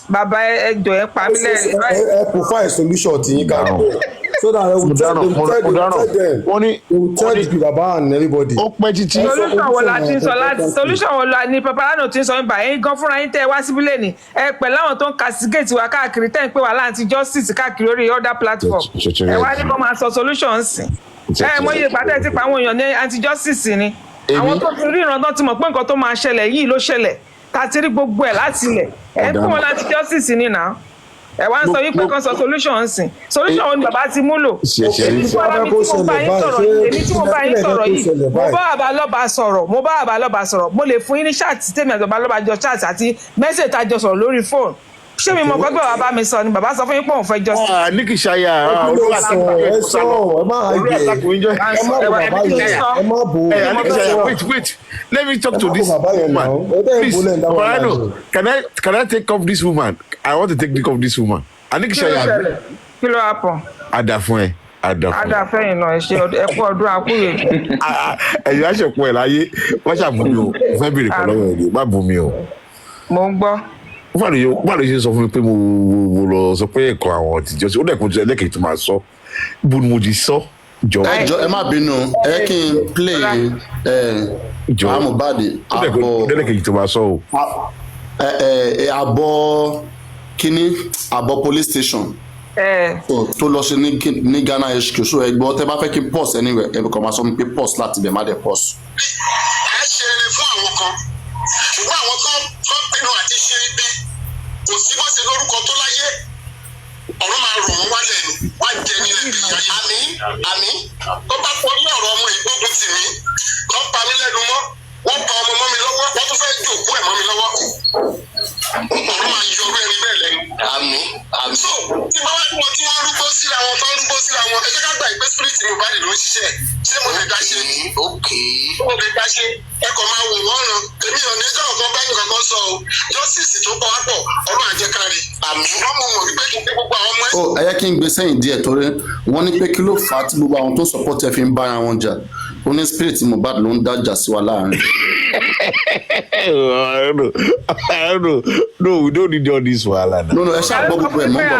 bàbá ẹjọ ẹ pa mí lẹ́rìn. ẹ provide solution tí yín ká so that we tell them baba and everybody. ó pẹ́ títí. solution wo la ni papariano ti ń sọ nípa ẹ̀yin gan fúnra yín tẹ́ ẹ wá síbí lẹ́nìí ẹ pẹ̀lú àwọn tó ń castigate wa káàkiri tẹ́ ń pè wá láǹtí justice káàkiri orí other platform ẹ wá ní kó máa sọ solution sí ẹ mọ iye ìpàdé ti pa àwọn èèyàn ní anti justice ni àwọn tó ti ríran tán ti mọ̀ pé nǹkan tó máa ṣẹlẹ̀ yìí ló ṣẹlẹ̀ ta ti rí gbogbo ẹ̀ láti ilẹ̀ ẹ ń pè wọn láti justice ni náà ẹ wá ń sọ wípé kan sọ solution sìn solution wo ni bàbá ti mú lò èmi tí mo bá yín sọ̀rọ̀ yìí mo bá bàbá lọ́ba sọ̀rọ̀ mo lè fún yín ní chat tèmi àti bàbá lọ́ba jọ chat àti message tá a jọ sọ̀rọ̀ lórí phone ṣé mi mọ̀ pé bàbá mi sọ ni bàbá sọ fún yín pé òun fẹ́ jọ sí. ní kì í ṣayà wait let me talk to this woman please Papariano can I take off this woman I want to take off this woman ní kì í ṣayà. kí ló happen. adàfún ẹ adàfẹ́yìn náà ẹ ṣe ẹkú ọdún akúrè. ẹ̀yin aṣọ̀pọ̀ ẹ̀ láyé wọ́n ṣàbù mi o fẹ́ bèrè kan lọ́wọ́ ẹ̀ má bù mí o. mo ń gbọ́. wọ́n lè ṣe sọ fún mi pé mo lọ sọ pé ẹ̀kọ́ àwọn àtijọ́ sí ó dẹ̀ kó jẹ́ ẹlẹ́kẹ̀ẹ́ tó máa sọ bó ni mo jí sọ ẹ má bínú ẹ kí n play MOHBAD àbọ̀ kíní àbọ̀ police station tó lọ ṣe ní Ghana HQ so ẹgbọ́n tẹ bá fẹ́ kí pause anywhere ẹ kàn máa sọ pé pause láti bẹ̀ má dẹ̀ pause. ẹ ṣe eré fún àwọn kan ṣùgbọ́n àwọn tó pinnu àti ṣe ibi kò sí bó ṣe lórúkọ tó láyé ọ̀rọ̀ máa rò wọ́n wálẹ̀ ni wọ́n jẹ ní ẹ̀bí àmì tó bá pọ̀ ní ọ̀rọ̀ ọmọ ìgbógun tì mí lọ́ pa mí lẹ́nu mọ́ wọ́n pa ọmọ mọ́ mi lọ́wọ́ wọ́n tún fẹ́ jòkó ẹ̀ mọ́ mi lọ́wọ́ ọ̀rọ̀ máa yọ ọ̀rọ̀ ẹni bẹ́ẹ̀ lẹ́nu. so tí bá wá níwọ̀n tí wọ́n rúgbó síra wọn tó ń rúgbó síra wọn ẹ jẹ́ ká gbà ìgbé spirit MOHBAD ló ń ṣiṣẹ́ ṣé mo lè dá ṣe mo lè dá ṣe ẹ kàn máa wò wọ́n ràn èmi ò ní ẹjọ́ ọ̀kan bá nìkan kan sọ o justice tó kọ́ wá pọ̀ ọ̀rọ̀ àjẹkárí wọ́n mọ̀ mọ̀ wípé kí n pé gbogbo àwọn ọmọ ó ẹ yẹ kí n gbé sẹ́yìn díẹ̀ torí wọ́n ní pé kí ló fà á tí gbogbo àwọn tó support ẹ fi ń bára wọn jà ó ní spirit MOHBAD ló ń dájà sí wa láàrin. No, we don't need all this wahala now. No, ẹ ṣáà gbọ́ gbogbo ẹ̀ mọ́ bọ̀.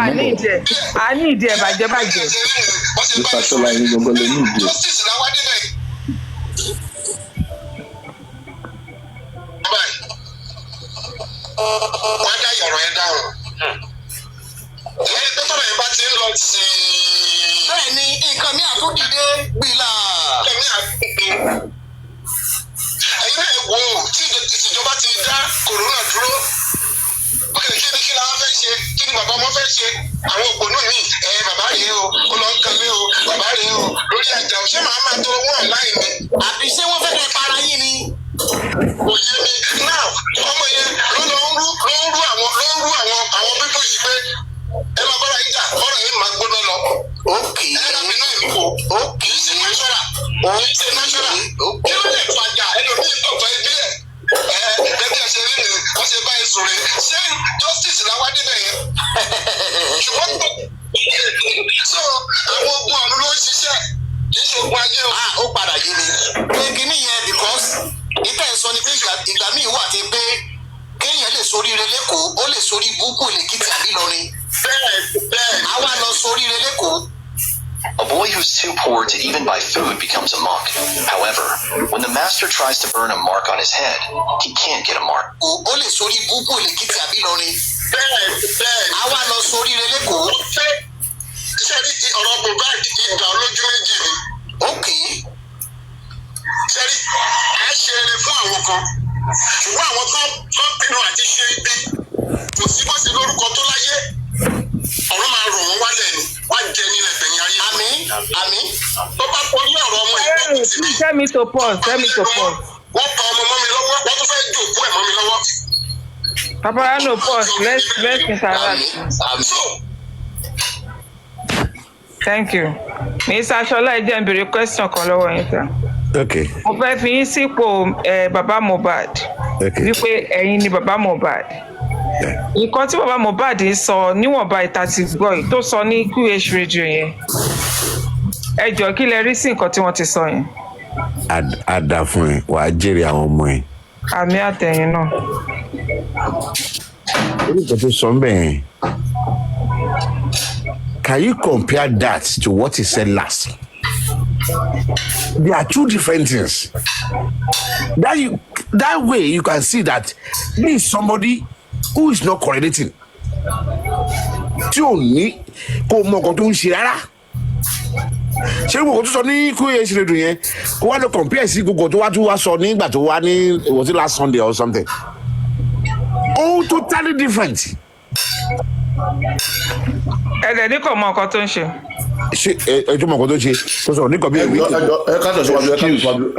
a ní ìdí ẹ̀ bàjẹ́. Mr. Shola yín gbogbo lè ní ìdí. justice làwọn débẹ̀. wọ́n dá ìyọ̀rọ̀ yẹn dáhùn. lẹ́yìn tó tọrọ yẹn bá ti ń lọ sí i. bẹ́ẹ̀ ni nǹkan mi àtúndìde gbìlà. ẹ̀mí àtúndìde. ẹ̀yin náà wò ó tí ìjọba ti dá kòrónà dúró. kí la fẹ́ ṣe kí ni bàbá ọmọ fẹ́ ṣe àwọn òpònú mi bàbá rèé o ó lọ ń kalẹ̀ o bàbá rèé o lórí àjà ò ṣé màá máa tó owó ọ̀láì mi. àbí ṣé wọ́n fẹ́ fẹ́ para yín ni. kò yé mi náà ọmọ yẹn ló ń rú àwọn pípọ̀ yìí pé ẹ máa bọ́ra ìjà ọ̀rọ̀ yìí máa gbóná lọ. òkè ẹ dàbí náà ìlú kò òkè ṣe náṣọ́rà kí ló lè fàjà ẹlòmíì tọ̀tọ̀ ìbílẹ̀ bẹ́ẹ̀ ṣe rí ni wọ́n ṣe bá ẹ̀sùn rẹ̀ ṣé justice làwọn adébẹ̀ yẹn ṣùgbọ́n so àwọn ogun ọ̀run ló ń ṣiṣẹ́ kì í ṣe ogun ayé o. ó padà yé mi pé kíní yẹn because ìtẹ̀ ń sọ ni pé ìgbà míì wà tí pé kéèyàn lè soríire lẹ́kọ̀ọ́ ó lè sorí búkú lèkìtì àbí lọrin. bẹ́ẹ̀ àwa lọ soríire lẹ́kọ̀ọ́. A boy who's too poor to even buy food becomes a monk. However, when the master tries to burn a mark on his head, he can't get a mark. ó lè sorí búkú lèkìtì àbí lọrin. bẹ́ẹ̀ àwa lọ soríire lẹ́kọ̀ọ́. ṣé ọ̀rọ̀ MOHBAD ìgbà olójú méjì ni. ṣé ẹ ṣe eré fún àwọn kan ṣùgbọ́n àwọn tó pinnu àti ṣe ibi kò sí bó ṣe lórúkọ tó láyé ọ̀rọ̀ máa rò wọ́n wálẹ̀ ni wọ́n jẹ ní ẹ̀fẹ̀yìn ayé. àmì tó bá pọ̀ ní ọ̀rọ̀ ọmọ ìgbógun tì mí. tell me to pause. wọ́n pa ọmọ mọ́ mi lọ́wọ́ wọ́n tún fẹ́ jòkó ẹ̀ mọ́ mi lọ́wọ́. Papariano, pause. Let's interact. Thank you. Mr. Shola, ẹ jẹ́ n béèrè question kan lọ́wọ́ yín sir. Okay. Mo fẹ́ fi yín sípò bàbá MOHBAD. Okay. Wípé ẹ̀yin ni bàbá MOHBAD. Nǹkan tí bàbá MOHBAD sọ níwọ̀nba ìta ti gbọ́ yìí tó sọ ní QH radio yẹn. Ẹ jọ̀ọ́ kí lẹ rí sí nǹkan tí wọ́n ti sọ yẹn. A dà fún ẹ wàá jèrè àwọn ọmọ ẹ. Àmì àtẹ̀yìn náà. Orúkọ tó sọ ń bẹ̀ yẹn. Can you compare that to what he said last? They are two different things. That way you can see that this is somebody who is not correlating. Tí ò ní kó mọ nǹkan tó ń ṣe rárá. Ṣé gbogbo tó sọ ní QH radio yẹn kó wá lọ compare sí gbogbo tó wá tún wá sọ nígbà tó wá ní was it last Sunday or something? Oh, totally different. Ẹ̀dẹ̀ ní kò mọ nǹkan tó ń ṣe. Ṣé ẹjọ́ mọ nǹkan tó ń ṣe tó sọ̀rọ̀ nígbà bí ẹ̀wí.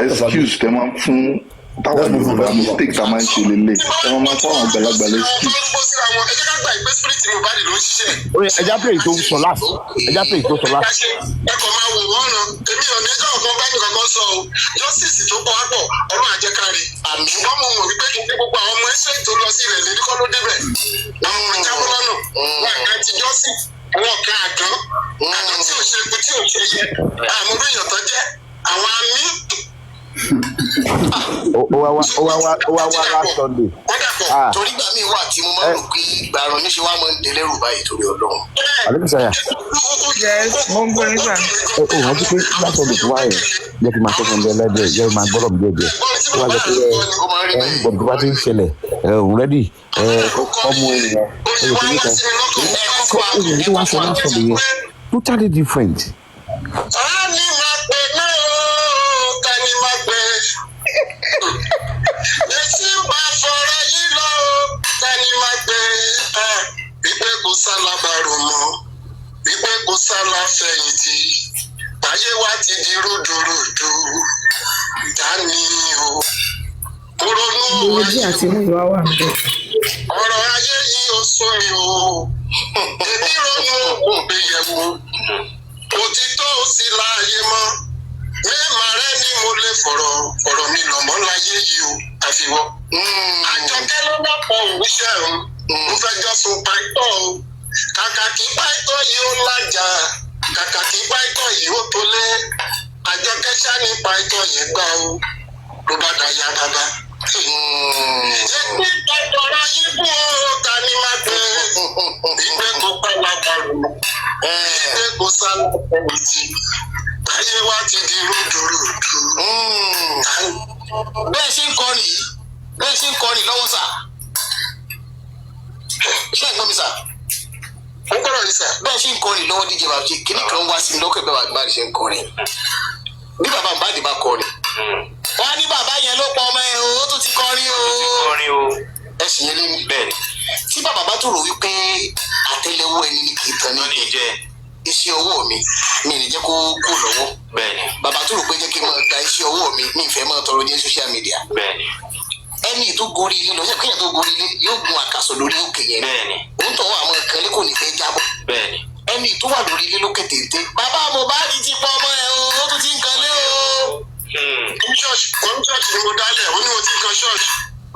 Excuse tẹ máa ń fún táwọn Yorùbá mistake tá a máa ń ṣe lélẹ̀ ẹ máa fún àwọn àgbàlagbà lẹ́sìkì. Ẹja play tó sọ last. Ẹja play tó sọ last. ẹ kò máa wò wọ́n ràn èmi ò ní ẹjọ́ ọ̀kan bá nìkan kan sọ o justice tó kọ́ wá pọ̀ ọ̀rọ̀ àjẹkárí àmì wọ́n mọ̀ mọ̀ wípé kí n pé gbogbo àwọn ọmọ ẹ̀ṣẹ̀ tó lọ sí ìrẹ̀lẹ̀ ní kọ́ ló débẹ̀ àwọn ọmọ ìjábọ̀ lọ́nà wọn kàn ti justice wọn kàn àgán tí ò ṣe ikú tí ò ṣe yẹ àmúrú èèyàn tó jẹ́ àwọn àmì last Sunday. Torí gbà mí wà tí mo máa ń rò pé ìgbàrún níṣẹ́ wá máa ń délẹ́rù báyìí torí Ọlọ́run. Àlébísàyà. Yes, mo ń gbọ́ nígbà. Wọ́n ti pé last Sunday tó wáyé jẹ́ kí n máa sọ́kàn bẹ́ẹ̀ lẹ́jẹ̀ jẹ́ máa gbọ́dọ̀ bí jẹ́jẹ́. Tó wá jẹ́ pé bọ̀dù tó bá ti ń ṣẹlẹ̀ òun rẹ́dì ọmọ ènìyàn ẹ̀yọ̀ kìíní kan. Èyí tó wá sọ last Sunday yẹn totally different. Sálábàrò mọ́ wípé kò sálá fẹ̀yìntì báyé wá ti di rúdurùdu dání o mo ronú ọ̀rọ̀ ayé yìí ó sún mi o èmi ronú ògbéyẹ̀wò òtítọ́ ò sí láàyè mọ́ mẹ́ẹ̀mà rẹ ni mo lè fọ̀rọ̀ mi lọ̀ mọ́ láyé yìí o àfiwọ́ Àjọkẹ́ ló dàpọ̀ òwúṣẹ́ òun mo fẹ́ jọ sùn pàìtọ́ o kàkà kí pàìtọ́ yìí ó lájà kàkà kí pàìtọ́ yìí ó tó lé Àjọkẹ́ ṣá ní pàìtọ́ yìí gbà o ló bá dà ya bàbá. Ṣé pàìtọ́ ra yí fún o ta ni má gbé ìgbé kó pàlà bàrù ìgbé kó sálà fẹ̀yìntì ayé wa ti di rúdurùdu. Bẹ́ẹ̀ ṣe ń kọrin lọ́wọ́ sà. Ṣé ẹ̀gbọ́n mi sà? Ó gbọ́dọ̀ rí sà. Bẹ́ẹ̀ ṣe ń kọrin lọ́wọ́ díje bàbá ṣe kíní kan wá sí mi lọ́kọ̀ bẹ́ẹ̀ bá ṣe ń kọrin. Bí bàbá Mohbad bá kọrin. Wọ́n á ní bàbá yẹn ló pọ̀ ọmọ ẹ̀ o, ó tún ti kọrin o. Ẹ sì yẹn lé mi bẹ́ẹ̀ ni. Tí bàbá bá tó rò wípé àtẹ́lẹwọ́ ẹni ni kì í tan ní jẹ iṣẹ́ ọwọ́ mi ì ní jẹ́ kó kó lọ́wọ́. Bẹ́ẹ̀ni. Bàbá tó rò pé jẹ́ kí n máa gba iṣẹ́ ọwọ́ mi ìfẹ́ máa tọrọ ní social media. Bẹ́ẹ̀ni. Ẹni tó gorí ilé lọ, ṣé kéèyàn tó gorí ilé yóò gun àkàsọ̀ lórí òkè yẹn. Bẹ́ẹ̀ni. Òun tọ̀ wọ́n àwọn ìkànnì kò ní fẹ́ jábọ̀. Bẹ́ẹ̀ni. Ẹni tó wà lórí ilé lókè téńté. Bàbá Mohbad ti pọ̀ ọmọ ẹ̀ o, ó tún ti ń kan lé o. Oníṣọ́ọ̀ṣì ni mo dálẹ̀, ó ní mo ti ń kan ṣọ́ọ̀ṣì.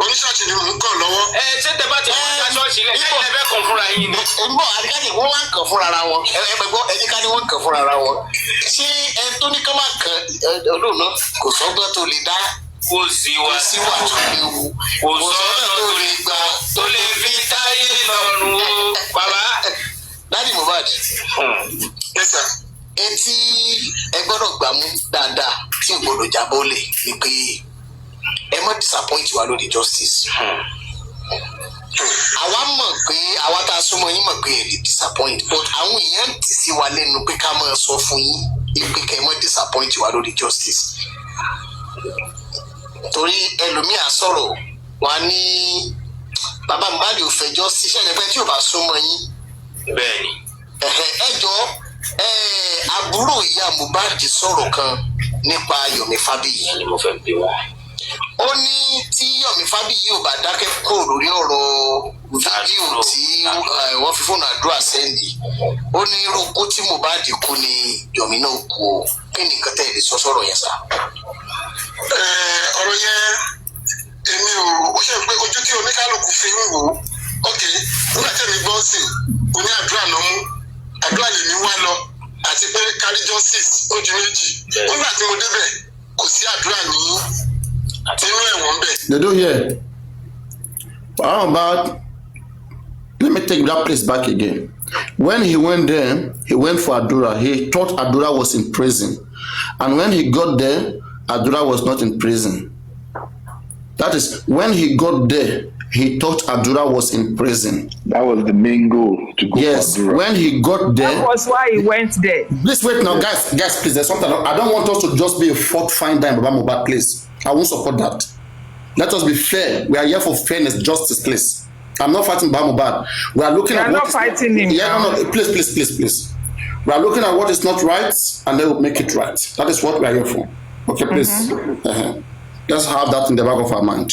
Oníṣọ́ọ̀ṣì ni mò ń kàn lọ́wọ́. Ṣé tẹ bá ti wọ́n ká ṣọ́ọ̀ṣì lẹ̀ ṣé ẹ fẹ́ kàn fúnra yín ni? Ń bọ̀ àdìgájì wọ́n wá ń kàn fúnra ara wọn. Ẹgbẹ́gbọ́ ẹni ká ní wọ́n kàn fúnra ara wọn. Ṣé ẹ tó ní ká máa kàn olóòna kò sọ́gbọ́n tó lè dá? Kò sí wà tó léwu. Kò sọ́gbọ́n tó lè gbà tó lè fi táyé lọ́rùn o. Bàbá Daddy Mohbad. Yes sir. Etí ẹ gbọ́dọ̀ gbàmú dáadáa tí ò gbọ́dọ̀ jábọ́ lẹ̀ ni pé ẹ má disappoint wa lórí justice. Àwa mọ̀ pé àwa tá a súnmọ́ yín mọ̀ pé ẹ lè disappoint but àwọn èèyàn tì sí wa lẹ́nu pé ká máa sọ fún yín pé kẹ́ ẹ má disappoint wa lórí justice. Torí ẹlòmíà sọ̀rọ̀ wá ní bàbá Mohbad ò fẹ́ justice ṣẹlẹ̀ pé tí ò bá súnmọ́ yín. Bẹ́ẹ̀ni. Ẹ jọ àbúrò ìyá Mohbad sọ̀rọ̀ kan nípa Yomi Fabiyi. Ni mo fẹ́ bí wọn. Ó ní tí Yomi Fabiyi ò bá dákẹ́ kúrò lórí ọ̀rọ̀ fídíò tí wọ́n fi fóònù àdúrà sẹ́ndì. Ó ní irú kú tí Mohbad kú ni Yomi náà kú o. Kí ni nǹkan tẹ́ ẹ lè sọ sọ̀rọ̀ yẹn sá? Ọ̀rọ̀ yẹn èmi ò ó ṣe pé ojú tí oníkálukú fi ń wò ó. Ok, nígbà tí èmi gbọ́ sí i, oní àdúrà náà mú. Àdúrà lèmi wá lọ àti pé kárí justice ó di méjì. Nígbà tí mo débẹ̀ kò sí àdúrà ní inú ẹ̀wọ̀n bẹ̀. They don't hear. But how about, let me take that place back again. When he went there, he went for Adura. He thought Adura was in prison. And when he got there, Adura was not in prison. That is, when he got there, he thought Adura was in prison. That was the main goal, to go yes, for Adura. When he got there. That was why he went there. Please wait now, guys, please. There's something. I don't want us to just be a fault finder in Baba Mohbad, please. I won't support that. Let us be fair. We are here for fairness, justice, please. I'm not fighting Baba Mohbad. We are looking at what not fighting him. Yeah, no, please. We are looking at what is not right, and they will make it right. That is what we are here for. Okay, please. Let's have that in the back of our mind.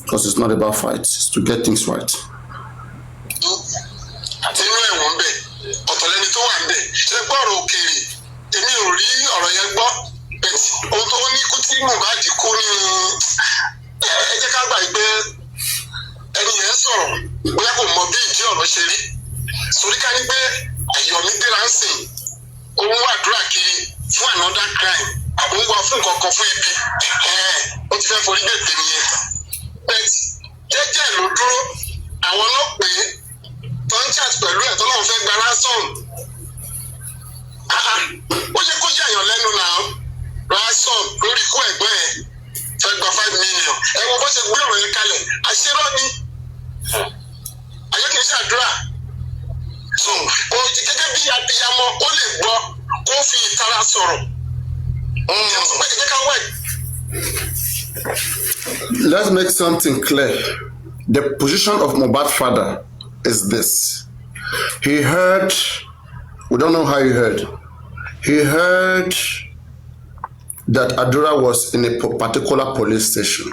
Because it's not about fights, it's to get things right. Àtinú ẹ̀wọ̀n bẹ̀, ọ̀tọ̀lẹ́ni tó wà ń bẹ̀, ṣe gbọ́rọ̀ òkèèrè, èmi ò rí ọ̀rọ̀ yẹn gbọ́. Ohun tó ní kú tí Mohbad kú ní ẹ jẹ́ ká gbà pé ẹni yẹn sọ̀rọ̀ bóyá kò mọ bí ìdí ọ̀rọ̀ ṣe rí. Sórí ká ní pé Yomi gbéra ń sìn, òun wàdúrà kiri fún another crime. àbúrò wa fún nǹkan kan fún ibi ó ti fẹ́ forí gbèdé nìyẹn bẹ́ẹ̀ jẹ́jẹ́ ló dúró àwọn náà pé tó ń chat pẹ̀lú ẹ̀ tó náà fẹ́ gba ransom ó yẹ kó yàyàn lẹ́nu náà ransom lórí ikú ẹ̀gbọ́n ẹ̀ fẹ́ gba 5 million ẹ wo bó ṣe gbé ọ̀rọ̀ yẹn kalẹ̀ àṣírọ́ ni ayé kìí ṣàdúrà so gẹ́gẹ́ bí abiyamọ ó lè gbọ́ kó fi ìtara sọ̀rọ̀. Let's make something clear. The position of Mohbad's father is this. He heard, we don't know how he heard. He heard that Adura was in a particular police station.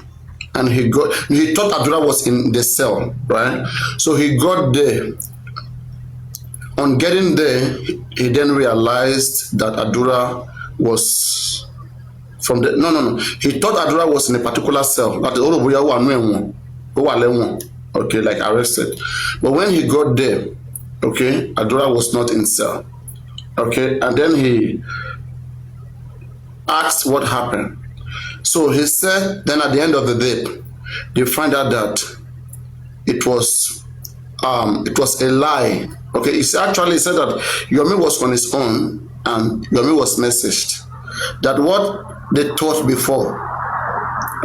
And he thought Adura was in the cell, right? So he got there. On getting there, he then realized that Adura was from the no. He thought Adura was in a particular cell. That okay, like arrested. But when he got there, okay, Adura was not in cell. Okay, and then he asked what happened. So he said, then at the end of the day, they find out that it was a lie. Okay, he said that Yomi was on his own and Yomi was messaged. That what they thought before,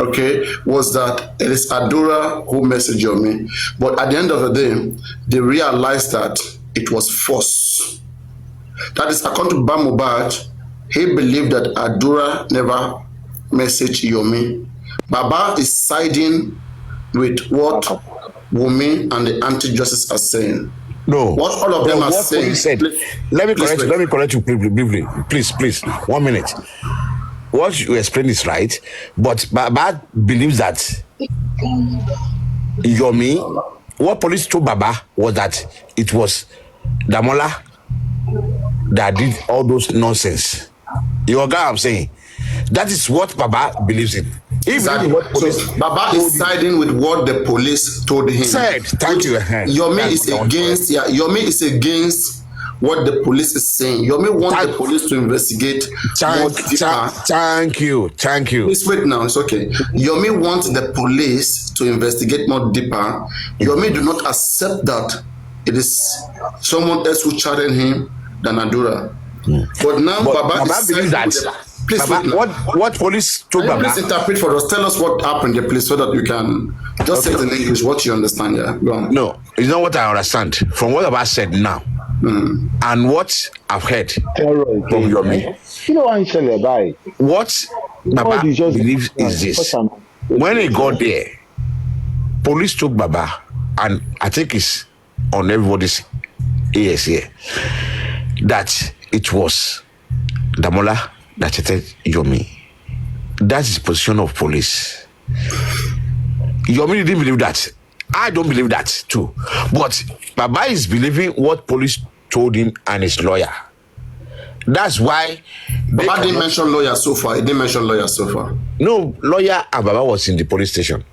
okay, was that it is Adura who messaged Yomi. But at the end of the day, they realized that it was false. That is, according to MOHBAD, he believed that Adura never messaged Yomi. Baba is siding with what Wumi and the anti-justice are saying. No. What all of them are saying. Said. Let me correct you briefly. Please. 1 minute. What you explained is right, but Baba believes that Yomi, what police told Baba was that it was Damola that did all those nonsense. You know what I'm saying? That is what Baba believes in. Exactly. So Baba is siding with what the police told him. Said, thank you. Yomi is against. Yeah, Yomi is against what the police is saying. Yomi wants the police to investigate. Thank you. Please wait now. It's okay. Yomi wants the police to investigate more deeper. Yomi do not accept that it is someone else who charged him than Adura. But now Baba believes that. Please, Baba, what police told Baba? Please interpret for us. Tell us what happened there, please, so that you can just say it in English what you understand. Yeah, go on. No, it's not what I understand. From what Baba said now, and what I've heard from Yomi. You know what I'm saying about it? What Baba believes is this: when he got there, police took Baba, and I think it's on everybody's ears here, that it was Damola that cheated Yomi. That's the position of police. Yomi didn't believe that. I don't believe that too. But Baba is believing what police told him and his lawyer. That's why Baba didn't mention lawyer so far. He didn't mention lawyer so far. No, lawyer and Baba was in the police station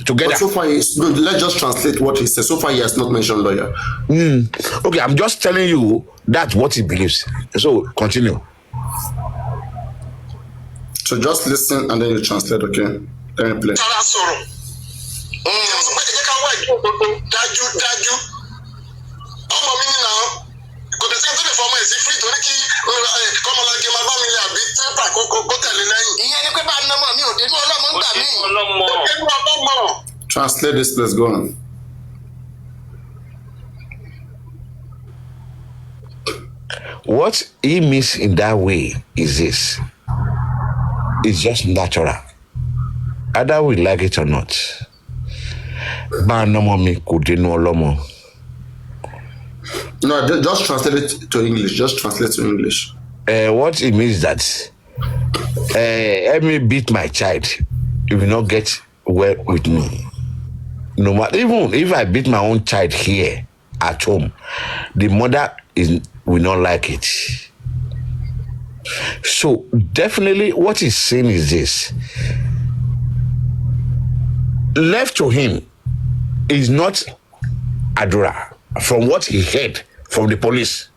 together. But so far, let's just translate what he said. So far, he has not mentioned lawyer. Okay, I'm just telling you that's what he believes. So continue. So just listen and then you translate, okay? Then you play. Translate this, let's go on. What he means in that way is this. It's just natural. Either we like it or not. No, just translate it to English. Just translate to English. What it means that let me beat my child. You will not get well with me. No matter, even if I beat my own child here at home, the mother will not like it. So definitely what he's saying is this. Left to him is not Adura, from what he heard from the police.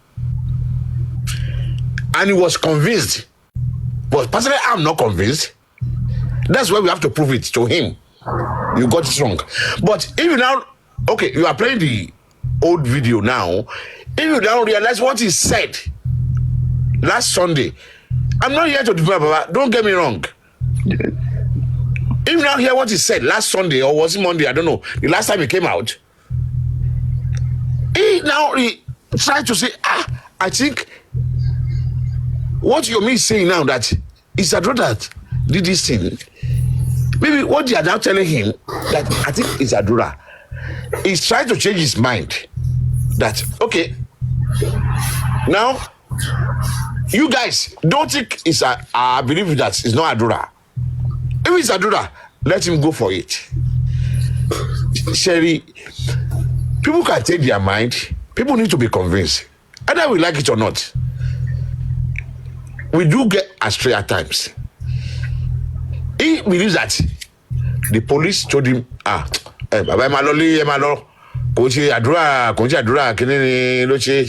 And he was convinced But personally, I'm not convinced. That's why we have to prove it to him. You got it wrong. But if you now, okay, you are playing the old video now. If you now realize what he said last Sunday, I'm not here to defend Baba. Don't get me wrong. If you now hear what he said last Sunday, or was it Monday? I don't know. The last time he came out, he tried to say, I think what Yomi is saying now that it's a that did this thing. Maybe what they are now telling him that I think it's Adura. He's trying to change his mind. That okay, now you guys don't think it's I believe that it's not Adura. If it's Adura, let him go for it. Sherry, people can take their mind. People need to be convinced, either we like it or not. We do get astray at times. He believes that the police told him, Baba Maloli, Malo, Kochi Adura, Kenini, Loche.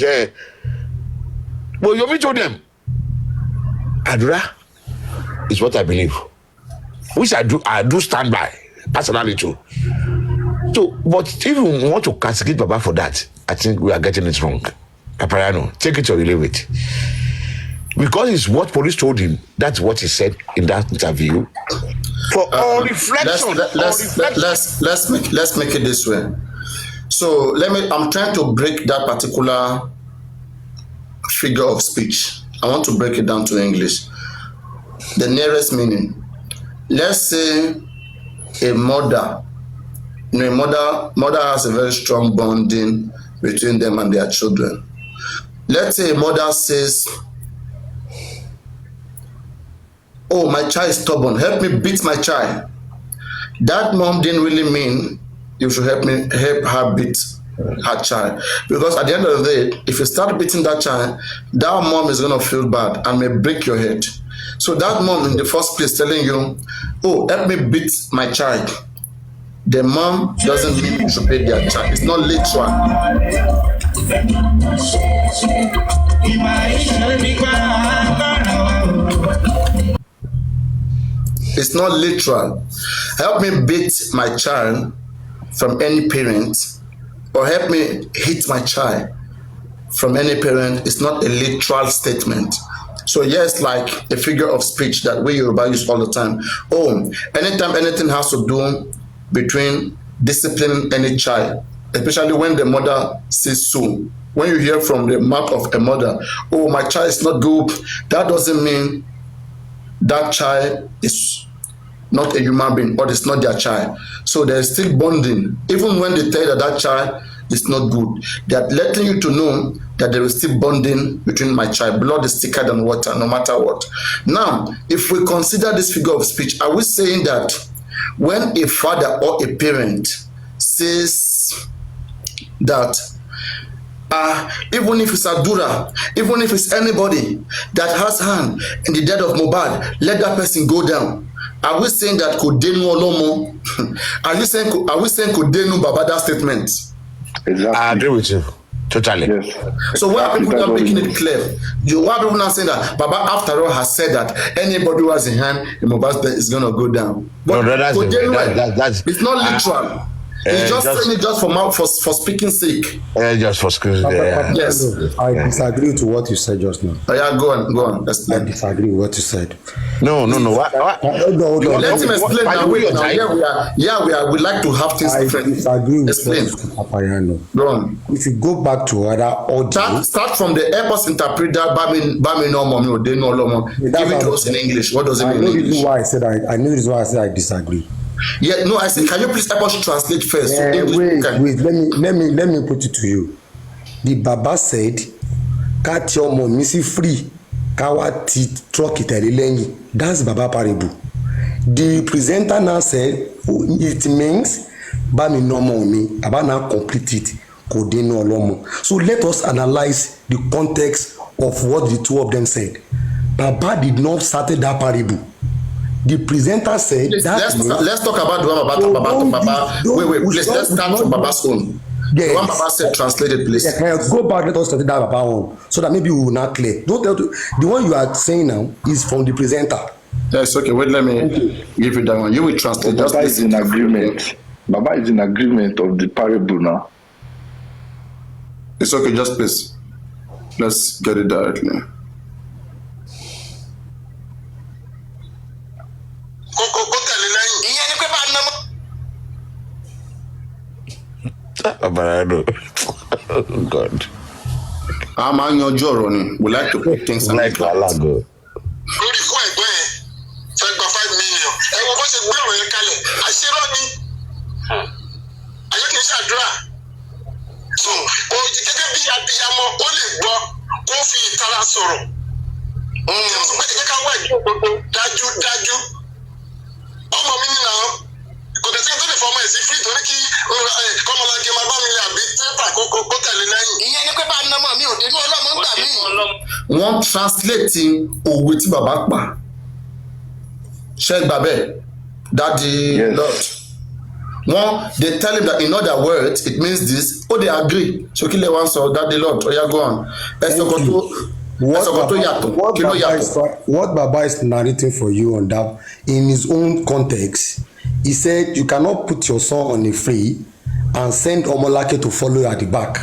But Yomi told them, Adura is what I believe, which I do stand by personally too. So, but if you want to castigate Baba for that, I think we are getting it wrong. Papariano, take it or leave it. Because it's what police told him. That's what he said in that interview. For all reflection. Let's make it this way. So I'm trying to break that particular figure of speech. I want to break it down to English. The nearest meaning. Let's say a mother. A mother has a very strong bonding between them and their children. Let's say a mother says, oh, my child is stubborn, help me beat my child. That mom didn't really mean you should help her beat her child. Because at the end of the day, if you start beating that child, that mom is going to feel bad and may break your head. So that mom in the first place telling you, oh, help me beat my child. The mom doesn't mean you should beat their child. It's not literal. It's not literal. Help me beat my child from any parent, or help me hit my child from any parent. It's not a literal statement. So yes, like a figure of speech that we Yoruba use all the time. Oh, anytime anything has to do between disciplining any child, especially when the mother says so. When you hear from the mouth of a mother, oh, my child is not good, that doesn't mean that child is not a human being or it's not their child. So there's still bonding. Even when they tell you that child is not good, they are letting you to know that there is still bonding between my child. Blood is thicker than water, no matter what. Now, if we consider this figure of speech, are we saying that when a father or a parent says that even if it's Adura, even if it's anybody that has hand in the death of MOHBAD, let that person go down? Are we saying that Kodenu Olomo? Are we saying Kodenu Baba that statement? Exactly. I agree with you. Totally. Yes. So why are people not making it clear? Why are people not saying that Baba after all has said that anybody who has a hand in MOHBAD is gonna go down? But no, that's it's not literal. It's just saying it just for speaking sake. Just for speaking. Yes. I disagree to what you said just now. Yeah, go on. I disagree with what you said. No. What? Hold on. Let him explain now. We like to have things different. I disagree with explain. Papariano. Go on. If you go back to other audio, start from the Airbus interpreter. Bami no mommy or they no lomo. Give it to us in English. What does it mean in English? I know this is why I said I disagree. Yeah, no, I said, can you please help us translate first? Wait, let me put it to you. The Baba said, "Cut your mom, missy free, kawa ti truck it lengi." That's Baba parable. The presenter now said, it means Bami no more me, Abana complete it, Kodeno Olomo. So let us analyze the context of what the two of them said. Baba did not start that parable. The presenter said let's talk about the one about Baba. Wait, please, let's start from Baba's own. The one Baba said translated, please. Yes, go back, let us study that Baba one, so that maybe we will not clear. Don't tell the one you are saying now is from the presenter. Yes, okay, wait, let me give you that one. You will translate. Baba is in agreement. Baba is in agreement of the parable now. It's okay, just please. Let's get it directly. Papariano. Oh God. I'm on your journey. We like to put things like Alago. lórí fún ẹ̀gbọ́n ẹ̀ fẹ́ gba 5 million ẹ wo bó ṣe gbé ọ̀rọ̀ yẹn kalẹ̀ àṣírọ́ ni ayé kìí ṣàdúrà so gẹ́gẹ́ bí abiyamọ ó lè gbọ́ kó fi ìtara sọ̀rọ̀ tí wọ́n sọ pé ẹ̀jẹ̀ ká wá ìdúró gbogbo dájúdájú ọmọ mi nínú àwọn kò tẹ̀sí tó lè fọmọ ẹ̀ sí free torí kí kọ́mọláńgé máa bá mi lè àbí pépà kó tẹ̀lé lẹ́yìn. ìyẹn ni pé bá a ná mọ́ mi ò dénú ọlọ́mọ ń gbà mí. Wọ́n translate òwe tí bàbá pa. Ṣé gbà bẹ́ẹ̀? Daddy Lord. They tell him that in other words it means this. Oh, they agree. So kí lè wá sọ Daddy Lord. Oh, yeah, go on. What Baba is narrating for you on that, in his own context, he said you cannot put your son on a free and send Omolake to follow you at the back.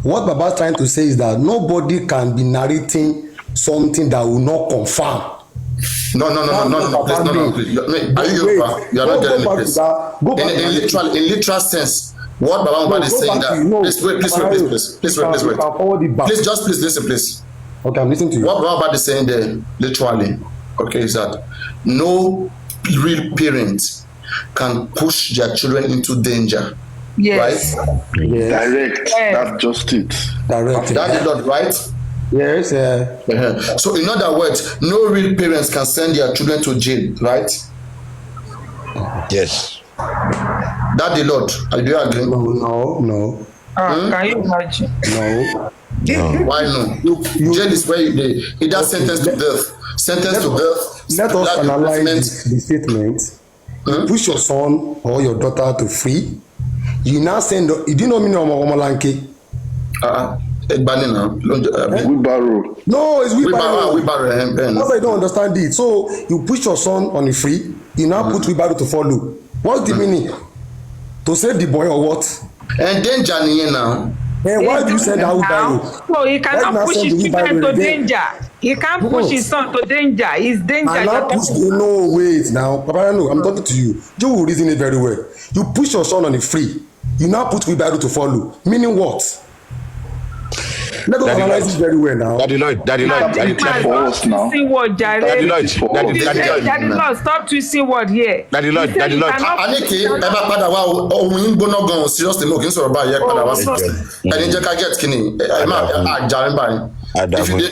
What Baba is trying to say is that nobody can be narrating something that will not confirm. No, please. Are you Yoruba? You are not getting me, please. In literal sense, what Baba Mohbad is saying that. Please wait. Please listen, please. Okay, I'm listening to you. What Baba Mohbad is saying there, literally, okay, is that no real parent can push their children into danger. Yes. Right? Yes. Direct. Yes. That's just it. Direct. That is not right. Yes. So in other words, no real parents can send their children to jail, right? Yes. That the Lord. Do you agree? No. Can you imagine? No. Why no? Jail is where they either sentenced to death. Let us analyze the statement. You push your son or your daughter to free. You now send. You do not mean Omolanke. Wheelbarrow. No, it's wheelbarrow. Wheelbarrow. That's why you don't understand it. So you push your son on a free. You now put wheelbarrow to follow. What's the meaning? To save the boy or what? And danger now. And why do you send that wheelbarrow? So he cannot push his children to danger. He can't push his son to danger. It's danger. And now push. No, wait now. Papariano, I'm talking to you. You will reason it very well. You push your son on a free. You now put wheelbarrow to follow. Meaning what? Let us analyze it very well now. Daddy Lloyd. For us now. Daddy Lloyd, stop twisting word here. Daddy Lloyd. Aniki, ẹ bá padà wá ohun yín gbóná gan seriously mo kì í sọ̀rọ̀ báyìí ẹ padà wá sí. Ẹni jẹ́ ká get kíni ẹ máa àjàrin báyìí.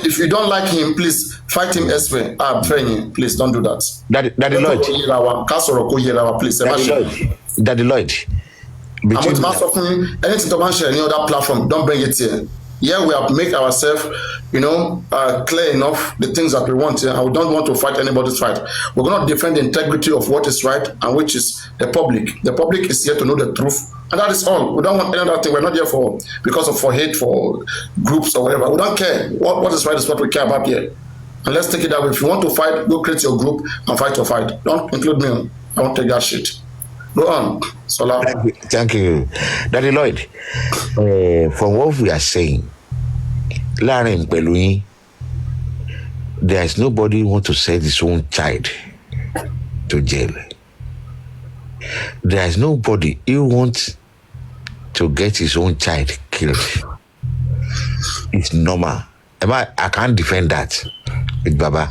If you don't like him, please fight him elsewhere. I'm praying you, please don't do that. Daddy Lloyd. Ká sọ̀rọ̀ kó yẹra wa, please. Daddy Lloyd. Àmọ́ tí máa sọ fún yín, anything tó bá ń ṣe any other platform, don't bring it here. Yeah, we have make ourselves, clear enough the things that we want here, and we don't want to fight anybody's fight. We're going to defend the integrity of what is right and which is the public. The public is here to know the truth, and that is all. We don't want any other thing. We're not here for hate for groups or whatever. We don't care. What is right is what we care about here. And let's take it that way. If you want to fight, go create your group and fight your fight. Don't include me. I won't take that shit. Go on, Sola. Thank you. Daddy Lloyd, from what we are saying, Lauren Pelui, there is nobody who wants to send his own child to jail. There is nobody who wants to get his own child killed. It's normal. I can't defend that with Baba.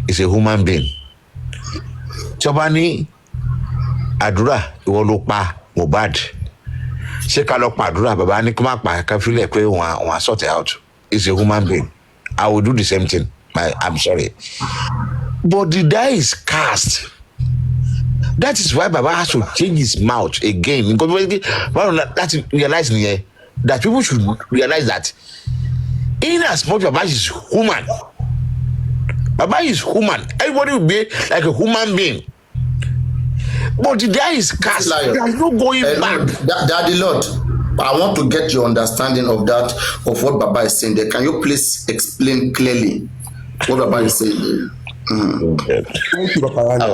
It's a human being. Chobani àdúrà ìwọ ló pa Mohbad ṣé ká lọ pa àdúrà bàbá ní kó má pa ká fílẹ̀ pé wọ́n sort it out. It's a human being. I will do the same thing. I'm sorry, but the die is cast. That is why Baba has to change his mouth again, because that's realizing here that people should realize that in as much Baba is human, Baba is human. Everybody will be like a human being. But there is cast. There's no going back. Daddy Lord, I want to get your understanding of that, of what Baba is saying there. Can you please explain clearly what Baba is saying there? Thank you, Paparano.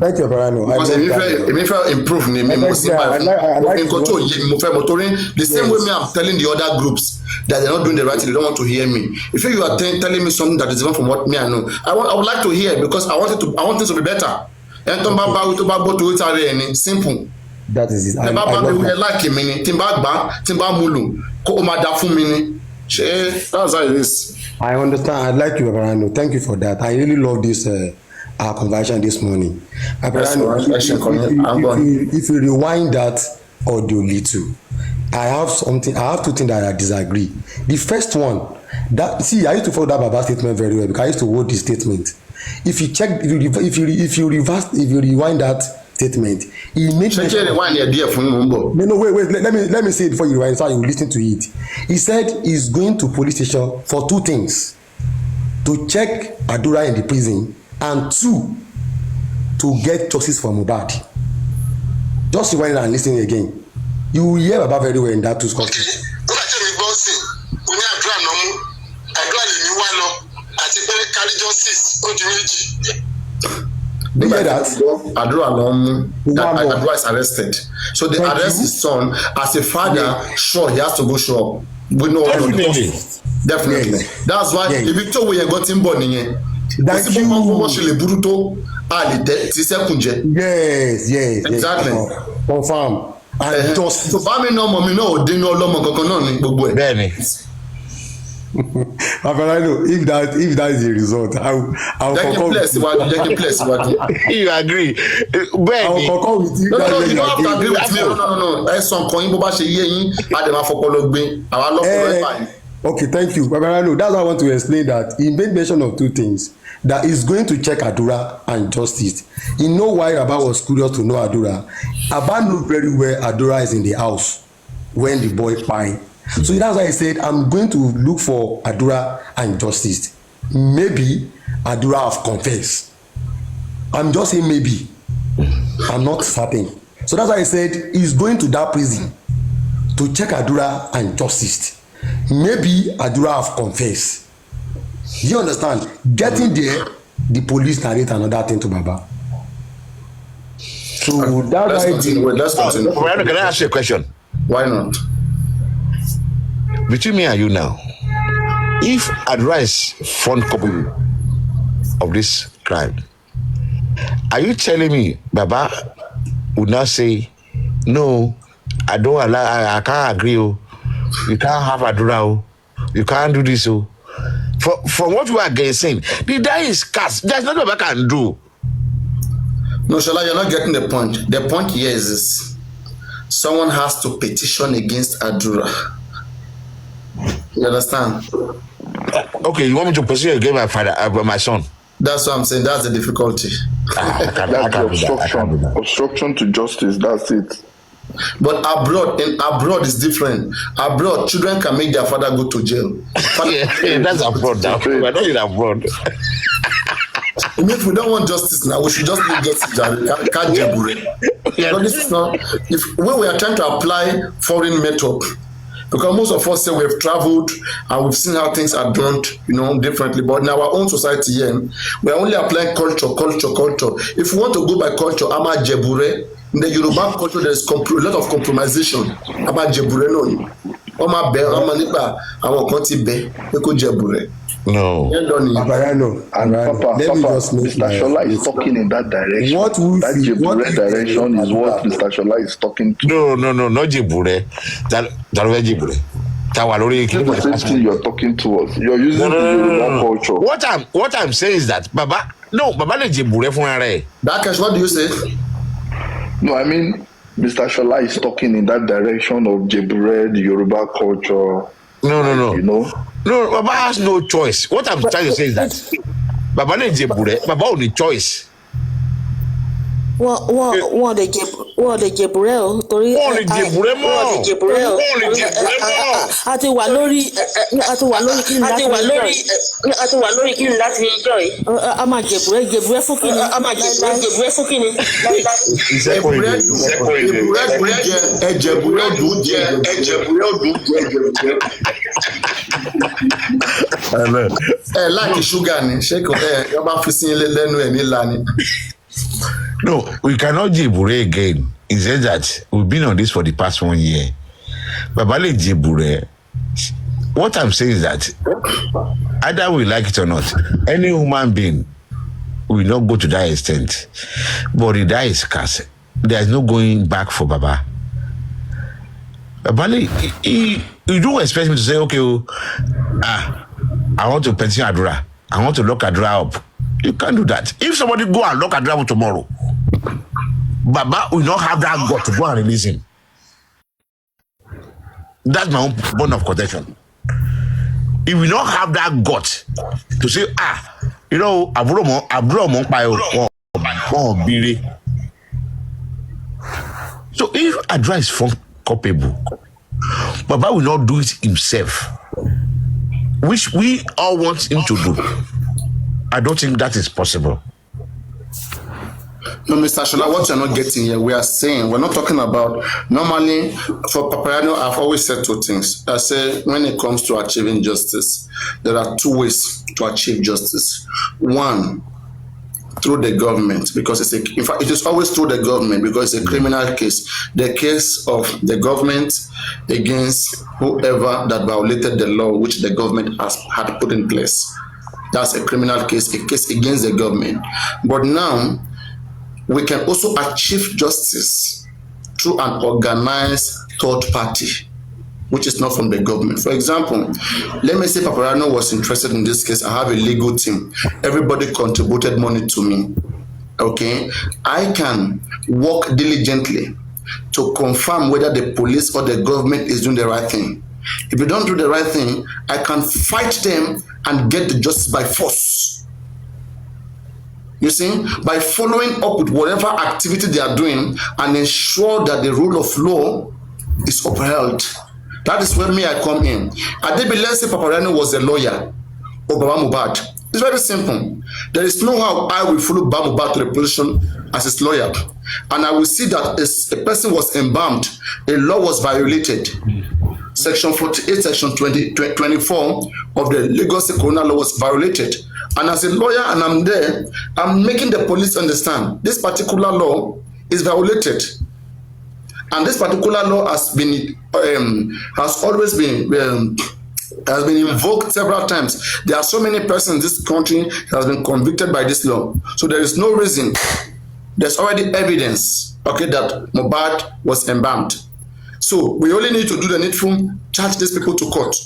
Thank you, Paparano. Because if I improve me, the same way me I'm telling the other groups that they're not doing the right thing, they don't want to hear me. If you are telling me something that is different from what me I know, I would like to hear, because I want it to be better. And simple. That is it. That's how it is. I understand. I'd like you, Paparano. Thank you for that. I really love this our conversation this morning. Paparano, if you rewind that audio little, I have two things that I disagree. The first one, I used to follow that Baba statement very well because I used to quote the statement. If you check, if you rewind that statement, he makes wait. Let me say it before you rewind, so you listen to it. He said he's going to police station for two things: to check Adura in the prison, and two, to get justice for MOHBAD. Just rewind and listen again. You will hear about very well in that two questions. Do you hear that? Adura is arrested. So they arrest his son. As a father, sure, he has to go show up. We know definitely. Yes. That's why if you talk where you got him born in yes. Exactly. Confirm. And just so for me no mommy no they no lomo kankan na ni gbogbo e. If that is the result, I will You agree? I will concur with you. No, you don't have to agree with me. No. Okay, thank you. That's why I want to explain that he made mention of two things. That is going to check Adura and justice. You know why Abba was curious to know Adura. Abba knew very well Adura is in the house when the boy pined. So that's why I said I'm going to look for Adura and justice. Maybe Adura have confessed. I'm just saying maybe. I'm not certain. So that's why I said he's going to that prison to check Adura and justice. Maybe Adura have confessed. You understand? Getting there, the police narrate another thing to Baba. So let's continue. Can I ask you a question? Why not? Between me and you now, if Adura is front couple of this crime, are you telling me Baba would not say, no, I don't allow, I can't agree, you can't have Adura, you can't do this, from what we are saying, the die is cast. There's nothing Baba can do. No, Shola, you're not getting the point. The point here is this: someone has to petition against Adura. You understand? Okay, you want me to pursue against my father, my son? That's what I'm saying. That's the difficulty. That's the obstruction to justice. That's it. But abroad is different. Abroad, children can make their father go to jail. That's abroad now. We're not in abroad. If we don't want justice now, we should just need justice. Can't but this is not. When we are trying to apply foreign method, because most of us say we have traveled and we've seen how things are done, differently. But in our own society here, we are only applying culture. If we want to go by culture, Ama Jebure. In the Yoruba culture, there's a lot of compromisation about Jebure. No, Papariano, Papa, Mr. Shola is talking in that direction. That Jebure direction is what Mr. Shola is talking to. No, not Jebure. That Jebure. The same thing you're talking to us. You're using the Yoruba culture. What I'm saying is that Baba Jebure funare. Dakash, what do you say? No, I mean, Mr. Shola is talking in that direction of Jebure, the Yoruba culture. No. No, Baba has no choice. What I'm trying to say is that Baba Jebure, Baba only choice. wọ́n lè jẹ̀bùrẹ́ o torí wọ́n lè jẹ̀bùrẹ́ mọ́. a ti wà lórí kí ni láti jọ yìí. a máa jẹ̀bùrẹ́ fún kí ni. Ẹ̀jẹ̀bùrẹ́ ọdún jẹ. Ẹ láti ṣúgà ni ṣé kò ẹ bá fi sí lẹ́nu ẹ̀ nílá ni. No, we cannot jebure again. He said that we've been on this for the past 1 year. Babale jebure. What I'm saying is that either we like it or not, any human being will not go to that extent. But if that is scarce, there is no going back for Baba. Babale, you don't expect me to say, okay, I want to pension Adura. I want to lock Adura up. You can't do that. If somebody go and lock Adura up tomorrow, Baba will not have that gut to go and release him. That's my own bone of contention. He will not have that gut to say, you know, so if Adura is found culpable, Baba will not do it himself, which we all want him to do. I don't think that is possible. No, Mr. Shola, what you're not getting here, we are saying, we're not talking about, normally, for Papariano, I've always said two things. I say, when it comes to achieving justice, there are two ways to achieve justice. One, through the government, because in fact, it is always through the government, because it's a criminal case. The case of the government against whoever that violated the law which the government had put in place. That's a criminal case, a case against the government. But now, we can also achieve justice through an organized third party, which is not from the government. For example, let me say Papariano was interested in this case. I have a legal team. Everybody contributed money to me. Okay? I can work diligently to confirm whether the police or the government is doing the right thing. If you don't do the right thing, I can fight them and get the justice by force. You see, by following up with whatever activity they are doing and ensure that the rule of law is upheld. That is where I come in. Let's say Papariano was a lawyer or Baba MOHBAD. It's very simple. There is no how I will follow Baba MOHBAD to the position as his lawyer. And I will see that a person was embalmed, a law was violated. Section 48, Section 24 of the Lagos Criminal Law was violated. And as a lawyer, and I'm there, I'm making the police understand this particular law is violated. And this particular law has always been invoked several times. There are so many persons in this country that has been convicted by this law. So there is no reason. There's already evidence, okay, that MOHBAD was embalmed. So we only need to do the needful, charge these people to court.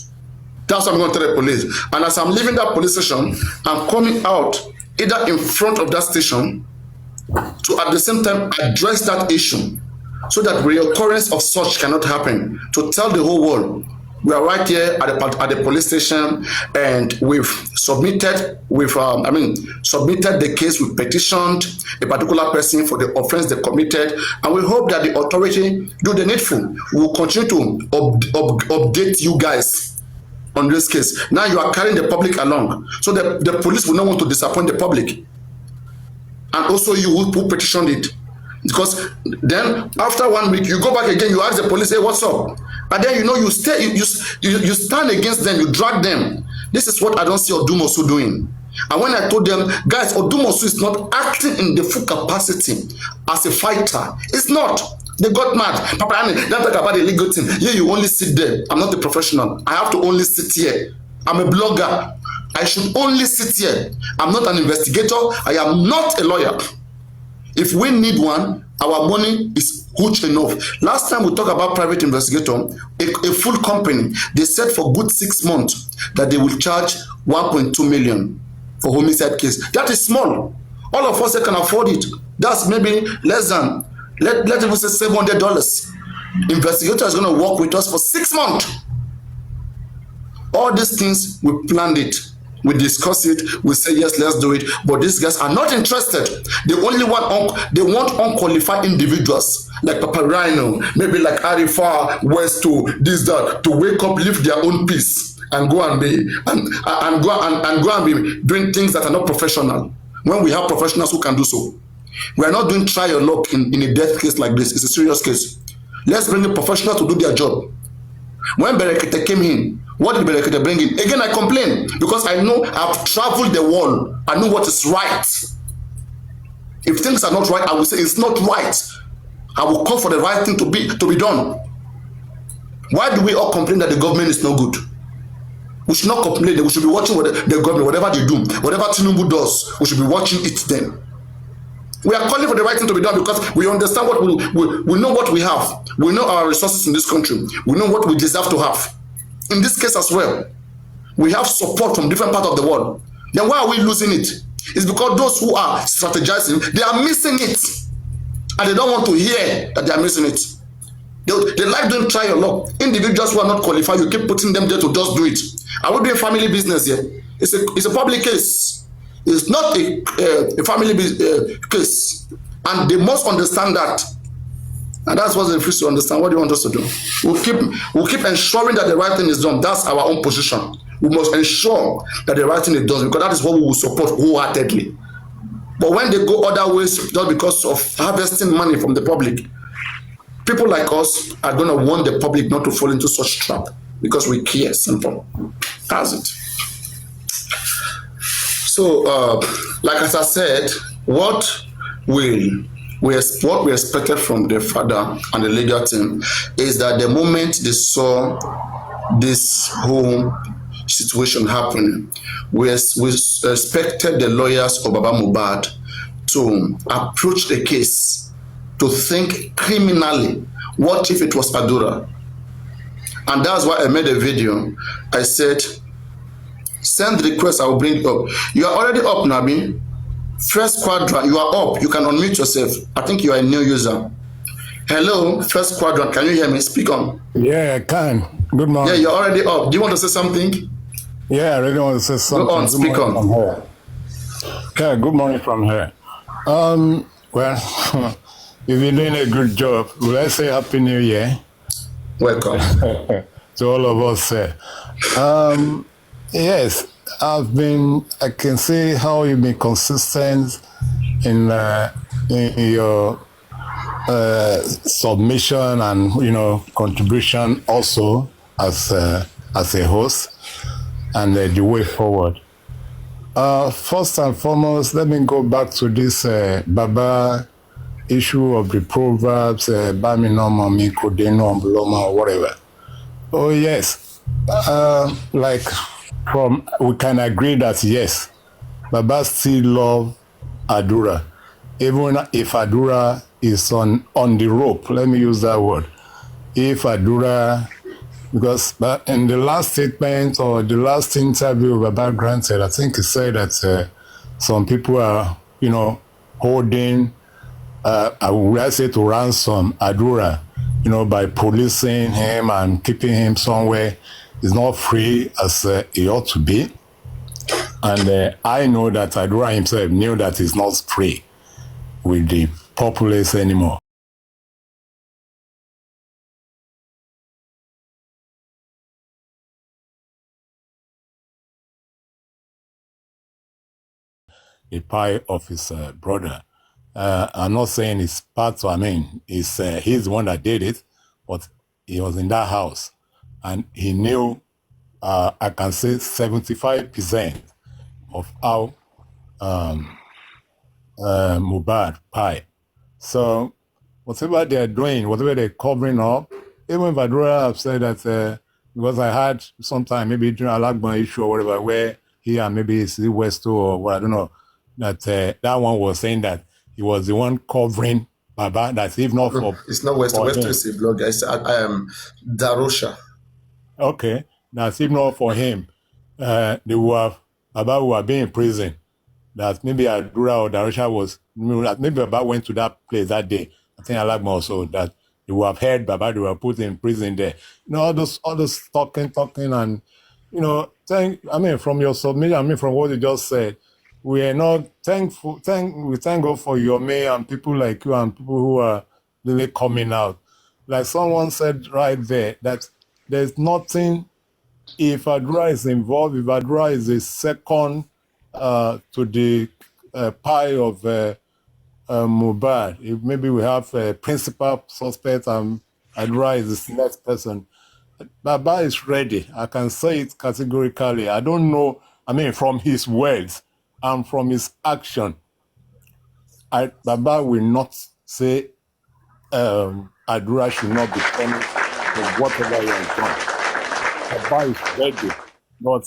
That's what I'm going to tell the police. And as I'm leaving that police station, I'm coming out either in front of that station to at the same time address that issue so that reoccurrence of such cannot happen, to tell the whole world we are right here at the police station and we've submitted the case, we petitioned a particular person for the offense they committed, and we hope that the authority do the needful. We will continue to update you guys on this case. Now you are carrying the public along, so the police will not want to disappoint the public, and also you who petitioned it, because then after 1 week you go back again, you ask the police, hey, what's up? And then you stand against them, you drag them. This is what I don't see Odumosu doing. And when I told them, guys, Odumosu is not acting in the full capacity as a fighter. It's not. They got mad. Papa, don't talk about the legal team. Yeah, you only sit there. I'm not a professional. I have to only sit here. I'm a blogger. I should only sit here. I'm not an investigator. I am not a lawyer. If we need one, our money is huge enough. Last time we talked about private investigator, a full company, they said for good 6 months that they will charge 1.2 million for homicide case. That is small. All of us can afford it. That's maybe less than, let even say $700. Investigator is going to work with us for 6 months. All these things, we planned it. We discuss it. We say yes, let's do it. But these guys are not interested. They only want they want unqualified individuals like Papariano, maybe like Arifa, West to this that to wake up, live their own peace, and go and be and go and be doing things that are not professional. When we have professionals who can do so, we are not doing try your luck in a death case like this. It's a serious case. Let's bring a professional to do their job. When Berekete came in, what did Berekete bring in? Again, I complain because I know I've traveled the world. I know what is right. If things are not right, I will say it's not right. I will call for the right thing to be done. Why do we all complain that the government is not good? We should not complain. We should be watching what the government, whatever they do, whatever Tinubu does, we should be watching it then. We are calling for the right thing to be done because we understand what we know what we have. We know our resources in this country. We know what we deserve to have. In this case as well, we have support from different parts of the world. Then why are we losing it? It's because those who are strategizing, they are missing it. And they don't want to hear that they are missing it. They like doing try your luck. Individuals who are not qualified, you keep putting them there to just do it. Are we doing family business here? It's a public case. It's not a family case. And they must understand that. And that's what they refuse to understand. What do you want us to do? We'll keep ensuring that the right thing is done. That's our own position. We must ensure that the right thing is done because that is what we will support wholeheartedly. But when they go other ways just because of harvesting money from the public, people like us are going to want the public not to fall into such trap because we care. Simple. That's it. So, like as I said, what we expected from the father and the legal team is that the moment they saw this whole situation happening, we expected the lawyers of Baba MOHBAD to approach the case, to think criminally. What if it was Adura? And that's why I made a video. I said, send request, I will bring it up. You are already up, Nabi. First quadrant, you are up. You can unmute yourself. I think you are a new user. Hello, first quadrant. Can you hear me? Speak on. Yeah, I can. Good morning. Yeah, you're already up. Do you want to say something? Yeah, I really want to say something. Go on, speak on. From here. Okay, good morning from here. Well, you've been doing a good job. Will I say Happy New Year? Welcome. To all of us. Yes, I can see how you've been consistent in your submission and, contribution also as a host and the way forward. First and foremost, let me go back to this Baba issue of the proverbs, Bami no mami kodeno bloma or whatever. Oh yes, we can agree that yes, Baba still love Adura, even if Adura is on the rope. Let me use that word. If Adura, because in the last statement or the last interview Baba granted, I think he said that some people are, holding, I would say to ransom Adura, by policing him and keeping him somewhere. He's not free as he ought to be. And I know that Adura himself knew that he's not free with the populace anymore. The pie of his brother. I'm not saying it's part of, he's the one that did it, but he was in that house. And he knew, I can say 75% of how MOHBAD pie. So whatever they're doing, whatever they're covering up, even Vadura have said that, because I had sometime maybe during Alagban issue or whatever, where he and maybe it's Westo or what, I don't know, that that one was saying that he was the one covering Baba, that if not for... It's not Westo. Westo is a blogger. I am Darosha. Okay, that's if not for him, Baba would have been in prison. That maybe Adura or Darusha was, maybe Baba went to that place that day. I think Alagma also, that they would have heard Baba, they were put in prison there. All those talking and, from your submission, from what you just said, we are not thankful. We thank God for your mayor and people like you and people who are really coming out. Like someone said right there, that there's nothing, if Adura is involved, if Adura is a second to the pie of MOHBAD, if maybe we have a principal suspect and Adura is the next person, Baba is ready. I can say it categorically. I don't know, from his words and from his action, Baba will not say Adura should not be punished for whatever he has done. Baba is ready. But,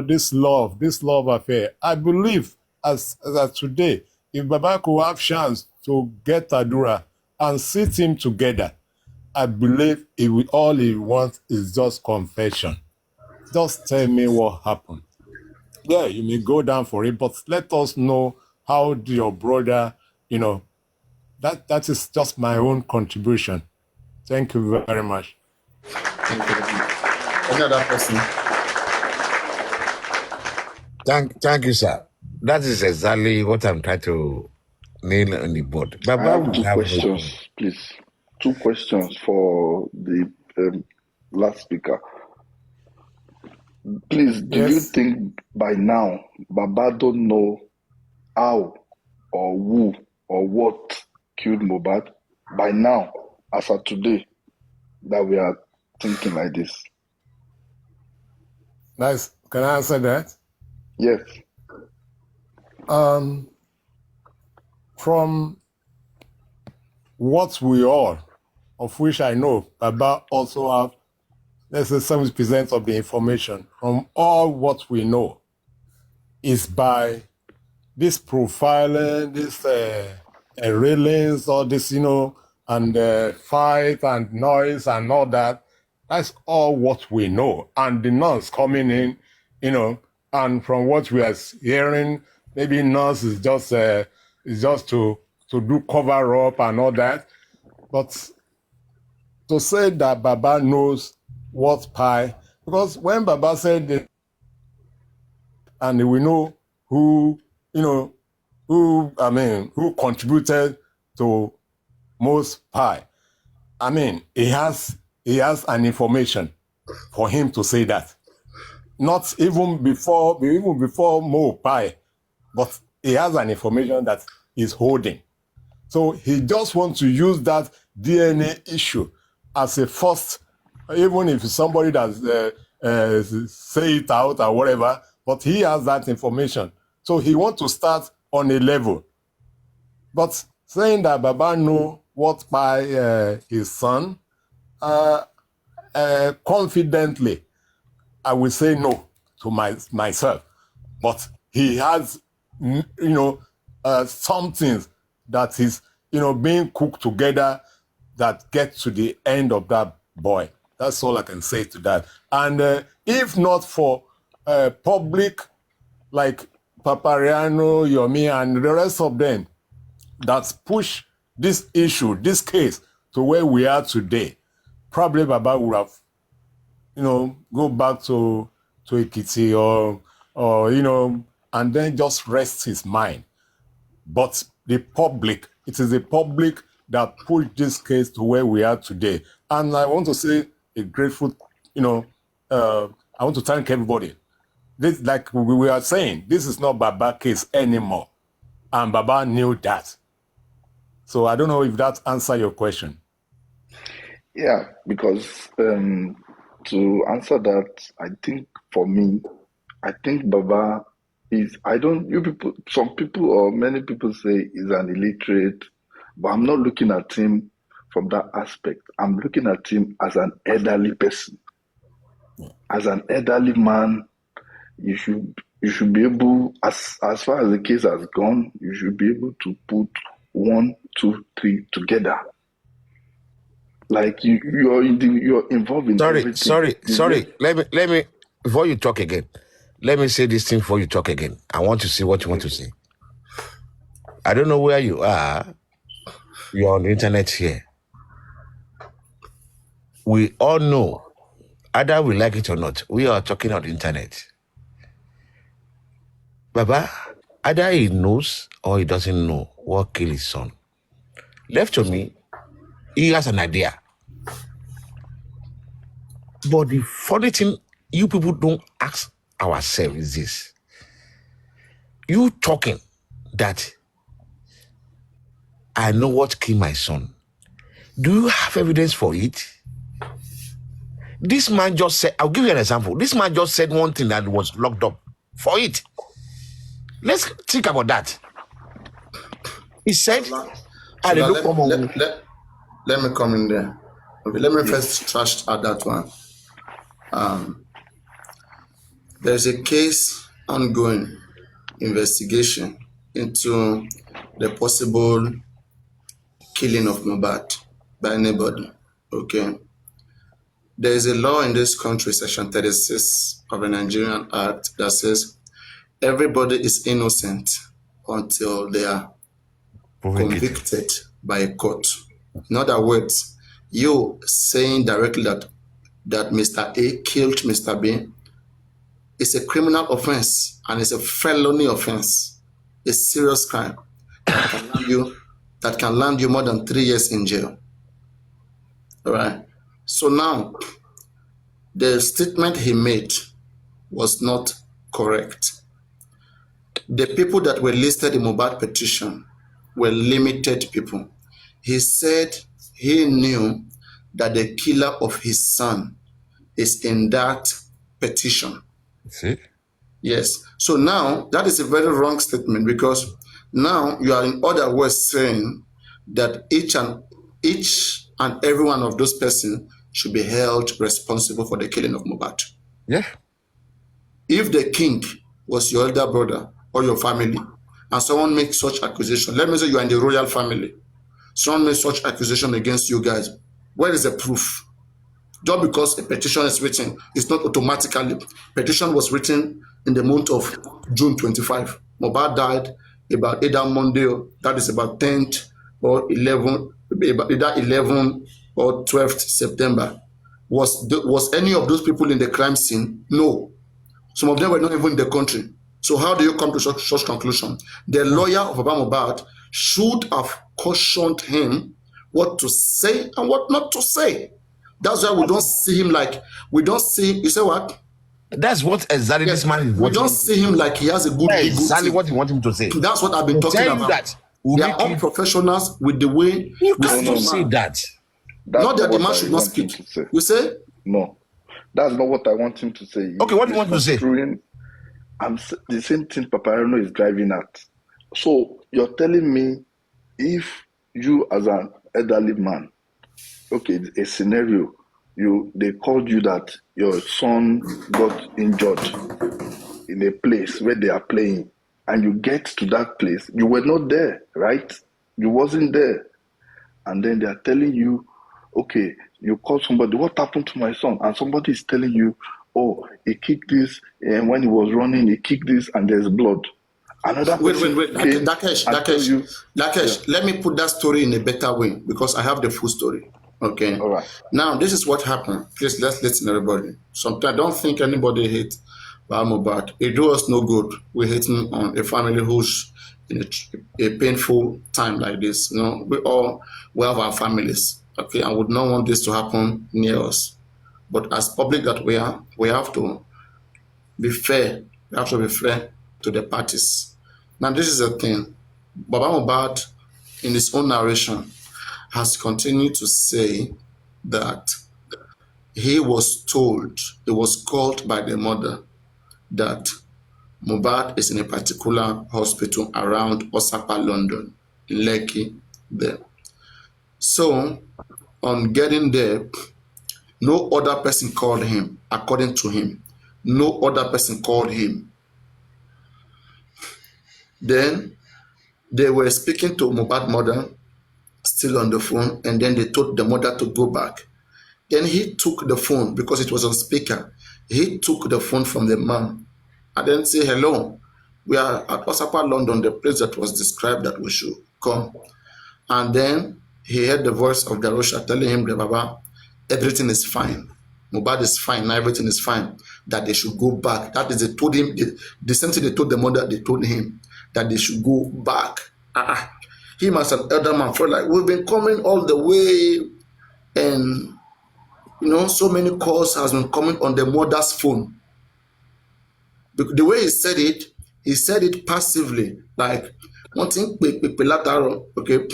this love affair, I believe as today, if Baba could have chance to get Adura and sit him together, I believe all he wants is just confession. Just tell me what happened. Yeah, you may go down for it, but let us know how your brother, that is just my own contribution. Thank you very much. Any other person? Thank you, sir. That is exactly what I'm trying to nail on the board. I Baba have will two have questions, please. 2 questions for the last speaker. Please, do you Yes. think by now Baba don't know how or who or what killed Mohbad? By now, as of today, that we are thinking like this. Nice. Can I answer that? Yes. From what we are, of which I know, Baba also have, let's say 70% of the information from all what we know is by this profiling, this railings, all this, and fight and noise and all that. That's all what we know. And the nuns coming in, and from what we are hearing, maybe nuns is just to do cover up and all that. But to say that Baba knows what pie, because when Baba said that, and we know who contributed to most pie. He has an information for him to say that. Not even before Mo pie, but he has an information that he's holding. So he just wants to use that DNA issue as a first, even if somebody that say it out or whatever, but he has that information. So he wants to start on a level. But saying that Baba know what by his son, confidently, I will say no to myself. But he has, something that is, being cooked together that gets to the end of that boy. That's all I can say to that. And if not for public, like Papariano, Yomi, and the rest of them, that push this issue, this case, to where we are today, probably Baba would have, go back to Ekiti or and then just rest his mind. But the public, it is the public that pushed this case to where we are today. And I want to say a grateful, I want to thank everybody. This, like we are saying, this is not Baba case anymore. And Baba knew that. So I don't know if that answers your question. Yeah, because to answer that, I think for me, I think Baba is, some people or many people say he's an illiterate, but I'm not looking at him from that aspect. I'm looking at him as an elderly person. As an elderly man, you should be able, as far as the case has gone, you should be able to put 1, 2, 3 together. Like you're involved in everything. Sorry. Let me before you talk again. Let me say this thing before you talk again. I want to see what you want to say. I don't know where you are. You're on the internet here. We all know, either we like it or not, we are talking on the internet. Baba, either he knows or he doesn't know what killed his son. Left to me, he has an idea. But the funny thing you people don't ask ourselves is this. You talking that I know what killed my son. Do you have evidence for it? This man just said, I'll give you an example. This man just said one thing that was locked up for it. Let's think about that. He said, let me come in there. Okay, let me first trash at that one. There's a case ongoing investigation into the possible killing of MOHBAD by anybody. Okay. There is a law in this country, Section 36 of the Nigerian Act, that says everybody is innocent until they are convicted by a court. In other words, you saying directly that Mr. A killed Mr. B is a criminal offense and it's a felony offense, a serious crime that can land you more than 3 years in jail. All right. So now, the statement he made was not correct. The people that were listed in MOHBAD petition were limited people. He said he knew that the killer of his son is in that petition. See? Yes. So now, that is a very wrong statement, because now you are in other words saying that each and every one of those persons should be held responsible for the killing of MOHBAD. Yeah. If the king was your elder brother or your family, and someone makes such accusation, let me say you are in the royal family, someone makes such accusation against you guys, where is the proof? Just because a petition is written, it's not automatically. Petition was written in the month of June 25. MOHBAD died about either Monday, that is about 10th or 11th, either 11th or 12th September. Was any of those people in the crime scene? No. Some of them were not even in the country. So how do you come to such conclusion? The lawyer of MOHBAD should have cautioned him what to say and what not to say. That's why we don't see him like, you say what? That's what exactly this man is. We don't see him like he has a good ego. Exactly what you want him to say. That's what I've been talking about. That they are all professionals with the way you can't say that. Not that the man should not speak. You say? No. That's not what I want him to say. Okay, what do you want to say? The same thing papariano is driving at. So you're telling me if you as an elderly man, okay, a scenario, they called you that your son got injured in a place where they are playing, and you get to that place, you were not there, right? You wasn't there. And then they are telling you, okay, you call somebody, what happened to my son? And somebody is telling you, oh, he kicked this, and when he was running, he kicked this, and there's blood. Another wait, Dakesh, let me put that story in a better way, because I have the full story. Okay. All right. Now, this is what happened. Please, let's listen, everybody. Sometimes don't think anybody hate MOHBAD. It do us no good. We're hating on a family who's in a painful time like this. You know, we have our families. Okay, I would not want this to happen near us. But as public that we are, we have to be fair. We have to be fair to the parties. Now, this is the thing. Baba MOHBAD, in his own narration, has continued to say that he was called by the mother that MOHBAD is in a particular hospital around Osapa, London, in Lekki, there. So, on getting there, no other person called him, according to him. No other person called him. Then, they were speaking to MOHBAD mother, still on the phone, and then they told the mother to go back. Then he took the phone, because it was on speaker. He took the phone from the mom and then say, hello, we are at Osapa, London, the place that was described that we should come. And then he heard the voice of Darosha telling him, Baba, everything is fine. Mohbad is fine, now everything is fine, that they should go back. That is, they told him, the same thing they told the mother, they told him that they should go back. Him as an elder man felt like, we've been coming all the way, and so many calls has been coming on the mother's phone. The way he said it passively, like one thing, okay,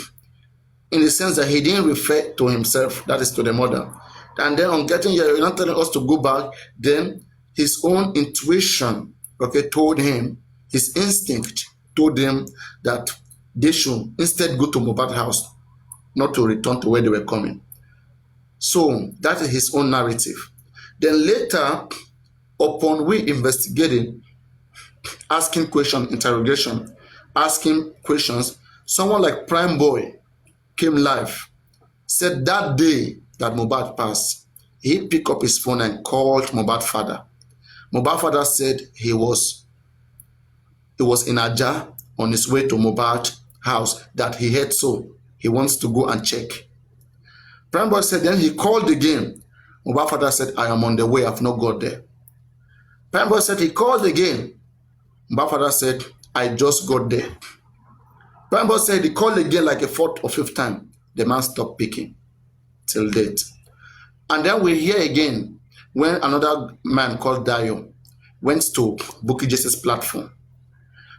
in the sense that he didn't refer to himself, that is to the mother. And then on getting here, you're not telling us to go back, then his own intuition, okay, told him, his instinct told him that they should instead go to Mohbad's house, not to return to where they were coming. So that is his own narrative. Then later, upon we investigating, asking questions, interrogation, asking questions, someone like Prime Boy came live, said that day that Mohbad passed, he picked up his phone and called Mohbad's father. Mohbad's father said he was in Aja on his way to Mohbad's house, that he heard so. He wants to go and check. Prime Boy said then he called again. Mohbad's father said, I am on the way, I've not got there. Prime Boy said he called again. Mohbad's father said, I just got there. Prime Boy said he called again like a fourth or fifth time. The man stopped picking till date. And then we hear again when another man called Dayo went to Bukky Jese's platform.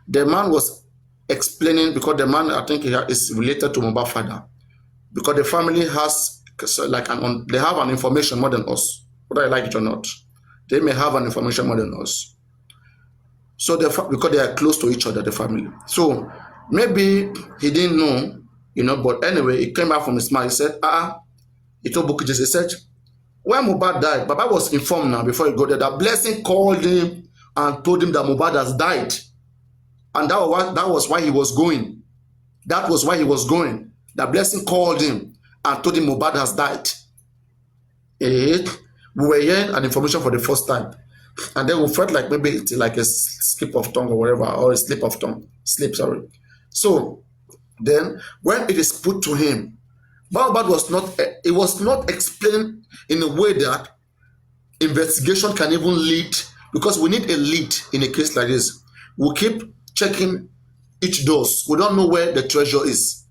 The man was explaining, because the man, I think, is related to Mohbad's father, because the family has like they have an information more than us, whether I like it or not. They may have an information more than us. So because they are close to each other, the family. So maybe he didn't know, but anyway, he came back from his mind. He said, he told Bukky Jesse, he said, when Mohbad died, Baba was informed now before he got there that Blessing called him and told him that Mohbad has died. And that was why he was going. That was why he was going. That Blessing called him and told him Mohbad has died. We were hearing an information for the first time. And then we felt like maybe it's like a skip of tongue or whatever, or a slip of tongue. So then when it is put to him, Mohbad was not explained in a way that investigation can even lead, because we need a lead in a case like this. We keep checking each doors. We don't know where the treasure is.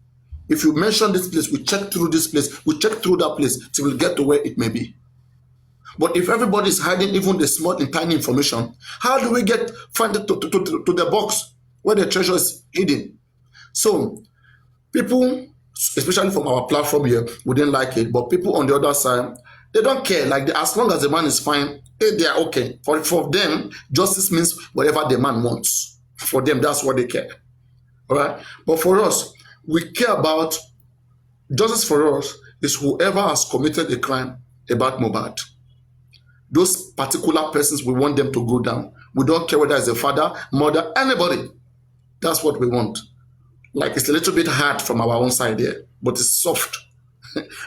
If you mention this place, we check through this place, we check through that place till we get to where it may be. But if everybody is hiding even the small and tiny information, how do we find it to the box where the treasure is hidden? So people, especially from our platform here, we didn't like it. But people on the other side, they don't care. Like as long as the man is fine, they are okay. For them, justice means whatever the man wants. For them, that's what they care. All right. But for us, we care about justice. For us is whoever has committed a crime about Mohbad. Those particular persons, we want them to go down. We don't care whether it's a father, mother, anybody. That's what we want. Like, it's a little bit hard from our own side here, but it's soft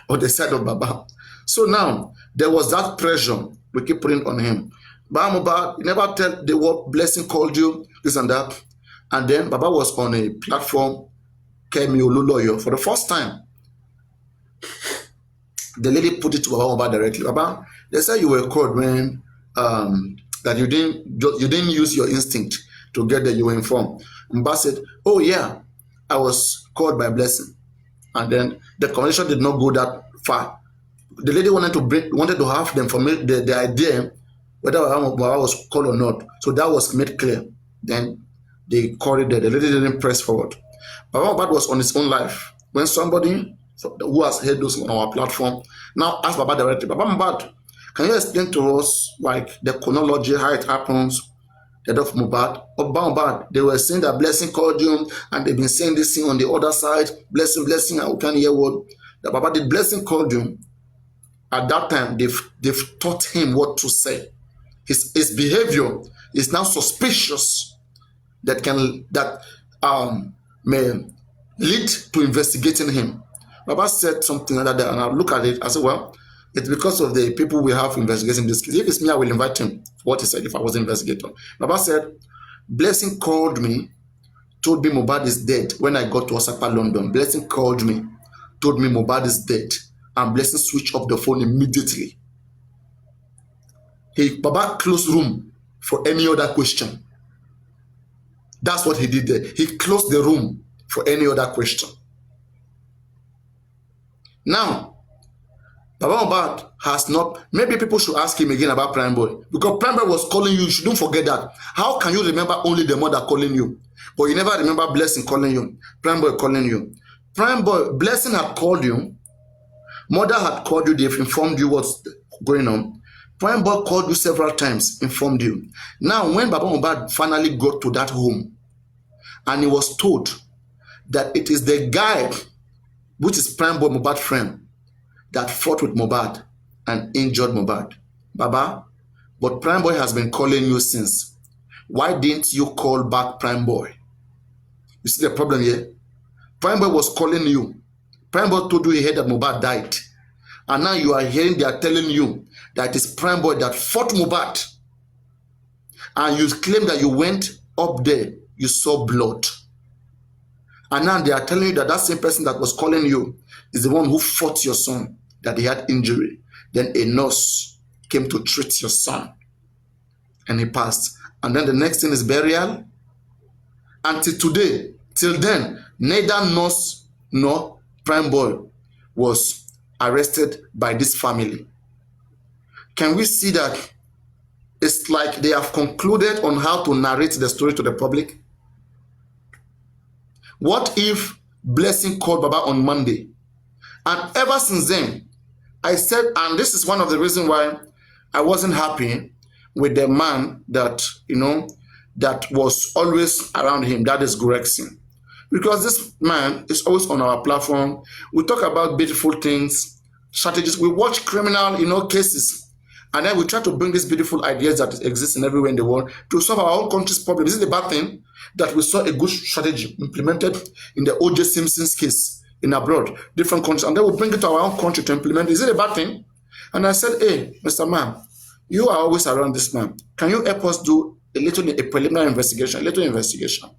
on the side of Baba. So now, there was that pressure we keep putting on him. Baba, you never tell the word Blessing called you, this and that. And then Baba was on a platform, Kemi Ololoyo, for the first time. The lady put it to Baba directly. Baba, they said you were called when that you didn't use your instinct to get there. You were informed. Baba said, "Oh yeah, I was called by Blessing," and then the conversation did not go that far. The lady wanted to have the idea whether Baba was called or not. So that was made clear. Then they called it there. The lady didn't press forward. Baba was on his own life. When somebody who has heard those on our platform now ask Baba directly, Baba Mohbad, can you explain to us like the chronology, how it happens, the death of Mohbad? Mohbad, they were saying that Blessing called you, and they've been saying this thing on the other side, Blessing, I can't hear what. The Baba, did Blessing called you? At that time, they've taught him what to say. His behavior is now suspicious that may lead to investigating him. Baba said something like that, and I look at it, I said, well, it's because of the people we have investigating this case. If it's me, I will invite him for what he said if I was an investigator. Baba said, Blessing called me, told me Mohbad is dead when I got to Osaka, London. Blessing called me, told me Mohbad is dead, and Blessing switched off the phone immediately. Baba closed room for any other question. That's what he did there. He closed the room for any other question. Now, Baba MOHBAD has not, maybe people should ask him again about Prime Boy. Because Prime Boy was calling you shouldn't forget that. How can you remember only the mother calling you? But you never remember Blessing calling you, Prime Boy calling you. Prime Boy, Blessing had called you, mother had called you, they've informed you what's going on. Prime Boy called you several times, informed you. Now, when Baba MOHBAD finally got to that home, and he was told that it is the guy, which is Prime Boy MOHBAD friend, that fought with MOHBAD and injured MOHBAD. Baba, but Prime Boy has been calling you since. Why didn't you call back Prime Boy? You see the problem here? Prime Boy was calling you. Prime Boy told you he heard that MOHBAD died. And now you are hearing they are telling you that it's Prime Boy that fought MOHBAD. And you claim that you went up there, you saw blood. And now they are telling you that that same person that was calling you is the one who fought your son, that he had injury. Then a nurse came to treat your son and he passed. And then the next thing is burial. Until today, till then, neither nurse nor Prime Boy was arrested by this family. Can we see that it's like they have concluded on how to narrate the story to the public? What if Blessing called Baba on Monday? And ever since then, I said, and this is one of the reasons why I wasn't happy with the man that, that was always around him, that is Gregson. Because this man is always on our platform. We talk about beautiful things, strategies. We watch criminal, cases. And then we try to bring these beautiful ideas that exist in everywhere in the world to solve our own country's problems. Is it a bad thing that we saw a good strategy implemented in the O.J. Simpson's case in abroad, different countries, and then we bring it to our own country to implement? Is it a bad thing? And I said, hey, Mr. Man, you are always around this man. Can you help us do a preliminary investigation, a little investigation?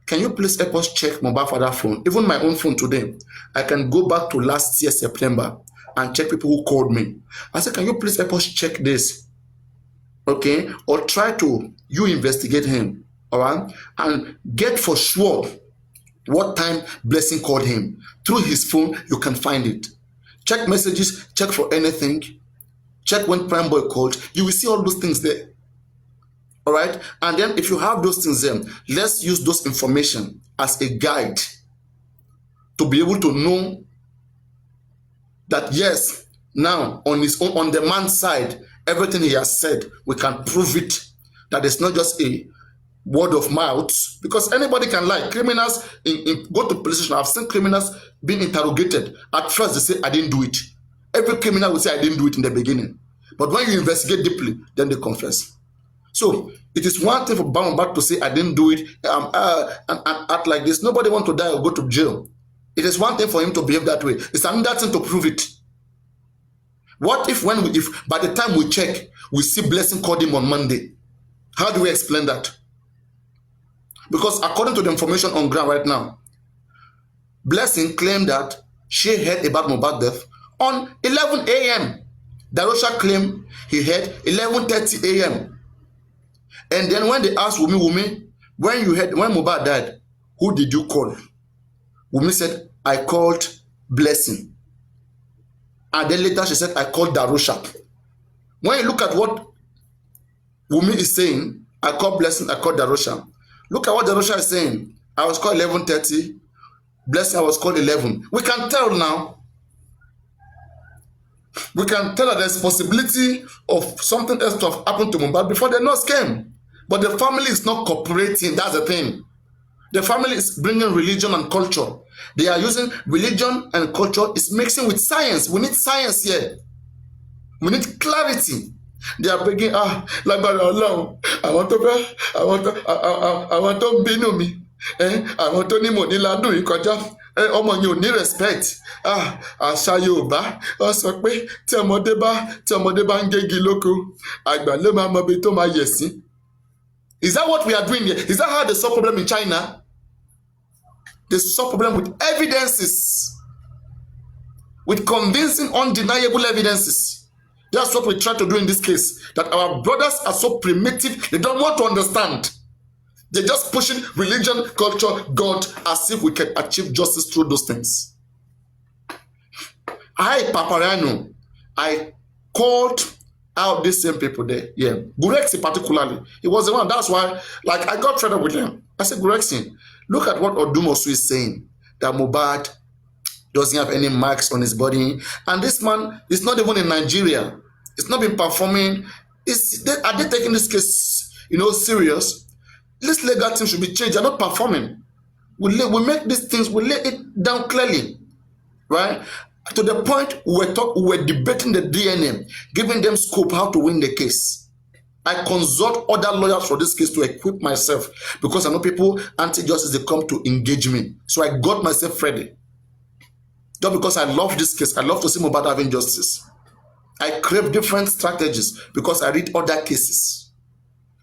Can you please help us check mobile father phone? Even my own phone today, I can go back to last year, September, and check people who called me. I said, can you please help us check this? Okay? Or try to, investigate him, all right? And get for sure what time Blessing called him. Through his phone, you can find it. Check messages, check for anything. Check when Prime Boy called. You will see all those things there. All right? And then if you have those things there, let's use those information as a guide to be able to know that yes, now on his own, on the man's side, everything he has said, we can prove it. That it's not just a word of mouth, because anybody can lie. Criminals go to police station. I've seen criminals being interrogated. At first they say, I didn't do it. Every criminal will say, I didn't do it in the beginning. But when you investigate deeply, then they confess. So it is one thing for Baba MOHBAD to say, I didn't do it, and act like this. Nobody wants to die or go to jail. It is one thing for him to behave that way. It's another thing to prove it. What if if by the time we check, we see Blessing called him on Monday? How do we explain that? Because according to the information on ground right now, Blessing claimed that she heard about MOHBAD death on 11 a.m. Darosha claimed he heard 11:30 a.m. And then when they asked Wumi, when MOHBAD died, who did you call? Wumi said, I called Blessing. And then later she said, I called Darosha. When you look at what Wumi is saying, I called Blessing, I called Darosha. Look at what Darosha is saying. I was called 11:30. Blessing, I was called 11. We can tell now. We can tell that there's possibility of something else to have happened to MOHBAD before the nurse came. But the family is not cooperating. That's the thing. The family is bringing religion and culture. They are using religion and culture. It's mixing with science. We need science here. We need clarity. They are begging, lágbára Ọlọ́run, àwọn tó bínú mi, àwọn tó ní mò ní ládùn yìí kọjá, ọmọ yìí ò ní respect. Àṣà Yorùbá, wọ́n sọ pé tí ọmọdé bá ń gégi lóko, àgbà ló máa mọ ibi tó máa yẹ̀ sí. Is that what we are doing here? Is that how they solve problem in China? They solve problem with evidences, with convincing, undeniable evidences. That's what we try to do in this case. That our brothers are so primitive, they don't want to understand. They're just pushing religion, culture, God, as if we can achieve justice through those things. Papariano, I called out these same people there. Yeah, Gurexi particularly. He was the one. That's why, like, I got fed up with him. I said, Gurexi, look at what Odumosu is saying. That MOHBAD doesn't have any marks on his body. And this man is not even in Nigeria. It's not been performing. Are they taking this case, serious? This legal team should be changed. They're not performing. We make these things, we lay it down clearly. Right? To the point we were debating the DNA, giving them scope how to win the case. I consult other lawyers for this case to equip myself because I know people, anti-justice, they come to engage me. So I got myself ready. Just because I love this case, I love to see MOHBAD having justice. I crave different strategies because I read other cases.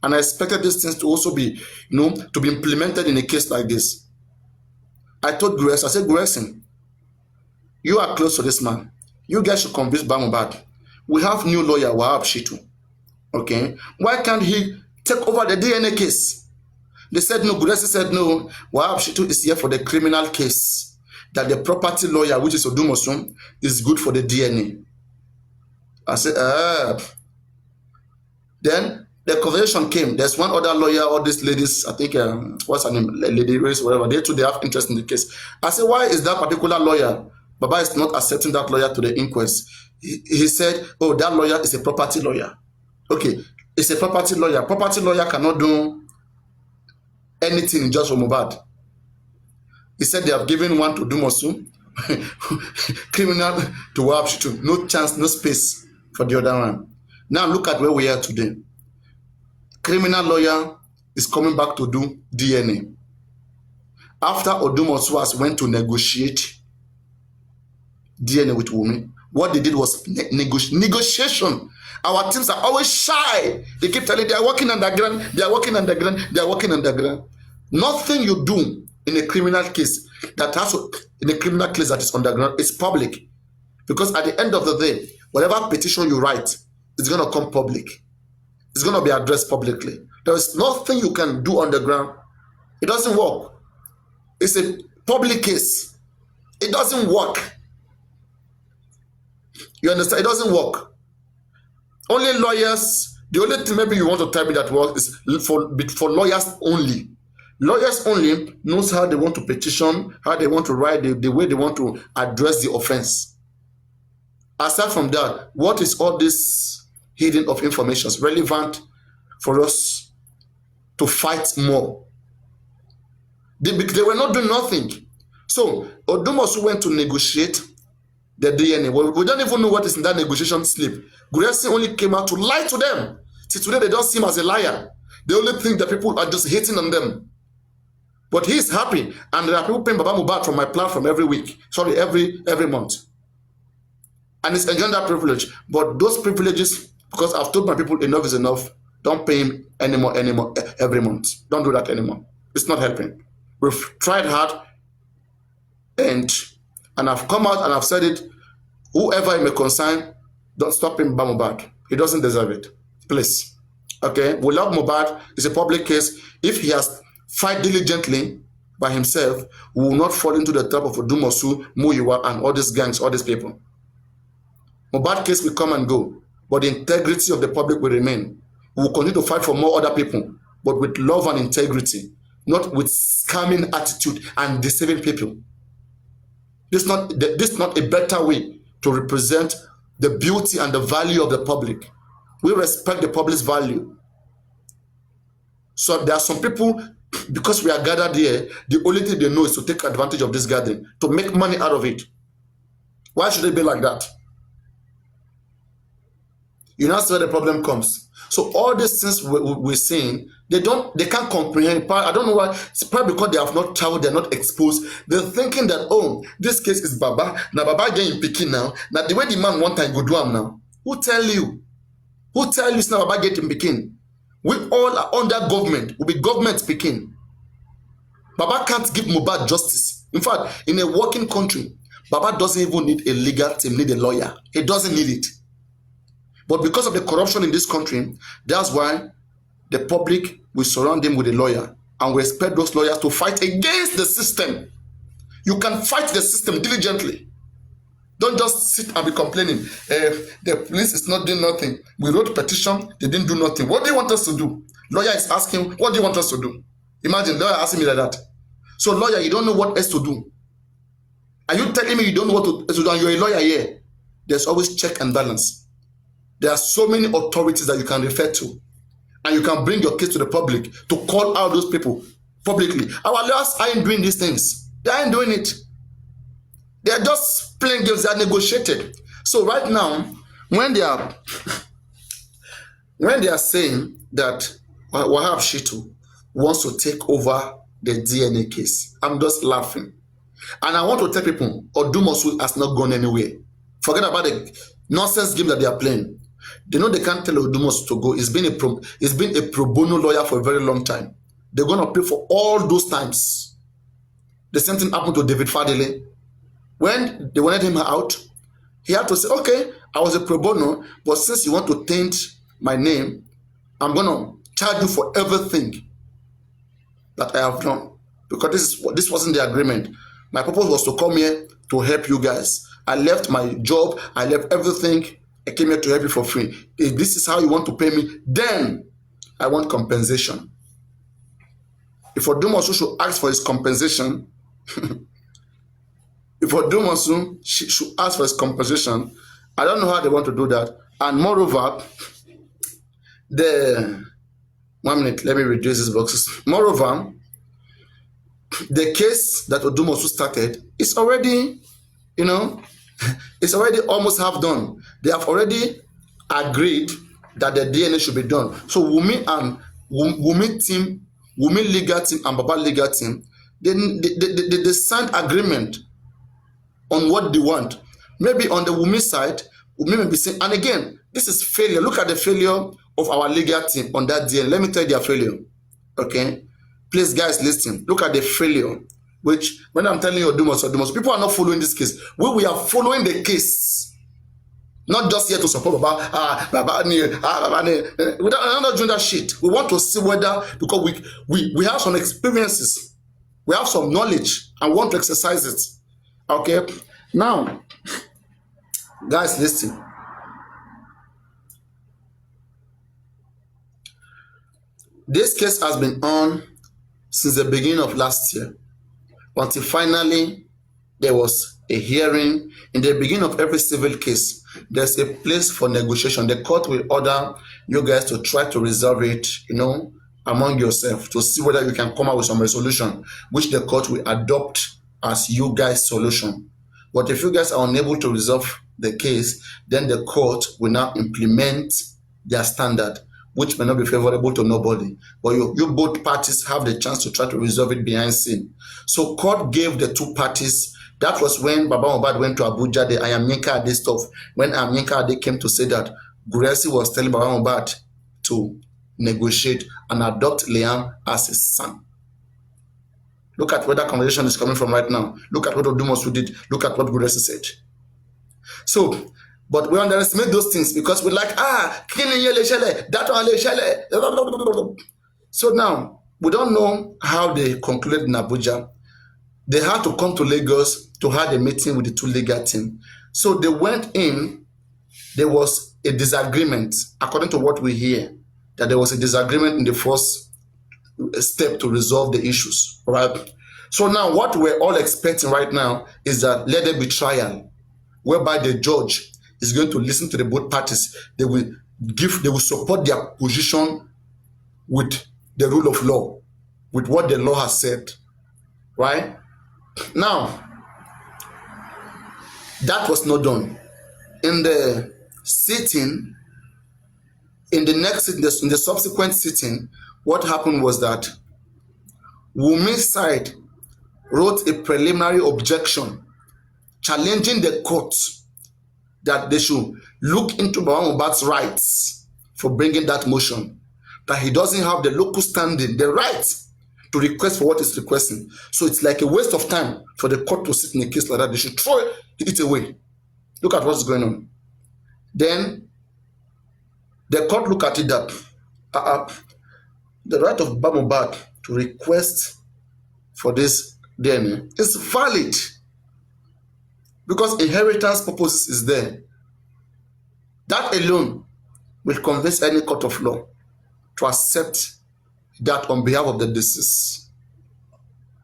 And I expected these things to also be, to be implemented in a case like this. I told Grace, I said, Grace, you are close to this man. You guys should convince MOHBAD. We have new lawyer, Wahab Shitu. Okay? Why can't he take over the DNA case? They said no. Grace said no. Wahab Shitu is here for the criminal case. That the property lawyer, which is Odumosu, is good for the DNA. I said, Then the conversation came. There's one other lawyer, all these ladies, I think, what's her name? Lady Race, whatever. They too, they have interest in the case. I said, why is that particular lawyer? Baba is not accepting that lawyer to the inquest. He said, oh, that lawyer is a property lawyer. Okay, it's a property lawyer. Property lawyer cannot do anything in just for MOHBAD. He said they have given one to Odumosu, criminal to Wahab Shitu. No chance, no space for the other one. Now look at where we are today. Criminal lawyer is coming back to do DNA. After Odumosu has went to negotiate DNA with Wumi, what they did was negotiation. Our teams are always shy. They keep telling they are working underground, they are working underground, they are working underground. Nothing you do in a criminal case that is underground is public. Because at the end of the day, whatever petition you write is going to come public. It's going to be addressed publicly. There is nothing you can do underground. It doesn't work. It's a public case. It doesn't work. You understand? It doesn't work. Only lawyers, the only thing maybe you want to tell me that works is for lawyers only. Lawyers only knows how they want to petition, how they want to write, the way they want to address the offense. Aside from that, what is all this hidden of information relevant for us to fight more? They were not doing nothing. So Odumosu went to negotiate the DNA. We don't even know what is in that negotiation slip. Guresi only came out to lie to them. Till today, they don't see him as a liar. They only think that people are just hating on them. But he is happy, and there are people paying Baba MOHBAD from my platform every week. Sorry, every month. And it's enjoying that privilege. But those privileges, because I've told my people enough is enough, don't pay him anymore every month. Don't do that anymore. It's not helping. We've tried hard, and I've come out and I've said it. Whoever it may concern, don't stop him, Baba MOHBAD. He doesn't deserve it. Please. Okay? We love MOHBAD. It's a public case. If he has fight diligently by himself, we will not fall into the trap of Odumosu, Muyiwa, and all these gangs, all these people. MOHBAD case will come and go, but the integrity of the public will remain. We will continue to fight for more other people, but with love and integrity, not with scamming attitude and deceiving people. This is not a better way to represent the beauty and the value of the public. We respect the public's value. So there are some people, because we are gathered here, the only thing they know is to take advantage of this gathering, to make money out of it. Why should it be like that? You know, that's where the problem comes. So all these things we're seeing, they can't comprehend. I don't know why. It's probably because they have not traveled, they're not exposed. They're thinking that, oh, this case is Baba. Now Baba getting picking now. Now the way the man one time go do him now. Who tell you? Who tell you it's now Baba getting picking? We all are under government. We'll be government speaking. Baba can't give MOHBAD justice. In fact, in a working country, Baba doesn't even need a legal team, need a lawyer. He doesn't need it. But because of the corruption in this country, that's why the public will surround him with a lawyer, and we expect those lawyers to fight against the system. You can fight the system diligently. Don't just sit and be complaining. The police is not doing nothing. We wrote petition, they didn't do nothing. What do you want us to do? Lawyer is asking, what do you want us to do? Imagine lawyer asking me like that. So lawyer, you don't know what else to do. Are you telling me you don't know what to do and you're a lawyer here? There's always check and balance. There are so many authorities that you can refer to, and you can bring your case to the public to call out those people publicly. Our lawyers aren't doing these things. They aren't doing it. They are just playing games that are negotiated. So right now, when they are saying that Wahab Shitu wants to take over the DNA case, I'm just laughing. And I want to tell people, Odumosu has not gone anywhere. Forget about the nonsense game that they are playing. They know they can't tell Odumosu to go. It's been a pro bono lawyer for a very long time. They're going to pay for all those times. The same thing happened to David Fadele. When they wanted him out, he had to say, okay, I was a pro bono, but since you want to taint my name, I'm going to charge you for everything that I have done. Because this wasn't the agreement. My purpose was to come here to help you guys. I left my job, I left everything. I came here to help you for free. If this is how you want to pay me, then I want compensation. If Odumosu should ask for his compensation, I don't know how they want to do that. And moreover, 1 minute, let me reduce these boxes. Moreover, the case that Odumosu started is already, it's already almost half done. They have already agreed that the DNA should be done. So Wumi and Wumi team, Wumi legal team and Baba legal team, they signed agreement on what they want. Maybe on the Wumi side, Wumi may be saying, and again, this is failure. Look at the failure of our legal team on that DNA. Let me tell you their failure. Okay? Please, guys, listen. Look at the failure. Which, when I'm telling you Odumosu, people are not following this case. We are following the case. Not just here to support Baba. We're not doing that shit. We want to see whether, because we have some experiences, we have some knowledge, and want to exercise it. Okay? Now, guys, listen. This case has been on since the beginning of last year, until finally there was a hearing. In the beginning of every civil case, there's a place for negotiation. The court will order you guys to try to resolve it, among yourself, to see whether you can come out with some resolution, which the court will adopt as you guys' solution. But if you guys are unable to resolve the case, then the court will now implement their standard, which may not be favorable to nobody. But you both parties have the chance to try to resolve it behind scene. So court gave the two parties, that was when Baba MOHBAD went to Abuja, the Ayamyinka Ade stuff, when Ayamyinka Ade came to say that Guresi was telling Baba MOHBAD to negotiate and adopt Liam as his son. Look at where that conversation is coming from right now. Look at what Odumosu did. Look at what Guresi said. So, but we underestimate those things because we're like, that one. So now, we don't know how they concluded in Abuja. They had to come to Lagos to have a meeting with the two legal team. So they went in, there was a disagreement, according to what we hear, that there was a disagreement in the first step to resolve the issues, right? So now what we're all expecting right now is that let there be trial, whereby the judge is going to listen to the both parties. They will support their position with the rule of law, with what the law has said, right? Now, that was not done. In the sitting, in the subsequent sitting, what happened was that Wumi's side wrote a preliminary objection challenging the court that they should look into Baba MOHBAD's rights for bringing that motion, that he doesn't have the local standing, the right to request for what he's requesting. So it's like a waste of time for the court to sit in a case like that. They should throw it away. Look at what's going on. Then The court look at it that the right of MOHBAD to request for this DNA is valid because inheritance purposes is there. That alone will convince any court of law to accept that on behalf of the deceased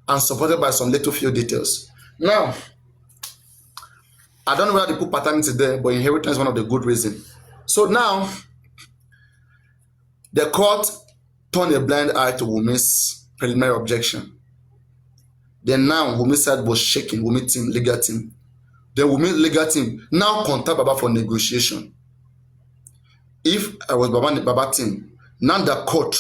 and supported by some little few details. Now, I don't know where they put paternity there, but inheritance is one of the good reasons. So now, the court turned a blind eye to Wumi's preliminary objection. Then now, Wumi's side was shaking, Wumi team, legal team. The Wumi legal team now contact Baba for negotiation. If I was Baba team, now the court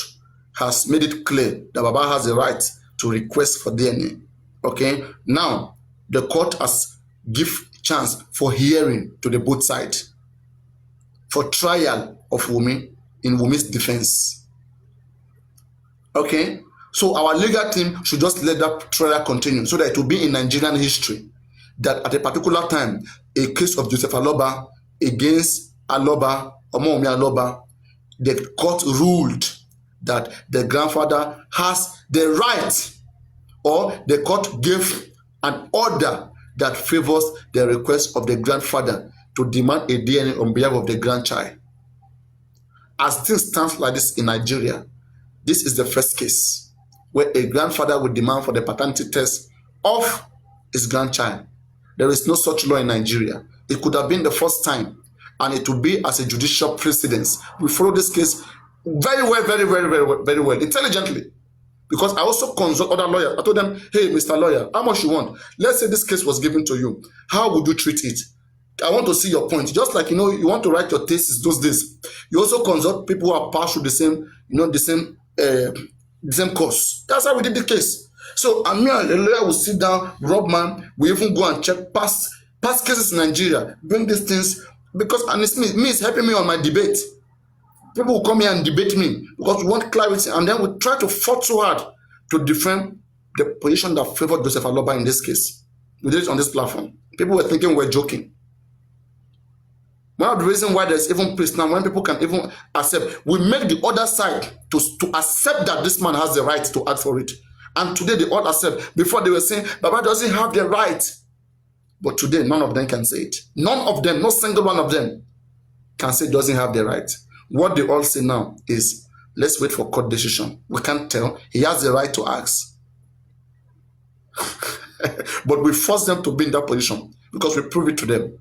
has made it clear that Baba has the right to request for DNA. Okay, now the court has give chance for hearing to the both sides for trial of Wumi in Wumi's defense. Okay, so our legal team should just let that trial continue so that it will be in Nigerian history that at a particular time, a case of Joseph Aloba against Aloba, Omomi Aloba, the court ruled that the grandfather has the right, or the court gave an order that favors the request of the grandfather to demand a DNA on behalf of the grandchild. As things stand like this in Nigeria, this is the first case where a grandfather would demand for the paternity test of his grandchild. There is no such law in Nigeria. It could have been the first time, and it will be as a judicial precedence. We follow this case very well, very well, intelligently. Because I also consult other lawyers. I told them, hey, Mr. Lawyer, how much you want? Let's say this case was given to you. How would you treat it? I want to see your point. Just like, you know, you want to write your thesis those days. You also consult people who are passed through the same, you know, the same course. That's how we did the case. So, and the lawyer will sit down, Robman, we even go and check past cases in Nigeria, bring these things, because, and it's helping me on my debate. People will come here and debate me because we want clarity, and then we try to fight so hard to defend the position that favored Joseph Aloba in this case. We did it on this platform. People were thinking we're joking. One of the reasons why there's even peace now, when people can even accept, we make the other side to accept that this man has the right to ask for it. And today they all accept. Before they were saying, Baba doesn't have the right. But today, none of them can say it. None of them, not single one of them, can say doesn't have the right. What they all say now is, let's wait for court decision. We can't tell. He has the right to ask. But we force them to be in that position because we prove it to them.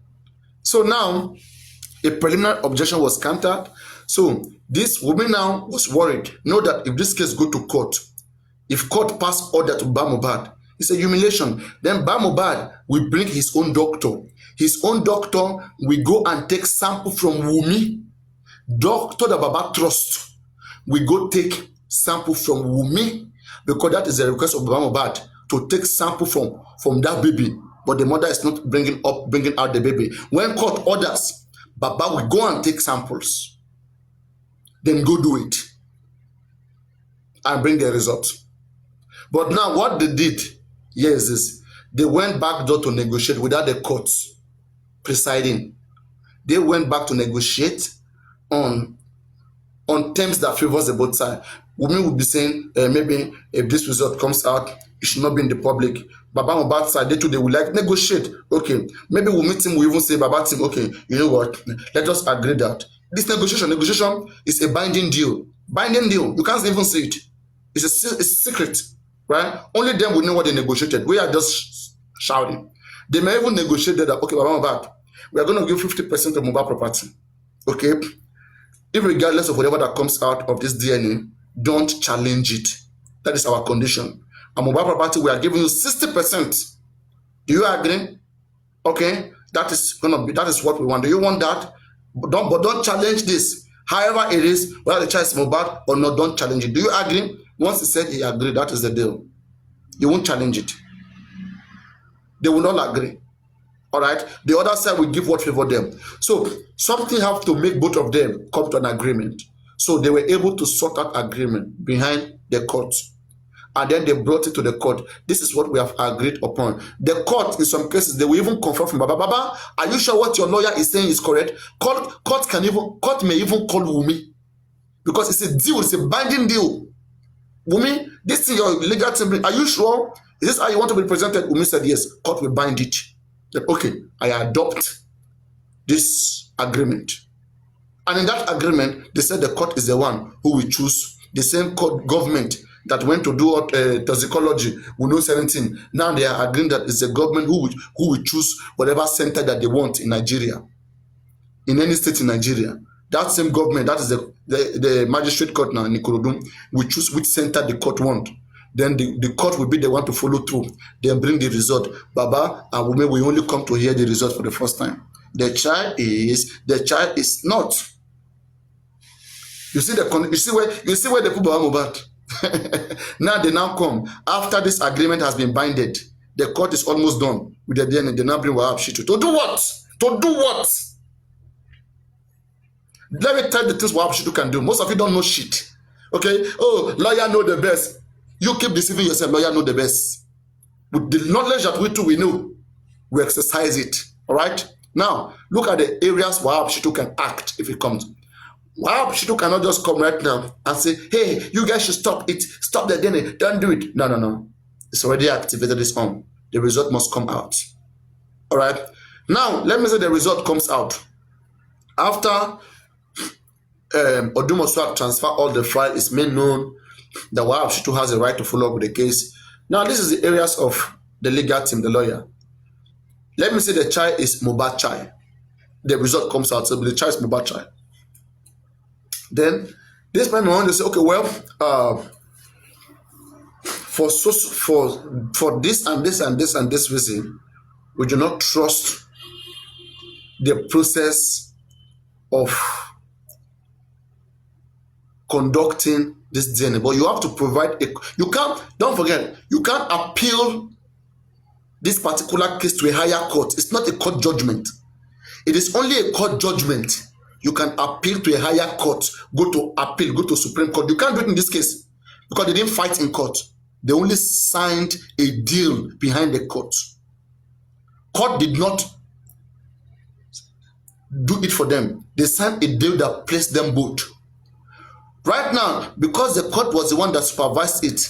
So now, a preliminary objection was countered. So this woman now was worried. Know that if this case go to court, if court pass order to MOHBAD, it's a humiliation. Then MOHBAD will bring his own doctor. His own doctor will go and take sample from Wumi. Doctor that Baba trust. We go take sample from Wumi because that is a request of MOHBAD to take sample from that baby. But the mother is not bringing out the baby. When court orders, Baba will go and take samples. Then go do it. And bring the result. But now what they did here is this. They went back door to negotiate without the courts presiding. They went back to negotiate on terms that favors the both sides. Women will be saying, maybe if this result comes out, it should not be in the public. Baba MOHBAD side, they will like negotiate. Okay, maybe we'll meet him, we even say, Baba team, okay, you know what, let us agree that this negotiation is a binding deal. Binding deal, you can't even see it. It's a secret, right? Only them will know what they negotiated. We are just shouting. They may even negotiate that, okay, Baba MOHBAD, we are going to give 50% of MOHBAD property. Okay? Irregardless of whatever that comes out of this DNA, don't challenge it. That is our condition. And MOHBAD property, we are giving you 60%. Do you agree? Okay, that is what we want. Do you want that? But don't challenge this. However it is, whether the child is MOHBAD or not, don't challenge it. Do you agree? Once he said he agreed, that is the deal. You won't challenge it. They will not agree. All right? The other side will give what favor them. So something have to make both of them come to an agreement. So they were able to sort out agreement behind the court. and then they brought it to the court. This is what we have agreed upon. The court, in some cases, they will even confirm from Baba, are you sure what your lawyer is saying is correct? Court may even call Wumi, because it's a deal, it's a binding deal. Wumi, this thing, your legal team, are you sure? Is this how you want to be presented? Wumi said yes. Court will bind it. Then, okay, I adopt this agreement. And in that agreement, they said the court is the one who will choose. The same court government that went to do toxicology will know 17. Now they are agreeing that it's the government who will choose whatever center that they want in Nigeria, in any state in Nigeria. That same government, that is the magistrate court now in Ikorodu, will choose which center the court want. Then the court will be the one to follow through. Then bring the result. Baba and Wumi will only come to hear the result for the first time. The child is not. You see where they put Baba MOHBAD. Now they now come after this agreement has been binded. The court is almost done with the DNA. They now bring Wahab Shitu to do what? To do what? Let me tell you the things Wahab Shitu can do. Most of you don't know shit. Okay? Oh, lawyer know the best. You keep deceiving yourself. Lawyer know the best. With the knowledge that we know, we exercise it. All right? Now, look at the areas Wahab Shitu can act if it comes. Wahab Shitu cannot just come right now and say, hey, you guys should stop it. Stop the DNA. Don't do it. No. It's already activated. It's on. The result must come out. All right? Now, let me say the result comes out. After Odumosua transfer all the file is made known that Wahab Shitu has a right to follow up with the case. Now, this is the areas of the legal team, the lawyer. Let me say the child is MOHBAD child. The result comes out. So the child is MOHBAD child. Then this man will say, okay, well, for this and this and this and this reason, we do not trust the process of conducting this DNA. But you have to provide don't forget, you can't appeal this particular case to a higher court. It's not a court judgment. It is only a court judgment. You can appeal to a higher court, go to Supreme Court. You can't do it in this case because they didn't fight in court. They only signed a deal behind the court. Court did not do it for them. They signed a deal that placed them both. Right now, because the court was the one that supervised it,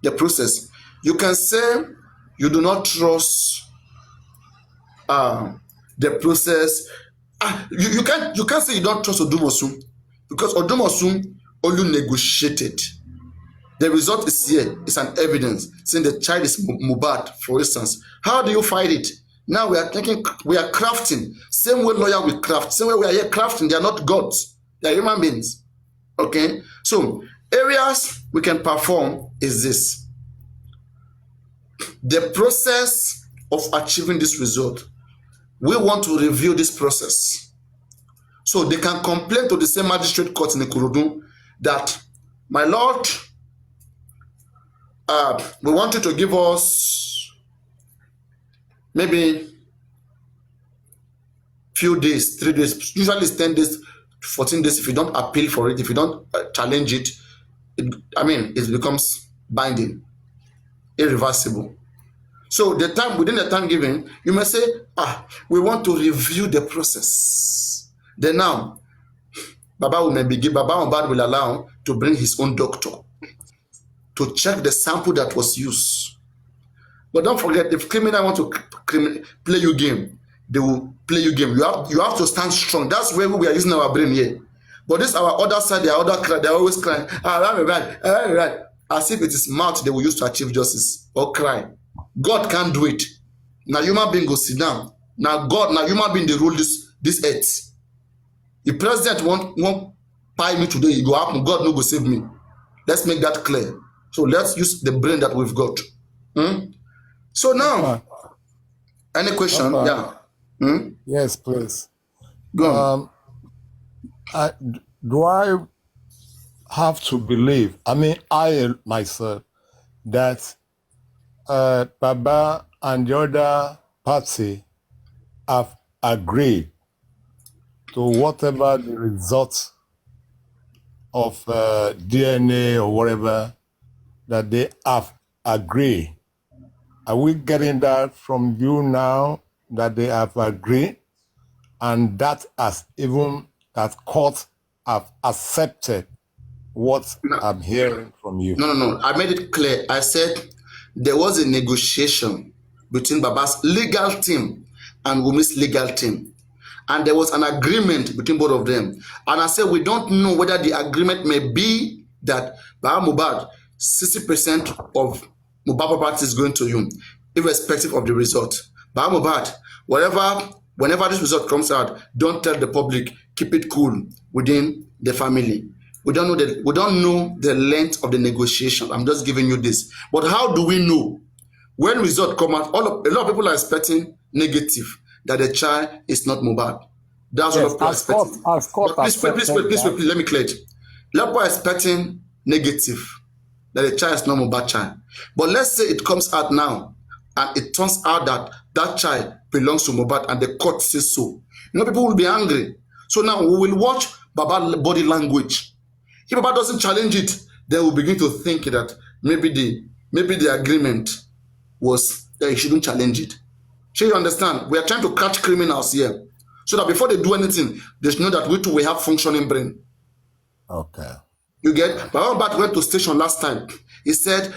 the process, you can say you do not trust the process. You can't say you don't trust Odumosu because Odumosu only negotiated. The result is here. It's an evidence saying the child is MOHBAD, for instance. How do you fight it? Now we are crafting. Same way lawyer will craft. Same way we are here crafting. They are not gods. They are human beings. Okay? So, areas we can perform is this. The process of achieving this result. We want to review this process. So they can complain to the same magistrate court in Ikorodu that, my lord, we want you to give us maybe few days, 3 days, usually it's 10 days, 14 days. If you don't appeal for it, if you don't challenge it, it becomes binding, irreversible. So within the time given, you may say, we want to review the process. Then now, Baba MOHBAD will allow to bring his own doctor to check the sample that was used. But don't forget, if criminal want to play you game, they will play you game. You have to stand strong. That's where we are using our brain here. But this our other side, they're always crying, right. As if it is mouth they will use to achieve justice or crime. God can't do it. Now human being go sit down. Now human being they rule this earth. The president won't pay me today, it go happen. God no go save me. Let's make that clear. So let's use the brain that we've got. So now, any question? Yeah. Yes, please. Go on. Do I have to believe? I myself that Baba and the other party have agreed to whatever the result of DNA or whatever that they have agreed. Are we getting that from you now, that they have agreed, and that court have accepted what I'm hearing from you? No. I made it clear. I said there was a negotiation between Baba's legal team and Wumi's legal team. And there was an agreement between both of them. And I said we don't know whether the agreement may be that Baba Mohbad, 60% of Mohbad property is going to you, irrespective of the result. Baba Mohbad, whenever this result comes out, don't tell the public, keep it cool within the family. We don't know the length of the negotiation. I'm just giving you this. But how do we know? When result come out, a lot of people are expecting negative, that the child is not Mohbad. That's what people are expecting. Please, let me clear it. A lot of people are expecting negative, that the child is not Mohbad child. But let's say it comes out now, and it turns out that that child belongs to Mohbad, and the court says so. People will be angry. So now we will watch Baba's body language. If Baba doesn't challenge it, then we'll begin to think that maybe the agreement was that he shouldn't challenge it. So you understand? We are trying to catch criminals here, so that before they do anything, they should know that we too will have functioning brain. Okay. You get? Baba Mohbad went to station last time. He said,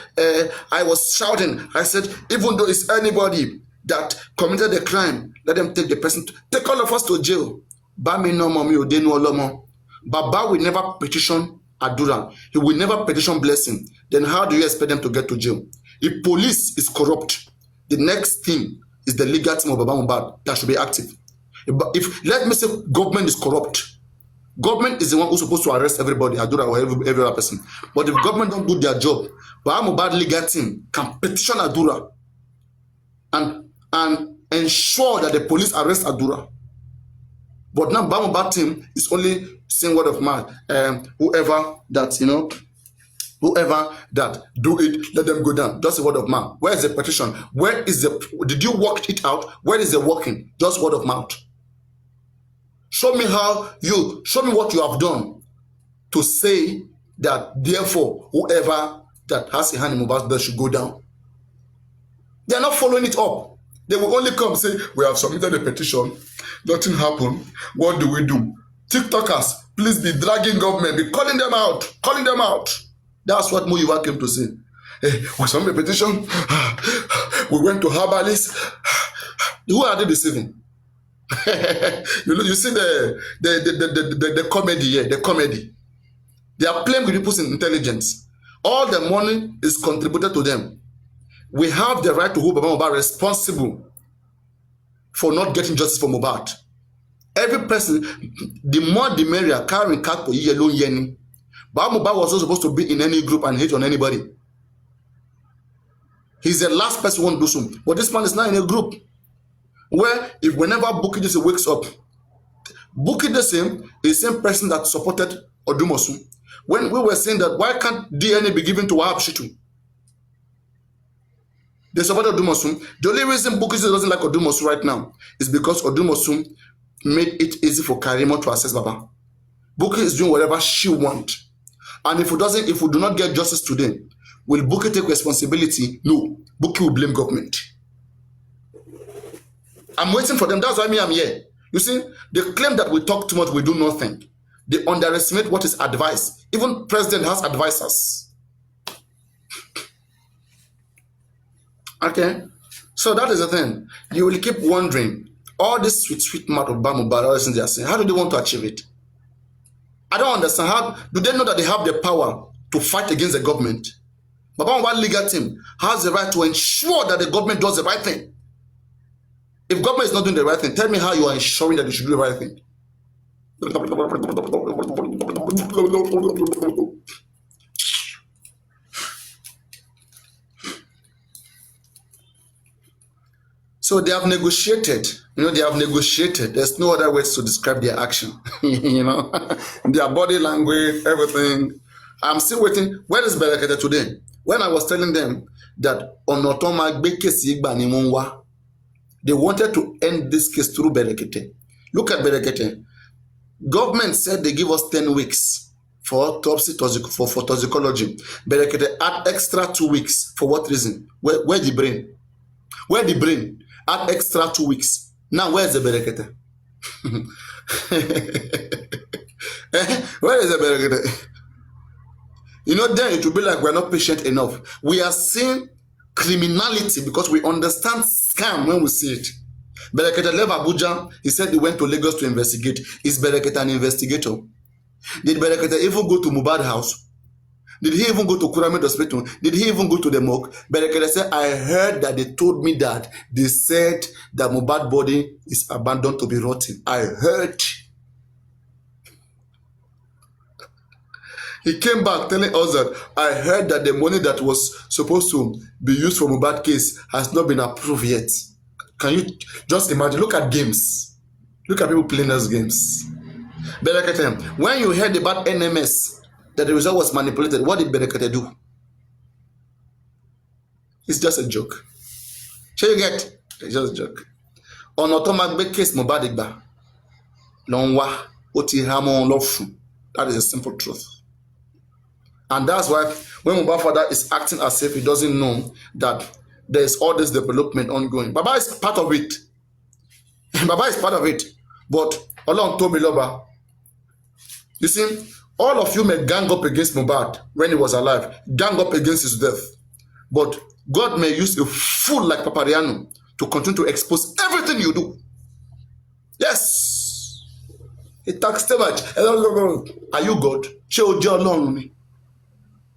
I was shouting. I said, even though it's anybody that committed a crime, let them take the person. Take all of us to jail. Bami no mommy o denu olomo. Baba will never petition Adura. He will never petition Blessing. Then how do you expect them to get to jail? If police is corrupt, the next thing is the legal team of Baba Mohbad that should be active. If let me say government is corrupt, government is the one who's supposed to arrest everybody, Adura or every other person. But if government don't do their job, Baba Mohbad legal team can petition Adura and ensure that the police arrest Adura. But now Baba Mohbad team is only saying word of mouth. Whoever that do it, let them go down. Just a word of mouth. Where is the petition? Did you work it out? Where is the working? Just word of mouth. Show me what you have done to say that therefore whoever that has a hand in Mohbad's blood should go down. They are not following it up. They will only come and say, we have submitted a petition, nothing happened. What do we do? TikTokers, please be dragging government, be calling them out. That's what Muyiwa came to say. Hey, we submitted a petition, we went to herbalists. Who are they deceiving? You see the comedy here, the comedy. They are playing with people's intelligence. All the money is contributed to them. We have the right to hold Baba Mohbad responsible for not getting justice for Mohbad. Every person, the more the merrier, carrying cat for yellow yenny. Baba Mohbad was not supposed to be in any group and hate on anybody. He's the last person who won't do so. But this man is not in a group where if whenever Bukky Jesse wakes up, Bukky Jesse is the same person that supported Odumosu. When we were saying that, why can't DNA be given to Wahab Shitu? They supported Odumosu. The only reason Bukky Jesse doesn't like Odumosu right now is because Odumosu made it easy for Karimo to access Baba. Bukky is doing whatever she wants. And if we do not get justice today, will Bukky take responsibility? No. Bukky will blame government. I'm waiting for them. That's why I'm here. You see, they claim that we talk too much, we do nothing. They underestimate what is advice. Even president has advisors. Okay? So that is the thing. You will keep wondering, all this sweet mouth of Baba Mohbad, all the things they are saying, how do they want to achieve it? I don't understand. How do they know that they have the power to fight against the government? Baba Mohbad legal team has the right to ensure that the government does the right thing. If government is not doing the right thing, tell me how you are ensuring that they should do the right thing. So they have negotiated. They have negotiated. There's no other words to describe their action. Their body language, everything. I'm still waiting. Where is Berekete today? When I was telling them that Onotoma Bekesi Igba ni Monwa, they wanted to end this case through Berekete. Look at Berekete. Government said they give us 10 weeks for autopsy for toxicology. Berekete add extra 2 weeks. For what reason? Where the brain? Where the brain? Add extra 2 weeks. Now where's the berekete? Where is the berekete? You know, then it will be like we're not patient enough. We are seeing criminality because we understand scam when we see it. Berekete left Abuja. He said he went to Lagos to investigate. Is Berekete an investigator? Did Berekete even go to MOHBAD house? Did he even go to Kuramed hospital? Did he even go to the morgue? Berekete said, I heard that they told me that they said that MOHBAD body is abandoned to be rotten. I heard. He came back telling us that I heard that the money that was supposed to be used for MOHBAD case has not been approved yet. Can you just imagine? Look at games. Look at people playing those games. Berekete, when you heard about NMS, that the result was manipulated, what did Berekete do? It's just a joke. Shall you get? It's just a joke. On automatic case, MOHBAD igba. Longwa, oti hamon lofu. That is a simple truth. And that's why when MOHBAD father is acting as if he doesn't know that there is all this development ongoing. Baba is part of it. Baba is part of it. But Allah told me, Loba, you see, all of you may gang up against MOHBAD when he was alive, gang up against his death. But God may use a fool like Papariano to continue to expose everything you do. Yes. It talks too much. Are you God?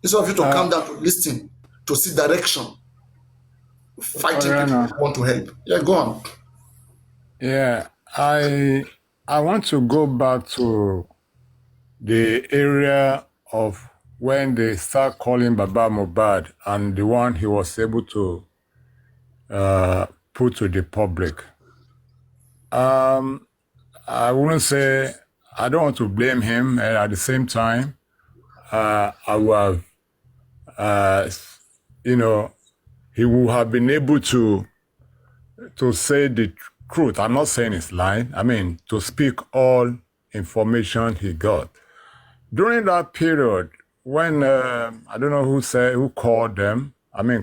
Instead of you to calm down, to listen, to see direction, fighting people who want to help. Yeah, go on. Yeah, I want to go back to the area of when they start calling Baba MOHBAD and the one he was able to put to the public. I wouldn't say, I don't want to blame him, and at the same time, I would have, he would have been able to say the truth. I'm not saying it's lying. I mean, to speak all information he got. During that period, when, I don't know who called them,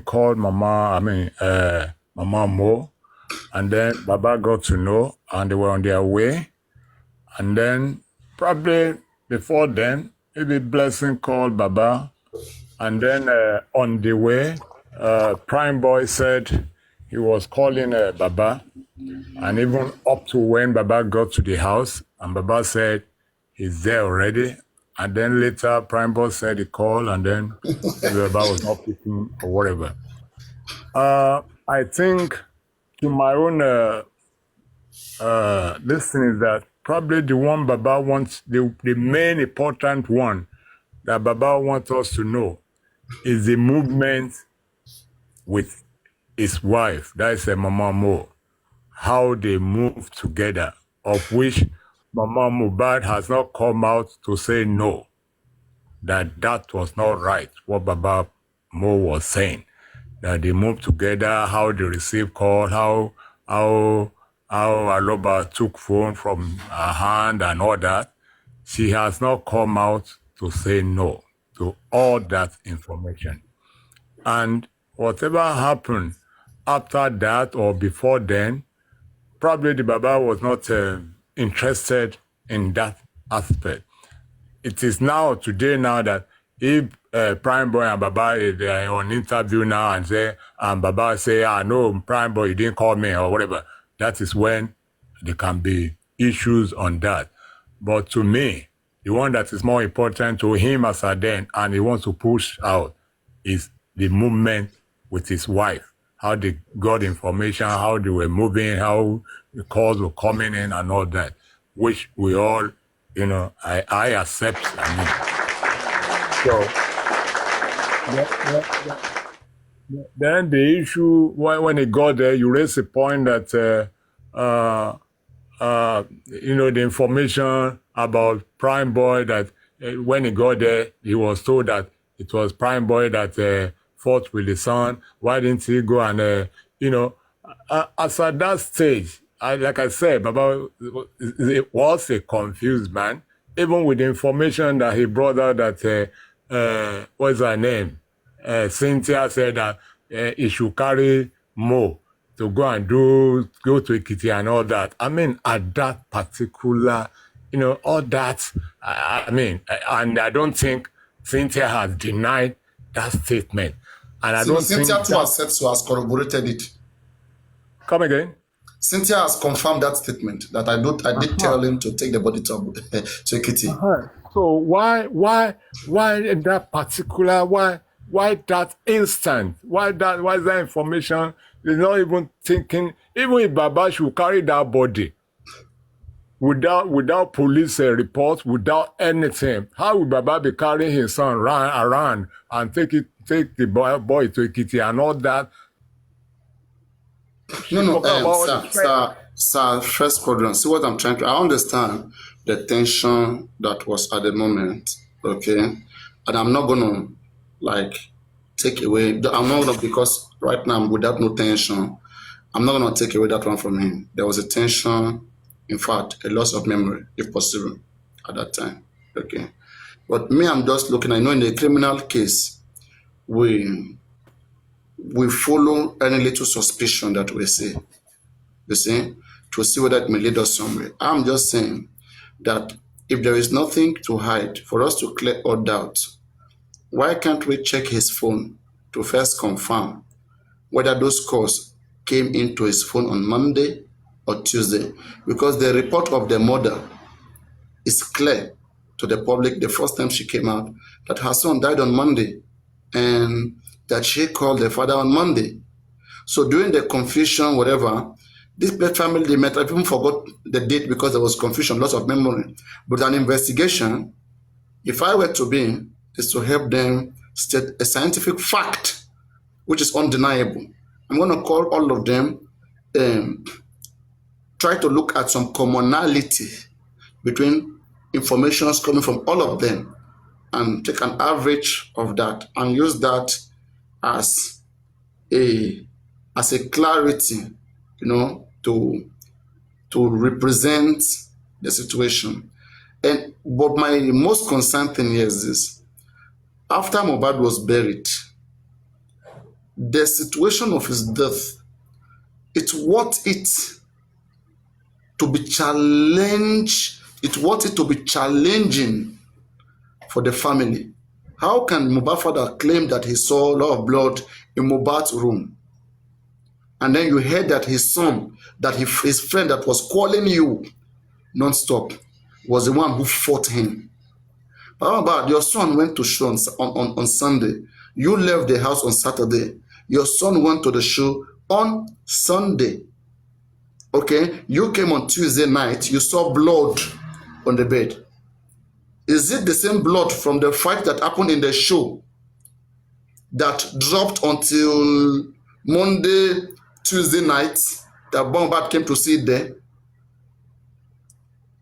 called Mama Mo, and then Baba got to know, and they were on their way. And then, probably before then, maybe Blessing called Baba, and then on the way, Prime Boy said he was calling Baba, and even up to when Baba got to the house, and Baba said he's there already. And then later, Prime Boy said he called, and then Baba was not picking or whatever. I think, to my own listening, is that probably the one Baba wants, the main important one that Baba wants us to know is the movement with his wife, that is Mama Mo, how they move together, of which Mama MOHBAD has not come out to say no, that was not right, what Baba Mo was saying, that they move together, how they receive call, how Aloba took phone from her hand and all that. She has not come out to say no to all that information. And whatever happened after that or before then, probably the Baba was not interested in that aspect. It is today now that if Prime Boy and Baba they are on interview now and Baba say, no, Prime Boy, you didn't call me or whatever, that is when there can be issues on that. But to me, the one that is more important to him as a then, and he wants to push out, is the movement with his wife, how they got information, how they were moving, how the calls were coming in and all that, which we all, I accept. Then the issue, when he got there, you raised the point that, the information about Prime Boy, that when he got there, he was told that it was Prime Boy that fought with the son. Why didn't he go and, as at that stage, like I said, Baba was a confused man. even with the information that he brought out that, what's her name? Cynthia said that he should carry Mo to go to Ekiti and all that. I mean, at that particular, all that, I mean, and I don't think Cynthia has denied that statement. And I don't think Cynthia too has said so, has corroborated it. Come again? Cynthia has confirmed that statement that I did tell him to take the body to Ekiti. So why in that particular, why that instant? Why is that information is not even thinking, even if Baba should carry that body without police report, without anything, how would Baba be carrying his son around and take the boy to Ekiti and all that? Sir, first quadrant. See what I'm trying to. I understand the tension that was at the moment, okay, and I'm not gonna take away. I'm not gonna, because right now I'm without no tension. I'm not gonna take away that one from him. There was a tension, in fact, a loss of memory, if possible, at that time, okay. But me, I'm just looking. I know in the criminal case, we follow any little suspicion that we see, you see, to see whether it may lead us somewhere. I'm just saying that if there is nothing to hide, for us to clear all doubt, why can't we check his phone to first confirm whether those calls came into his phone on Monday or Tuesday? Because the report of the mother is clear to the public the first time she came out, that her son died on Monday and that she called the father on Monday. So during the confusion, whatever, this family, they might have even forgot the date because there was confusion, loss of memory. But an investigation, if I were to be, is to help them state a scientific fact, which is undeniable. I'm going to call all of them, try to look at some commonality between informations coming from all of them and take an average of that and use that as a clarity, to represent the situation. But my most concerned thing here is this: after MOHBAD was buried, the situation of his death, it's worth it to be challenged. It's worth it to be challenging for the family. How can Mohbad's father claim that he saw a lot of blood in Mohbad's room? And then you heard that his son, that his friend that was calling you non-stop, was the one who fought him. But how about your son went to show on Sunday? You left the house on Saturday. Your son went to the show on Sunday. Okay? You came on Tuesday night. You saw blood on the bed. Is it the same blood from the fight that happened in the show that dropped until Monday, Tuesday night, that MOHBAD came to see it there?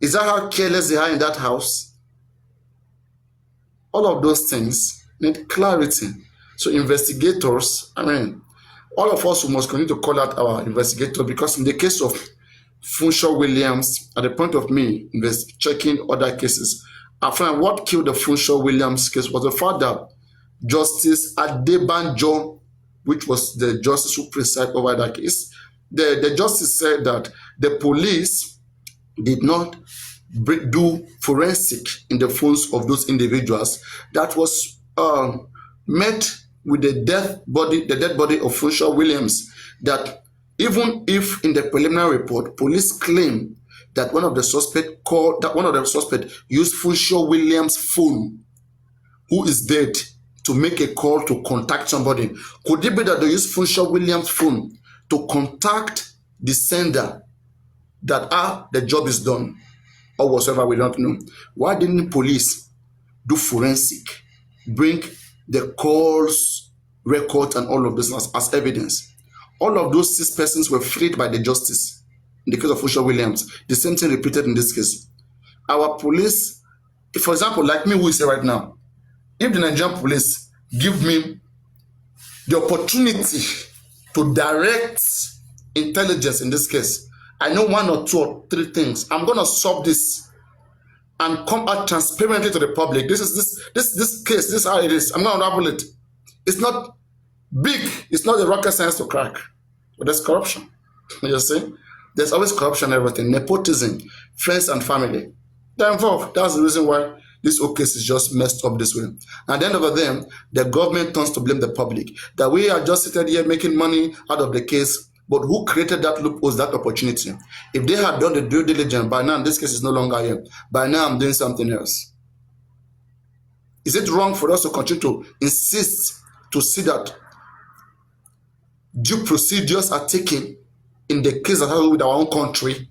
Is that how careless they are in that house? All of those things need clarity. So investigators, all of us who must continue to call out our investigator, because in the case of Funshaw Williams, at the point of me checking other cases, I found what killed the Funshaw Williams case was the fact that Justice Adebanjo, which was the justice who presided over that case, the justice said that the police did not do forensic in the phones of those individuals that was met with the dead body of Funshaw Williams. That even if in the preliminary report, police claim that one of the suspects used Funshaw Williams' phone, who is dead, to make a call to contact somebody. Could it be that they used Funshaw Williams' phone to contact the sender that the job is done, or whatsoever? We don't know. Why didn't police do forensic, bring the calls, records, and all of this as evidence? All of those 6 persons were freed by the justice in the case of Funshaw Williams. The same thing repeated in this case. Our police, if, for example, like me who is here right now, if the Nigerian police give me the opportunity to direct intelligence in this case, I know 1 or 2 or 3 things. I'm going to solve this and come out transparently to the public. This case, this is how it is. I'm going to unravel it. It's not big. It's not a rocket science to crack. But there's corruption. You see? There's always corruption in everything. Nepotism, friends and family. They're involved. That's the reason why this whole case is just messed up this way. And at the end of the day, the government turns to blame the public. That we are just sitting here making money out of the case. But who created that loophole, that opportunity? If they had done the due diligence, by now this case is no longer here. By now I'm doing something else. Is it wrong for us to continue to insist to see that due procedures are taken in the case that has to do with our own country?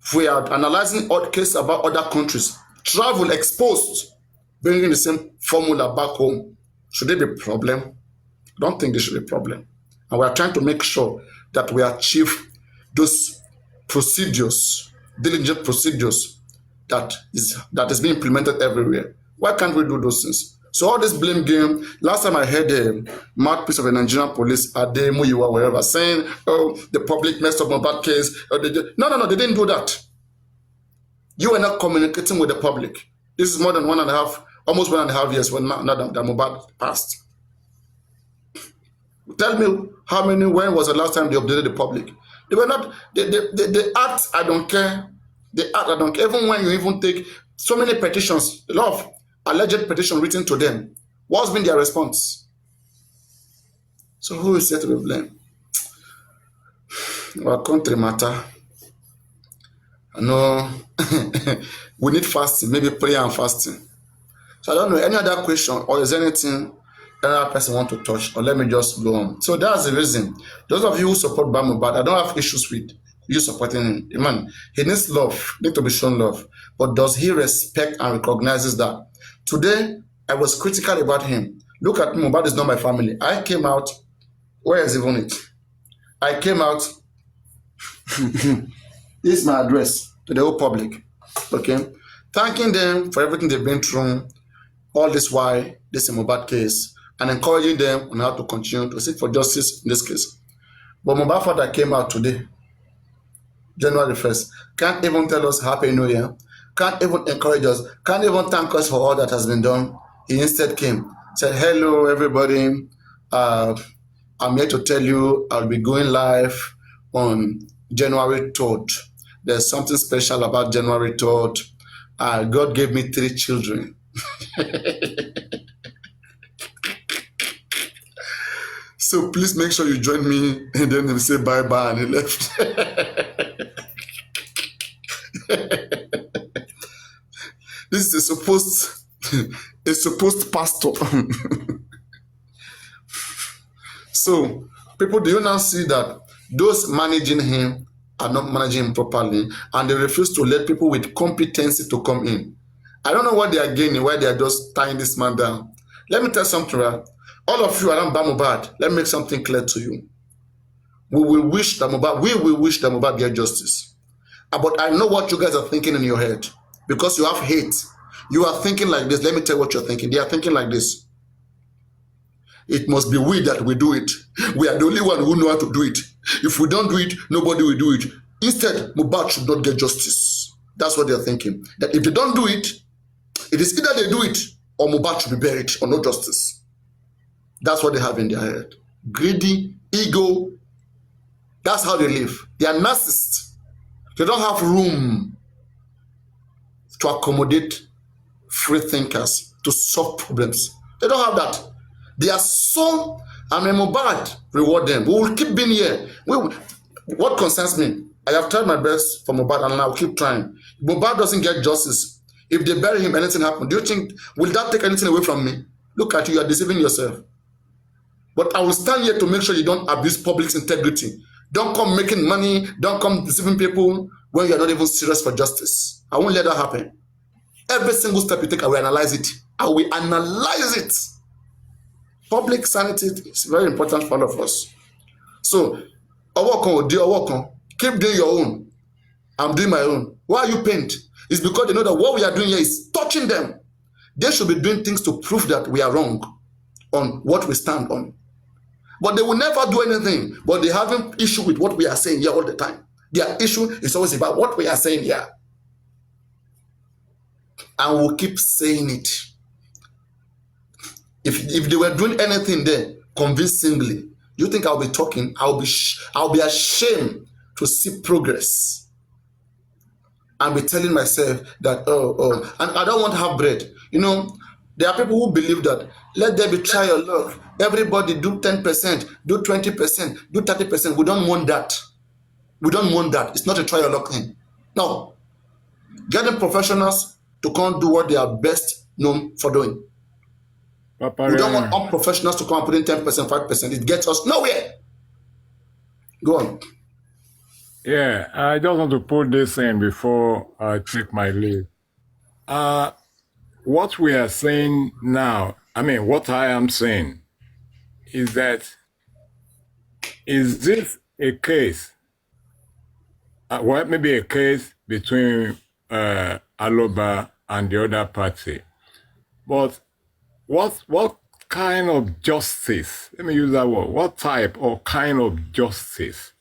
If we are analyzing odd cases about other countries, travel exposed, bringing the same formula back home, should there be a problem? I don't think there should be a problem. And we are trying to make sure that we achieve those procedures, diligent procedures that is being implemented everywhere. Why can't we do those things? So all this blame game, last time I heard a mouthpiece of the Nigerian police at the Muyiwa, wherever, saying, oh, the public messed up on that case. No, they didn't do that. You are not communicating with the public. This is more than almost 1.5 years when MOHBAD passed. Tell me when was the last time they updated the public? They were not, the act, I don't care. The act, I don't care. Even when you even take so many petitions, a lot of alleged petitions written to them, what's been their response? So who is there to be blamed? Our country matter. I know we need fasting, maybe prayer and fasting. So I don't know, any other question or is there anything another person want to touch, or let me just go on. So that's the reason. Those of you who support MOHBAD, I don't have issues with you supporting him. Man, he needs love, need to be shown love. But does he respect and recognizes that? Today, I was critical about him. Look at me, MOHBAD is not my family. I came out, where is even it? I came out, this is my address to the whole public, okay? Thanking them for everything they've been through, all this while, this is a MOHBAD case, and encouraging them on how to continue to seek for justice in this case. But MOHBAD father came out today, January 1st, can't even tell us Happy New Year, can't even encourage us, can't even thank us for all that has been done. He instead came, said, hello everybody, I'm here to tell you I'll be going live on January 3rd. There's something special about January 3rd. God gave me 3 children. So please make sure you join me, and then he say bye-bye, and he left. This is a supposed pastor. So, people, do you now see that those managing him are not managing him properly, and they refuse to let people with competency to come in? I don't know what they are gaining, why they are just tying this man down. Let me tell you something, right? All of you around MOHBAD, let me make something clear to you. We will wish that MOHBAD get justice. But I know what you guys are thinking in your head. Because you have hate. You are thinking like this. Let me tell you what you're thinking. They are thinking like this. It must be we that we do it. We are the only one who know how to do it. If we don't do it, nobody will do it. Instead, MOHBAD should not get justice. That's what they're thinking. That if they don't do it, it is either they do it or MOHBAD should be buried or no justice. That's what they have in their head. Greedy, ego. That's how they live. They are narcissists. They don't have room to accommodate free thinkers, to solve problems. They don't have that. They are so, MOHBAD reward them. We will keep being here. What concerns me, I have tried my best for MOHBAD and I will keep trying. If MOHBAD doesn't get justice, if they bury him, anything happen, do you think, will that take anything away from me? Look at you, you are deceiving yourself. But I will stand here to make sure you don't abuse public's integrity. Don't come making money, don't come deceiving people when you are not even serious for justice. I won't let that happen. Every single step you take, I will analyze it. I will analyze it. Public sanity is very important for all of us. So, keep doing your own. I'm doing my own. Why are you pained? It's because they know that what we are doing here is touching them. They should be doing things to prove that we are wrong on what we stand on. But they will never do anything. But they have an issue with what we are saying here all the time. Their issue is always about what we are saying here. and we'll keep saying it. If they were doing anything there convincingly, you think I'll be talking? I'll be ashamed to see progress and be telling myself that and I don't want to have bread. You know, there are people who believe that let there be trial luck. Everybody do 10%, do 20%, do 30%. We don't want that. We don't want that. It's not a trial luck thing. No. Getting professionals to come do what they are best known for doing. We don't want unprofessionals to come and put in 10%, 5%. It gets us nowhere. Go on. Yeah, I just want to put this in before I take my leave. What we are saying now, what I am saying is that, is this a case, maybe a case between Aloba and the other party, but what kind of justice, let me use that word, what type or kind of justice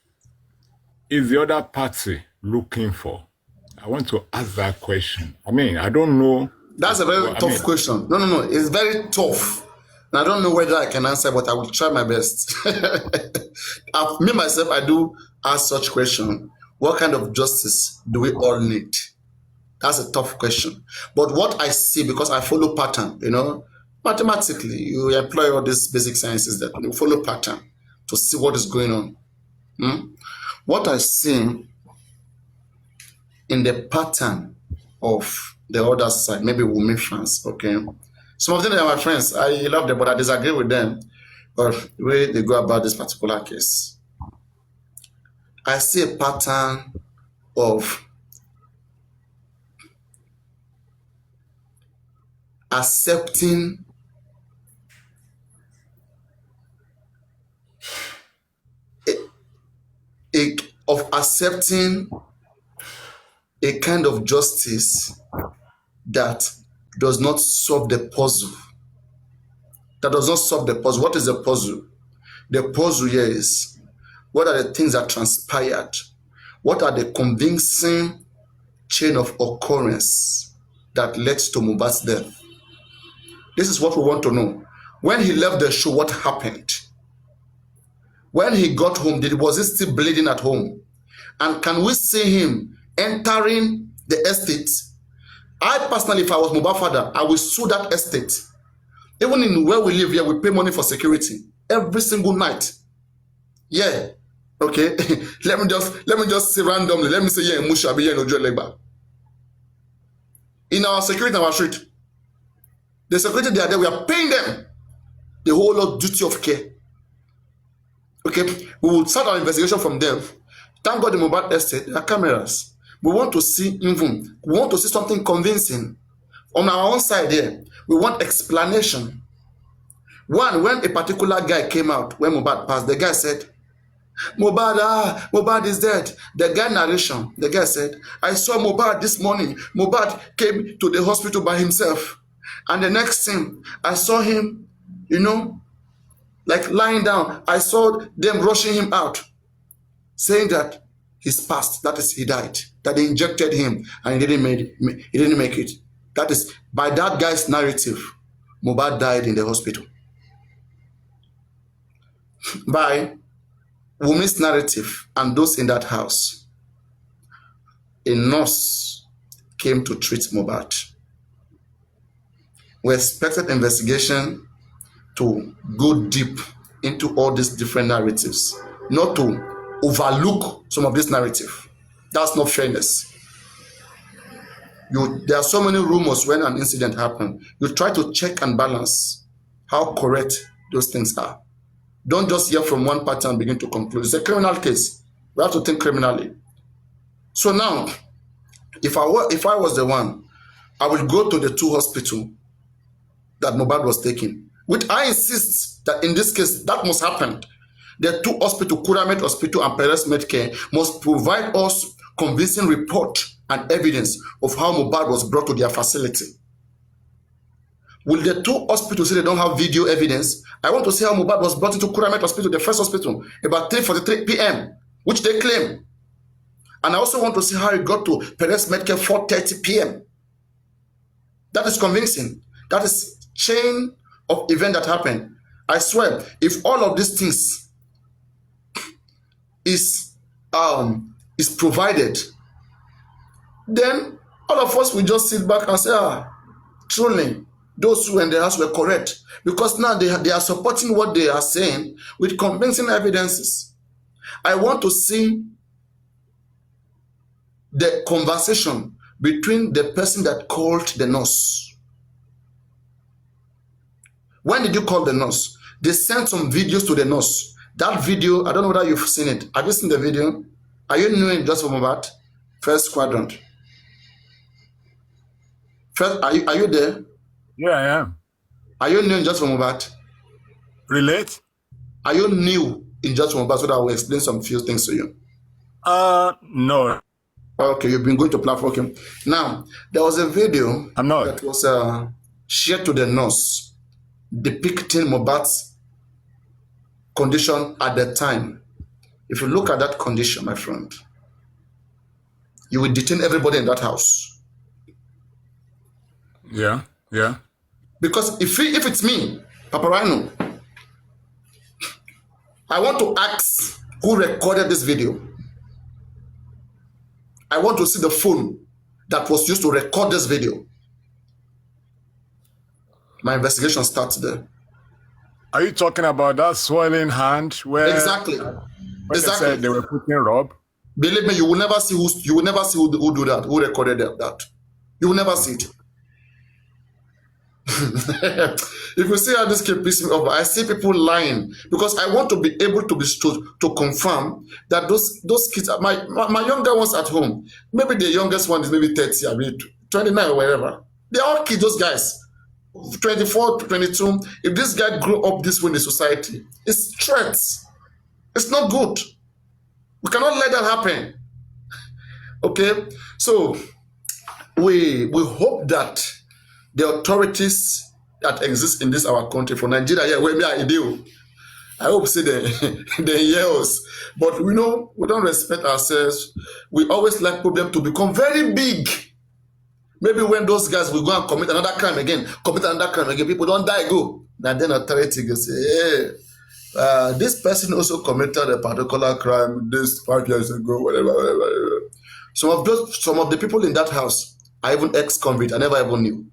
is the other party looking for? I want to ask that question. I don't know. That's a very tough question. No. It's very tough. And I don't know whether I can answer, but I will try my best. Me, myself, I do ask such question. What kind of justice do we all need? That's a tough question. But what I see, because I follow pattern, mathematically, you employ all these basic sciences that you follow pattern to see what is going on. What I see in the pattern of the other side, maybe women friends, okay? Some of them are my friends. I love them, but I disagree with them or the way they go about this particular case. I see a pattern of accepting a kind of justice that does not solve the puzzle. That does not solve the puzzle. What is the puzzle? The puzzle here is, what are the things that transpired? What are the convincing chain of occurrence that led to Mohbad's death? This is what we want to know. When he left the show, what happened? When he got home, was he still bleeding at home? And can we see him entering the estate? I personally, if I was Mohbad's father, I would sue that estate. Even in where we live here, we pay money for security every single night. Yeah. Okay. let me just say randomly. Let me say yeah, Musha be here in Ojo Legba. In our security in our street, the security they are there, we are paying them the whole lot duty of care. Okay, we will start our investigation from them. Thank God the Mohbad estate, there are cameras. We want to see something convincing. On our own side here, we want explanation. One, when a particular guy came out, when Mohbad passed, the guy said, Mohbad is dead. The guy narration, the guy said, I saw Mohbad this morning. Mohbad came to the hospital by himself. And the next thing, I saw him, like lying down. I saw them rushing him out, saying that he's passed. That is, he died. That they injected him and he didn't make it. That is, by that guy's narrative, Mohbad died in the hospital. By Wumi's narrative and those in that house, a nurse came to treat Mohbad. We expected investigation to go deep into all these different narratives, not to overlook some of this narrative. That's not fairness. There are so many rumors when an incident happens. You try to check and balance how correct those things are. Don't just hear from one party and begin to conclude. It's a criminal case. We have to think criminally. So now, if I was the one, I will go to the two hospitals that Mohbad was taken. Which I insist that in this case, that must happen. The two hospitals, Kuramet Hospital and Perez Medcare, must provide us convincing report and evidence of how Mohbad was brought to their facility. Will the two hospitals say they don't have video evidence? I want to see how Mohbad was brought into Kuramet Hospital, the first hospital, about 3:43 p.m., which they claim. And I also want to see how he got to Perez Medcare 4:30 p.m. That is convincing. That is chain of event that happened. I swear, if all of these things is provided, then all of us will just sit back and say, truly, those who were in the house were correct. Because now they are supporting what they are saying with convincing evidences. I want to see the conversation between the person that called the nurse. When did you call the nurse? They sent some videos to the nurse. That video, I don't know whether you've seen it. Have you seen the video? Are you new in Just for MOHBAD? First quadrant. First, are you there? Yeah, I am. Are you new in Just for MOHBAD? Relate? Are you new in Just for MOHBAD so that I will explain some few things to you? No. Okay, you've been going to platform. Okay. Now, there was a video that was shared to the nurse depicting Mohbad's condition at the time. If you look at that condition, my friend, you will detain everybody in that house. Yeah. Because if it's me, papariano, I want to ask who recorded this video. I want to see the phone that was used to record this video. My investigation starts there. Are you talking about that swelling hand where exactly they said they were putting rub? Believe me, you will never see who do that, who recorded that. You will never see it. If you see how this keep pissing me off, I see people lying because I want to be able to confirm that those kids, my younger ones at home, maybe the youngest one is maybe 30, I mean 29 or wherever. They're all kids, those guys. 24 to 22. If this guy grew up this way in the society, it's threats. It's not good. We cannot let that happen. Okay? So we hope that the authorities that exist in this our country for Nigeria, where me I do. I hope say they hear us. But we know we don't respect ourselves. We always like problem to become very big. Maybe when those guys will go and commit another crime again, people don't die, go. And then authority will say, hey, this person also committed a particular crime this 5 years ago, whatever. Some of the people in that house are even ex-convict. I never even knew.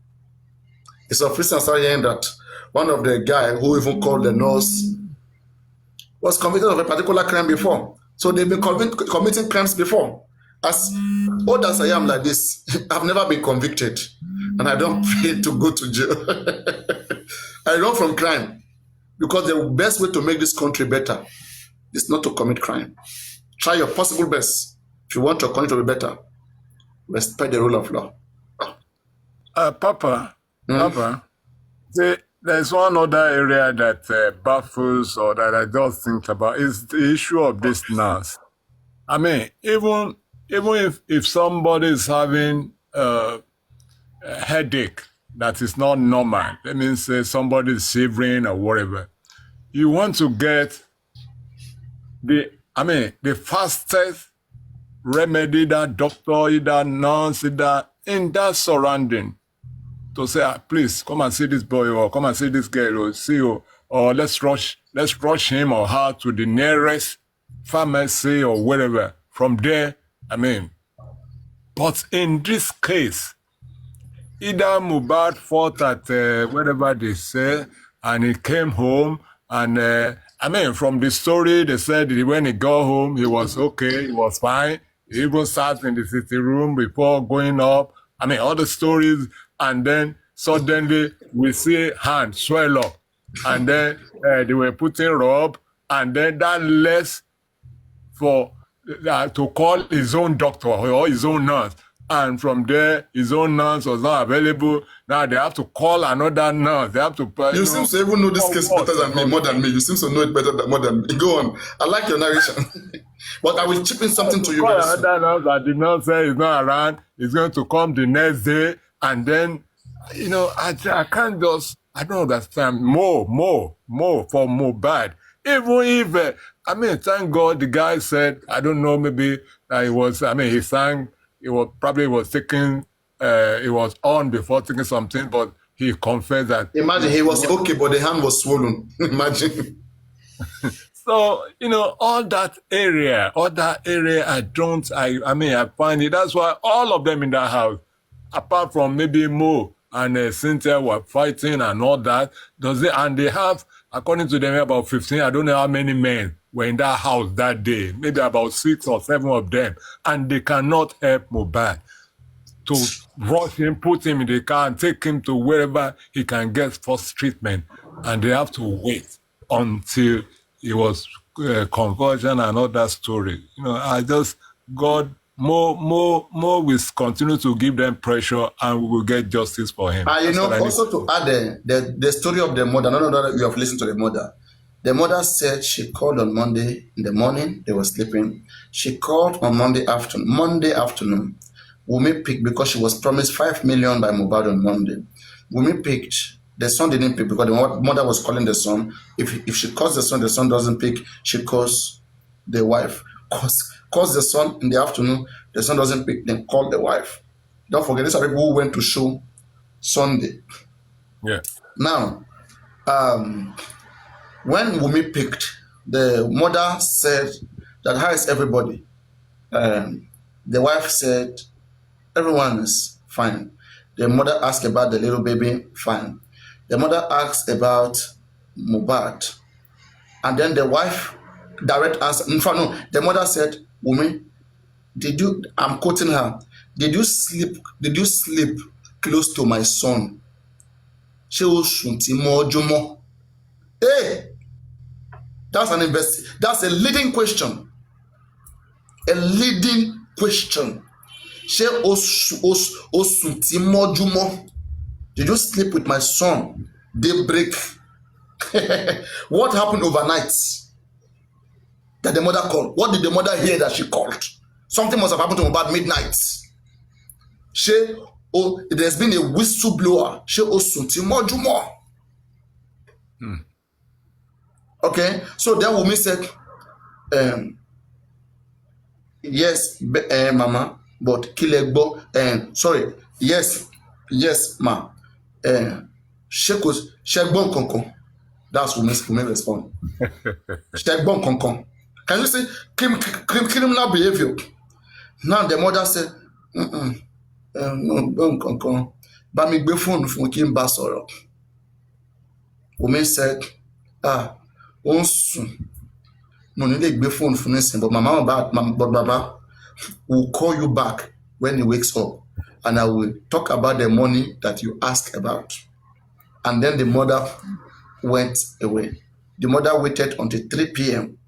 It's of recent started hearing that one of the guy who even called the nurse was convicted of a particular crime before. So they've been committing crimes before. As old as I am like this, I've never been convicted. And I don't pay to go to jail. I run from crime. Because the best way to make this country better is not to commit crime. Try your possible best. If you want your country to be better, respect the rule of law. Papa, there's one other area that baffles or that I just think about is the issue of this nurse. I mean, even if somebody is having a headache that is not normal, that means somebody is shivering or whatever, you want to get the fastest remedy that doctor, either nurse, either in that surrounding to say, please come and see this boy or come and see this girl or see you, or let's rush him or her to the nearest pharmacy or wherever. From there, but in this case, either Mohbad fought at wherever they say, and he came home, and from the story, they said when he got home, he was okay, he was fine. He even sat in the sitting room before going up. All the stories, and then suddenly we see hand swell up, and then they were putting rub, and then that less for to call his own doctor or his own nurse. And from there, his own nurse was not available. Now they have to call another nurse. They have to. You seem to even know this case better than me, more than me. You seem to know it better more than me. Go on. I like your narration. But I will chip in something to you. Call another nurse that the nurse said he's not around. He's going to come the next day. And then, I can't just, I don't understand. More for Mohbad. Even if, thank God the guy said, I don't know, maybe he was, he sang. He was probably taking he was on before taking something, but he confessed that. Imagine he was okay, but the hand was swollen. Imagine. So, all that area, I mean, I find it. That's why all of them in that house, apart from maybe Mo and Cynthia were fighting and all that, and they have, according to them, about 15, I don't know how many men were in that house that day, maybe about 6 or 7 of them, and they cannot help MOHBAD to rush him, put him in the car and take him to wherever he can get first treatment, and they have to wait until it was conversion and all that story. God, more will continue to give them pressure, and we will get justice for him. Also to add the story of the mother, I don't know that you have listened to the mother. The mother said she called on Monday in the morning, they were sleeping. She called on Monday afternoon. Wumi picked because she was promised 5 million by MOHBAD on Monday. Wumi picked. The son didn't pick because the mother was calling the son. If she calls the son doesn't pick, she calls the wife. Calls the son in the afternoon, the son doesn't pick, then call the wife. Don't forget, these are people who went to show Sunday. Yeah. Now, when Wumi picked, the mother said that, how is everybody? The wife said, everyone is fine. The mother asked about the little baby, fine. The mother asked about MOHBAD. And then the wife direct answer. In fact, no, the mother said, Wumi, I'm quoting her, did you sleep close to my son? Hey! That's a leading question. A leading question. Did you sleep with my son? Daybreak. What happened overnight? That the mother called. What did the mother hear that she called? Something must have happened to him about midnight. There's been a whistleblower. Okay, so then Wumi said, yes, mama, but Kilegbo, sorry, yes, ma. Shegbon Konkon. That's Wumi respond. Shegbon Konkon. Can you see criminal behavior? Now the mother said, Konkon. Bami gbe phone fún kí n bá sọ̀rọ̀. Wumi said, no need to gbe phone fún nísìn, but Baba will call you back when he wakes up, and I will talk about the money that you asked about. And then the mother went away. The mother waited until 3 p.m.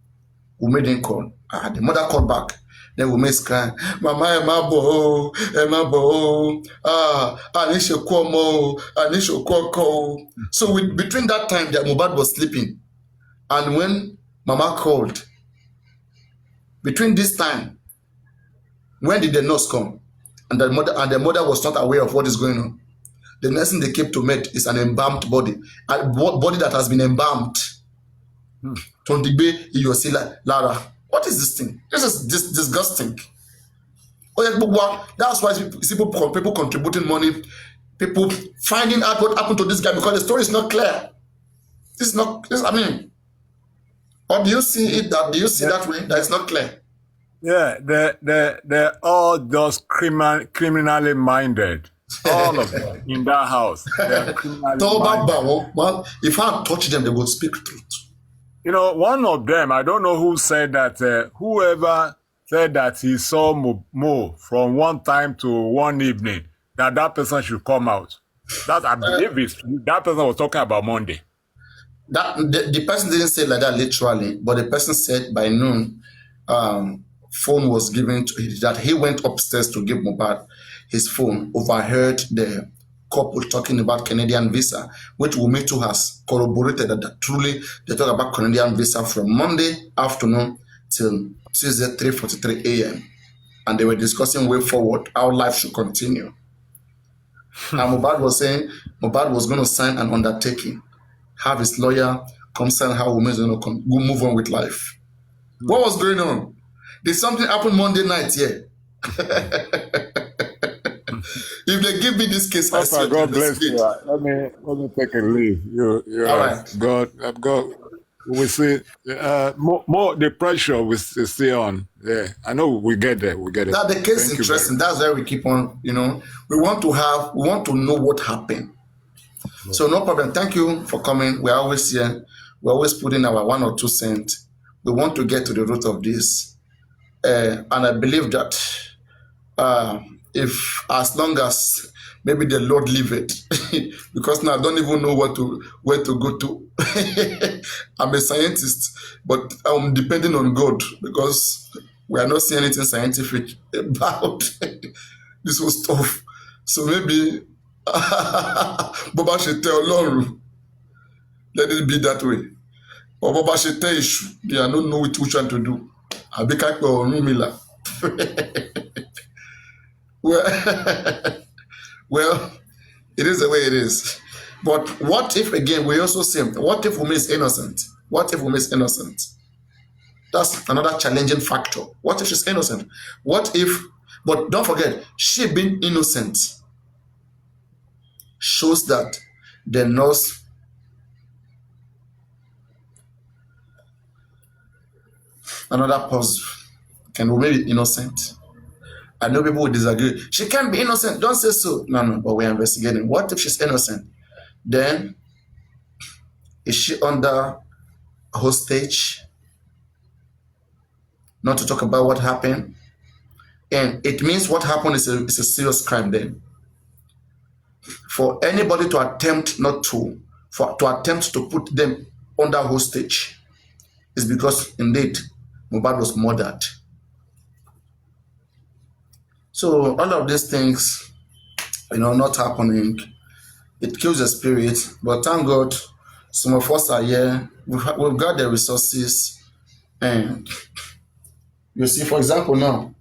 Wumi didn't call. The mother called back. Then Wumi is crying, Mama, Emabo. I need to call. So between that time, that MOHBAD was sleeping. And when Mama called, between this time, when did the nurse come? And the mother was not aware of what is going on. The next thing they came to meet is an embalmed body, a body that has been embalmed. Lara, what is this thing? This is disgusting. That's why people contributing money, people finding out what happened to this guy because the story is not clear. Or do you see it that? Do you see that way? That it's not clear. Yeah, they're all just criminally minded. All of them in that house. Well, if I touch them, they will speak truth. One of them, I don't know who said that, whoever said that he saw Mo from one time to one evening, that person should come out. That I believe that person was talking about Monday. That the person didn't say like that literally, but the person said by noon, phone was given to that he went upstairs to give MOHBAD his phone, overheard the couple talking about Canadian visa, which Wumi too has corroborated that truly they talk about Canadian visa from Monday afternoon till Tuesday 3:43 a.m. And they were discussing way forward, how life should continue. And MOHBAD was saying MOHBAD was going to sign an undertaking, have his lawyer come sign how Wumi is going to move on with life. What was going on? Did something happen Monday night here? If they give me this case, I Papa, swear to God bless investigate. you. Let me take a leave. You All are right. God. We see more the pressure we see on. Yeah, I know we get there. We get it. That the case Thank is you very interesting. much. That's why we keep on, we want to know what happened. So no problem. Thank you for coming. We're always here. We're always putting our 1 or 2 cents. We want to get to the root of this. And I believe that if as long as maybe the Lord leave it, because now I don't even know where to go to. I'm a scientist, but I'm depending on God because we are not seeing anything scientific about this whole stuff. So maybe Baba should tell Lord, let it be that way. Or Baba should tell you, they are not know which one to do. I'll be kind of Mila. Well, it is the way it is. But what if, again, we also say, what if we miss innocent? What if we miss innocent? That's another challenging factor. What if she's innocent? What if, but don't forget, she being innocent shows that the nurse, another pause, can be innocent. I know people will disagree. She can't be innocent. Don't say so. No, but we're investigating. What if she's innocent? Then, is she under hostage? Not to talk about what happened. And it means what happened is a serious crime then. For anybody to attempt to attempt to put them under hostage is because indeed MOHBAD was murdered. So all of these things, not happening, it kills the spirit. But thank God, some of us are here. We've got the resources, and you see, for example, now.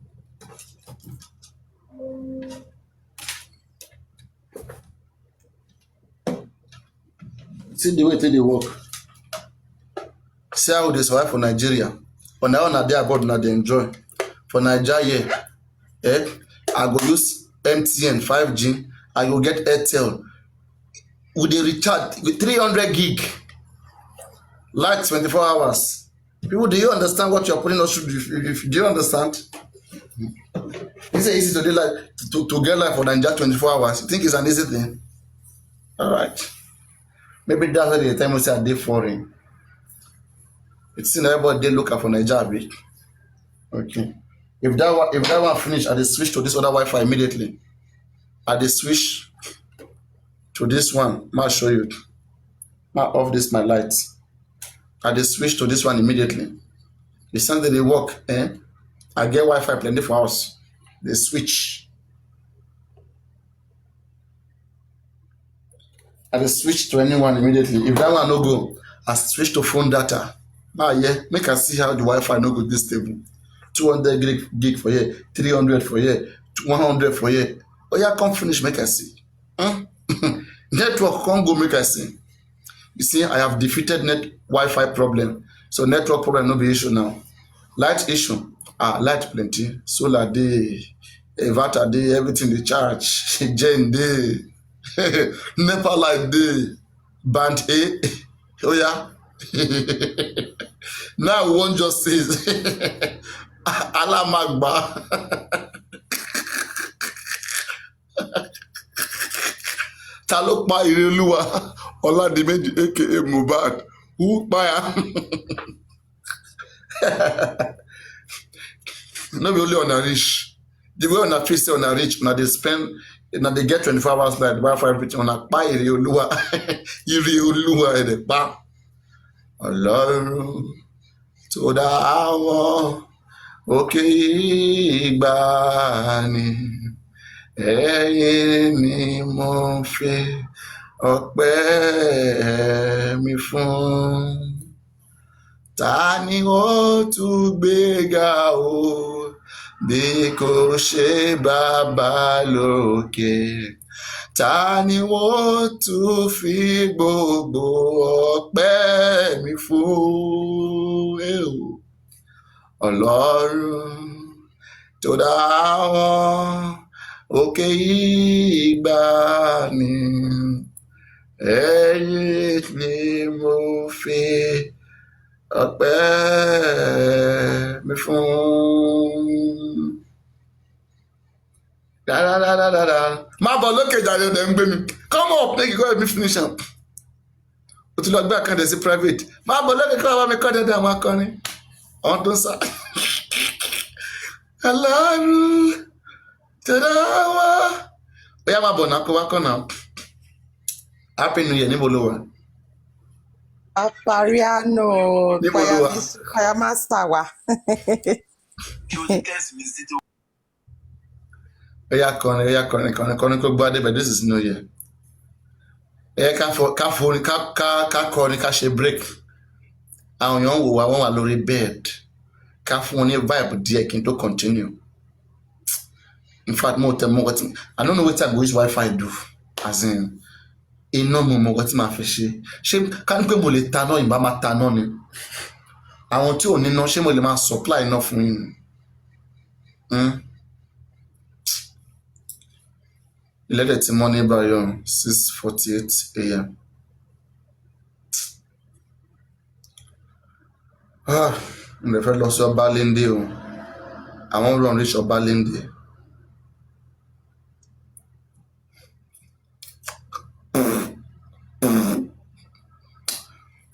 See the way they work. See how they survive for Nigeria. For now, they abroad, now they enjoy. For Nigeria, I go use MTN 5G. I go get Airtel with the recharge with 300 gig, like 24 hours. People, do you understand what you're putting us through? Do you understand? It's easy to do like to get life for Nigeria 24 hours. You think it's an easy thing? All right. Maybe that's why the time we say a day foreign. It's in everybody they look at for Nigeria. Okay. If that one finish, I just switch to this other Wi-Fi immediately. I just switch to this one. I'll show you. I'll off this my lights. I just switch to this one immediately. The same day they work, I get Wi-Fi plenty for house. They switch. I just switch to anyone immediately. If that one no go, I switch to phone data. Make us see how the Wi-Fi no go this stable. 200 gig for here, 300 for here, 100 for here. Oh yeah, come finish, make us see. Network can't go make us see. You see, I have defeated Wi-Fi problem. So network problem no be issue now. Light issue. Light plenty. Solar day, inverter day, everything they charge. Gen day. NEPA light day. Band A. Oh yeah. Now one just says Allah Magba. Ta ló pa Ìrẹ̀lúwa Ọládìméjì aka MOHBAD? Who pa ya? No be only on a rich. The way on a free say on a rich, now they spend, now they get 24 hours like Wi-Fi everything on a pa Ìrẹ̀lúwa. Ìrẹ̀lúwa ẹ̀ pa. Ọlọ́run tó dá àwọn òkè ìgbàanì, ẹ̀yin ni mo fi ọpẹ́ mi fún. Ta ni ó tún gbéga o bí kò ṣe Bàbá lókè? Ta ni ó tún fi gbogbo ọpẹ́ mi fún? Ọlọ́run tó dá àwọn òkè ìgbà ni ẹ̀yin ni mo fi ọpẹ́ mi fún. Má bọ̀ lókè jàre ọ̀dẹ̀ ń gbé mi. Come up, make you go let me finish am. O ti lọ gbé àkàndé sí private. Má bọ̀ lókè kí wọ́n bá mi kọ́ dédé àwọn akọrin. Àwọn tó ń sá. Ọlọ́run tẹ̀lé wá. Ó yá má bọ̀ náà kó wá kọ́ náà. Happy New Year níbo ló wà? Papariano, Níbo ló wà? Choir master wa. Ó yá kọrin kó gbọ́ Adébẹ̀, this is New Year. Ẹ ká kọrin ká ṣe break. Àwọn èèyàn wò wá wọ́n wà lórí bed. Ká fún wọn ní vibe díẹ̀ kí n tó continue. In fact, I don't know what I go use Wi-Fi do. As in, iná mo mọ̀ tí màá fi ṣe. Ṣé ká ní pé mo lè ta náà ìbá máa ta náà ni? Àwọn tí ò ní ná ṣé mo lè máa supply iná fún yín? Ilẹ̀ tí mọ́ ní báyọ̀ 6:48 a.m. Mo lè fẹ́ lọ sí ọba léńdé o. Àwọn run reach ọba léńdé.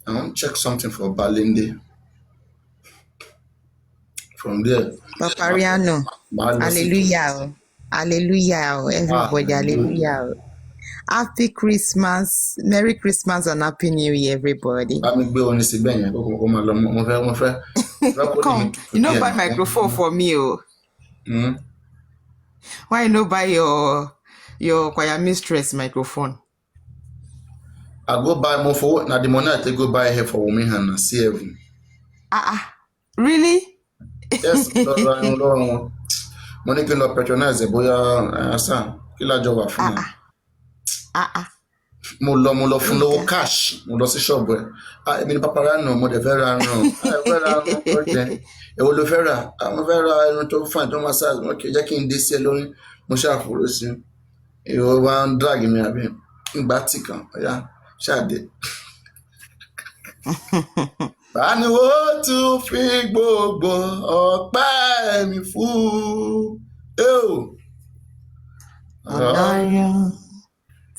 I want to check something for Balinde. From there. Papariano. Hallelujah. Hallelujah. Everybody, hallelujah. Happy Christmas. Merry Christmas and Happy New Year, everybody. Come, you know buy microphone for me, oh. Why you no buy your choir mistress microphone? I go buy more for what? Now the money I take go buy here for women and see heaven. Really? Yes, money can not patronize the boy. Son, kila job for me. Mo lọ fún lówó cash. Mo lọ sí shop ẹ. Èmi ni papariano mo de fẹ́ ra ran. Fẹ́ ra ran project. Èwo ló fẹ́ rà? Mo fẹ́ ra ẹran tó fine tó massage. Okay, jẹ́ kí n dé sí ẹ lórí. Mo ṣá foro sí. Èwo wá ń drag mi àbí. Ngba tí kan. Oya. Ṣáde. Báni wo tún fi gbogbo ọpẹ́ mi fún. Ọlọ́run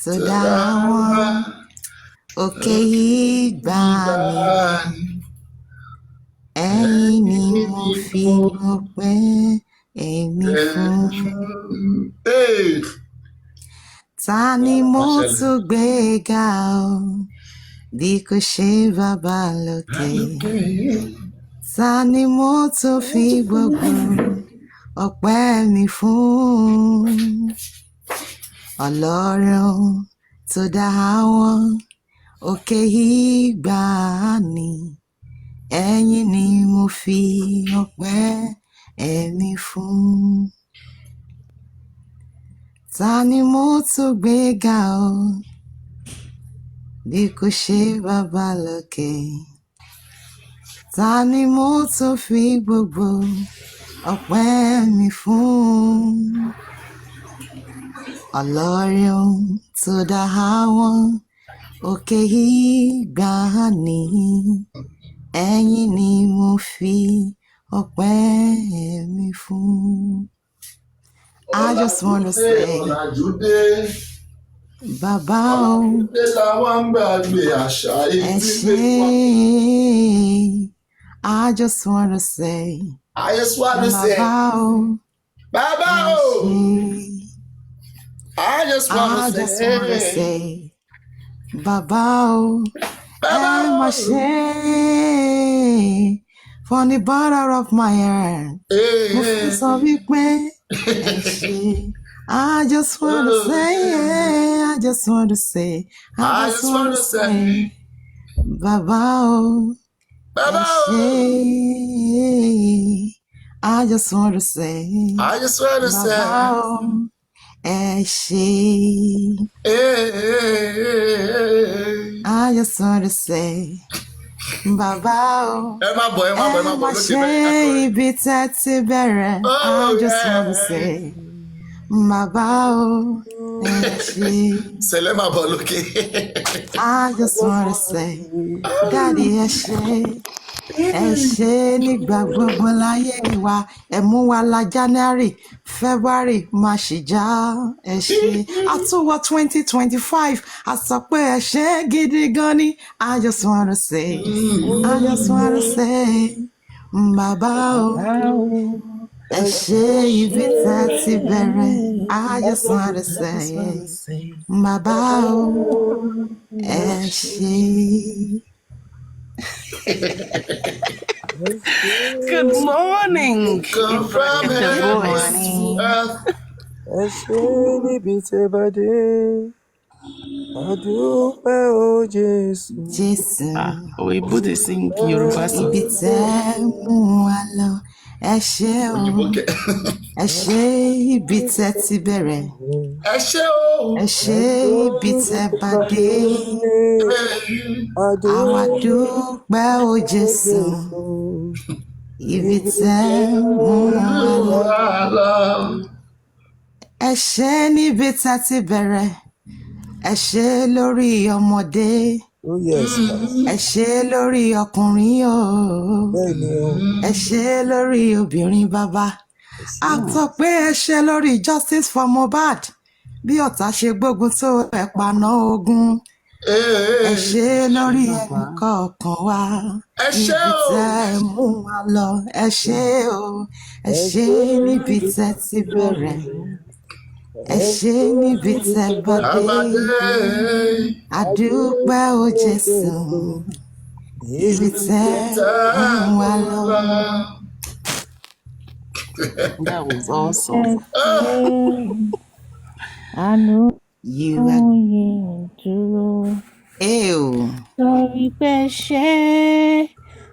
tó dá wọn òkè ìgbà ni ẹ̀yin ni mo fi ọpẹ́ èmi fún. Ta ni mo tún gbé ga o bí kò ṣe bàbá lókè? Ta ni mo tún fi gbogbo ọpẹ́ mi fún? Ọlọ́run tó dá wọn òkè ìgbà ni ẹ̀yin ni mo fi ọpẹ́ èmi fún. Ta ni mo tún gbé ga o bí kò ṣe bàbá lókè? Ta ni mo tún fi gbogbo ọpẹ́ mi fún? Ọlọ́run tó dá wọn òkè ìgbà ni ẹ̀yin ni mo fi ọpẹ́ mi fún. I just want to say, Bàbá o, ẹ ṣé. I just want to say, Bàbá o, Bàbá o. I just want to say, Bàbá o, ẹ má ṣe. From the bottom of my heart, mo fi sọ wípé ẹ ṣé. I just want to say, I just want to say, I just want to say, Bàbá o, ẹ ṣé. I just want to say, Bàbá o, ẹ ṣé. I just want to say, Bàbá o, ẹ má ṣe ibi tẹ́ ti bẹ̀rẹ̀. I just want to say, Baba o, Selema Boloke. I just want to say, Daddy Eshe. Ẹ ṣé nígbà gbogbo láyé wa, ẹ mú wa la January, February máa ṣì já. Ẹ ṣé àtúwọ̀ 2025, a sọ pé ẹ ṣé gidi gan ni. I just wanna say, bàbá o, ẹ ṣé ibi tá a ti bẹ̀rẹ̀. I just wanna say, bàbá o, ẹ ṣé. Good morning. Come from Good morning. Ẹ ṣé níbi tẹ́ bá dé. Adúpẹ́ o Jésù. Jésù. Òyìnbó dey sing Yorùbá song. Ibi tẹ́ mú wa lọ, ẹ ṣé o. Ẹ ṣé ibi tẹ́ ti bẹ̀rẹ̀. Ẹ ṣé o. Ẹ ṣé ibi tẹ́ bá dé. Àwa dúpẹ́ o Jésù. Ibi tẹ́ mú wa lọ. Ẹ ṣé níbi tẹ́ ti bẹ̀rẹ̀. Ẹ ṣé lórí ọmọdé. Oh yes. Ẹ ṣé lórí ọkùnrin o. Ẹ ṣé lórí obìnrin bàbá. A sọ pé ẹ ṣé lórí Justice for Mohbad. Bí ọ̀tá ṣe gbógun tó ẹ̀ paná ogun. Ẹ ṣé lórí ẹnìkọ̀ọ̀kan wa. Ẹ ṣé o. Ibi tẹ́ mú wa lọ. Ẹ ṣé o. Ẹ ṣé níbi tẹ́ ti bẹ̀rẹ̀. Ẹ ṣé níbi tẹ́ bá dé. Adúpẹ́ o Jésù. Ibi tẹ́ mú wa lọ. That was awesome. You are dúró. Ew. Torí pé ṣé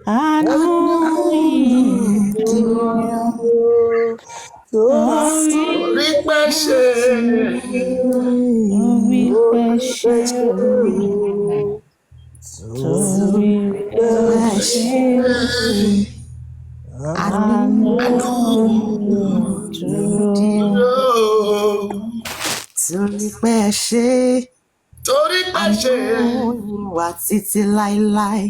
àánú yìí dúró. Torí pé ṣé. Torí pé ṣé. Torí pé ṣé. Àánú yìí dúró. Torí pé ṣé. Torí pé ṣé. Àánú wà títí láéláé.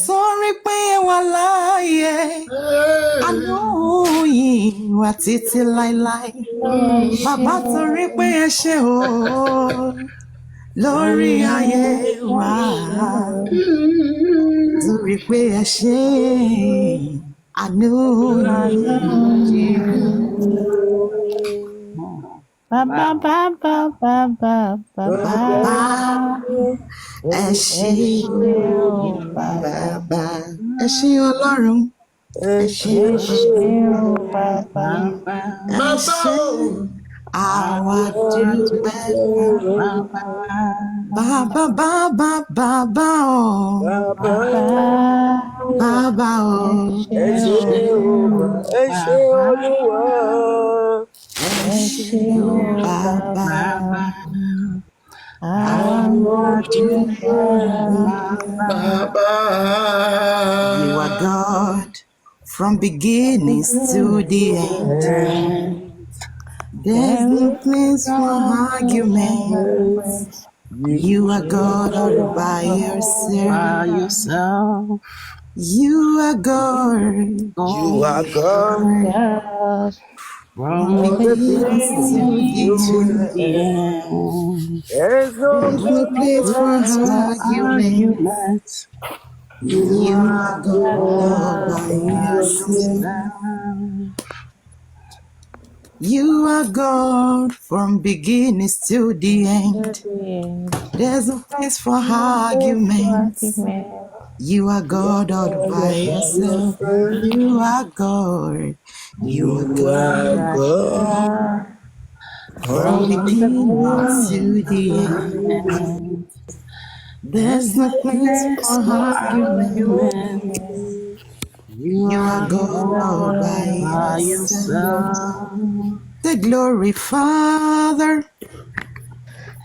Torí pé wà láàyè. Àánú yìí wà títí láéláé. Bàbá torí pé ẹ ṣé o. Lórí ayé wa. Torí pé ẹ ṣé. Àánú yìí. Bàbá bàbá bàbá bàbá. Ẹ ṣé o bàbá. Ẹ ṣé Ọlọ́run. Ẹ ṣé o bàbá. Ẹ ṣé àwa dúpẹ́ bàbá. Bàbá bàbá bàbá o. Bàbá o. Ẹ ṣé Olúwa. Ẹ ṣé o bàbá. You are God from beginnings to the end. There's no place for arguments. You are God all by yourself. You are God. You are God. From the beginning to the end. There's no place for arguments. You are God by yourself. You are God from beginnings to the end. There's no place for arguments. You are God all by yourself. You are God. You are God. From beginning to the end. There's no place for arguments. You are God all by yourself. The glory, Father.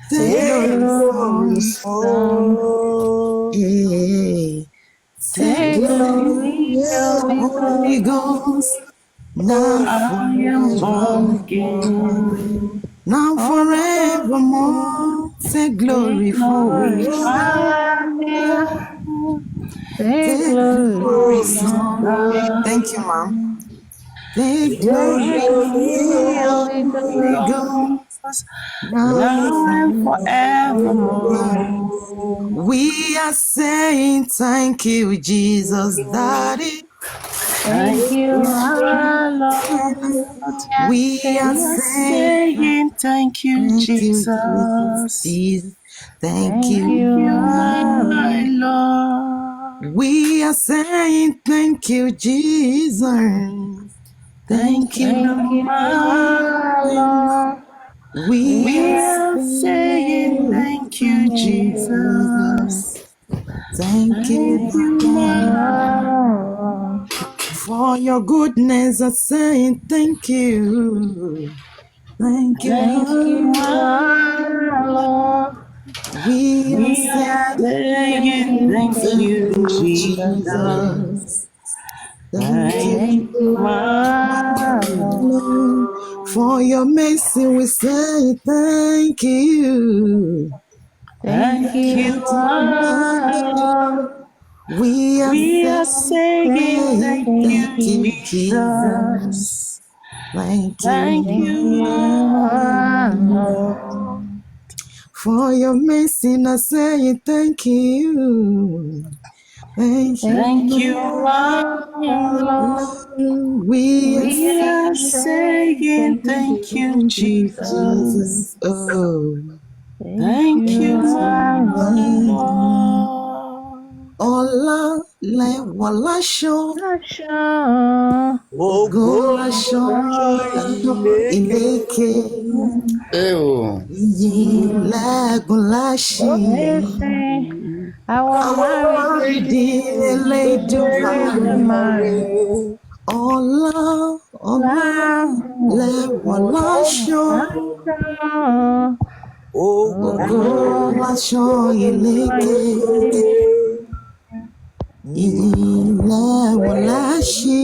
The glory, Son. The glory, Holy Ghost. now I am born again. now forevermore. Say glory for Glorify, take take glory, glory, son. Thank you, ma'am. Take glory, take glory, Holy Holy Ghost, Ghost. Now Now and forevermore. we are saying thank you, Jesus, Daddy. thank you, our Lord. We are We are saying saying thank you, thank you, Jesus, Jesus. Jesus. Thank Thank you. Thank you, you, our my Lord. Lord. We are saying thank you, Jesus. Thank Thank you, you, Thank you, my our Lord. Lord. we We are We are saying saying thank you, thank you, thank Jesus. Jesus. Thank you, Thank you, you, my Baba. our Lord. For your goodness, I'm saying thank you. Thank you, Thank you, our Lord. we are We are saying saying thank thank you, you, Jesus. Jesus. Thank Thank you, Thank you, you, my our Lord. Lord. For your mercy, we say thank you. Thank Thank you, you, our my Lord. Lord. We are We are Say saying thank thank thank you, you. you, Jesus. Jesus. Thank Thank Thank you, you. you, our my Lord. Lord. For your mercy, I say thank you. Thank Thank Thank you, you, you, my our Lord. Lord. We are We are Say saying thank thank you, you, Jesus. Jesus. Oh, thank Thank you, you, our my Lord. Lord. Ọlá lẹwà láṣọ, Asha, ògo Ògo láṣọ aṣọ ìlékè, ìlékè. Ẹ o. ìyìn lẹ́gùn láṣì. Ese, our Àwọn marriage, márìdí Elédùmarè. Elédùmarè. Ọlá ọlá lẹwà Ògo láṣọ, Asha, ògo ògo oh, láṣọ ìlékè. ìlékè. Ìyìn lẹ́wọ̀n láṣì,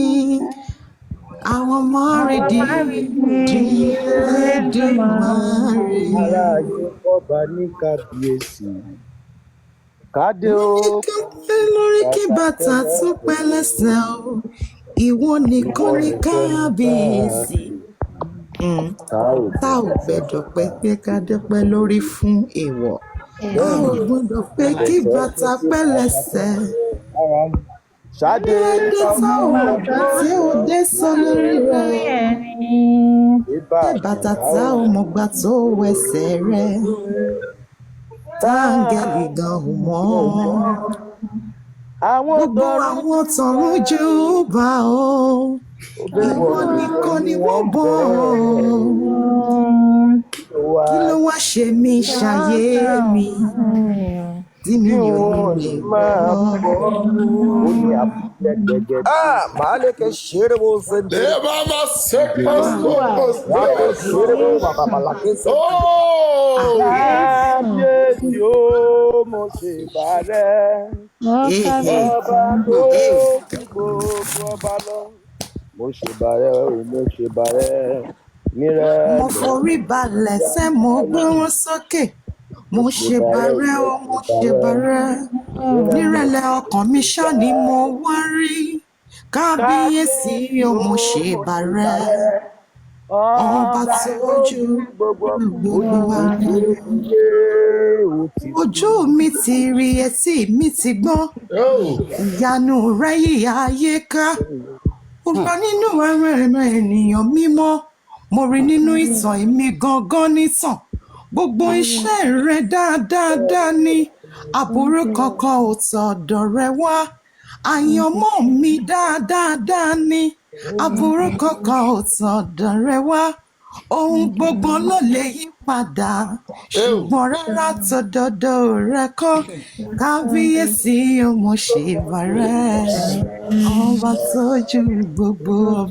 àwọn our mọ́rìndì marriage, Elédùmarè. Aráyé kọ́ba ní kábíyèsí. Kádé Wọ́n ó ní ká pẹ́ kádé lórí kí bàtà bàtà tún pẹ́ lẹ́sẹ̀ tẹ́lẹ̀sẹ̀. o. Ìwọ Ìwọ nìkan ní nìkan ní kábíyèsí. kábíyèsí. Mm. Tá ò Tá ò gbọdọ̀ pẹ́ gbẹdọ̀ pé bàtà pé ká dúpẹ́ lórí fún èèwọ̀. Tá ò bẹ́ẹ̀ni gbọdọ̀ pé kí ìgbẹ̀sẹ̀ pé bàtà kí pẹ́ bàtà lẹ́sẹ̀. tẹ́lẹ̀ lára mi. Ṣadé Kílódé tá ò táwọn mọ̀gbà tí ò ọ̀dọ́ dé sọ lórí rẹ̀ o. ṣé Ṣé bàtà bàtà tá ò táwọn mọ̀gbà tó wẹsẹ̀ rẹ̀? Táńgẹ́lì gan ò mọ̀. àwọn Gbogbo tọrún àwọn jù bá tọ̀run jù bá o. ìwọ Ìwọ nìkan nìkan ni ni wọ́n wọ́n bọ̀ o. ló wá Kí ló wá ṣe mí ṣayé mi tí mi tí ò ní wọn ò lè ní máa gbọ́? bọ́ ó ní àbúlẹ̀gbẹ̀gẹ̀ bí màálùkẹ́ ṣeré sẹ́ńtẹ̀ Mama say ìgbèlú pastor, rákẹ́ ṣeré pastor. bàbàbàlàkẹ́ sẹ́ńtẹ̀. Oh, Kábíyèsí ó mo ṣe bàrẹ́ Èhè, ọba tó èhè. ju gbogbo ọba lọ. Mo ṣe bàrẹ́ o, mo ṣe bàrẹ́ Mo nírẹ̀lẹ̀ forí balẹ̀ sẹ́ mo gbé wọn sókè. mo Mo ṣe ṣe bàrẹ́ o, bàrẹ́ mo o, ṣe mo ṣe bàrẹ́ bàrẹ́. nírẹ̀lẹ̀ Nírẹ̀lẹ̀ ọkàn mi ṣá ni mo wá rí. Kábíyèsí kábíyèsí o, ó mo ṣe mo ṣe bàrẹ́. bàrẹ́ Ọba ọba tó tó ju ju gbogbo ó gbogbo ní ayé. ìwé ó ti Ojú mi ti rí, etí mi ti gbọ́. oh. Ìyanu rẹ̀ yí ayé ká. Ó lọ nínú ẹ̀rọ ènìyàn mímọ́. Mo rí nínú ìtàn èmi gangan nítàn. Gbogbo iṣẹ́ rẹ̀ dáadáa ni. Aburú kankan ò tọ̀dọ̀ rẹ̀ wá. Àyànmọ́ mi dáadáa ni. Aburú kankan ò tọ̀dọ̀ rẹ̀ wá. Ohun gbogbo ló lè yí padà. Oh. Ṣùgbọ́n rárá tòdodo rẹ̀ kọ́. Kábíyèsí o, mo ṣe bàrẹ́. Ọba tó ju gbogbo ọba